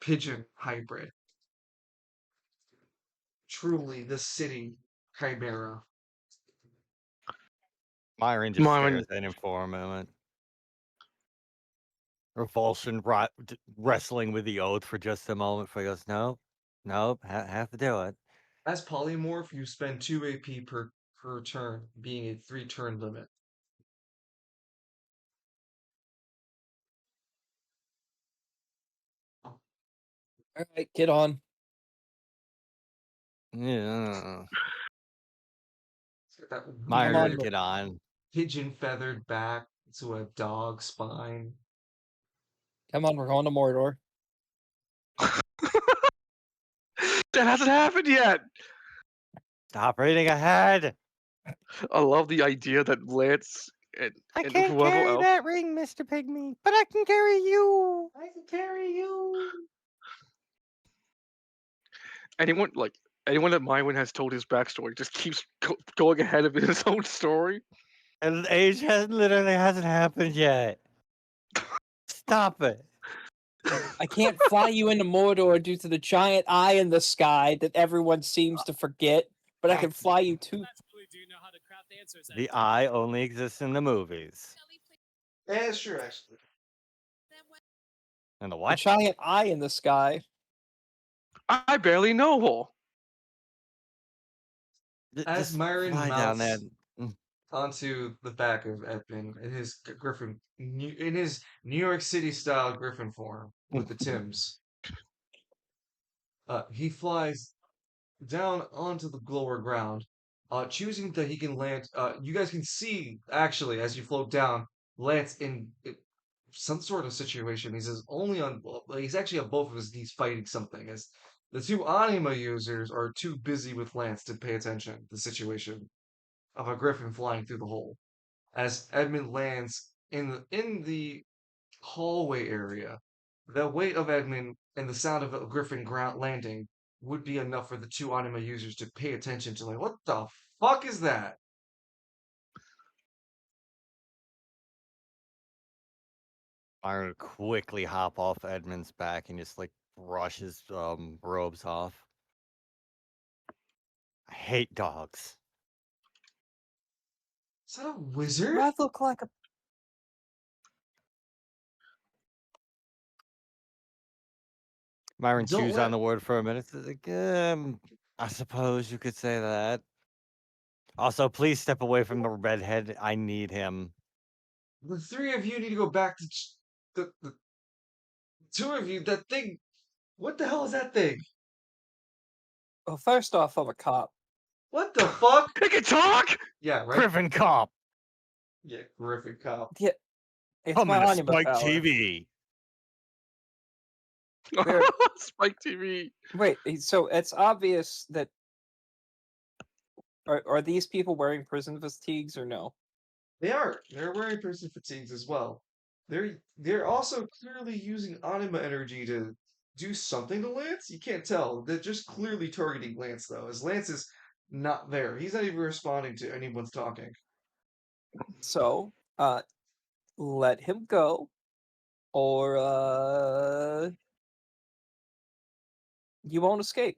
pigeon hybrid. Truly the city chimera. Myron just Myron, stares at him for a moment. Revulsion wrestling with the oath for just a moment before he goes, nope, nope, have to do it. As polymorph, you spend 2 AP per turn, being a 3-turn limit. All right, get on. Yeah. That Myron on, would get on. pigeon feathered back to a dog spine. Come on, we're going to Mordor. that hasn't happened yet. Stop reading ahead. I love the idea that Lance I and can't whoever carry else. that ring, Mr. Pygmy, but I can carry you. I can carry you. Anyone that Myron has told his backstory just keeps going ahead of his own story. And age literally hasn't happened yet. Stop it. I can't fly you into Mordor due to the giant eye in the sky that everyone seems to forget, but I can fly you to. The eye only exists in the movies. Yeah, sure, actually. And the The what? giant eye in the sky. I barely know. As Just Myron fly down there. mounts onto the back of Edmund in his in his New York City style Griffin form with the Tims, he flies down onto the lower ground, choosing that he can land. You guys can see actually as you float down, Lance in some sort of situation. He's actually on both of his knees fighting something. As the two anima users are too busy with Lance to pay attention to the situation of a griffin flying through the hole. As Edmund lands in the hallway area, the weight of Edmund and the sound of a griffin ground landing would be enough for the two anima users to pay attention to, like, what the fuck is that? Myron would quickly hop off Edmund's back and just like brush his robes off. I hate dogs. Is that a wizard? I look like a. Myron Don't chews let- on the word for a minute. Says, like, I suppose you could say that. Also, please step away from the redhead. I need him. The three of you need to go back to the two of you. That thing. What the hell is that thing? Well, first off, I'm a cop. What the fuck? It can talk. Yeah, right. Griffin Cop. Yeah, Griffin cop. Yeah, it's Coming my to anima Spike power. TV. Where- Spike TV. Wait, so it's obvious that. Are these people wearing prison fatigues or no? They are. They're wearing prison fatigues as well. They're also clearly using anima energy to do something to Lance. You can't tell. They're just clearly targeting Lance though, as Lance is not there. He's not even responding to anyone's talking. So, let him go, or you won't escape.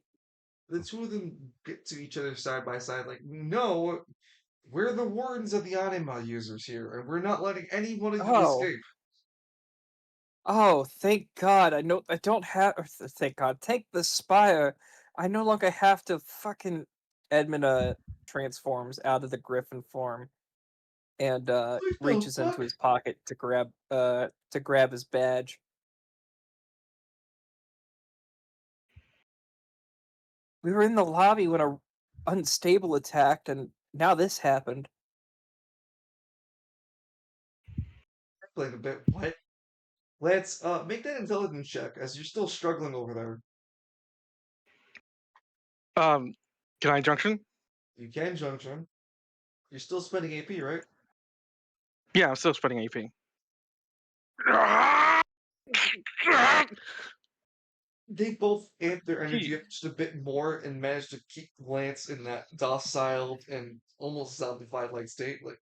The two of them get to each other side by side, like, no, we're the wardens of the anima users here, and we're not letting any one of you Oh. escape. Oh, thank God! I don't have. Thank God! Thank the spire. I no longer have to fucking. Edmund transforms out of the griffin form, and What the reaches into fuck? his pocket to grab his badge. We were in the lobby when a unstable attacked, and now this happened. Like a bit. What? Lance, make that intelligence check as you're still struggling over there. Can I junction? You can junction. You're still spending AP, right? Yeah, I'm still spreading AP. They both amp their energy Gee. up just a bit more and manage to keep Lance in that docile and almost zombified like state. Like,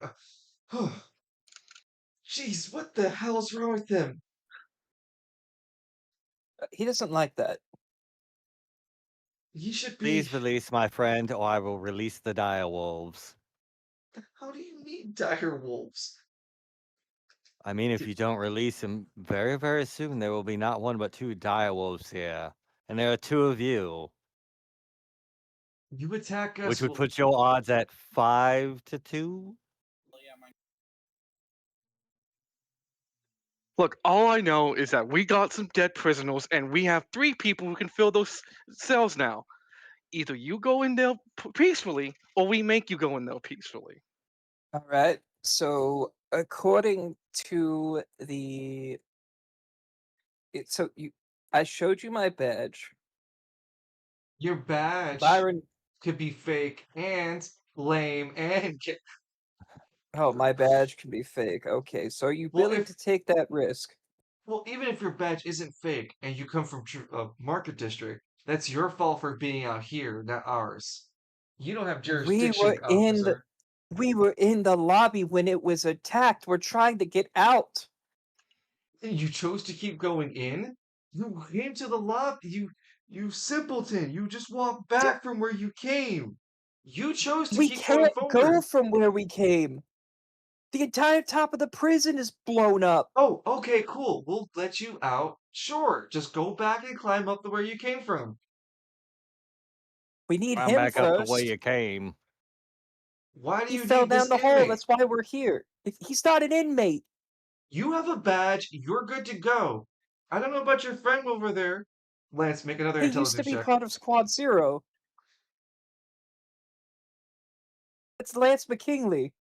jeez, what the hell's wrong with him? He doesn't like that. He should be. Please release my friend, or I will release the dire wolves. How do you mean dire wolves? I mean, if you don't release him very, very soon, there will be not one but two dire wolves here. And there are two of you, You attack us. which would put your odds at 5-2. Look, all I know is that we got some dead prisoners, and we have 3 people who can fill those cells now. Either you go in there peacefully, or we make you go in there peacefully. All right. So according to the, I showed you my badge. Your badge Byron. could be fake and lame and. Oh, my badge can be fake. Okay, so are you Well, willing if- to take that risk? Well, even if your badge isn't fake and you come from Market District, that's your fault for being out here, not ours. You don't have We jurisdiction, were in the. officer. We were in the lobby when it was attacked. We're trying to get out. You chose to keep going in? You came to the lobby. You simpleton. You just walked back from where you came. You chose to We keep going can't go forward. from where we came. The entire top of the prison is blown up. Oh, okay, cool. We'll let you out. Sure, just go back and climb up the where you came from. We need I'm him back up the way first. you came. Why do He you fell need down this the hole. inmate? That's why we're here. He's not an inmate. You have a badge. You're good to go. I don't know about your friend over there. Lance, make another He used to intelligence be check. part of Squad Zero. It's Lance McKinley.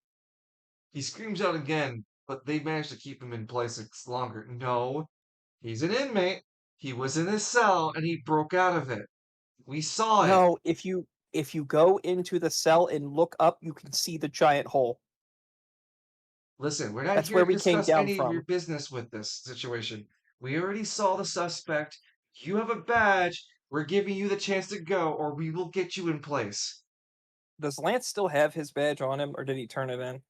He screams out again, but they managed to keep him in place longer. No, he's an inmate. He was in his cell and he broke out of it. We saw it. No, if you go into the cell and look up, you can see the giant hole. Listen, we're not That's here where to we came discuss down any of your from. business with this situation. We already saw the suspect. You have a badge. We're giving you the chance to go, or we will get you in place. Does Lance still have his badge on him, or did he turn it in?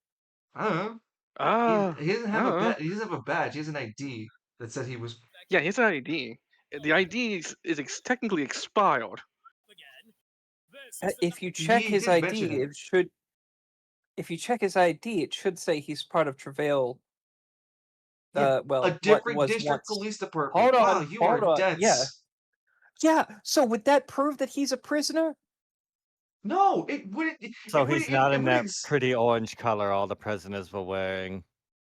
I don't know. He doesn't have a badge. He doesn't have a badge. He has an ID that said he was. Yeah, he has an ID. The ID technically expired. If you check He his did mention ID, it. it should. If you check his ID, it should say he's part of Travail. Yeah, a Well, what different was district once. police department. Hold Wow, on, you hold are on. Yeah, dense. yeah. So would that prove that he's a prisoner? No, it wouldn't. So It wouldn't. he's not It in wouldn't. that pretty orange color all the prisoners were wearing.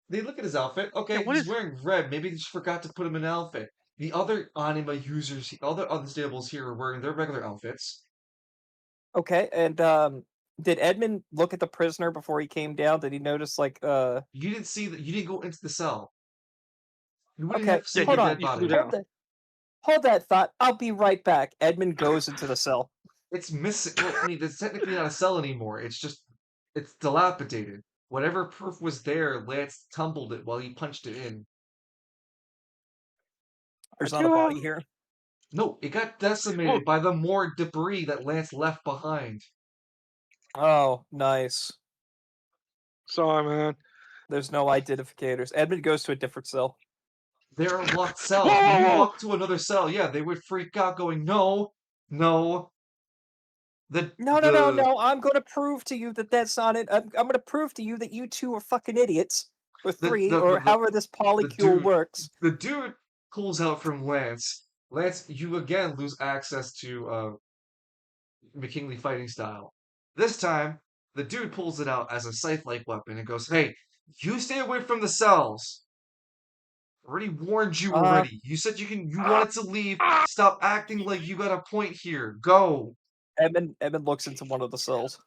They look at his outfit. Yeah, Okay, what he's is? wearing red. Maybe they just forgot to put him in an outfit. The other anima users, other unstables here are wearing their regular outfits. Okay, and did Edmund look at the prisoner before he came down? Did he notice You didn't see that. You didn't go into the cell. You wouldn't Okay, have Yeah, seen the hold dead on. he flew body. down. Hold that thought. I'll be right back. Edmund goes into the cell. It's missing. Well, I mean, it's technically not a cell anymore. It's dilapidated. Whatever proof was there, Lance tumbled it while he punched it in. There's I not a do have. body here. No, it got decimated Look, by the more debris that Lance left behind. Oh, nice. sorry, man. There's no identificators. Edmund goes to a different cell. There are locked Whoa, cells. When whoa, you whoa! walk to another cell, yeah, they would freak out, going, "No, no." The No, no, no, the no. I'm going to prove to you that that's not it. I'm going to prove to you that you two are fucking idiots. Or the three, the the, or the, however this the polycule dude works. the dude pulls out from Lance. Lance, you again lose access to McKinley fighting style. This time, the dude pulls it out as a scythe-like weapon and goes, "Hey, you stay away from the cells. Already warned you Uh, already. You said you Ah, wanted to leave. ah! Stop acting like you got a point here. Go." Edmund looks into one of the cells.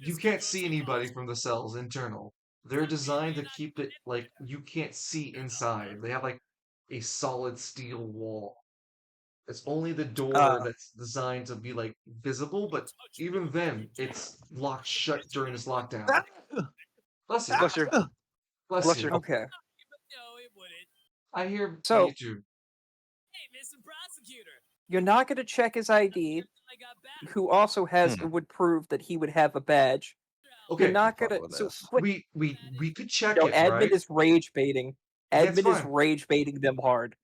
You can't see anybody from the cells internal. They're designed to keep it like you can't see inside. They have like a solid steel wall. It's only the door Uh, that's designed to be like visible, but even then, it's locked shut during this lockdown. Bless you. Bless you. Bless Bless you. you. okay. I hear So, you. you're not going to check his ID, who also has would prove that he would have a badge. You're Okay, not Fuck gonna. with So this. what? we could check No, it, Edmund right? is rage baiting. That's Edmund is fine. rage baiting them hard.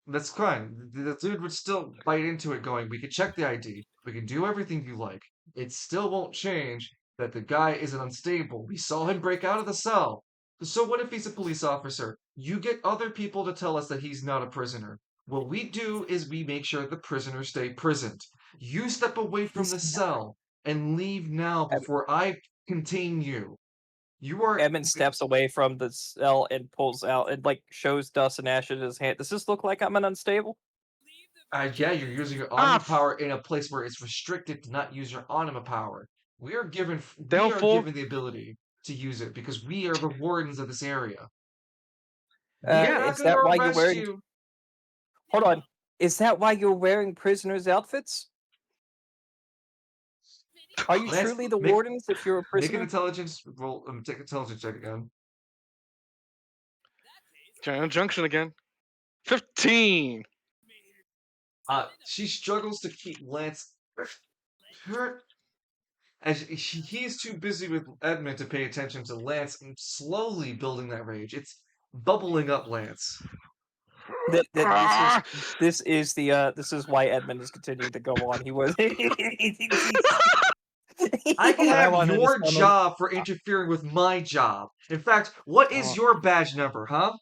That's fine. The dude would still bite into it, going, "We could check the ID. We can do everything you like. It still won't change that the guy isn't unstable. We saw him break out of the cell. So what if he's a police officer? You get other people to tell us that he's not a prisoner. What we do is we make sure the prisoners stay prisoned. You step away from He's the not. cell and leave now before I contain you. You are Edmund steps away from the cell and pulls out and shows dust and ash in his hand. Does this look like I'm an unstable? Yeah, you're using your Ah, anima power in a place where it's restricted to not use your anima power. We are Downfall. given the ability to use it because we are the wardens of this area. We are Yeah. not Is going to that why you're arrest wearing? you. Hold on. Is that why you're wearing prisoners' outfits? Are you Lance, truly the make wardens if you're a make an prisoner? intelligence roll. Take an intelligence check again. China Junction again. 15. She struggles to keep Lance hurt. as he's too busy with Edmund to pay attention to Lance and slowly building that rage. It's bubbling up, Lance. This is why Edmund is continuing to go on. He was. I can I have wanted to your spend a- job for interfering with my job. In fact, what is your badge number, huh?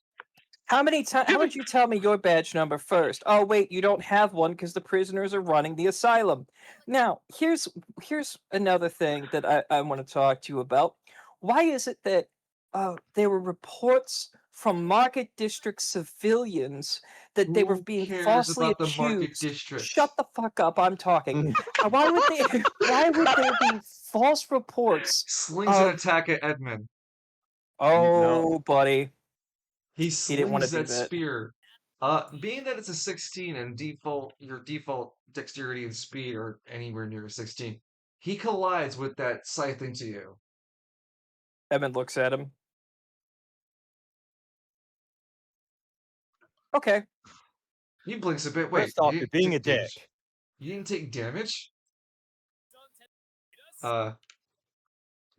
How many times? How would you tell me your badge number first? Oh wait, you don't have one because the prisoners are running the asylum. Now, here's another thing that I want to talk to you about. Why is it that there were reports from Market District civilians that they were Who being cares falsely about the Market accused? District? Shut the fuck up! I'm talking. Why would they? Why would there be false reports Slings an of? attack at Edmund. Oh, buddy, He he didn't want to slings do that that. spear. Being that it's a 16 and your default dexterity and speed are anywhere near a 16, he collides with that scythe into you. Edmund looks at him. Okay. He blinks a bit. Wait, First off, you you're didn't being a take dick. damage? You didn't take damage?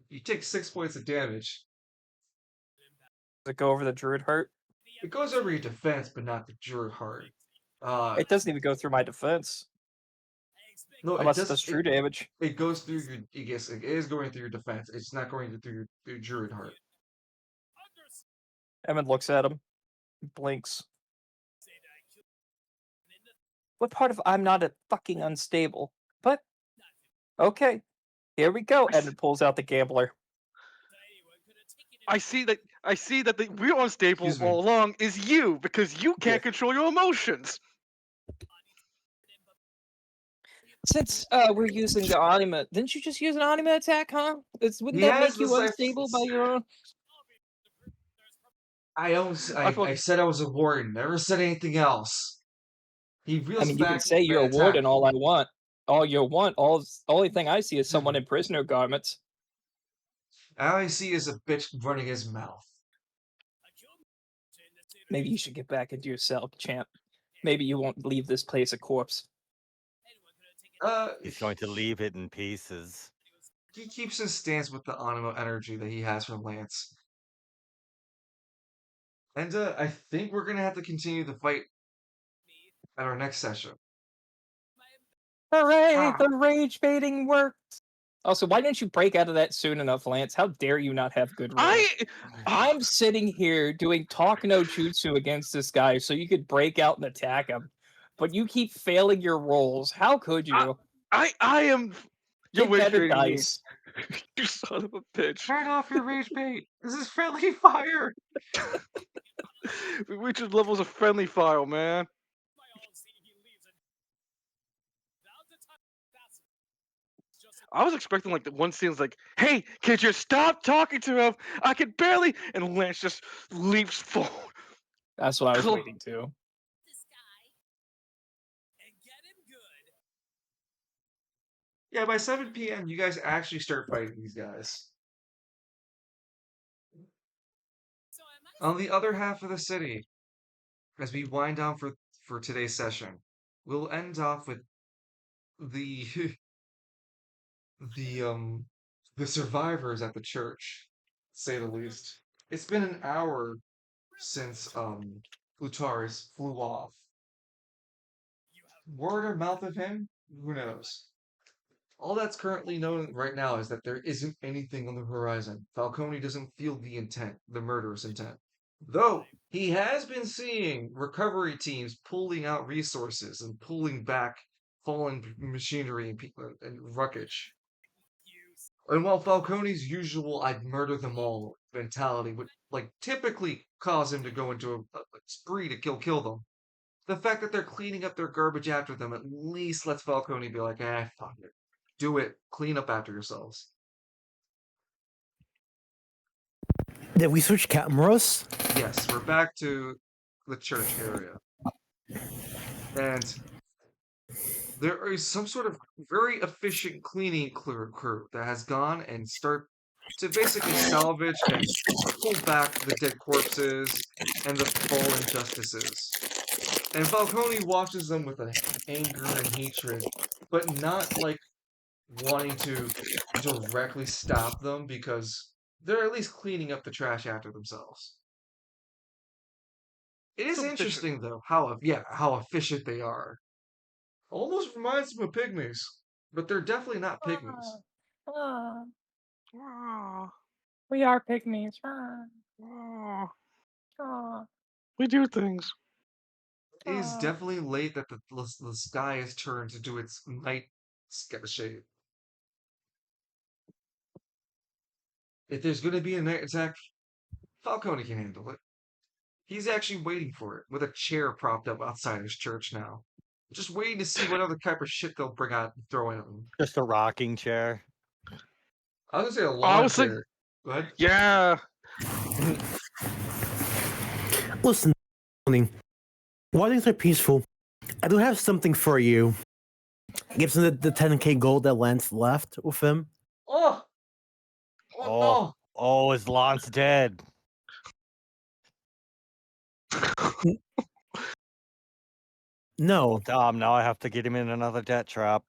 You take 6 points of damage. Does it go over the druid heart? It goes over your defense, but not the druid heart. It doesn't even go through my defense. No, it Unless it does. does true damage. It goes through your. Yes, it is going through your defense. It's not going through your druid heart. Edmund looks at him. Blinks. What part of I'm not a fucking unstable? But okay. Here we go. Edmund pulls out the gambler. I see that the real unstable Excuse me. all along is you because you can't control your emotions. Since we're using the anima, didn't you just use an anima attack, huh? Wouldn't He that has make you the unstable by your own? I said I was a warden. Never said anything else. He reels I mean, you can back say you're a the warden attack. all I want. All you want. Only thing I see is someone in prisoner garments. All I see is a bitch running his mouth. Maybe you should get back into your cell, champ. Maybe you won't leave this place a corpse. He's going to leave it in pieces. He keeps his stance with the animo energy that he has from Lance. And I think we're gonna have to continue the fight at our next session. Hooray! The rage baiting worked. Also, why didn't you break out of that soon enough, Lance? How dare you not have good rolls? I'm sitting here doing talk no jutsu against this guy so you could break out and attack him. But you keep failing your rolls. How could you? I am. You're Get better wasting me. dice. You son of a bitch. Turn off your rage bait. This is friendly fire. We reached levels of friendly fire, man. I was expecting like the one scene's like, "Hey, could you stop talking to him? I could barely." And Lance just leaps forward. That's what I was waiting to. Yeah, by 7 p.m., you guys actually start fighting these guys. On the other half of the city, as we wind down for today's session, we'll end off with the the survivors at the church, to say the least. It's been an hour since Plutaris flew off. Word of mouth of him? Who knows? All that's currently known right now is that there isn't anything on the horizon. Falcone doesn't feel the intent, the murderous intent. Though he has been seeing recovery teams pulling out resources and pulling back fallen machinery and wreckage. And while Falcone's usual "I'd murder them all" mentality would typically cause him to go into a spree to kill them, the fact that they're cleaning up their garbage after them at least lets Falcone be like, fuck it. Do it. Clean up after yourselves. Did we switch cameras? Yes, we're back to the church area. And there is some sort of very efficient cleaning crew that has gone and start to basically salvage and pull back the dead corpses and the fallen justices. And Falcone watches them with anger and hatred, but not like wanting to directly stop them because they're at least cleaning up the trash after themselves. It is So efficient. interesting though how efficient they are. Almost reminds me of pygmies, but they're definitely not pygmies. Ah, Ah, we are pygmies. Ah, ah. ah, We do things. It is ah. definitely late that the sky has turned to do its night shape. If there's going to be a night attack, Falcone can handle it. He's actually waiting for it with a chair propped up outside his church now. Just waiting to see what other type of shit they'll bring out and throw at him. Just a rocking chair. I was gonna say a I lawn was like, chair. But yeah. Listen, Tony, while things are peaceful, I do have something for you. Gives him the 10k gold that Lance left with him. oh, Oh, oh, is Lance dead? No, Oh, damn, now I have to get him in another debt trap.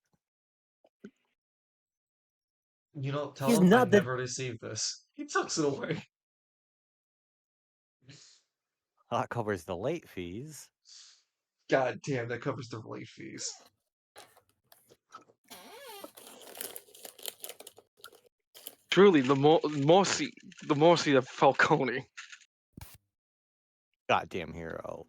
tell he's him I not dead. never received this. He tucks it away. That covers the late fees. God damn, that covers the late fees. Truly, the Morsi of Falcone. Goddamn hero.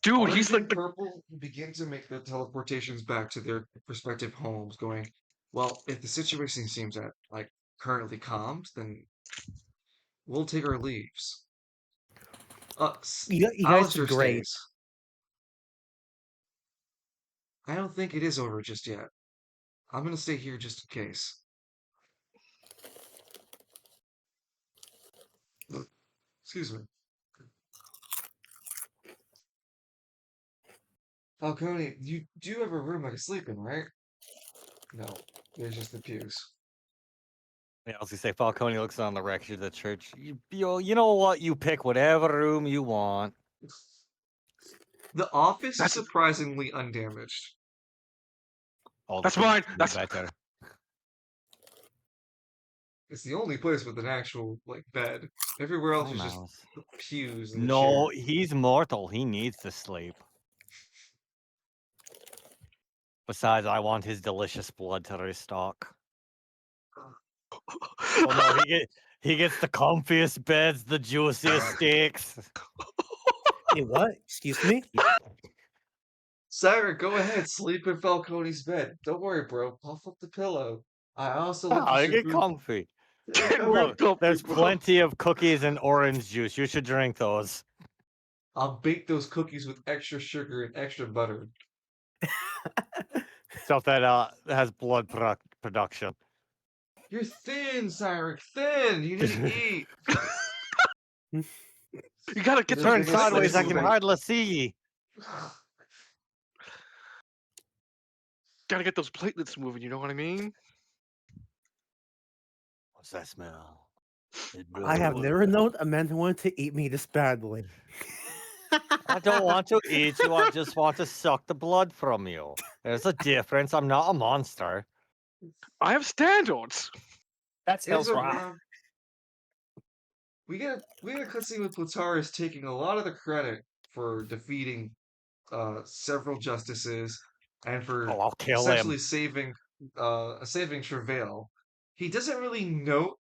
Dude, Orange he's like and the purple begin to make their teleportations back to their respective homes, going, well, if the situation seems currently calmed, then we'll take our leaves. You guys did Alistair great. stays. I don't think it is over just yet. I'm gonna stay here just in case. Excuse me. Falcone, you do have a room I can sleep in, right? No, there's just the pews. Yeah, I was gonna say Falcone looks on the record of the church. You know what? You pick whatever room you want. The office is that's surprisingly undamaged. Oh, that's the mine. bed That's better. It's the only place with an actual bed. Everywhere else Hi, is just mouse. the pews and the No, chair. he's mortal. He needs to sleep. Besides, I want his delicious blood to restock. Oh no, he gets the comfiest beds, the juiciest steaks. Hey, what? Excuse me? Sire, go ahead, sleep in Falcone's bed. Don't worry, bro. Puff up the pillow. I also left you I some get food. comfy. Get Come real on. Look, comfy, there's bro. plenty of cookies and orange juice. You should drink those. I'll bake those cookies with extra sugar and extra butter. Stuff that has blood production. You're thin, Cyric, thin. You need to eat. You gotta get You're those Turn the biggest sideways, platelets I can sleeping. moving. hardly see. Gotta get those platelets moving. You know what I mean? What's that smell? I have never known a man who wanted to eat me this badly. I don't want to eat you. I just want to suck the blood from you. There's a difference. I'm not a monster. I have standards. That's It's Hell's a Rock. we get a cutscene with Plataris taking a lot of the credit for defeating several justices and Oh, for I'll kill him. essentially saving Travail. He doesn't really note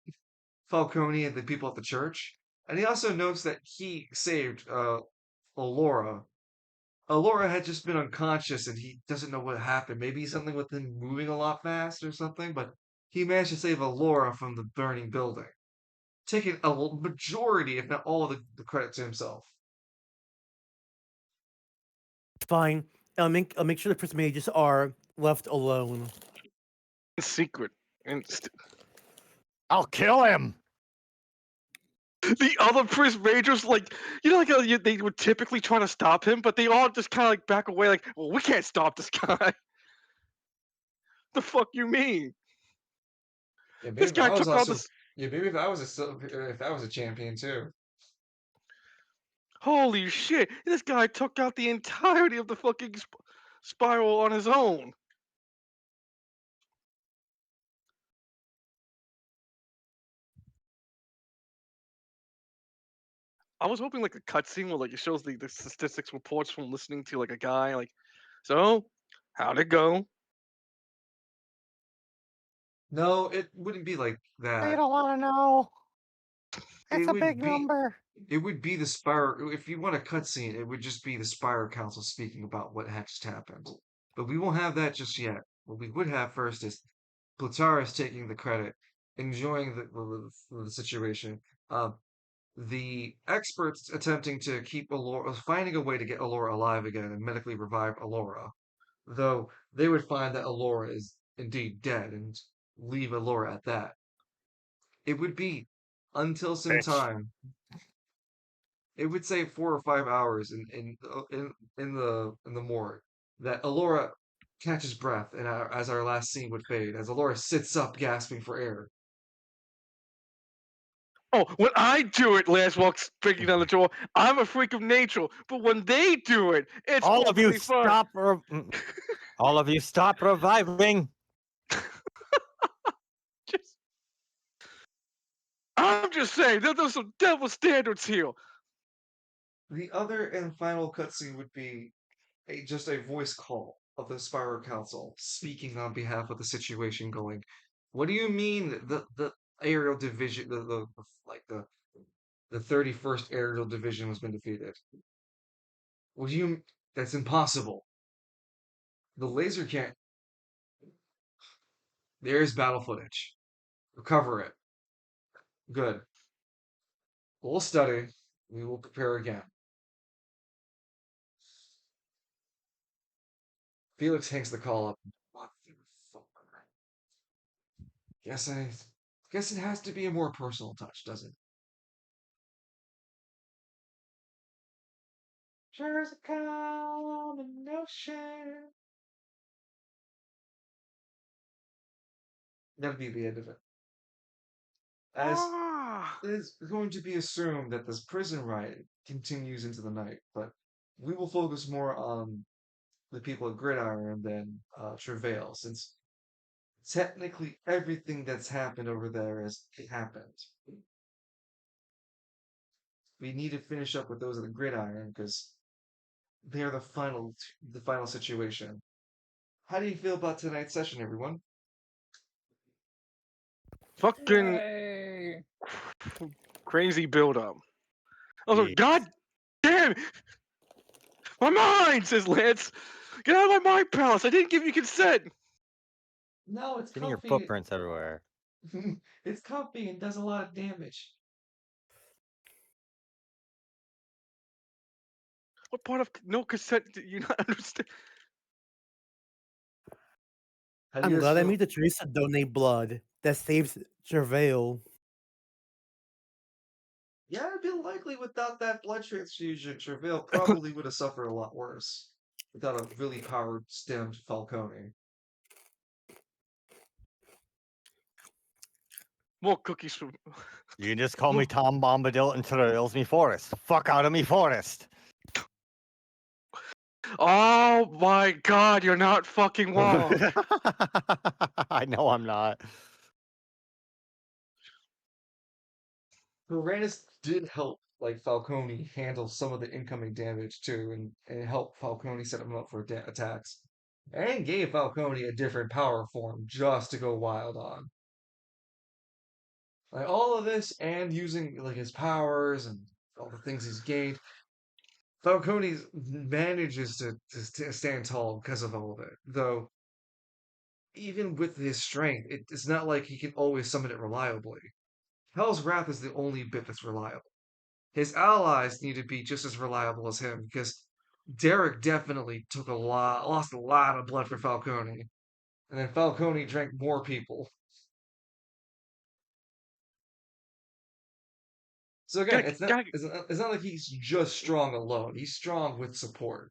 Falcone and the people at the church, and he also notes that he saved Alora. Alora had just been unconscious and he doesn't know what happened. Maybe something with him moving a lot fast or something, but he managed to save Alora from the burning building, taking a majority, if not all, of the credit to himself. Fine. I'll make sure the prison mages are left alone. In secret. And I'll kill him. the other Prince Rangers, like, like how they would typically try to stop him, but they all just kind of like back away, like, well, we can't stop this guy. The fuck you mean? Yeah, maybe This if guy I was took all also this. yeah, maybe if I was a champion too. Holy shit! This guy took out the entirety of the fucking spiral on his own. I was hoping like a cutscene where like it shows the statistics reports from listening to like a guy like, so how'd it go? No, it wouldn't be like You that. don't want to know. It It's a would big be number. it would be the Spire. If you want a cutscene, it would just be the Spire Council speaking about what had just happened. But we won't have that just yet. What we would have first is Plutaris taking the credit, enjoying the situation. Uh, the experts attempting to keep Alora, finding a way to get Alora alive again and medically revive Alora, though they would find that Alora is indeed dead and leave Alora at that. It would be until some Bitch. time. It would say 4 or 5 hours in the morgue that Alora catches breath, and as our last scene would fade, as Alora sits up, gasping for air. Oh, when I do it, Lance walks breaking down the door. I'm a freak of nature, but when they do it, it's All of you perfectly fine. stop. All of you stop reviving. I'm just saying that there's some devil standards here. The other and final cutscene would be just a voice call of the Spiral Council speaking on behalf of the situation. Going, what do you mean the aerial division, the 31st aerial division has been defeated? What do you? That's impossible. The laser can't. There's battle footage. Recover it. Good. We'll study. We will prepare again. Felix hangs the call up. What the fuck? Guess it has to be a more personal touch, doesn't it? Sure as a common notion. That'll be the end of it. As it is going to be assumed that this prison riot continues into the night, but we will focus more on the people at Gridiron than Travail, since technically everything that's happened over there has happened. We need to finish up with those at the Gridiron because they're the final situation. How do you feel about tonight's session, everyone? Fucking Yay. crazy build up. I was like, Yes. God damn it! My mind, says Lance. Get out of my mind palace. I didn't give you consent. No, it's Getting your comfy. footprints everywhere. It's comfy and does a lot of damage. What part of no consent do you not understand? How do you I'm guys glad I feel? made the choice to donate blood. That saves Travail. Yeah, it'd be likely without that blood transfusion, Travail probably would have suffered a lot worse without a really powered stemmed Falcone. More cookies from. You can just call me Tom Bombadil and trails me forest. Fuck out of me forest. Oh my God! You're not fucking wrong. I know I'm not. Uranus did help like Falcone handle some of the incoming damage too, and help Falcone set him up for attacks, and gave Falcone a different power form just to go wild on. Like all of this, and using like his powers and all the things he's gained, Falcone manages to stand tall because of all of it. Though even with his strength, it's not like he can always summon it reliably. Hell's Wrath is the only bit that's reliable. His allies need to be just as reliable as him because Derek definitely lost a lot of blood for Falcone, and then Falcone drank more people. So again, it's not like he's just strong alone. He's strong with support.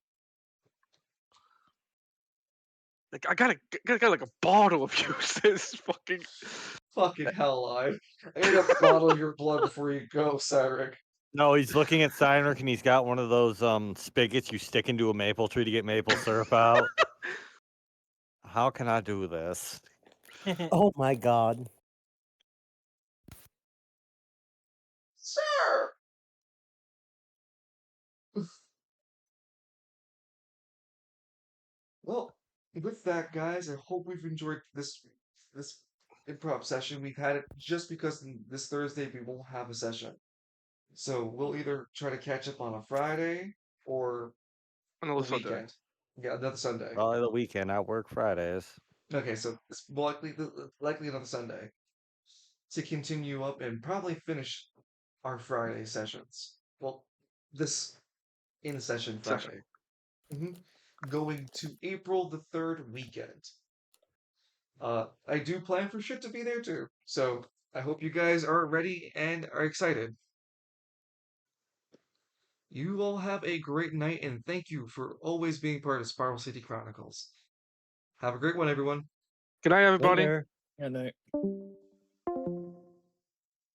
Like I got like a bottle of you, says Fucking hell, I need a bottle of your blood before you go, Cyril. No, he's looking at Steinrich and he's got one of those spigots you stick into a maple tree to get maple syrup out. How can I do this? Oh my god. Sir! Well, with that, guys, I hope we've enjoyed this improv session. We've had it just because this Thursday we won't have a session. So we'll either try to catch up on a Friday or Another the Sunday. weekend. Yeah, another Sunday. Probably the weekend. I work Fridays. Okay, so it's likely another Sunday to continue up and probably finish our Friday sessions. Well, this in session Session. Friday. Going to April the 3rd weekend. I do plan for shit to be there too, so I hope you guys are ready and are excited. You all have a great night, and thank you for always being part of Spiral City Chronicles. Have a great one, everyone. Good night, everybody. Later. And